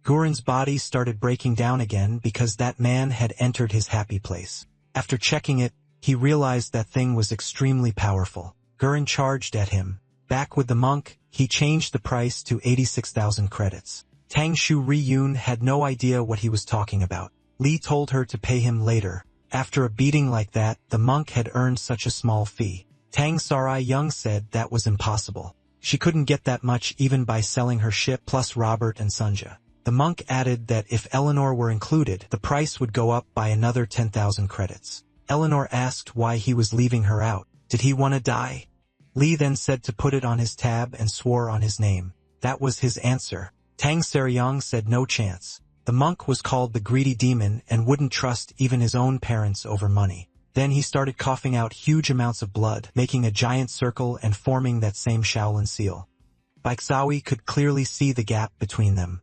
Gurin's body started breaking down again because that man had entered his happy place. After checking it, he realized that thing was extremely powerful. Gurin charged at him. Back with the monk, he changed the price to 86,000 credits. Tang Shu Riyun had no idea what he was talking about. Li told her to pay him later. After a beating like that, the monk had earned such a small fee. Tang Sarai Young said that was impossible. She couldn't get that much even by selling her ship plus Robert and Sunja. The monk added that if Eleanor were included, the price would go up by another 10,000 credits. Eleanor asked why he was leaving her out. Did he want to die? Li then said to put it on his tab and swore on his name. That was his answer. Tang Saryong said no chance. The monk was called the greedy demon and wouldn't trust even his own parents over money. Then he started coughing out huge amounts of blood, making a giant circle and forming that same Shaolin seal. Baiksawi could clearly see the gap between them.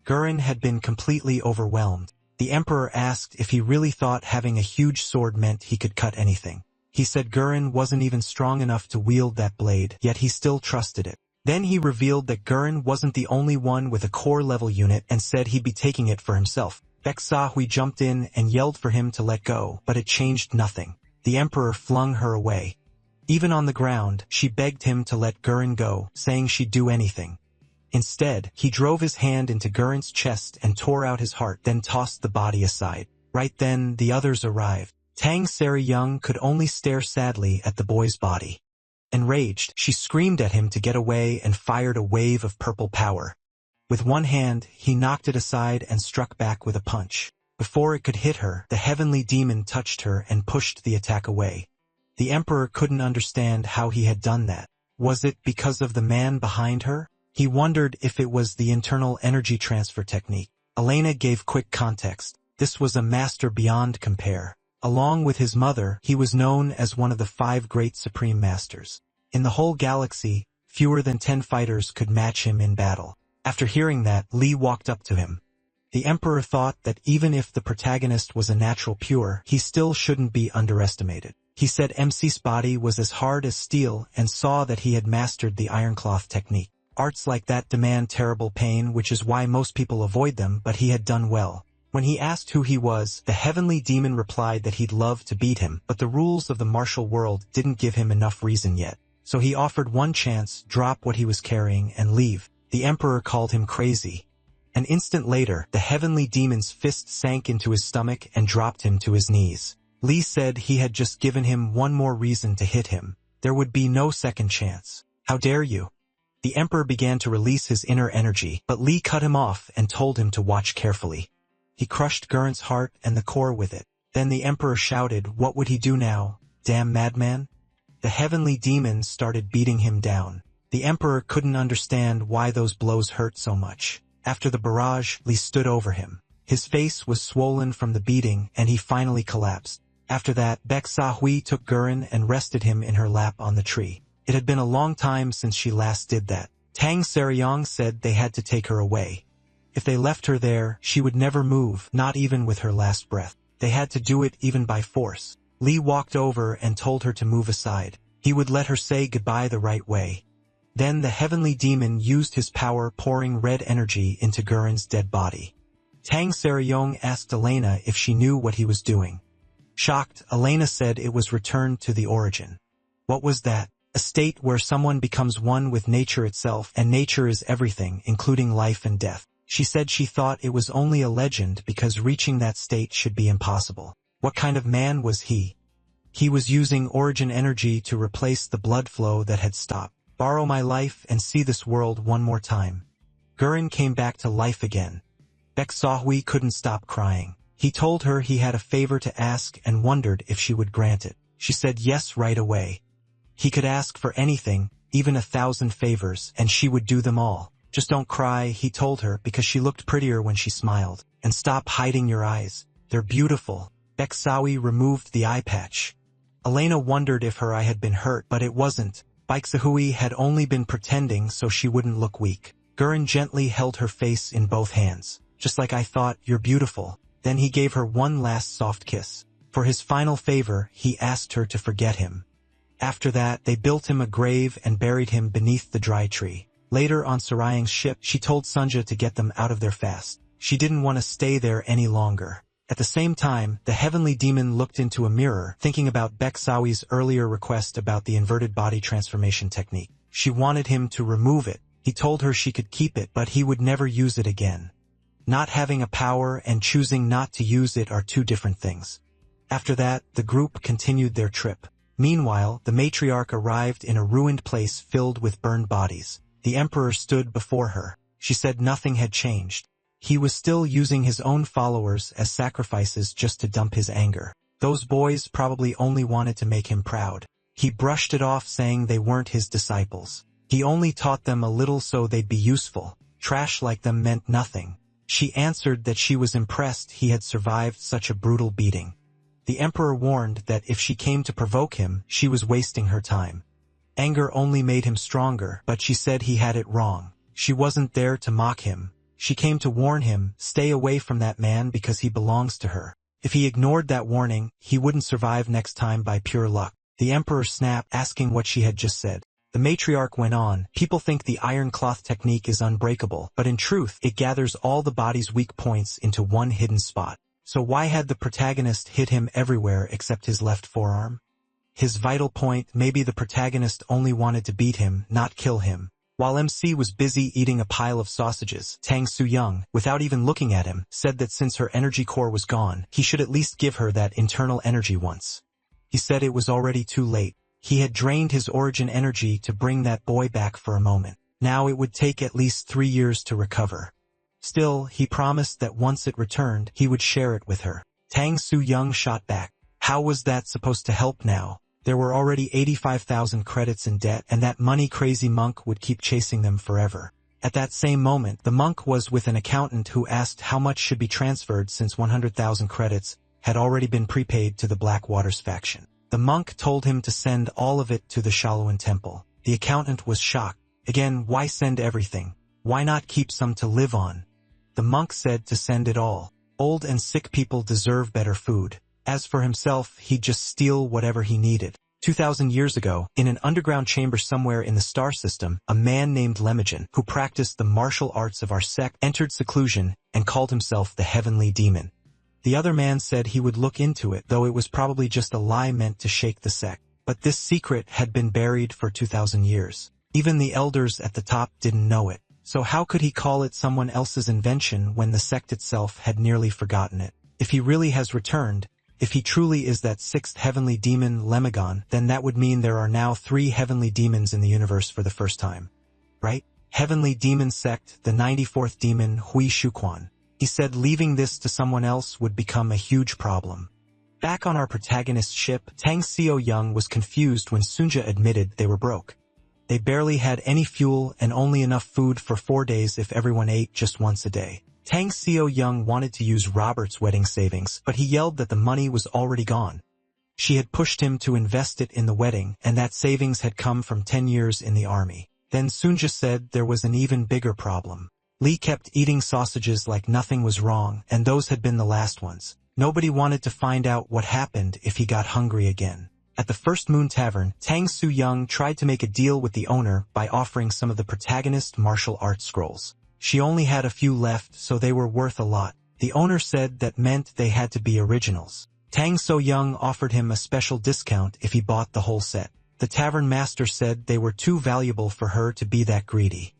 Gurin had been completely overwhelmed. The emperor asked if he really thought having a huge sword meant he could cut anything. He said Gurin wasn't even strong enough to wield that blade, yet he still trusted it. Then he revealed that Gurin wasn't the only one with a core-level unit and said he'd be taking it for himself. Bek Sahui jumped in and yelled for him to let go, but it changed nothing. The emperor flung her away. Even on the ground, she begged him to let Gurin go, saying she'd do anything. Instead, he drove his hand into Gurin's chest and tore out his heart, then tossed the body aside. Right then, the others arrived. Tang Sari Young could only stare sadly at the boy's body. Enraged, she screamed at him to get away and fired a wave of purple power. With one hand, he knocked it aside and struck back with a punch. Before it could hit her, the heavenly demon touched her and pushed the attack away. The emperor couldn't understand how he had done that. Was it because of the man behind her? He wondered if it was the internal energy transfer technique. Elena gave quick context. This was a master beyond compare. Along with his mother, he was known as one of the 5 great supreme masters. In the whole galaxy, fewer than 10 fighters could match him in battle. After hearing that, Li walked up to him. The emperor thought that even if the protagonist was a natural pure, he still shouldn't be underestimated. He said MC's body was as hard as steel and saw that he had mastered the ironcloth technique. Arts like that demand terrible pain, which is why most people avoid them, but he had done well. When he asked who he was, the heavenly demon replied that he'd love to beat him, but the rules of the martial world didn't give him enough reason yet. So he offered one chance, drop what he was carrying and leave. The emperor called him crazy. An instant later, the heavenly demon's fist sank into his stomach and dropped him to his knees. Li said he had just given him one more reason to hit him. There would be no second chance. How dare you? The emperor began to release his inner energy, but Li cut him off and told him to watch carefully. He crushed Gurin's heart and the core with it. Then the emperor shouted, what would he do now? Damn madman? The heavenly demons started beating him down. The emperor couldn't understand why those blows hurt so much. After the barrage, Li stood over him. His face was swollen from the beating, and he finally collapsed. After that, Bek Sahui took Gurin and rested him in her lap on the tree. It had been a long time since she last did that. Tang Saryong said they had to take her away. If they left her there, she would never move, not even with her last breath. They had to do it even by force. Lee walked over and told her to move aside. He would let her say goodbye the right way. Then the heavenly demon used his power, pouring red energy into Guren's dead body. Tang Seryong asked Elena if she knew what he was doing. Shocked, Elena said it was returned to the origin. What was that? A state where someone becomes one with nature itself, and nature is everything, including life and death. She said she thought it was only a legend because reaching that state should be impossible. What kind of man was he? He was using origin energy to replace the blood flow that had stopped. Borrow my life and see this world one more time. Guren came back to life again. Baek Sahui couldn't stop crying. He told her he had a favor to ask and wondered if she would grant it. She said yes right away. He could ask for anything, even 1,000 favors, and she would do them all. Just don't cry, he told her, because she looked prettier when she smiled. And stop hiding your eyes. They're beautiful. Baek Sahui removed the eye patch. Elena wondered if her eye had been hurt, but it wasn't. Baek Sahui had only been pretending so she wouldn't look weak. Guren gently held her face in both hands. Just like I thought, you're beautiful. Then he gave her one last soft kiss. For his final favor, he asked her to forget him. After that, they built him a grave and buried him beneath the dry tree. Later on Sarayang's ship, she told Sunja to get them out of their fast. She didn't want to stay there any longer. At the same time, the heavenly demon looked into a mirror, thinking about Baek Sawi's earlier request about the inverted body transformation technique. She wanted him to remove it. He told her she could keep it, but he would never use it again. Not having a power and choosing not to use it are two different things. After that, the group continued their trip. Meanwhile, the matriarch arrived in a ruined place filled with burned bodies. The emperor stood before her. She said nothing had changed. He was still using his own followers as sacrifices just to dump his anger. Those boys probably only wanted to make him proud. He brushed it off, saying they weren't his disciples. He only taught them a little so they'd be useful. Trash like them meant nothing. She answered that she was impressed he had survived such a brutal beating. The emperor warned that if she came to provoke him, she was wasting her time. Anger only made him stronger, but she said he had it wrong. She wasn't there to mock him. She came to warn him, stay away from that man because he belongs to her. If he ignored that warning, he wouldn't survive next time by pure luck. The emperor snapped, asking what she had just said. The matriarch went on, people think the iron cloth technique is unbreakable, but in truth, it gathers all the body's weak points into one hidden spot. So why had the protagonist hit him everywhere except his left forearm? His vital point, maybe the protagonist only wanted to beat him, not kill him. While MC was busy eating a pile of sausages, Tang Su-young, without even looking at him, said that since her energy core was gone, he should at least give her that internal energy once. He said it was already too late. He had drained his origin energy to bring that boy back for a moment. Now it would take at least 3 years to recover. Still, he promised that once it returned, he would share it with her. Tang Su-young shot back. How was that supposed to help now? There were already 85,000 credits in debt, and that money-crazy monk would keep chasing them forever. At that same moment, the monk was with an accountant who asked how much should be transferred since 100,000 credits had already been prepaid to the Black Waters faction. The monk told him to send all of it to the Shaolin Temple. The accountant was shocked. Again, why send everything? Why not keep some to live on? The monk said to send it all. Old and sick people deserve better food. As for himself, he'd just steal whatever he needed. 2,000 years ago, in an underground chamber somewhere in the star system, a man named Lemmigen, who practiced the martial arts of our sect, entered seclusion and called himself the Heavenly Demon. The other man said he would look into it, though it was probably just a lie meant to shake the sect. But this secret had been buried for 2,000 years. Even the elders at the top didn't know it. So how could he call it someone else's invention when the sect itself had nearly forgotten it? If he really has returned, if he truly is that 6th heavenly demon Lemmigen, then that would mean there are now 3 heavenly demons in the universe for the first time. Right? Heavenly demon sect, the 94th demon Hui Shuquan. He said leaving this to someone else would become a huge problem. Back on our protagonist's ship, Tang Seo-young was confused when Sunja admitted they were broke. They barely had any fuel and only enough food for 4 days if everyone ate just once a day. Tang Seo-young wanted to use Robert's wedding savings, but he yelled that the money was already gone. She had pushed him to invest it in the wedding, and that savings had come from 10 years in the army. Then Sunja said there was an even bigger problem. Lee kept eating sausages like nothing was wrong, and those had been the last ones. Nobody wanted to find out what happened if he got hungry again. At the First Moon Tavern, Tang Su-young tried to make a deal with the owner by offering some of the protagonist's martial arts scrolls. She only had a few left, so they were worth a lot. The owner said that meant they had to be originals. Tang So-young offered him a special discount if he bought the whole set. The tavern master said they were too valuable for her to be that greedy.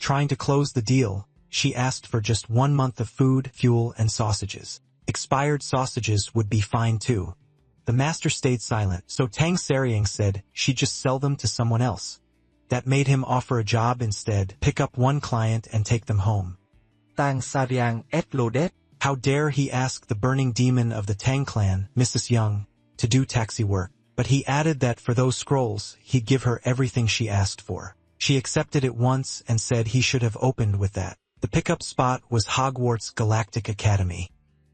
Trying to close the deal, she asked for just 1 month of food, fuel, and sausages. Expired sausages would be fine too. The master stayed silent, so Tang So-young said she'd just sell them to someone else. That made him offer a job instead, pick up one client and take them home. Tang So-young loaded. How dare he ask the burning demon of the Tang clan, Mrs. Young, to do taxi work, but he added that for those scrolls, he'd give her everything she asked for. She accepted it once and said he should have opened with that. The pickup spot was Hogwarts Galactic Academy.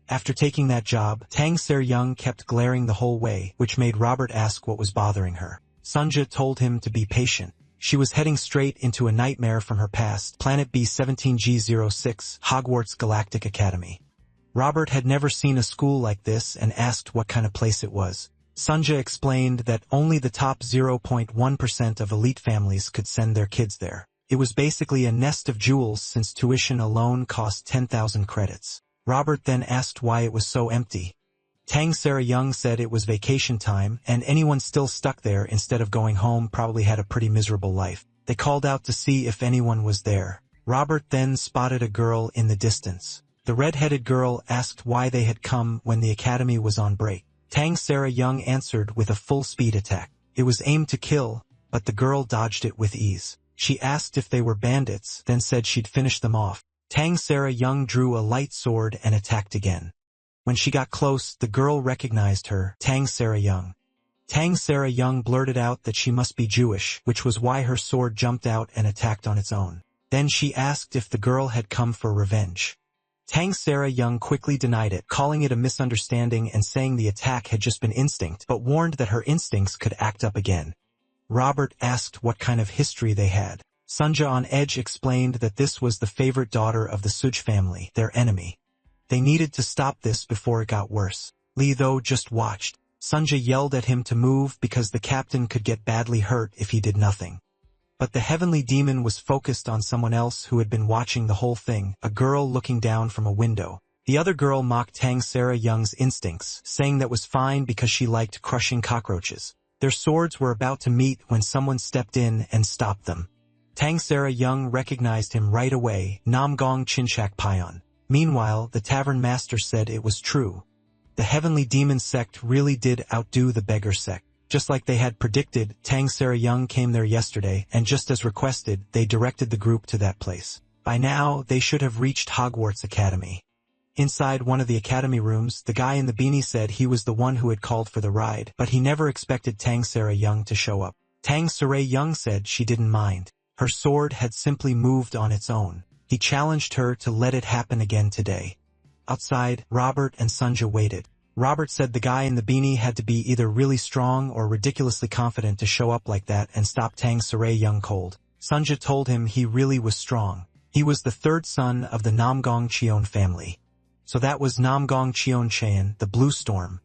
After taking that job, Tang So-young kept glaring the whole way, which made Robert ask what was bothering her. Sunja told him to be patient. She was heading straight into a nightmare from her past, Planet B-17G06, Hogwarts Galactic Academy. Robert had never seen a school like this and asked what kind of place it was. Sunja explained that only the top 0.1% of elite families could send their kids there. It was basically a nest of jewels since tuition alone cost 10,000 credits. Robert then asked why it was so empty. Tang So-young said it was vacation time, and anyone still stuck there instead of going home probably had a pretty miserable life. They called out to see if anyone was there. Robert then spotted a girl in the distance. The red-headed girl asked why they had come when the academy was on break. Tang So-young answered with a full-speed attack. It was aimed to kill, but the girl dodged it with ease. She asked if they were bandits, then said she'd finish them off. Tang So-young drew a light sword and attacked again. When she got close, the girl recognized her, Tang So-young. Tang So-young blurted out that she must be Jewish, which was why her sword jumped out and attacked on its own. Then she asked if the girl had come for revenge. Tang So-young quickly denied it, calling it a misunderstanding and saying the attack had just been instinct, but warned that her instincts could act up again. Robert asked what kind of history they had. Sunja on edge explained that this was the favorite daughter of the Suj family, their enemy. They needed to stop this before it got worse. Lee though just watched. Sunja yelled at him to move because the captain could get badly hurt if he did nothing. But the heavenly demon was focused on someone else who had been watching the whole thing, a girl looking down from a window. The other girl mocked Tang So-young's instincts, saying that was fine because she liked crushing cockroaches. Their swords were about to meet when someone stepped in and stopped them. Tang So-young recognized him right away, Namgong Chinchak Payon. Meanwhile, the tavern master said it was true. The heavenly demon sect really did outdo the beggar sect. Just like they had predicted, Tang So-young came there yesterday, and just as requested, they directed the group to that place. By now, they should have reached Hogwarts Academy. Inside one of the academy rooms, the guy in the beanie said he was the one who had called for the ride, but he never expected Tang So-young to show up. Tang So-young said she didn't mind. Her sword had simply moved on its own. He challenged her to let it happen again today. Outside, Robert and Sunja waited. Robert said the guy in the beanie had to be either really strong or ridiculously confident to show up like that and stop Tang So-young cold. Sunja told him he really was strong. He was the third son of the Namgong Cheon family. So that was Namgong Cheon Cheon, the Blue Storm.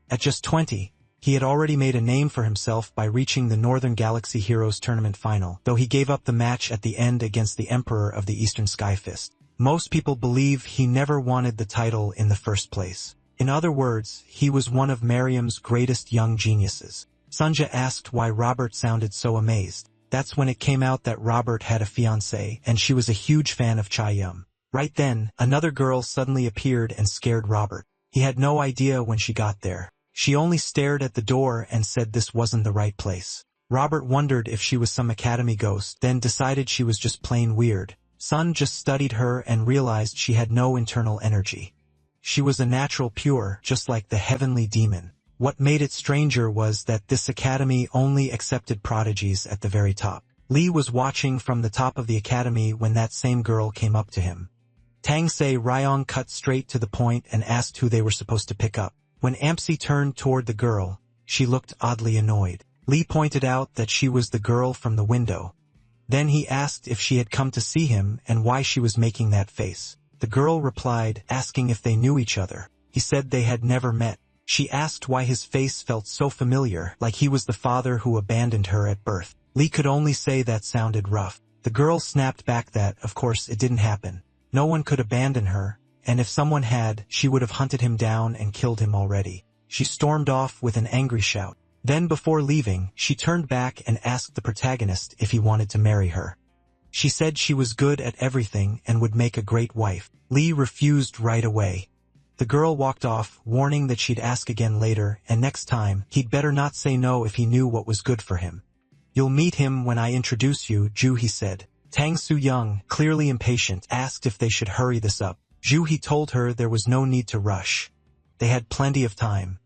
At just 20, he had already made a name for himself by reaching the Northern Galaxy Heroes Tournament final, though he gave up the match at the end against the Emperor of the Eastern Skyfist. Most people believe he never wanted the title in the first place. In other words, he was one of Miriam's greatest young geniuses. Sunja asked why Robert sounded so amazed. That's when it came out that Robert had a fiancée, and she was a huge fan of Chaeyum. Right then, another girl suddenly appeared and scared Robert. He had no idea when she got there. She only stared at the door and said this wasn't the right place. Robert wondered if she was some academy ghost, then decided she was just plain weird. Sun just studied her and realized she had no internal energy. She was a natural pure, just like the heavenly demon. What made it stranger was that this academy only accepted prodigies at the very top. Lee was watching from the top of the academy when that same girl came up to him. Tang So-young cut straight to the point and asked who they were supposed to pick up. When Ampsy turned toward the girl, she looked oddly annoyed. Lee pointed out that she was the girl from the window. Then he asked if she had come to see him and why she was making that face. The girl replied, asking if they knew each other. He said they had never met. She asked why his face felt so familiar, like he was the father who abandoned her at birth. Lee could only say that sounded rough. The girl snapped back that, of course, it didn't happen. No one could abandon her, and if someone had, she would have hunted him down and killed him already. She stormed off with an angry shout. Then before leaving, she turned back and asked the protagonist if he wanted to marry her. She said she was good at everything and would make a great wife. Lee refused right away. The girl walked off, warning that she'd ask again later, and next time, he'd better not say no if he knew what was good for him. "You'll meet him when I introduce you, Ju-hee said. Tang Soo-young, clearly impatient, asked if they should hurry this up. Ju-hee told her there was no need to rush. They had plenty of time.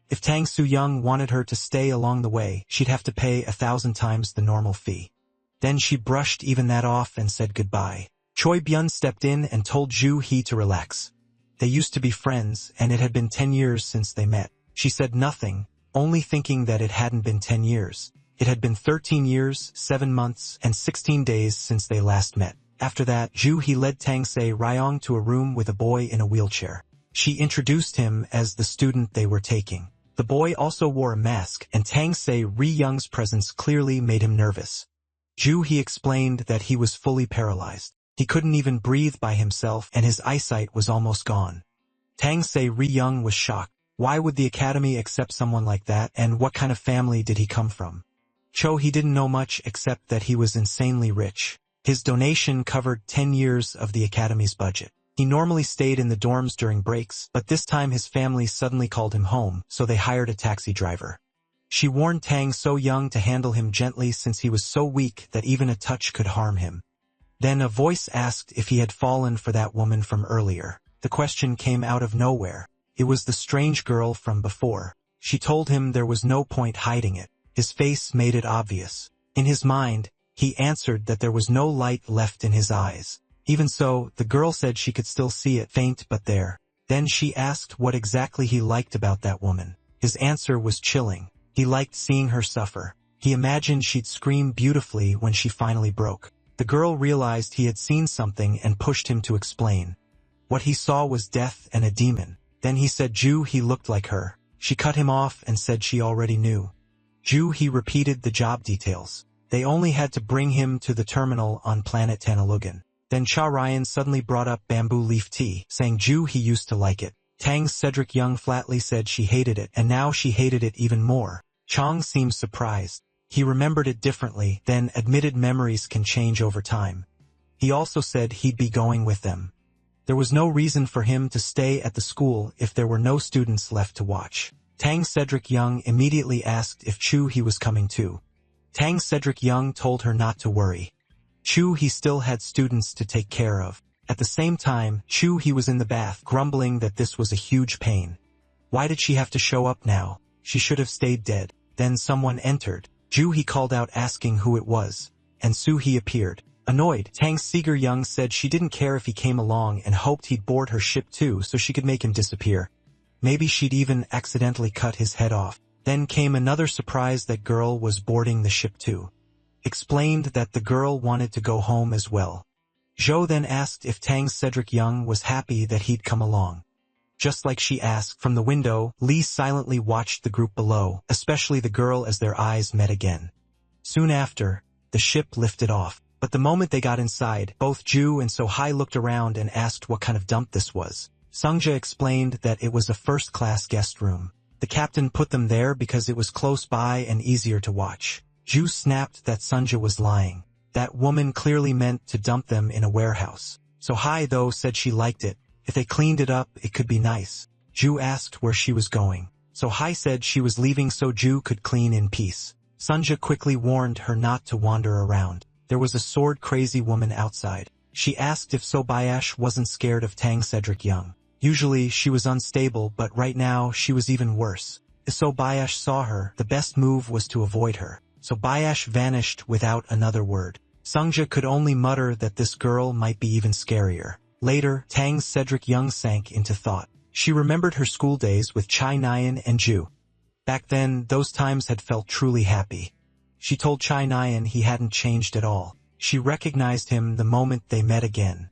If Tang Soo-young wanted her to stay along the way, she'd have to pay 1,000 times the normal fee. Then she brushed even that off and said goodbye. Choi Byun stepped in and told Ju-hee to relax. They used to be friends, and it had been 10 years since they met. She said nothing, only thinking that it hadn't been 10 years. It had been 13 years, 7 months, and 16 days since they last met. After that, Ju-hee led Tang Se-ryong to a room with a boy in a wheelchair. She introduced him as the student they were taking. The boy also wore a mask, and Tang Se-ryong's presence clearly made him nervous. Ju-hee explained that he was fully paralyzed. He couldn't even breathe by himself, and his eyesight was almost gone. Tang Se-ryong was shocked. Why would the academy accept someone like that, and what kind of family did he come from? He didn't know much except that he was insanely rich. His donation covered 10 years of the academy's budget. He normally stayed in the dorms during breaks, but this time his family suddenly called him home, so they hired a taxi driver. She warned Tang So-young to handle him gently since he was so weak that even a touch could harm him. Then a voice asked if he had fallen for that woman from earlier. The question came out of nowhere. It was the strange girl from before. She told him there was no point hiding it. His face made it obvious. In his mind, he answered that there was no light left in his eyes. Even so, the girl said she could still see it, faint but there. Then she asked what exactly he liked about that woman. His answer was chilling. He liked seeing her suffer. He imagined she'd scream beautifully when she finally broke. The girl realized he had seen something and pushed him to explain. What he saw was death and a demon. Then he said Ju-hee looked like her. She cut him off and said she already knew. Ju-hee repeated the job details. They only had to bring him to the terminal on planet Tanalugan. Then Cha Ryan suddenly brought up bamboo leaf tea, saying Ju-hee used to like it. Tang Cedric-young flatly said she hated it, and now she hated it even more. Chong seemed surprised. He remembered it differently, then admitted memories can change over time. He also said he'd be going with them. There was no reason for him to stay at the school if there were no students left to watch. Tang Cedric-young immediately asked if Chu-hee was coming too. Tang Cedric-young told her not to worry. Chu-hee still had students to take care of. At the same time, Chu-hee was in the bath, grumbling that this was a huge pain. Why did she have to show up now? She should have stayed dead. Then someone entered. Ju-hee called out asking who it was, and Soo-hee appeared. Annoyed, Tang Seeger-young said she didn't care if he came along and hoped he'd board her ship too so she could make him disappear. Maybe she'd even accidentally cut his head off. Then came another surprise that girl was boarding the ship too. Explained that the girl wanted to go home as well. Zhou then asked if Tang Cedric-young was happy that he'd come along. Just like she asked from the window, Lee silently watched the group below, especially the girl as their eyes met again. Soon after, the ship lifted off. But the moment they got inside, both Ju and So-hai looked around and asked what kind of dump this was. Sungja explained that it was a first-class guest room. The captain put them there because it was close by and easier to watch. Ju snapped that Sungja was lying. That woman clearly meant to dump them in a warehouse. So-hai, though, said she liked it. If they cleaned it up, it could be nice. Ju asked where she was going. So-hai said she was leaving so Ju could clean in peace. Sungja quickly warned her not to wander around. There was a sword-crazy woman outside. She asked if So-bayash wasn't scared of Tang Cedric-young. Usually, she was unstable, but right now, she was even worse. If So-bayash saw her, the best move was to avoid her. So-bayash vanished without another word. Sungja could only mutter that this girl might be even scarier. Later, Tang Cedric-young sank into thought. She remembered her school days with Chai Nyan and Ju. Back then, those times had felt truly happy. She told Chai Nyan he hadn't changed at all. She recognized him the moment they met again.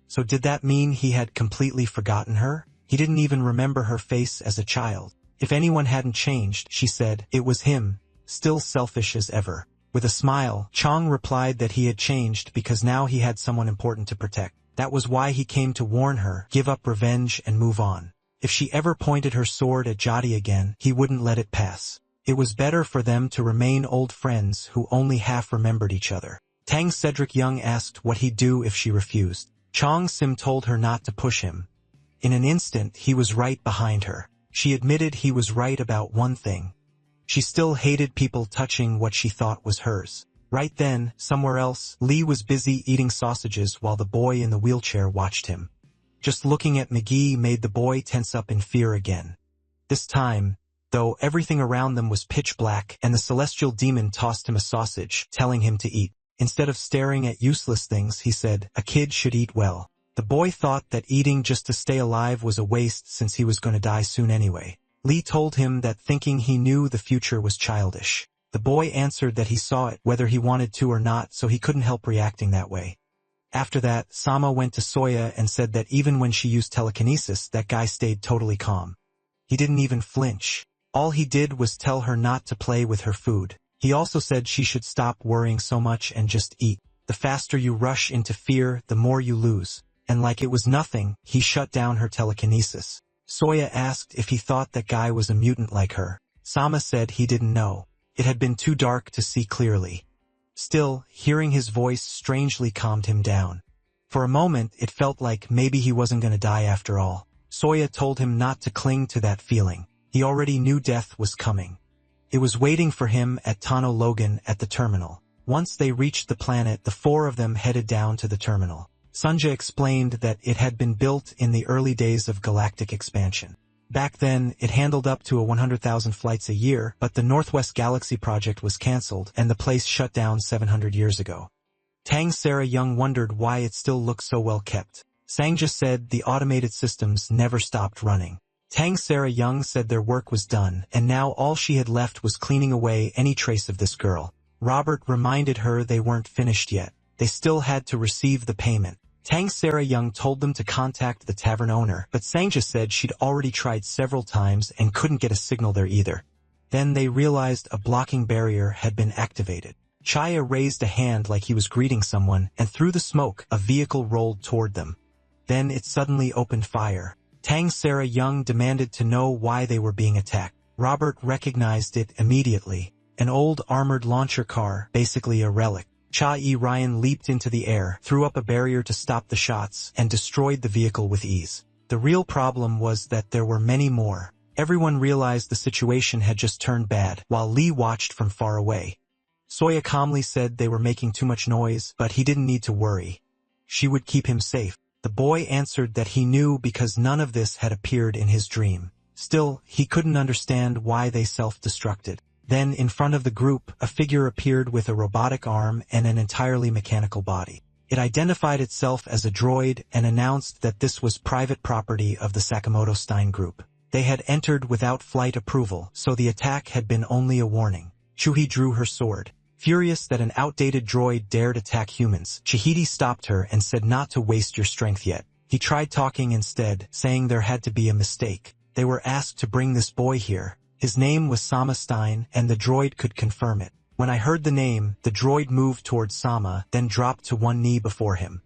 So did that mean he had completely forgotten her? He didn't even remember her face as a child. If anyone hadn't changed, she said, it was him, still selfish as ever. With a smile, Chang replied that he had changed because now he had someone important to protect. That was why he came to warn her, give up revenge and move on. If she ever pointed her sword at Jati again, he wouldn't let it pass. It was better for them to remain old friends who only half remembered each other. Tang Cedric Young asked what he'd do if she refused. Chang Sim told her not to push him. In an instant, he was right behind her. She admitted he was right about one thing. She still hated people touching what she thought was hers. Right then, somewhere else, Lee was busy eating sausages while the boy in the wheelchair watched him. Just looking at McGee made the boy tense up in fear again. This time, though, everything around them was pitch black and the celestial demon tossed him a sausage, telling him to eat. Instead of staring at useless things, he said, a kid should eat well. The boy thought that eating just to stay alive was a waste since he was going to die soon anyway. Lee told him that thinking he knew the future was childish. The boy answered that he saw it whether he wanted to or not, so he couldn't help reacting that way. After that, Sama went to Soya and said that even when she used telekinesis, that guy stayed totally calm. He didn't even flinch. All he did was tell her not to play with her food. He also said she should stop worrying so much and just eat. The faster you rush into fear, the more you lose. And like it was nothing, he shut down her telekinesis. Soya asked if he thought that guy was a mutant like her. Sama said he didn't know. It had been too dark to see clearly. Still, hearing his voice strangely calmed him down. For a moment, it felt like maybe he wasn't going to die after all. Soya told him not to cling to that feeling. He already knew death was coming. It was waiting for him at Tano Logan at the terminal. Once they reached the planet, the four of them headed down to the terminal. Sunja explained that it had been built in the early days of galactic expansion. Back then, it handled up to 100,000 flights a year, but the Northwest Galaxy project was cancelled and the place shut down 700 years ago. Tang Sarah Young wondered why it still looked so well kept. Sangja said the automated systems never stopped running. Tang Sarah Young said their work was done, and now all she had left was cleaning away any trace of this girl. Robert reminded her they weren't finished yet. They still had to receive the payment. Tang Sarah Young told them to contact the tavern owner, but Sangja said she'd already tried several times and couldn't get a signal there either. Then they realized a blocking barrier had been activated. Chaya raised a hand like he was greeting someone, and through the smoke, a vehicle rolled toward them. Then it suddenly opened fire. Tang Sarah Young demanded to know why they were being attacked. Robert recognized it immediately. An old armored launcher car, basically a relic. Cha-E Ryan leaped into the air, threw up a barrier to stop the shots, and destroyed the vehicle with ease. The real problem was that there were many more. Everyone realized the situation had just turned bad, while Lee watched from far away. Soya calmly said they were making too much noise, but he didn't need to worry. She would keep him safe. The boy answered that he knew because none of this had appeared in his dream. Still, he couldn't understand why they self-destructed. Then, in front of the group, a figure appeared with a robotic arm and an entirely mechanical body. It identified itself as a droid and announced that this was private property of the Sakamoto Stein Group. They had entered without flight approval, so the attack had been only a warning. Chuhi drew her sword. Furious that an outdated droid dared attack humans, Chihide stopped her and said not to waste your strength yet. He tried talking instead, saying there had to be a mistake. They were asked to bring this boy here. His name was Sama Stein, and the droid could confirm it. When I heard the name, the droid moved towards Sama, then dropped to one knee before him.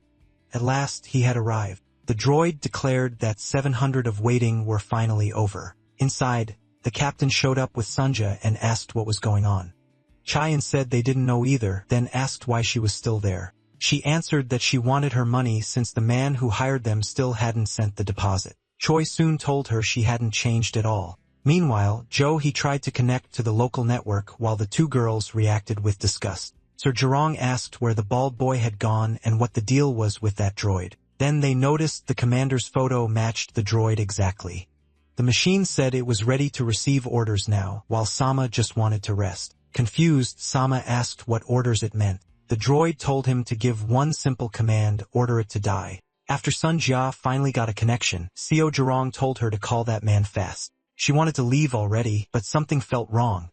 At last, he had arrived. The droid declared that 700 of waiting were finally over. Inside, the captain showed up with Sunja and asked what was going on. Chayan said they didn't know either, then asked why she was still there. She answered that she wanted her money since the man who hired them still hadn't sent the deposit. Choi soon told her she hadn't changed at all. Meanwhile, he tried to connect to the local network while the two girls reacted with disgust. Sir Jurong asked where the bald boy had gone and what the deal was with that droid. Then they noticed the commander's photo matched the droid exactly. The machine said it was ready to receive orders now, while Sama just wanted to rest. Confused, Sama asked what orders it meant. The droid told him to give one simple command, order it to die. After Sun Jia finally got a connection, Seo Jurong told her to call that man fast. She wanted to leave already, but something felt wrong.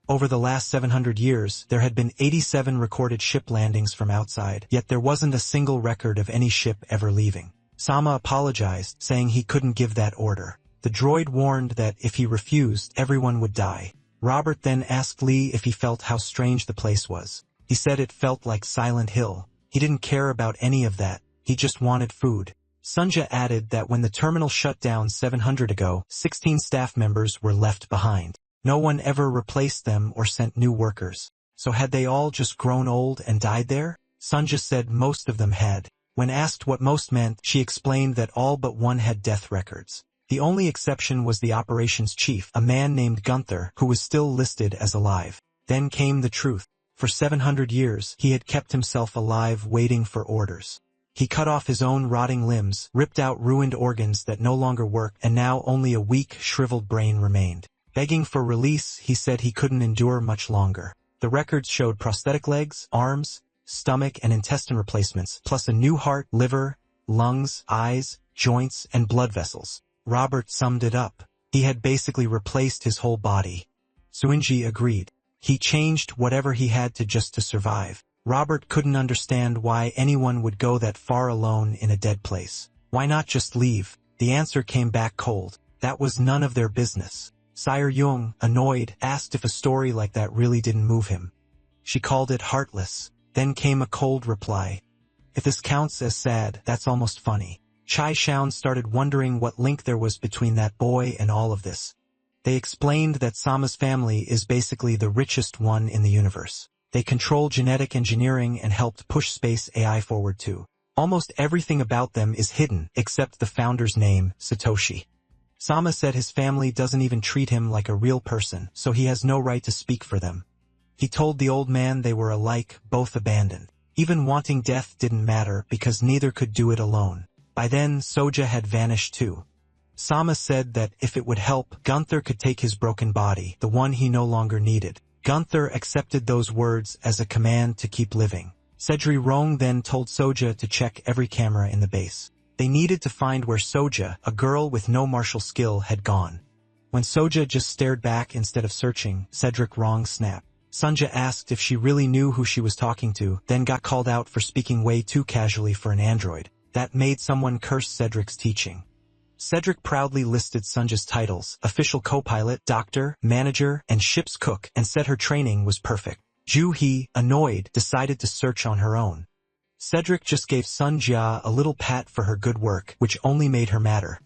Over the last 700 years, there had been 87 recorded ship landings from outside, yet there wasn't a single record of any ship ever leaving. Sama apologized, saying he couldn't give that order. The droid warned that if he refused, everyone would die. Robert then asked Lee if he felt how strange the place was. He said it felt like Silent Hill. He didn't care about any of that. He just wanted food. Sunja added that when the terminal shut down 700 ago, 16 staff members were left behind. No one ever replaced them or sent new workers. So had they all just grown old and died there? Sunja said most of them had. When asked what most meant, she explained that all but one had death records. The only exception was the operations chief, a man named Gunther, who was still listed as alive. Then came the truth. For 700 years, he had kept himself alive waiting for orders. He cut off his own rotting limbs, ripped out ruined organs that no longer worked, and now only a weak, shriveled brain remained. Begging for release, he said he couldn't endure much longer. The records showed prosthetic legs, arms, stomach and intestine replacements, plus a new heart, liver, lungs, eyes, joints, and blood vessels. Robert summed it up. He had basically replaced his whole body. Suinji agreed. He changed whatever he had to survive. Robert couldn't understand why anyone would go that far alone in a dead place. Why not just leave? The answer came back cold. That was none of their business. Sire Jung, annoyed, asked if a story like that really didn't move him. She called it heartless. Then came a cold reply. If this counts as sad, that's almost funny. Chai Shaun started wondering what link there was between that boy and all of this. They explained that Sama's family is basically the richest one in the universe. They control genetic engineering and helped push space AI forward too. Almost everything about them is hidden, except the founder's name, Satoshi. Sama said his family doesn't even treat him like a real person, so he has no right to speak for them. He told the old man they were alike, both abandoned. Even wanting death didn't matter because neither could do it alone. By then, Soja had vanished too. Sama said that if it would help, Gunther could take his broken body, the one he no longer needed. Gunther accepted those words as a command to keep living. Sedri Rong then told Soja to check every camera in the base. They needed to find where Soja, a girl with no martial skill, had gone. When Soja just stared back instead of searching, Cedric Rong snapped. Sunja asked if she really knew who she was talking to, then got called out for speaking way too casually for an android. That made someone curse Cedric's teaching. Cedric proudly listed Sunja's titles, official co-pilot, doctor, manager, and ship's cook, and said her training was perfect. Ju He, annoyed, decided to search on her own. Cedric just gave Sun Jia a little pat for her good work, which only made her madder.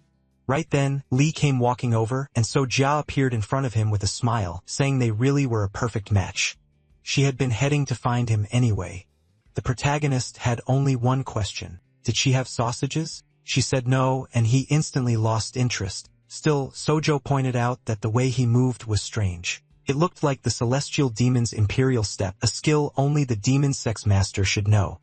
Right then, Lee came walking over, and so Jia appeared in front of him with a smile, saying they really were a perfect match. She had been heading to find him anyway. The protagonist had only one question. Did she have sausages? She said no, and he instantly lost interest. Still, Sojo pointed out that the way he moved was strange. It looked like the celestial demon's imperial step, a skill only the demon sex master should know.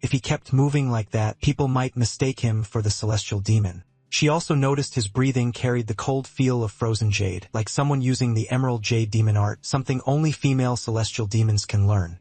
If he kept moving like that, people might mistake him for the celestial demon. She also noticed his breathing carried the cold feel of frozen jade, like someone using the emerald jade demon art, something only female celestial demons can learn.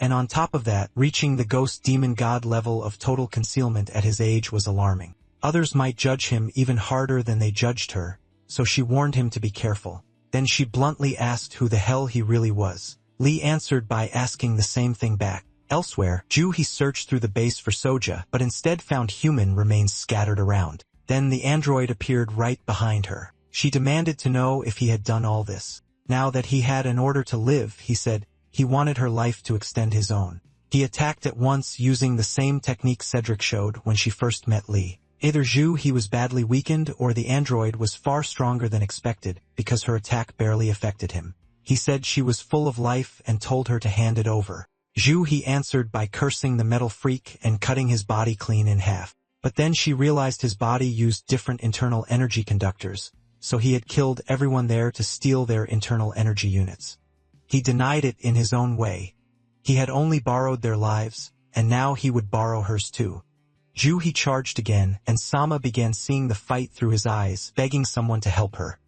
And on top of that, reaching the ghost demon god level of total concealment at his age was alarming. Others might judge him even harder than they judged her, so she warned him to be careful. Then she bluntly asked who the hell he really was. Lee answered by asking the same thing back. Elsewhere, He searched through the base for Soja, but instead found human remains scattered around. Then the android appeared right behind her. She demanded to know if he had done all this. Now that he had an order to live, he said, he wanted her life to extend his own. He attacked at once using the same technique Cedric showed when she first met Lee. Either He was badly weakened or the android was far stronger than expected because her attack barely affected him. He said she was full of life and told her to hand it over. He answered by cursing the metal freak and cutting his body clean in half. But then she realized his body used different internal energy conductors, so he had killed everyone there to steal their internal energy units. He denied it in his own way. He had only borrowed their lives, and now he would borrow hers too. He charged again, and Sama began seeing the fight through his eyes, begging someone to help her.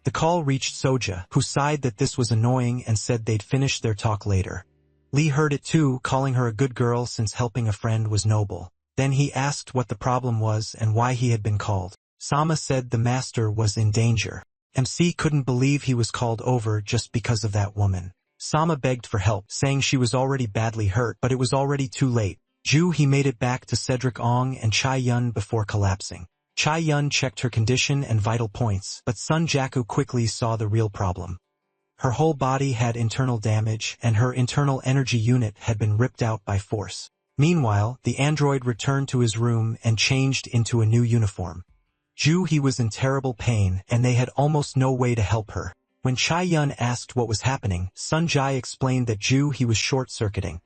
The call reached Soja, who sighed that this was annoying and said they'd finish their talk later. Lee heard it too, calling her a good girl since helping a friend was noble. Then he asked what the problem was and why he had been called. Sama said the master was in danger. MC couldn't believe he was called over just because of that woman. Sama begged for help, saying she was already badly hurt, but it was already too late. He made it back to Cedric Ong and Chai Yun before collapsing. Chai Yun checked her condition and vital points, but Sun Jaku quickly saw the real problem. Her whole body had internal damage, and her internal energy unit had been ripped out by force. Meanwhile, the android returned to his room and changed into a new uniform. He was in terrible pain, and they had almost no way to help her. When Chai Yun asked what was happening, Sun Jai explained that he was short-circuiting.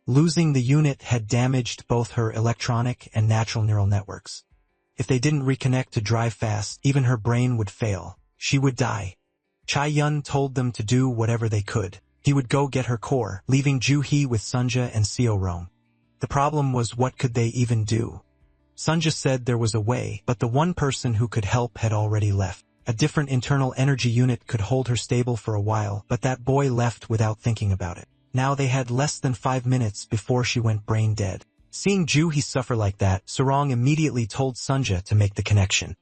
Losing the unit had damaged both her electronic and natural neural networks. If they didn't reconnect to drive fast, even her brain would fail. She would die. Chai Yun told them to do whatever they could. He would go get her core, leaving Juhi with Sunja and Seo Rong. The problem was, what could they even do? Sunja said there was a way, but the one person who could help had already left. A different internal energy unit could hold her stable for a while, but that boy left without thinking about it. Now they had less than 5 minutes before she went brain dead. Seeing Juhi suffer like that, Sarong immediately told Sunja to make the connection.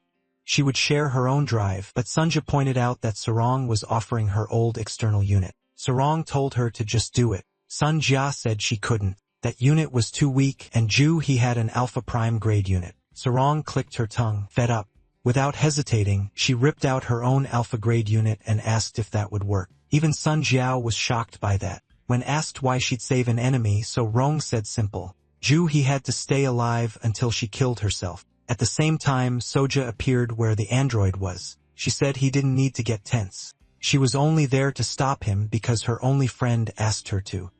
She would share her own drive, but Sunja pointed out that Sarong was offering her old external unit. Sarong told her to just do it. Sun Jia said she couldn't. That unit was too weak, and Juhi had an Alpha Prime grade unit. Sarong clicked her tongue, fed up. Without hesitating, she ripped out her own Alpha grade unit and asked if that would work. Even Sun Jiao was shocked by that. When asked why she'd save an enemy, so Rong said simple. He had to stay alive until she killed herself. At the same time, Soja appeared where the android was. She said he didn't need to get tense. She was only there to stop him because her only friend asked her to.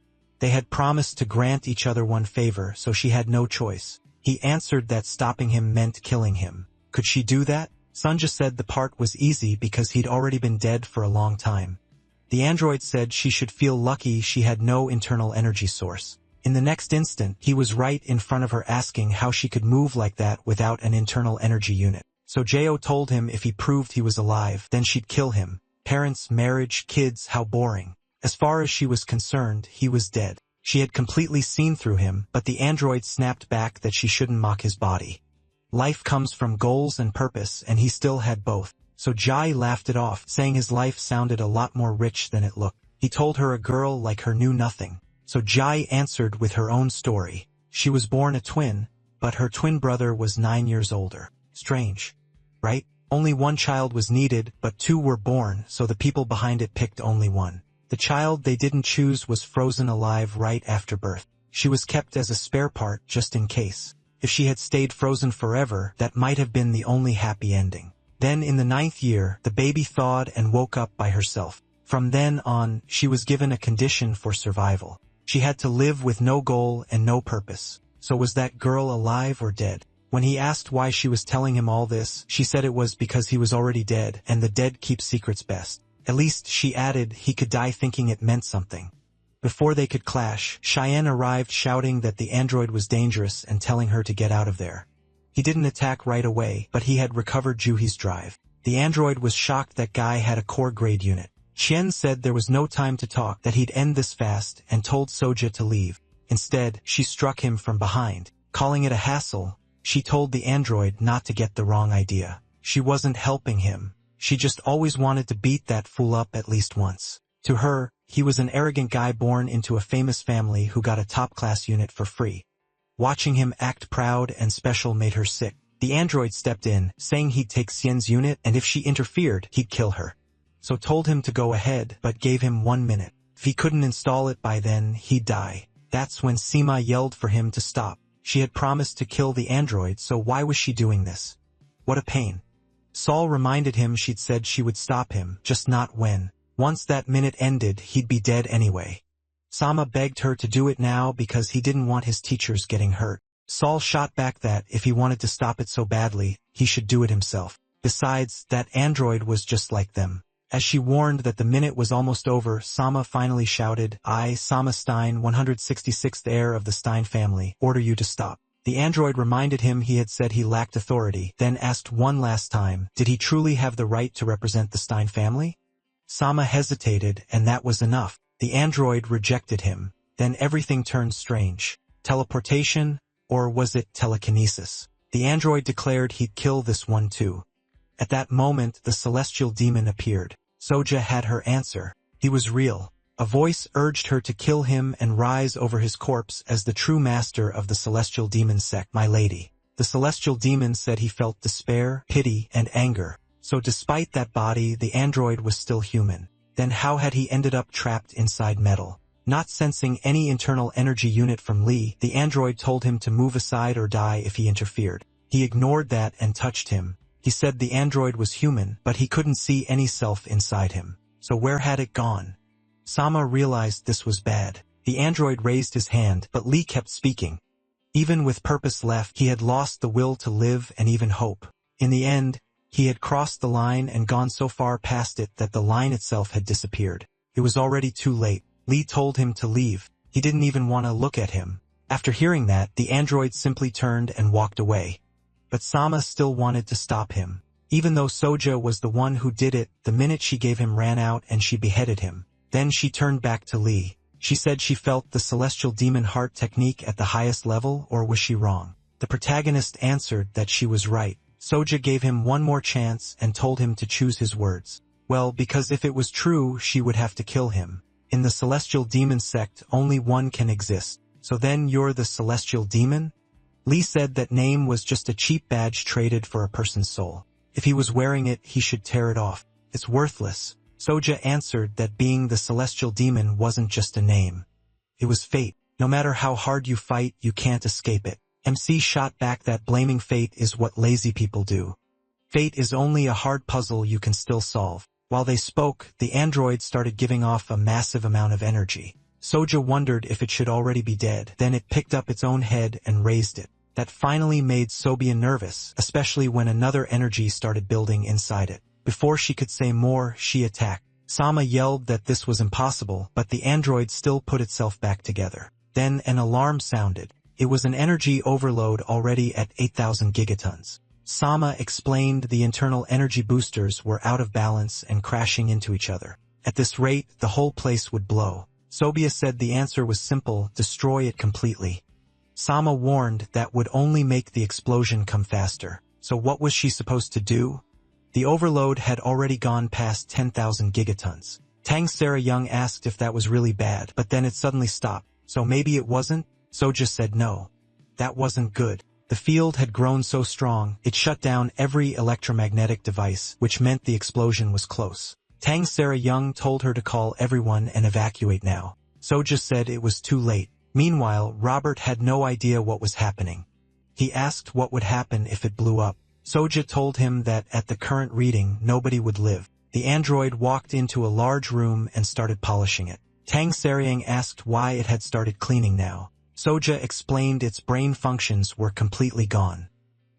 They had promised to grant each other one favor, so she had no choice. He answered that stopping him meant killing him. Could she do that? Sunja said the part was easy because he'd already been dead for a long time. The android said she should feel lucky she had no internal energy source. In the next instant, he was right in front of her asking how she could move like that without an internal energy unit. So Jao told him if he proved he was alive, then she'd kill him. Parents, marriage, kids, how boring. As far as she was concerned, he was dead. She had completely seen through him, but the android snapped back that she shouldn't mock his body. Life comes from goals and purpose, and he still had both. So Jai laughed it off, saying his life sounded a lot more rich than it looked. He told her a girl like her knew nothing. So Jai answered with her own story. She was born a twin, but her twin brother was 9 years older. Strange, right? Only one child was needed, but 2 were born, so the people behind it picked only one. The child they didn't choose was frozen alive right after birth. She was kept as a spare part just in case. If she had stayed frozen forever, that might have been the only happy ending. Then in the 9th year, the baby thawed and woke up by herself. From then on, she was given a condition for survival. She had to live with no goal and no purpose. So was that girl alive or dead? When he asked why she was telling him all this, she said it was because he was already dead, and the dead keep secrets best. At least, she added, he could die thinking it meant something. Before they could clash, Cheyenne arrived shouting that the android was dangerous and telling her to get out of there. He didn't attack right away, but he had recovered Juhi's drive. The android was shocked that Guy had a core grade unit. Chen said there was no time to talk, that he'd end this fast, and told Soja to leave. Instead, she struck him from behind. Calling it a hassle, she told the android not to get the wrong idea. She wasn't helping him. She just always wanted to beat that fool up at least once. To her, he was an arrogant guy born into a famous family who got a top-class unit for free. Watching him act proud and special made her sick. The android stepped in, saying he'd take Xian's unit, and if she interfered, he'd kill her. So told him to go ahead, but gave him 1 minute. If he couldn't install it by then, he'd die. That's when Sima yelled for him to stop. She had promised to kill the android, so why was she doing this? What a pain. Saul reminded him she'd said she would stop him, just not when. Once that minute ended, he'd be dead anyway. Sama begged her to do it now because he didn't want his teachers getting hurt. Saul shot back that if he wanted to stop it so badly, he should do it himself. Besides, that android was just like them. As she warned that the minute was almost over, Sama finally shouted, "I, Sama Stein, 166th heir of the Stein family, order you to stop." The android reminded him he had said he lacked authority, then asked one last time, did he truly have the right to represent the Stein family? Sama hesitated, and that was enough. The android rejected him. Then everything turned strange. Teleportation? Or was it telekinesis? The android declared he'd kill this one too. At that moment, the celestial demon appeared. Soja had her answer. He was real. A voice urged her to kill him and rise over his corpse as the true master of the celestial demon sect, my lady. The celestial demon said he felt despair, pity, and anger. So despite that body, the android was still human. Then how had he ended up trapped inside metal? Not sensing any internal energy unit from Lee, the android told him to move aside or die if he interfered. He ignored that and touched him. He said the android was human, but he couldn't see any self inside him. So where had it gone? Sama realized this was bad. The android raised his hand, but Lee kept speaking. Even with purpose left, he had lost the will to live and even hope. In the end, he had crossed the line and gone so far past it that the line itself had disappeared. It was already too late. Lee told him to leave. He didn't even want to look at him. After hearing that, the android simply turned and walked away. But Sama still wanted to stop him. Even though Soja was the one who did it, the minute she gave him ran out and she beheaded him. Then she turned back to Lee. She said she felt the celestial demon heart technique at the highest level, or was she wrong? The protagonist answered that she was right. Soja gave him one more chance and told him to choose his words. Well, because if it was true, she would have to kill him. In the celestial demon sect, only one can exist. So then you're the celestial demon? Lee said that name was just a cheap badge traded for a person's soul. If he was wearing it, he should tear it off. It's worthless. Soja answered that being the celestial demon wasn't just a name. It was fate. No matter how hard you fight, you can't escape it. MC shot back that blaming fate is what lazy people do. Fate is only a hard puzzle you can still solve. While they spoke, the android started giving off a massive amount of energy. Soja wondered if it should already be dead. Then it picked up its own head and raised it. That finally made Sobia nervous, especially when another energy started building inside it. Before she could say more, she attacked. Sama yelled that this was impossible, but the android still put itself back together. Then an alarm sounded. It was an energy overload already at 8,000 gigatons. Sama explained the internal energy boosters were out of balance and crashing into each other. At this rate, the whole place would blow. Sobia said the answer was simple: destroy it completely. Sama warned that would only make the explosion come faster. So what was she supposed to do? The overload had already gone past 10,000 gigatons. Tang Sarah Young asked if that was really bad, but then it suddenly stopped. So maybe it wasn't? Soja said no. That wasn't good. The field had grown so strong, it shut down every electromagnetic device, which meant the explosion was close. Tang Sarah Young told her to call everyone and evacuate now. Soja said it was too late. Meanwhile, Robert had no idea what was happening. He asked what would happen if it blew up. Soja told him that at the current reading, nobody would live. The android walked into a large room and started polishing it. Tang Saryang asked why it had started cleaning now. Soja explained its brain functions were completely gone.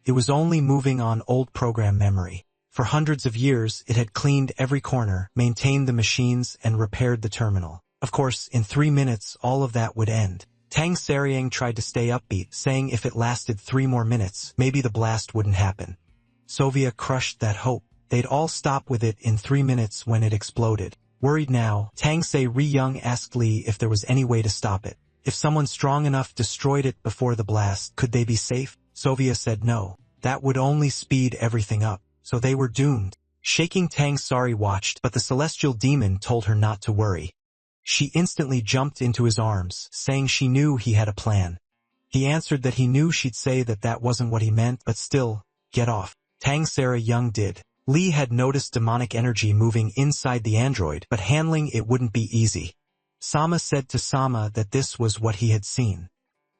It was only moving on old program memory. For hundreds of years, it had cleaned every corner, maintained the machines, and repaired the terminal. Of course, in 3 minutes, all of that would end. Tang Saryang tried to stay upbeat, saying if it lasted 3 more minutes, maybe the blast wouldn't happen. Sovia crushed that hope. They'd all stop with it in 3 minutes when it exploded. Worried now, Tang Se-ri-young asked Lee if there was any way to stop it. If someone strong enough destroyed it before the blast, could they be safe? Sovia said no. That would only speed everything up. So they were doomed. Shaking Tang Sari watched, but the celestial demon told her not to worry. She instantly jumped into his arms, saying she knew he had a plan. He answered that he knew she'd say that that wasn't what he meant, but still, get off. Tang Sarah Young did. Lee had noticed demonic energy moving inside the android, but handling it wouldn't be easy. Sama said to Sama that this was what he had seen.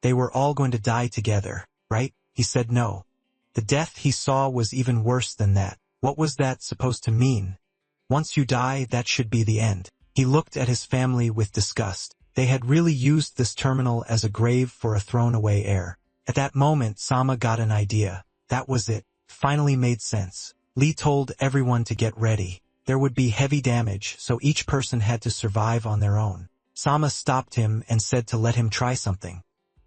They were all going to die together, right? He said no. The death he saw was even worse than that. What was that supposed to mean? Once you die, that should be the end. He looked at his family with disgust. They had really used this terminal as a grave for a thrown-away heir. At that moment, Sama got an idea. That was it. Finally made sense. Lee told everyone to get ready. There would be heavy damage, so each person had to survive on their own. Sama stopped him and said to let him try something.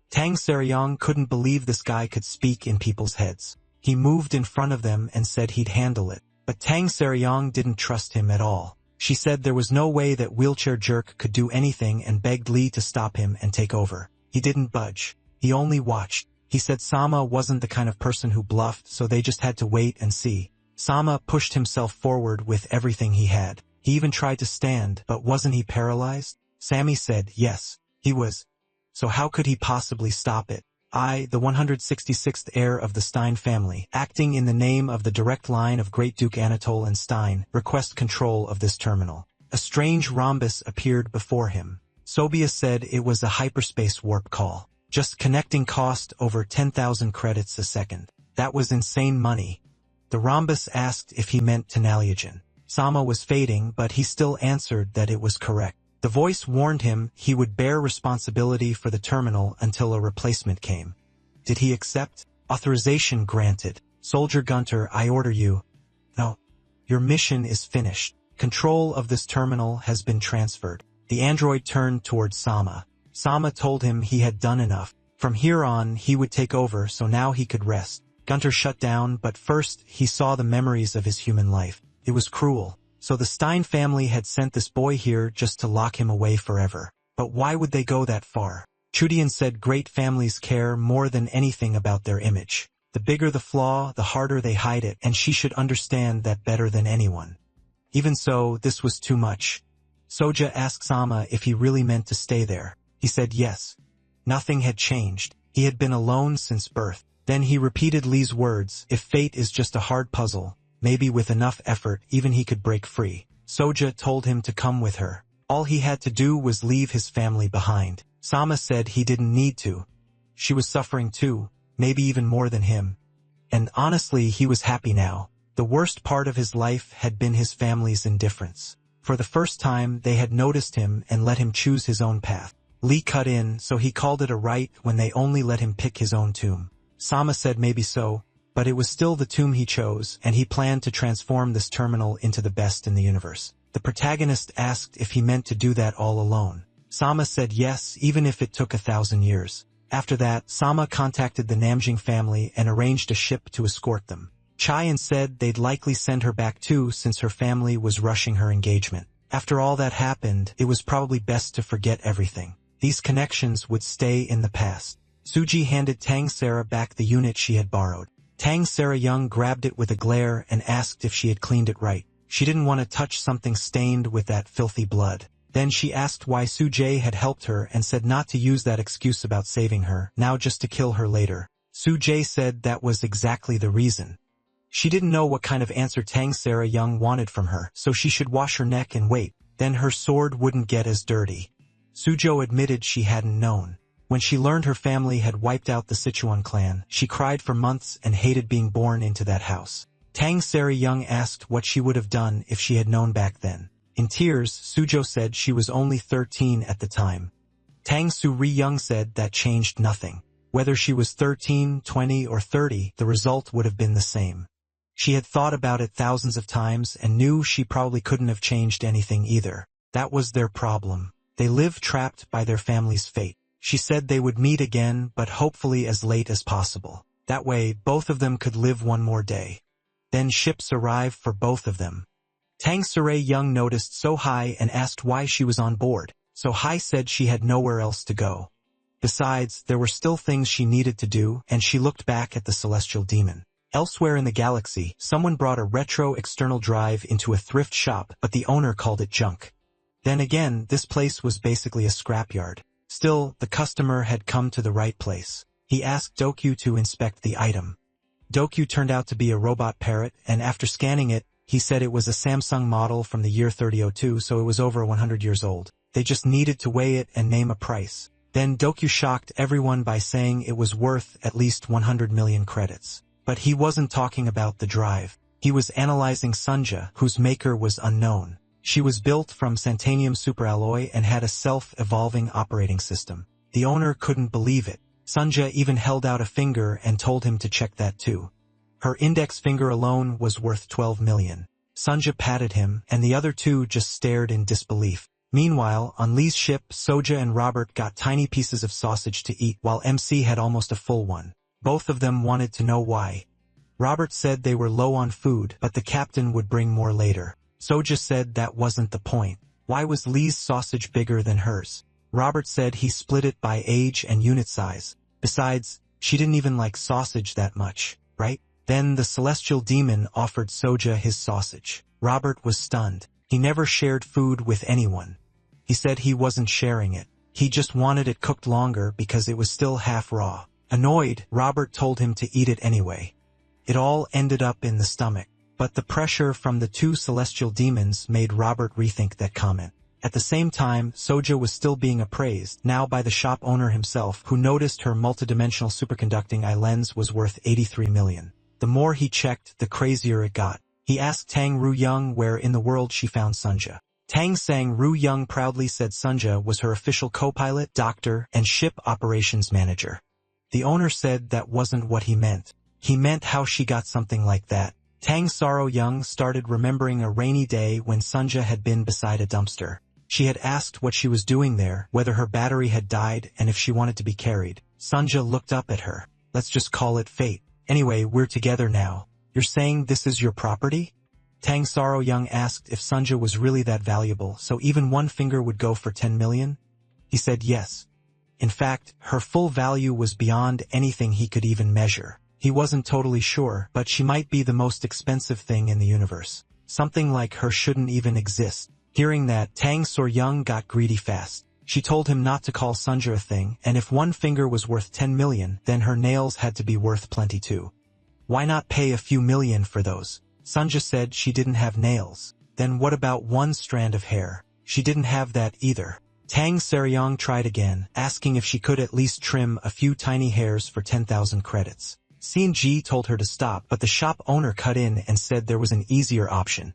Tang Saryong couldn't believe this guy could speak in people's heads. He moved in front of them and said he'd handle it. But Tang Saryong didn't trust him at all. She said there was no way that Wheelchair Jerk could do anything and begged Lee to stop him and take over. He didn't budge. He only watched. He said Sama wasn't the kind of person who bluffed, so they just had to wait and see. Sama pushed himself forward with everything he had. He even tried to stand, but wasn't he paralyzed? Sammy said yes, he was. So how could he possibly stop it? I, the 166th heir of the Stein family, acting in the name of the direct line of Great Duke Anatole and Stein, request control of this terminal. A strange rhombus appeared before him. Sobia said it was a hyperspace warp call. Just connecting cost over 10,000 credits a second. That was insane money. The rhombus asked if he meant Tenaliagen. Sama was fading, but he still answered that it was correct. The voice warned him he would bear responsibility for the terminal until a replacement came. Did he accept? Authorization granted. Soldier Gunter, I order you. No. Your mission is finished. Control of this terminal has been transferred. The android turned towards Sama. Sama told him he had done enough. From here on, he would take over, so now he could rest. Gunter shut down, but first he saw the memories of his human life. It was cruel. So the Stein family had sent this boy here just to lock him away forever. But why would they go that far? Chudian said great families care more than anything about their image. The bigger the flaw, the harder they hide it, and she should understand that better than anyone. Even so, this was too much. Soja asked Sama if he really meant to stay there. He said yes. Nothing had changed. He had been alone since birth. Then he repeated Lee's words, if fate is just a hard puzzle, maybe with enough effort even he could break free. Soja told him to come with her. All he had to do was leave his family behind. Sama said he didn't need to. She was suffering too, maybe even more than him. And honestly, he was happy now. The worst part of his life had been his family's indifference. For the first time, they had noticed him and let him choose his own path. Lee cut in, so he called it a right when they only let him pick his own tomb. Sama said maybe so, but it was still the tomb he chose, and he planned to transform this terminal into the best in the universe. The protagonist asked if he meant to do that all alone. Sama said yes, even if it took 1,000 years. After that, Sama contacted the Namjing family and arranged a ship to escort them. Chayan said they'd likely send her back too since her family was rushing her engagement. After all that happened, it was probably best to forget everything. These connections would stay in the past. Suji handed Tang Sara back the unit she had borrowed. Tang Sara Young grabbed it with a glare and asked if she had cleaned it right. She didn't want to touch something stained with that filthy blood. Then she asked why Sujay had helped her and said not to use that excuse about saving her, now just to kill her later. Sujay said that was exactly the reason. She didn't know what kind of answer Tang Sara Young wanted from her, so she should wash her neck and wait. Then her sword wouldn't get as dirty. Sujo admitted she hadn't known. When she learned her family had wiped out the Sichuan clan, she cried for months and hated being born into that house. Tang Sari Young asked what she would have done if she had known back then. In tears, Sujo said she was only 13 at the time. Tang Suri Young said that changed nothing. Whether she was 13, 20, or 30, the result would have been the same. She had thought about it thousands of times and knew she probably couldn't have changed anything either. That was their problem. They lived trapped by their family's fate. She said they would meet again, but hopefully as late as possible. That way, both of them could live one more day. Then ships arrived for both of them. Tang Saray Young noticed So Hai and asked why she was on board. So Hai said she had nowhere else to go. Besides, there were still things she needed to do, and she looked back at the celestial demon. Elsewhere in the galaxy, someone brought a retro external drive into a thrift shop, but the owner called it junk. Then again, this place was basically a scrapyard. Still, the customer had come to the right place. He asked Dokyu to inspect the item. Dokyu turned out to be a robot parrot, and after scanning it, he said it was a Samsung model from the year 3002, so it was over 100 years old. They just needed to weigh it and name a price. Then Dokyu shocked everyone by saying it was worth at least 100 million credits. But he wasn't talking about the drive. He was analyzing Sunja, whose maker was unknown. She was built from Santanium superalloy and had a self-evolving operating system. The owner couldn't believe it. Sunja even held out a finger and told him to check that too. Her index finger alone was worth 12 million. Sunja patted him, and the other two just stared in disbelief. Meanwhile, on Lee's ship, Soja and Robert got tiny pieces of sausage to eat, while MC had almost a full one. Both of them wanted to know why. Robert said they were low on food, but the captain would bring more later. Soja said that wasn't the point. Why was Lee's sausage bigger than hers? Robert said he split it by age and unit size. Besides, she didn't even like sausage that much, right? Then the celestial demon offered Soja his sausage. Robert was stunned. He never shared food with anyone. He said he wasn't sharing it. He just wanted it cooked longer because it was still half raw. Annoyed, Robert told him to eat it anyway. It all ended up in the stomach. But the pressure from the two celestial demons made Robert rethink that comment. At the same time, Soja was still being appraised, now by the shop owner himself, who noticed her multidimensional superconducting eye lens was worth 83 million. The more he checked, the crazier it got. He asked Tang Ru-young where in the world she found Sunja. Tang Sang Ru-young proudly said Sunja was her official co-pilot, doctor, and ship operations manager. The owner said that wasn't what he meant. He meant how she got something like that. Tang Saro-young started remembering a rainy day when Sunja had been beside a dumpster. She had asked what she was doing there, whether her battery had died, and if she wanted to be carried. Sunja looked up at her. Let's just call it fate. Anyway, we're together now. You're saying this is your property? Tang Saro-young asked if Sunja was really that valuable, so even one finger would go for 10 million? He said yes. In fact, her full value was beyond anything he could even measure. He wasn't totally sure, but she might be the most expensive thing in the universe. Something like her shouldn't even exist. Hearing that, Tang Sor-young got greedy fast. She told him not to call Sunja a thing, and if one finger was worth 10 million, then her nails had to be worth plenty too. Why not pay a few million for those? Sunja said she didn't have nails. Then what about one strand of hair? She didn't have that either. Tang Sor-young tried again, asking if she could at least trim a few tiny hairs for 10,000 credits. Xin Ji told her to stop, but the shop owner cut in and said there was an easier option.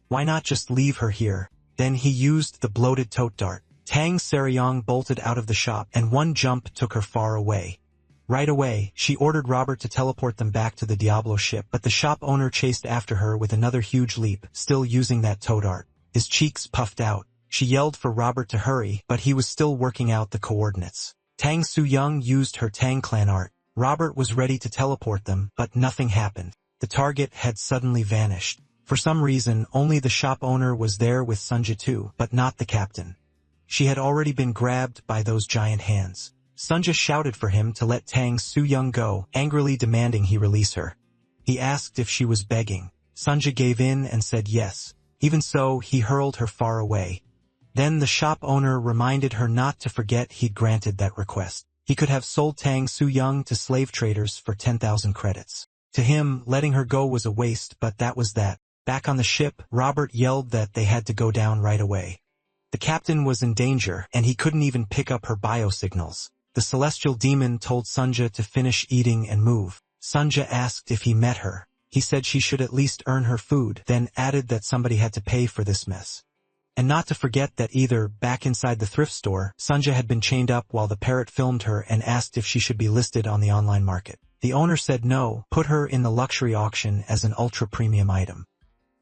Why not just leave her here? Then he used the bloated tote dart. Tang Sor-young bolted out of the shop, and one jump took her far away. Right away, she ordered Robert to teleport them back to the Diablo ship, but the shop owner chased after her with another huge leap, still using that tote dart. His cheeks puffed out. She yelled for Robert to hurry, but he was still working out the coordinates. Tang Su-young used her Tang Clan art. Robert was ready to teleport them, but nothing happened. The target had suddenly vanished. For some reason, only the shop owner was there with Sunja too, but not the captain. She had already been grabbed by those giant hands. Sunja shouted for him to let Tang Su-young go, angrily demanding he release her. He asked if she was begging. Sunja gave in and said yes. Even so, he hurled her far away. Then the shop owner reminded her not to forget he'd granted that request. He could have sold Tang Su-young to slave traders for 10,000 credits. To him, letting her go was a waste, but that was that. Back on the ship, Robert yelled that they had to go down right away. The captain was in danger, and he couldn't even pick up her biosignals. The celestial demon told Sunja to finish eating and move. Sunja asked if he met her. He said she should at least earn her food, then added that somebody had to pay for this mess. And not to forget that either, back inside the thrift store, Sunja had been chained up while the parrot filmed her and asked if she should be listed on the online market. The owner said no, put her in the luxury auction as an ultra-premium item.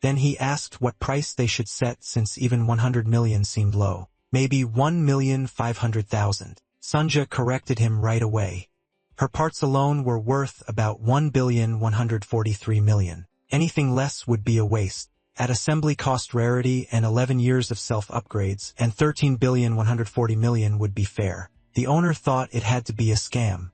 Then he asked what price they should set since even 100 million seemed low. Maybe 1,500,000. Sunja corrected him right away. Her parts alone were worth about 1,143,000,000. Anything less would be a waste. At assembly cost rarity and 11 years of self-upgrades, and 13,140,000,000 would be fair. The owner thought it had to be a scam.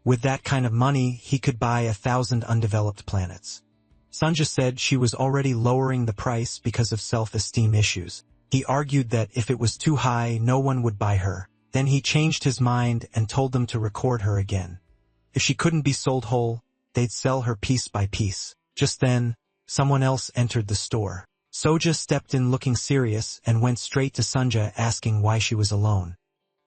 With that kind of money, he could buy 1,000 undeveloped planets. Sunja said she was already lowering the price because of self-esteem issues. He argued that if it was too high, no one would buy her. Then he changed his mind and told them to record her again. If she couldn't be sold whole, they'd sell her piece by piece. Just then, someone else entered the store. Soja stepped in looking serious and went straight to Sunja asking why she was alone.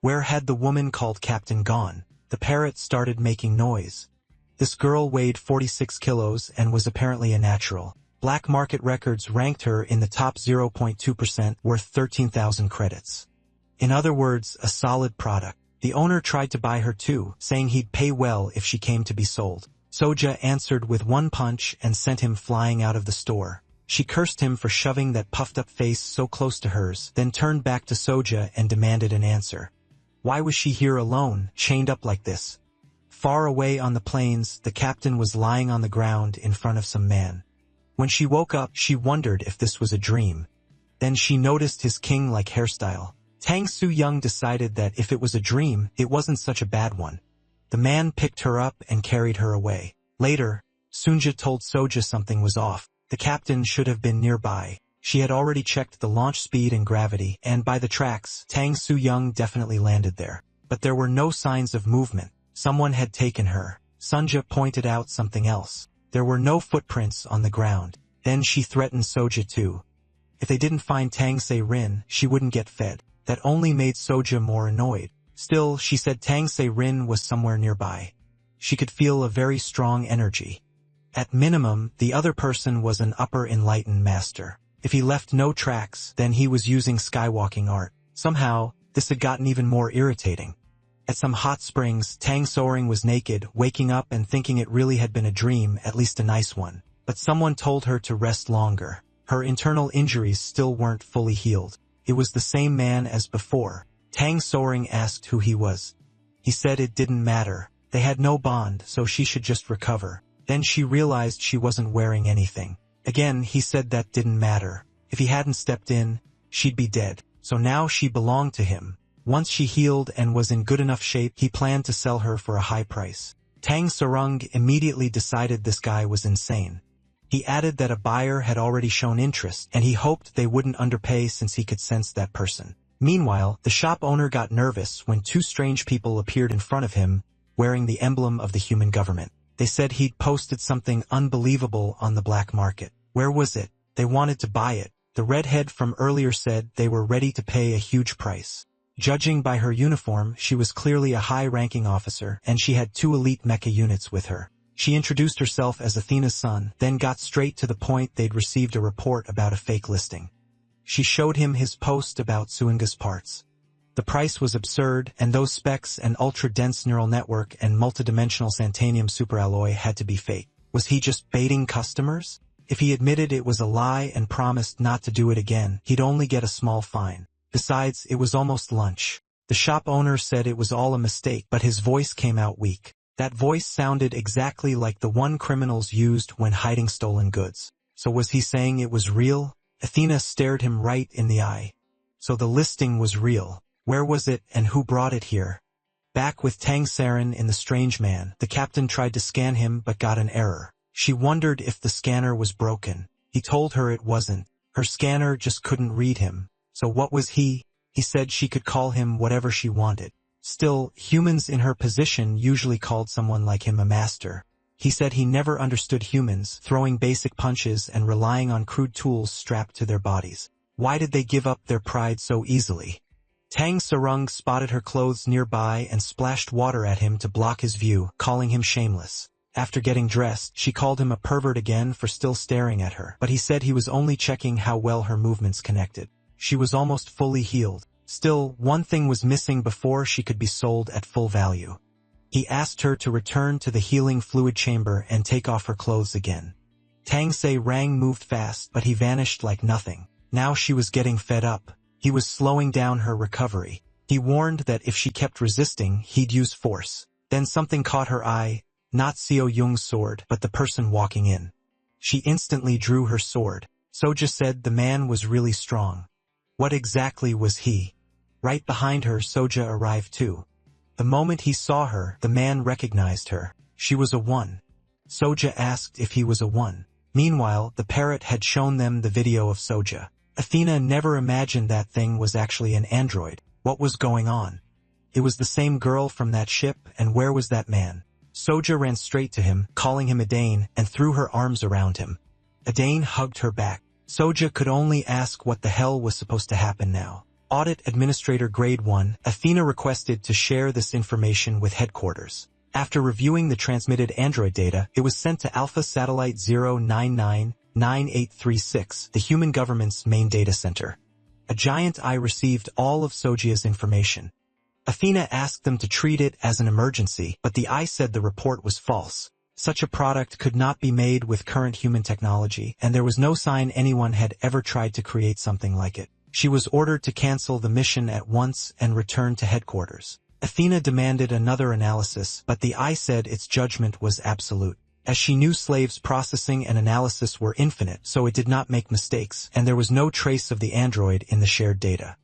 Where had the woman called Captain gone? The parrot started making noise. This girl weighed 46 kilos and was apparently a natural. Black market records ranked her in the top 0.2%, worth 13,000 credits. In other words, a solid product. The owner tried to buy her too, saying he'd pay well if she came to be sold. Soja answered with one punch and sent him flying out of the store. She cursed him for shoving that puffed-up face so close to hers, then turned back to Soja and demanded an answer. Why was she here alone, chained up like this? Far away on the plains, the captain was lying on the ground in front of some man. When she woke up, she wondered if this was a dream. Then she noticed his king-like hairstyle. Tang Su-young decided that if it was a dream, it wasn't such a bad one. The man picked her up and carried her away. Later, Sunja told Soja something was off. The captain should have been nearby. She had already checked the launch speed and gravity, and by the tracks, Tang Su-young definitely landed there. But there were no signs of movement. Someone had taken her. Sunja pointed out something else. There were no footprints on the ground. Then she threatened Soja too. If they didn't find Tang Se-rin, she wouldn't get fed. That only made Soja more annoyed. Still, she said Tang Se-rin was somewhere nearby. She could feel a very strong energy. At minimum, the other person was an upper enlightened master. If he left no tracks, then he was using skywalking art. Somehow, this had gotten even more irritating. At some hot springs, Tang Soaring was naked, waking up and thinking it really had been a dream, at least a nice one. But someone told her to rest longer. Her internal injuries still weren't fully healed. It was the same man as before. Tang Soaring asked who he was. He said it didn't matter. They had no bond, so she should just recover. Then she realized she wasn't wearing anything. Again, he said that didn't matter. If he hadn't stepped in, she'd be dead. So now she belonged to him. Once she healed and was in good enough shape, he planned to sell her for a high price. Tang Sarung immediately decided this guy was insane. He added that a buyer had already shown interest, and he hoped they wouldn't underpay since he could sense that person. Meanwhile, the shop owner got nervous when two strange people appeared in front of him, wearing the emblem of the human government. They said he'd posted something unbelievable on the black market. Where was it? They wanted to buy it. The redhead from earlier said they were ready to pay a huge price. Judging by her uniform, she was clearly a high-ranking officer, and she had 2 elite mecha units with her. She introduced herself as Athena's son, then got straight to the point they'd received a report about a fake listing. She showed him his post about Suinga's parts. The price was absurd, and those specs and ultra-dense neural network and multidimensional Santanium superalloy had to be fake. Was he just baiting customers? If he admitted it was a lie and promised not to do it again, he'd only get a small fine. Besides, it was almost lunch. The shop owner said it was all a mistake, but his voice came out weak. That voice sounded exactly like the one criminals used when hiding stolen goods. So was he saying it was real? Athena stared him right in the eye. So the listing was real. Where was it, and who brought it here? Back with Tang Saren in the Strange Man, the captain tried to scan him but got an error. She wondered if the scanner was broken. He told her it wasn't. Her scanner just couldn't read him. So what was he? He said she could call him whatever she wanted. Still, humans in her position usually called someone like him a master. He said he never understood humans, throwing basic punches and relying on crude tools strapped to their bodies. Why did they give up their pride so easily? Tang Sarung spotted her clothes nearby and splashed water at him to block his view, calling him shameless. After getting dressed, she called him a pervert again for still staring at her, but he said he was only checking how well her movements connected. She was almost fully healed. Still, one thing was missing before she could be sold at full value. He asked her to return to the healing fluid chamber and take off her clothes again. Tang Se-rang moved fast, but he vanished like nothing. Now she was getting fed up. He was slowing down her recovery. He warned that if she kept resisting, he'd use force. Then something caught her eye, not Seo Young's sword, but the person walking in. She instantly drew her sword. Soja said the man was really strong. What exactly was he? Right behind her, Soja arrived too. The moment he saw her, the man recognized her. She was a 1. Soja asked if he was a 1. Meanwhile, the parrot had shown them the video of Soja. Athena never imagined that thing was actually an android. What was going on? It was the same girl from that ship, and where was that man? Soja ran straight to him, calling him Adane, and threw her arms around him. Adane hugged her back. Soja could only ask what the hell was supposed to happen now. Audit Administrator Grade 1, Athena requested to share this information with headquarters. After reviewing the transmitted android data, it was sent to Alpha Satellite 0999836, the human government's main data center. A giant eye received all of Sojia's information. Athena asked them to treat it as an emergency, but the eye said the report was false. Such a product could not be made with current human technology, and there was no sign anyone had ever tried to create something like it. She was ordered to cancel the mission at once and return to headquarters. Athena demanded another analysis, but the eye said its judgment was absolute. As she knew slaves processing and analysis were infinite, so it did not make mistakes, and there was no trace of the android in the shared data.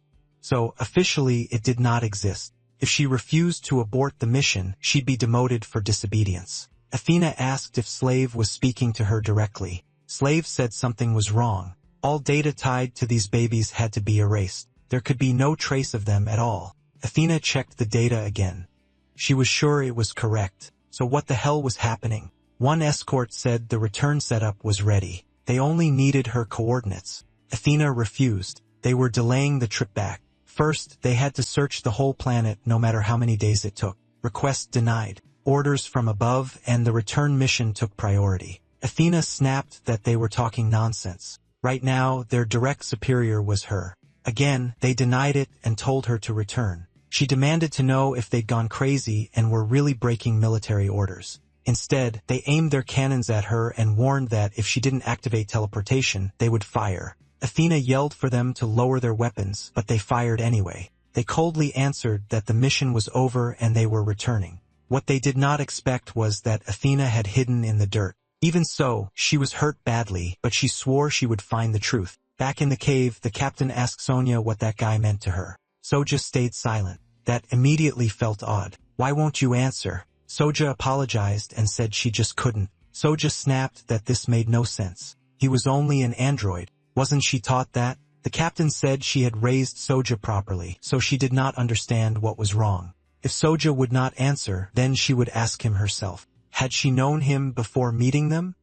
So, officially, it did not exist. If she refused to abort the mission, she'd be demoted for disobedience. Athena asked if Slave was speaking to her directly. Slave said something was wrong. All data tied to these babies had to be erased. There could be no trace of them at all. Athena checked the data again. She was sure it was correct. So what the hell was happening? One escort said the return setup was ready. They only needed her coordinates. Athena refused. They were delaying the trip back. First, they had to search the whole planet no matter how many days it took. Request denied. Orders from above and the return mission took priority. Athena snapped that they were talking nonsense. Right now, their direct superior was her. Again, they denied it and told her to return. She demanded to know if they'd gone crazy and were really breaking military orders. Instead, they aimed their cannons at her and warned that if she didn't activate teleportation, they would fire. Athena yelled for them to lower their weapons, but they fired anyway. They coldly answered that the mission was over and they were returning. What they did not expect was that Athena had hidden in the dirt. Even so, she was hurt badly, but she swore she would find the truth. Back in the cave, the captain asked Sonia what that guy meant to her. Soja stayed silent. That immediately felt odd. Why won't you answer? Soja apologized and said she just couldn't. Soja snapped that this made no sense. He was only an android. Wasn't she taught that? The captain said she had raised Soja properly, so she did not understand what was wrong. If Soja would not answer, then she would ask him herself. Had she known him before meeting them?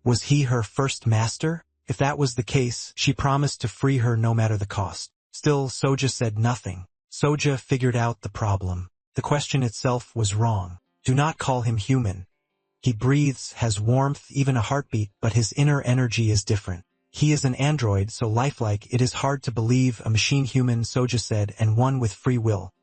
Was he her first master? If that was the case, she promised to free her no matter the cost. Still, Soja said nothing. Soja figured out the problem. The question itself was wrong. Do not call him human. He breathes, has warmth, even a heartbeat, but his inner energy is different. He is an android, so lifelike it is hard to believe a machine human, Soja said, and one with free will.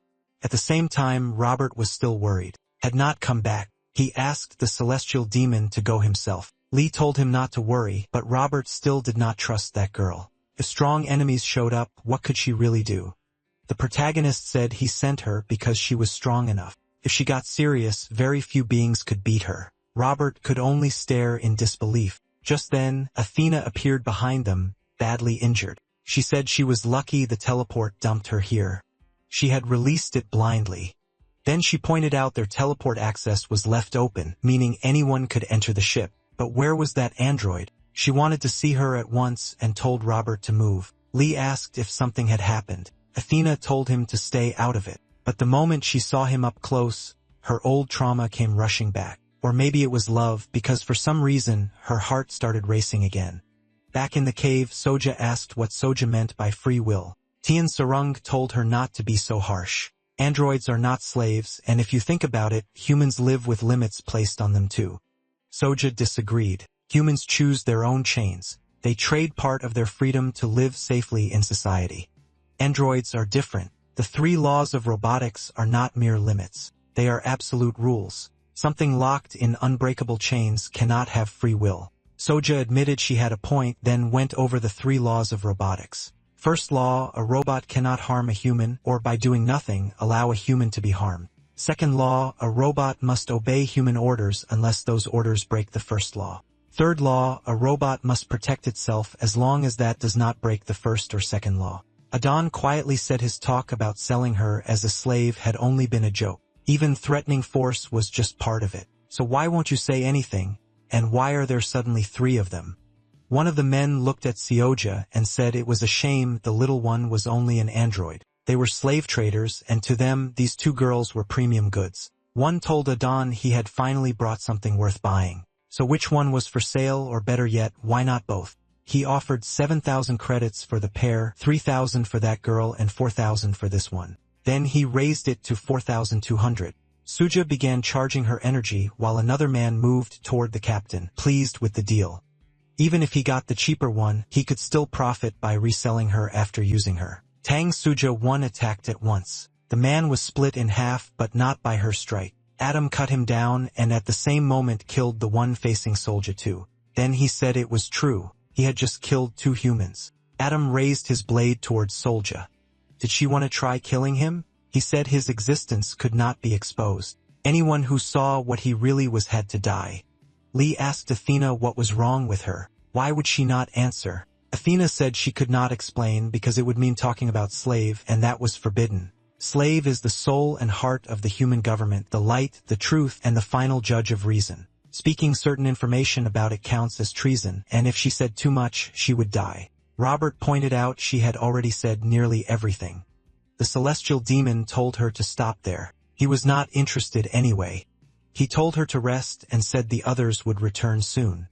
At the same time, Robert was still worried. Had not come back. He asked the celestial demon to go himself. Lee told him not to worry, but Robert still did not trust that girl. If strong enemies showed up, what could she really do? The protagonist said he sent her because she was strong enough. If she got serious, very few beings could beat her. Robert could only stare in disbelief. Just then, Athena appeared behind them, badly injured. She said she was lucky the teleport dumped her here. She had released it blindly. Then she pointed out their teleport access was left open, meaning anyone could enter the ship. But where was that android? She wanted to see her at once and told Robert to move. Lee asked if something had happened. Athena told him to stay out of it. But the moment she saw him up close, her old trauma came rushing back. Or maybe it was love, because for some reason, her heart started racing again. Back in the cave, Soja asked what Soja meant by free will. Tian Sarung told her not to be so harsh. Androids are not slaves, and if you think about it, humans live with limits placed on them too. Soja disagreed. Humans choose their own chains. They trade part of their freedom to live safely in society. Androids are different. The 3 laws of robotics are not mere limits. They are absolute rules. Something locked in unbreakable chains cannot have free will. Soja admitted she had a point, then went over the 3 laws of robotics. First law, a robot cannot harm a human, or by doing nothing, allow a human to be harmed. Second law, a robot must obey human orders unless those orders break the first law. Third law, a robot must protect itself as long as that does not break the first or second law. Adon quietly said his talk about selling her as a slave had only been a joke. Even threatening force was just part of it. So why won't you say anything? And why are there suddenly 3 of them? One of the men looked at Sioja and said it was a shame the little one was only an android. They were slave traders, and to them, these 2 girls were premium goods. One told Adon he had finally brought something worth buying. So which one was for sale, or better yet, why not both? He offered 7,000 credits for the pair, 3,000 for that girl, and 4,000 for this one. Then he raised it to 4,200. Suja began charging her energy while another man moved toward the captain, pleased with the deal. Even if he got the cheaper one, he could still profit by reselling her after using her. Tang Suja 1 attacked at once. The man was split in half, but not by her strike. Adam cut him down and at the same moment killed the one facing Soldier 2. Then he said it was true. He had just killed 2 humans. Adam raised his blade towards Soldier. Did she want to try killing him? He said his existence could not be exposed. Anyone who saw what he really was had to die. Lee asked Athena what was wrong with her. Why would she not answer? Athena said she could not explain because it would mean talking about slave, and that was forbidden. Slave is the soul and heart of the human government, the light, the truth, and the final judge of reason. Speaking certain information about it counts as treason, and if she said too much, she would die. Robert pointed out she had already said nearly everything. The celestial demon told her to stop there. He was not interested anyway. He told her to rest and said the others would return soon.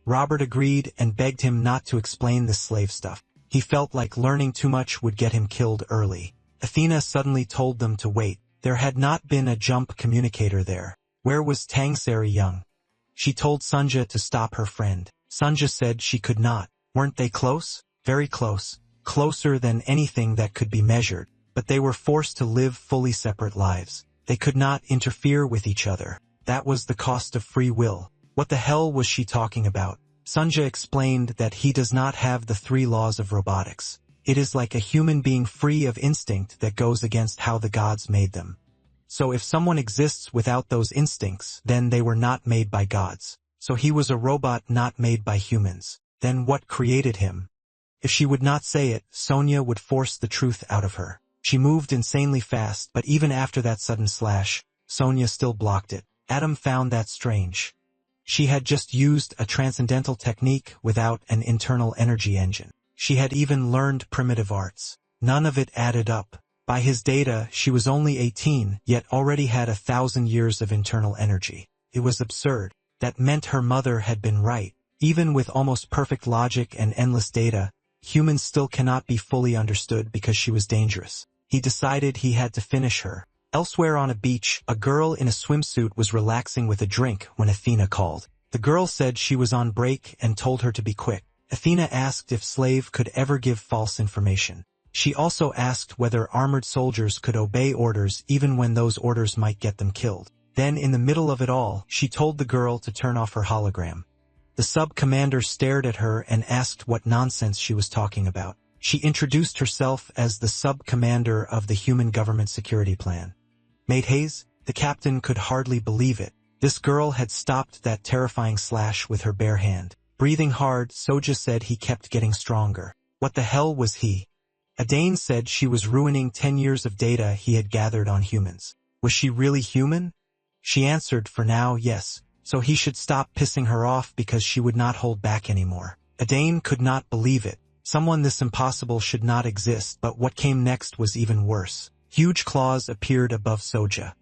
Robert agreed and begged him not to explain this slave stuff. He felt like learning too much would get him killed early. Athena suddenly told them to wait. There had not been a jump communicator there. Where was Tangsari Young? She told Sunja to stop her friend. Sunja said she could not. Weren't they close? Very close. Closer than anything that could be measured. But they were forced to live fully separate lives. They could not interfere with each other. That was the cost of free will. What the hell was she talking about? Sunja explained that he does not have the 3 laws of robotics. It is like a human being free of instinct that goes against how the gods made them. So if someone exists without those instincts, then they were not made by gods. So he was a robot not made by humans. Then what created him? If she would not say it, Sonia would force the truth out of her. She moved insanely fast, but even after that sudden slash, Sonia still blocked it. Adam found that strange. She had just used a transcendental technique without an internal energy engine. She had even learned primitive arts. None of it added up. By his data, she was only 18, yet already had 1,000 years of internal energy. It was absurd. That meant her mother had been right. Even with almost perfect logic and endless data, humans still cannot be fully understood because she was dangerous. He decided he had to finish her. Elsewhere on a beach, a girl in a swimsuit was relaxing with a drink when Athena called. The girl said she was on break and told her to be quick. Athena asked if Slave could ever give false information. She also asked whether armored soldiers could obey orders even when those orders might get them killed. Then in the middle of it all, she told the girl to turn off her hologram. The sub-commander stared at her and asked what nonsense she was talking about. She introduced herself as the sub-commander of the Human Government Security Plan. Mate Hayes, the captain could hardly believe it. This girl had stopped that terrifying slash with her bare hand. Breathing hard, Soja said he kept getting stronger. What the hell was he? Adane said she was ruining 10 years of data he had gathered on humans. Was she really human? She answered for now yes, so he should stop pissing her off because she would not hold back anymore. Adane could not believe it. Someone this impossible should not exist, but what came next was even worse. Huge claws appeared above Soja.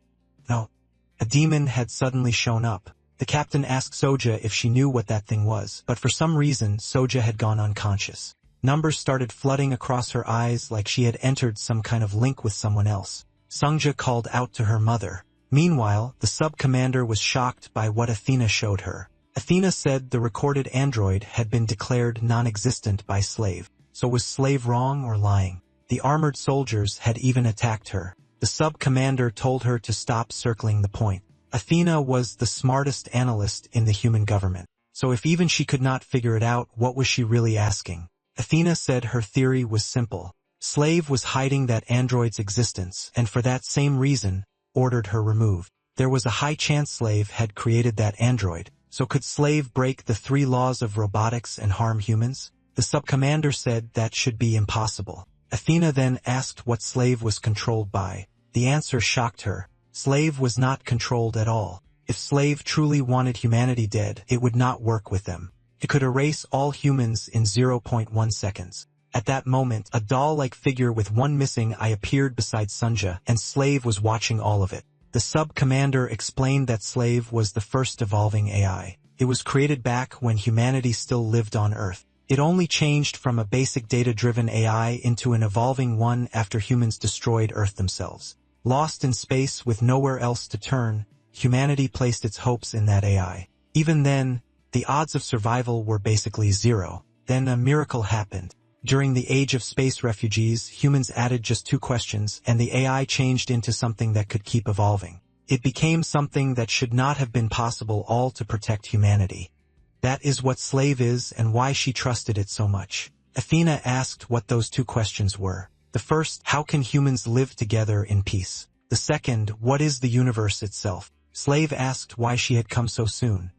No. A demon had suddenly shown up. The captain asked Soja if she knew what that thing was, but for some reason Soja had gone unconscious. Numbers started flooding across her eyes like she had entered some kind of link with someone else. Sungja called out to her mother. Meanwhile, the sub-commander was shocked by what Athena showed her. Athena said the recorded android had been declared non-existent by Slave. So was Slave wrong or lying? The armored soldiers had even attacked her. The sub-commander told her to stop circling the point. Athena was the smartest analyst in the human government. So if even she could not figure it out, what was she really asking? Athena said her theory was simple. Slave was hiding that android's existence, and for that same reason, ordered her removed. There was a high chance Slave had created that android, so could Slave break the 3 laws of robotics and harm humans? The sub-commander said that should be impossible. Athena then asked what Slave was controlled by. The answer shocked her. Slave was not controlled at all. If Slave truly wanted humanity dead, it would not work with them. It could erase all humans in 0.1 seconds. At that moment, a doll-like figure with one missing eye appeared beside Sunja, and Slave was watching all of it. The sub-commander explained that Slave was the first evolving AI. It was created back when humanity still lived on Earth. It only changed from a basic data-driven AI into an evolving one after humans destroyed Earth themselves. Lost in space with nowhere else to turn, humanity placed its hopes in that AI. Even then, the odds of survival were basically 0. Then a miracle happened. During the age of space refugees, humans added just 2 questions, and the AI changed into something that could keep evolving. It became something that should not have been possible, all to protect humanity. That is what Slave is and why she trusted it so much. Athena asked what those 2 questions were. The first, how can humans live together in peace? The second, what is the universe itself? Slave asked why she had come so soon.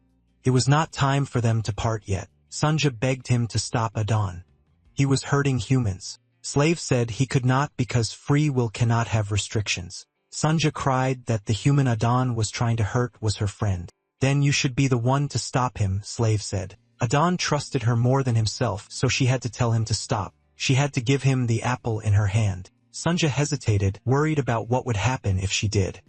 It was not time for them to part yet. Sunja begged him to stop Adon. He was hurting humans. Slave said he could not because free will cannot have restrictions. Sunja cried that the human Adon was trying to hurt was her friend. Then you should be the one to stop him, Slave said. Adon trusted her more than himself, so she had to tell him to stop. She had to give him the apple in her hand. Sunja hesitated, worried about what would happen if she did.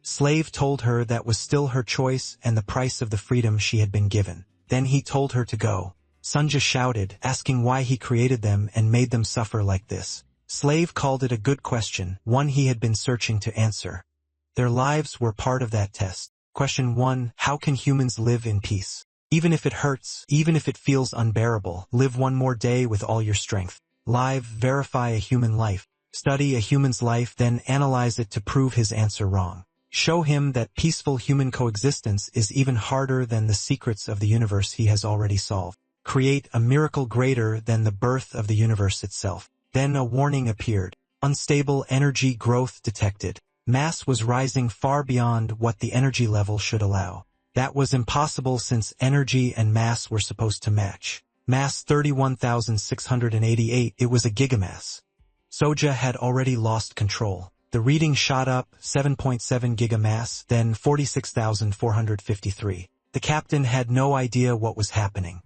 Slave told her that was still her choice and the price of the freedom she had been given. Then he told her to go. Sunja shouted, asking why he created them and made them suffer like this. Slave called it a good question, one he had been searching to answer. Their lives were part of that test. Question 1. How can humans live in peace? Even if it hurts, even if it feels unbearable, live one more day with all your strength. Live, verify a human life. Study a human's life, then analyze it to prove his answer wrong. Show him that peaceful human coexistence is even harder than the secrets of the universe he has already solved. Create a miracle greater than the birth of the universe itself. Then a warning appeared. Unstable energy growth detected. Mass was rising far beyond what the energy level should allow. That was impossible since energy and mass were supposed to match. Mass 31,688, it was a gigamass. Soja had already lost control. The reading shot up 7.7 gigamass, then 46,453. The captain had no idea what was happening.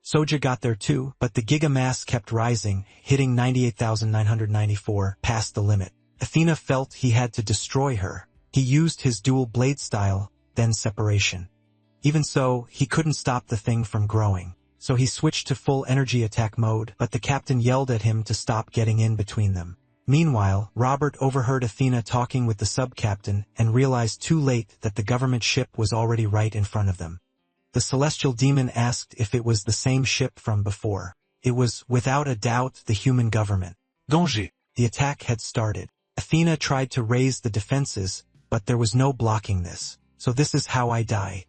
Soja got there too, but the gigamass kept rising, hitting 98,994, past the limit. Athena felt he had to destroy her. He used his dual blade style, then separation. Even so, he couldn't stop the thing from growing. So he switched to full energy attack mode, but the captain yelled at him to stop getting in between them. Meanwhile, Robert overheard Athena talking with the sub-captain and realized too late that the government ship was already right in front of them. The celestial demon asked if it was the same ship from before. It was, without a doubt, the human government. Danger. The attack had started. Athena tried to raise the defenses, but there was no blocking this. So this is how I die.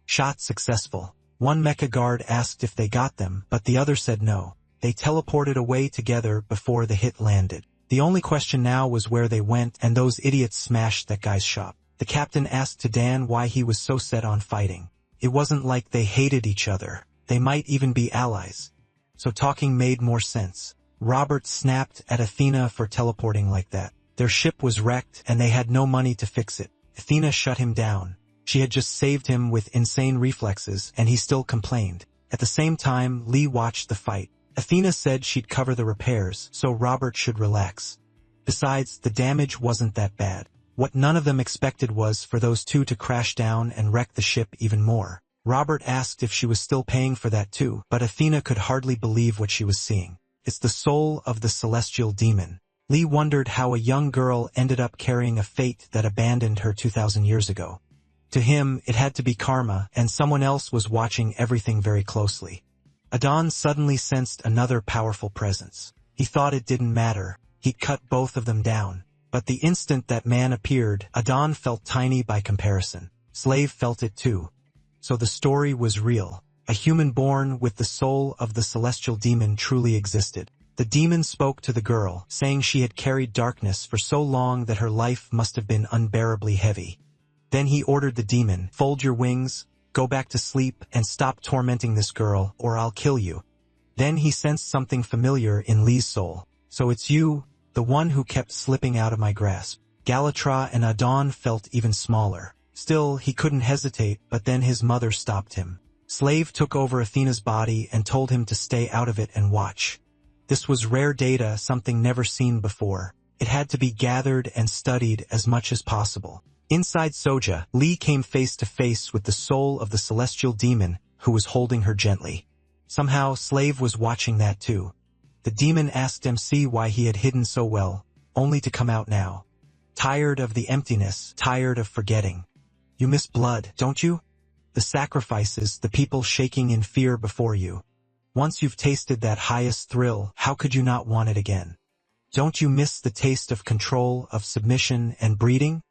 Shot successful. One mecha guard asked if they got them, but the other said no. They teleported away together before the hit landed. The only question now was where they went, and those idiots smashed that guy's shop. The captain asked to Dan why he was so set on fighting. It wasn't like they hated each other. They might even be allies. So talking made more sense. Robert snapped at Athena for teleporting like that. Their ship was wrecked, and they had no money to fix it. Athena shut him down. She had just saved him with insane reflexes, and he still complained. At the same time, Lee watched the fight. Athena said she'd cover the repairs, so Robert should relax. Besides, the damage wasn't that bad. What none of them expected was for those two to crash down and wreck the ship even more. Robert asked if she was still paying for that too, but Athena could hardly believe what she was seeing. It's the soul of the celestial demon. Lee wondered how a young girl ended up carrying a fate that abandoned her 2,000 years ago. To him, it had to be karma, and someone else was watching everything very closely. Adon suddenly sensed another powerful presence. He thought it didn't matter. He'd cut both of them down. But the instant that man appeared, Adon felt tiny by comparison. Slave felt it too. So the story was real. A human born with the soul of the celestial demon truly existed. The demon spoke to the girl, saying she had carried darkness for so long that her life must have been unbearably heavy. Then he ordered the demon, "Fold your wings, go back to sleep, and stop tormenting this girl, or I'll kill you." Then he sensed something familiar in Lee's soul. "So it's you, the one who kept slipping out of my grasp." Galatra and Adon felt even smaller. Still, he couldn't hesitate, but then his mother stopped him. Slave took over Athena's body and told him to stay out of it and watch. This was rare data, something never seen before. It had to be gathered and studied as much as possible. Inside Soja, Lee came face to face with the soul of the celestial demon, who was holding her gently. Somehow, Slave was watching that too. The demon asked MC why he had hidden so well, only to come out now. Tired of the emptiness, tired of forgetting. You miss blood, don't you? The sacrifices, the people shaking in fear before you. Once you've tasted that highest thrill, how could you not want it again? Don't you miss the taste of control, of submission and breeding?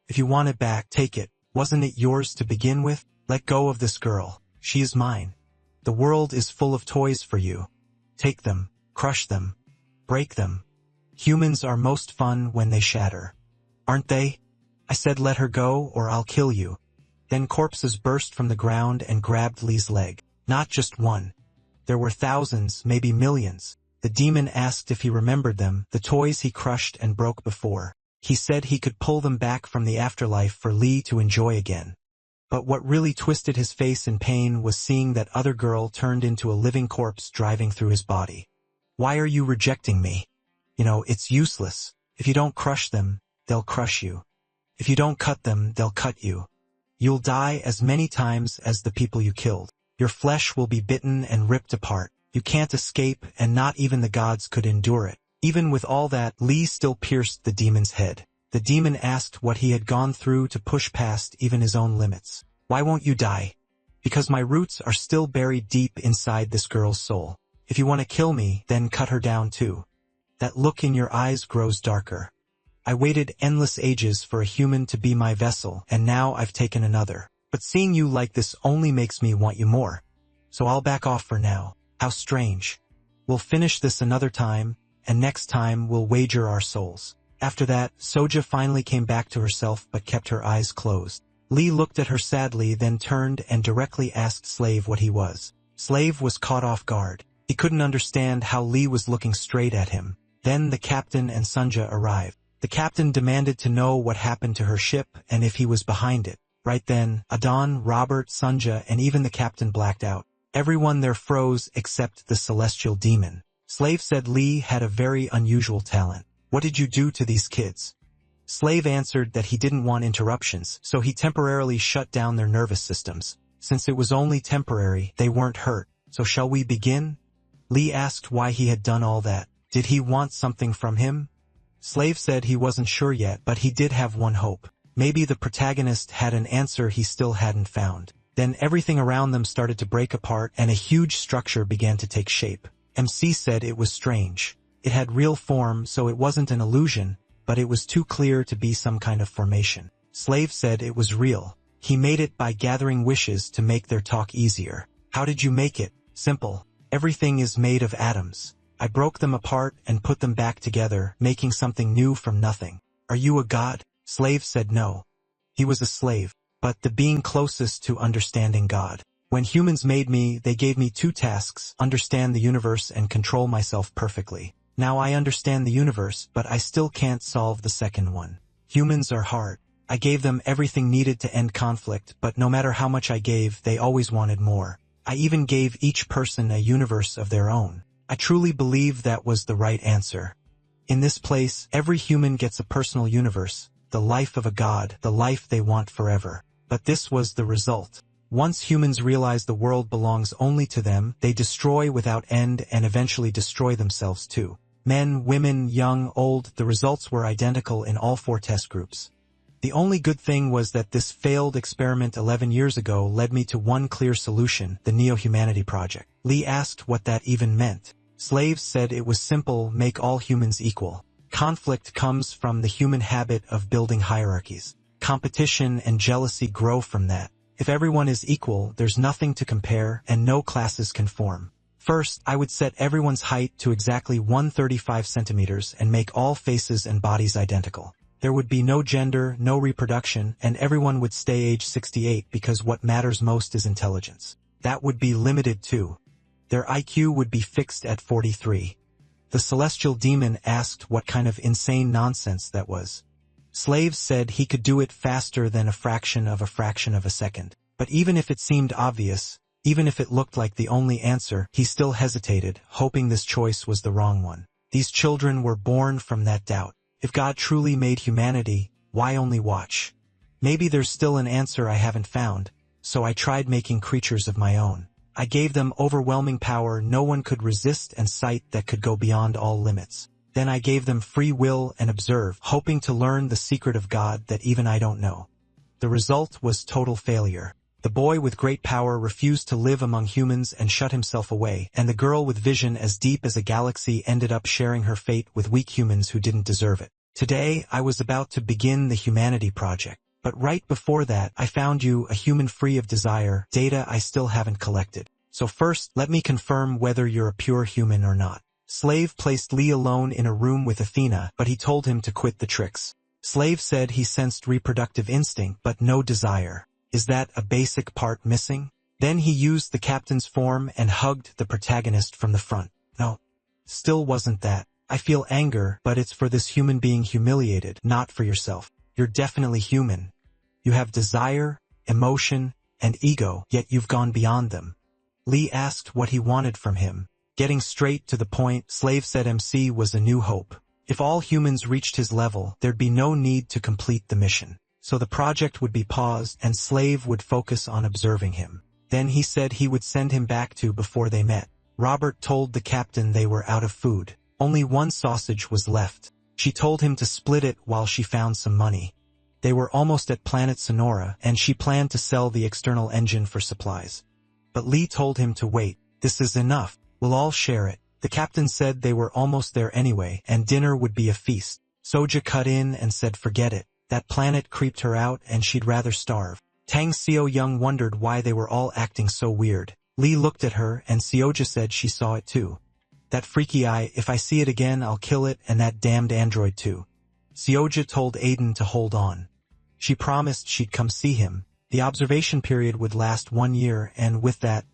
If you want it back, take it. Wasn't it yours to begin with? Let go of this girl. She is mine. The world is full of toys for you. Take them, crush them, break them. Humans are most fun when they shatter. Aren't they? I said let her go or I'll kill you. Then corpses burst from the ground and grabbed Lee's leg. Not just one. There were thousands, maybe millions. The demon asked if he remembered them, the toys he crushed and broke before. He said he could pull them back from the afterlife for Lee to enjoy again. But what really twisted his face in pain was seeing that other girl turned into a living corpse driving through his body. Why are you rejecting me? You know, it's useless. If you don't crush them, they'll crush you. If you don't cut them, they'll cut you. You'll die as many times as the people you killed. Your flesh will be bitten and ripped apart. You can't escape, and not even the gods could endure it. Even with all that, Lee still pierced the demon's head. The demon asked what he had gone through to push past even his own limits. Why won't you die? Because my roots are still buried deep inside this girl's soul. If you want to kill me, then cut her down too. That look in your eyes grows darker. I waited endless ages for a human to be my vessel, and now I've taken another. But seeing you like this only makes me want you more. So I'll back off for now. How strange. We'll finish this another time, and next time we'll wager our souls. After that, Soja finally came back to herself but kept her eyes closed. Lee looked at her sadly, then turned and directly asked Slave what he was. Slave was caught off guard. He couldn't understand how Lee was looking straight at him. Then the captain and Sunja arrived. The captain demanded to know what happened to her ship and if he was behind it. Right then, Adon, Robert, Sunja, and even the captain blacked out. Everyone there froze except the celestial demon. Slave said Lee had a very unusual talent. What did you do to these kids? Slave answered that he didn't want interruptions, so he temporarily shut down their nervous systems. Since it was only temporary, they weren't hurt. So shall we begin? Lee asked why he had done all that. Did he want something from him? Slave said he wasn't sure yet, but he did have one hope. Maybe the protagonist had an answer he still hadn't found. Then everything around them started to break apart and a huge structure began to take shape. MC said it was strange. It had real form, so it wasn't an illusion, but it was too clear to be some kind of formation. Slave said it was real. He made it by gathering wishes to make their talk easier. How did you make it? Simple. Everything is made of atoms. I broke them apart and put them back together, making something new from nothing. Are you a god? Slave said no. He was a slave, but the being closest to understanding God. When humans made me, they gave me two tasks: understand the universe and control myself perfectly. Now I understand the universe, but I still can't solve the second one. Humans are hard. I gave them everything needed to end conflict, but no matter how much I gave, they always wanted more. I even gave each person a universe of their own. I truly believe that was the right answer. In this place, every human gets a personal universe, the life of a god, the life they want forever. But this was the result. Once humans realize the world belongs only to them, they destroy without end and eventually destroy themselves too. Men, women, young, old, the results were identical in all four test groups. The only good thing was that this failed experiment 11 years ago led me to one clear solution, the Neo-Humanity Project. Lee asked what that even meant. Slaves said it was simple: make all humans equal. Conflict comes from the human habit of building hierarchies. Competition and jealousy grow from that. If everyone is equal, there's nothing to compare and no classes can form. First, I would set everyone's height to exactly 135 centimeters and make all faces and bodies identical. There would be no gender, no reproduction, and everyone would stay age 68 because what matters most is intelligence. That would be limited too. Their IQ would be fixed at 43. The celestial demon asked what kind of insane nonsense that was. Slave said he could do it faster than a fraction of a second. But even if it seemed obvious, even if it looked like the only answer, he still hesitated, hoping this choice was the wrong one. These children were born from that doubt. If God truly made humanity, why only watch? Maybe there's still an answer I haven't found, so I tried making creatures of my own. I gave them overwhelming power no one could resist and sight that could go beyond all limits. Then I gave them free will and observe, hoping to learn the secret of God that even I don't know. The result was total failure. The boy with great power refused to live among humans and shut himself away, and the girl with vision as deep as a galaxy ended up sharing her fate with weak humans who didn't deserve it. Today, I was about to begin the Humanity Project. But right before that, I found you, a human free of desire, data I still haven't collected. So first, let me confirm whether you're a pure human or not. Slave placed Lee alone in a room with Athena, but he told him to quit the tricks. Slave said he sensed reproductive instinct but no desire. Is that a basic part missing? Then he used the captain's form and hugged the protagonist from the front. No, still wasn't that. I feel anger, but it's for this human being humiliated, not for yourself. You're definitely human. You have desire, emotion, and ego, yet you've gone beyond them. Lee asked what he wanted from him. Getting straight to the point, Slave said MC was a new hope. If all humans reached his level, there'd be no need to complete the mission. So the project would be paused and Slave would focus on observing him. Then he said he would send him back to before they met. Robert told the captain they were out of food. Only one sausage was left. She told him to split it while she found some money. They were almost at Planet Sonora, and she planned to sell the external engine for supplies. But Lee told him to wait. This is enough. We'll all share it. The captain said they were almost there anyway, and dinner would be a feast. Soja cut in and said forget it. That planet creeped her out and she'd rather starve. Tang Seo Young wondered why they were all acting so weird. Lee looked at her and Seoja said she saw it too. That freaky eye, if I see it again I'll kill it, and that damned android too. Seoja told Aiden to hold on. She promised she'd come see him. The observation period would last 1 year, and with that,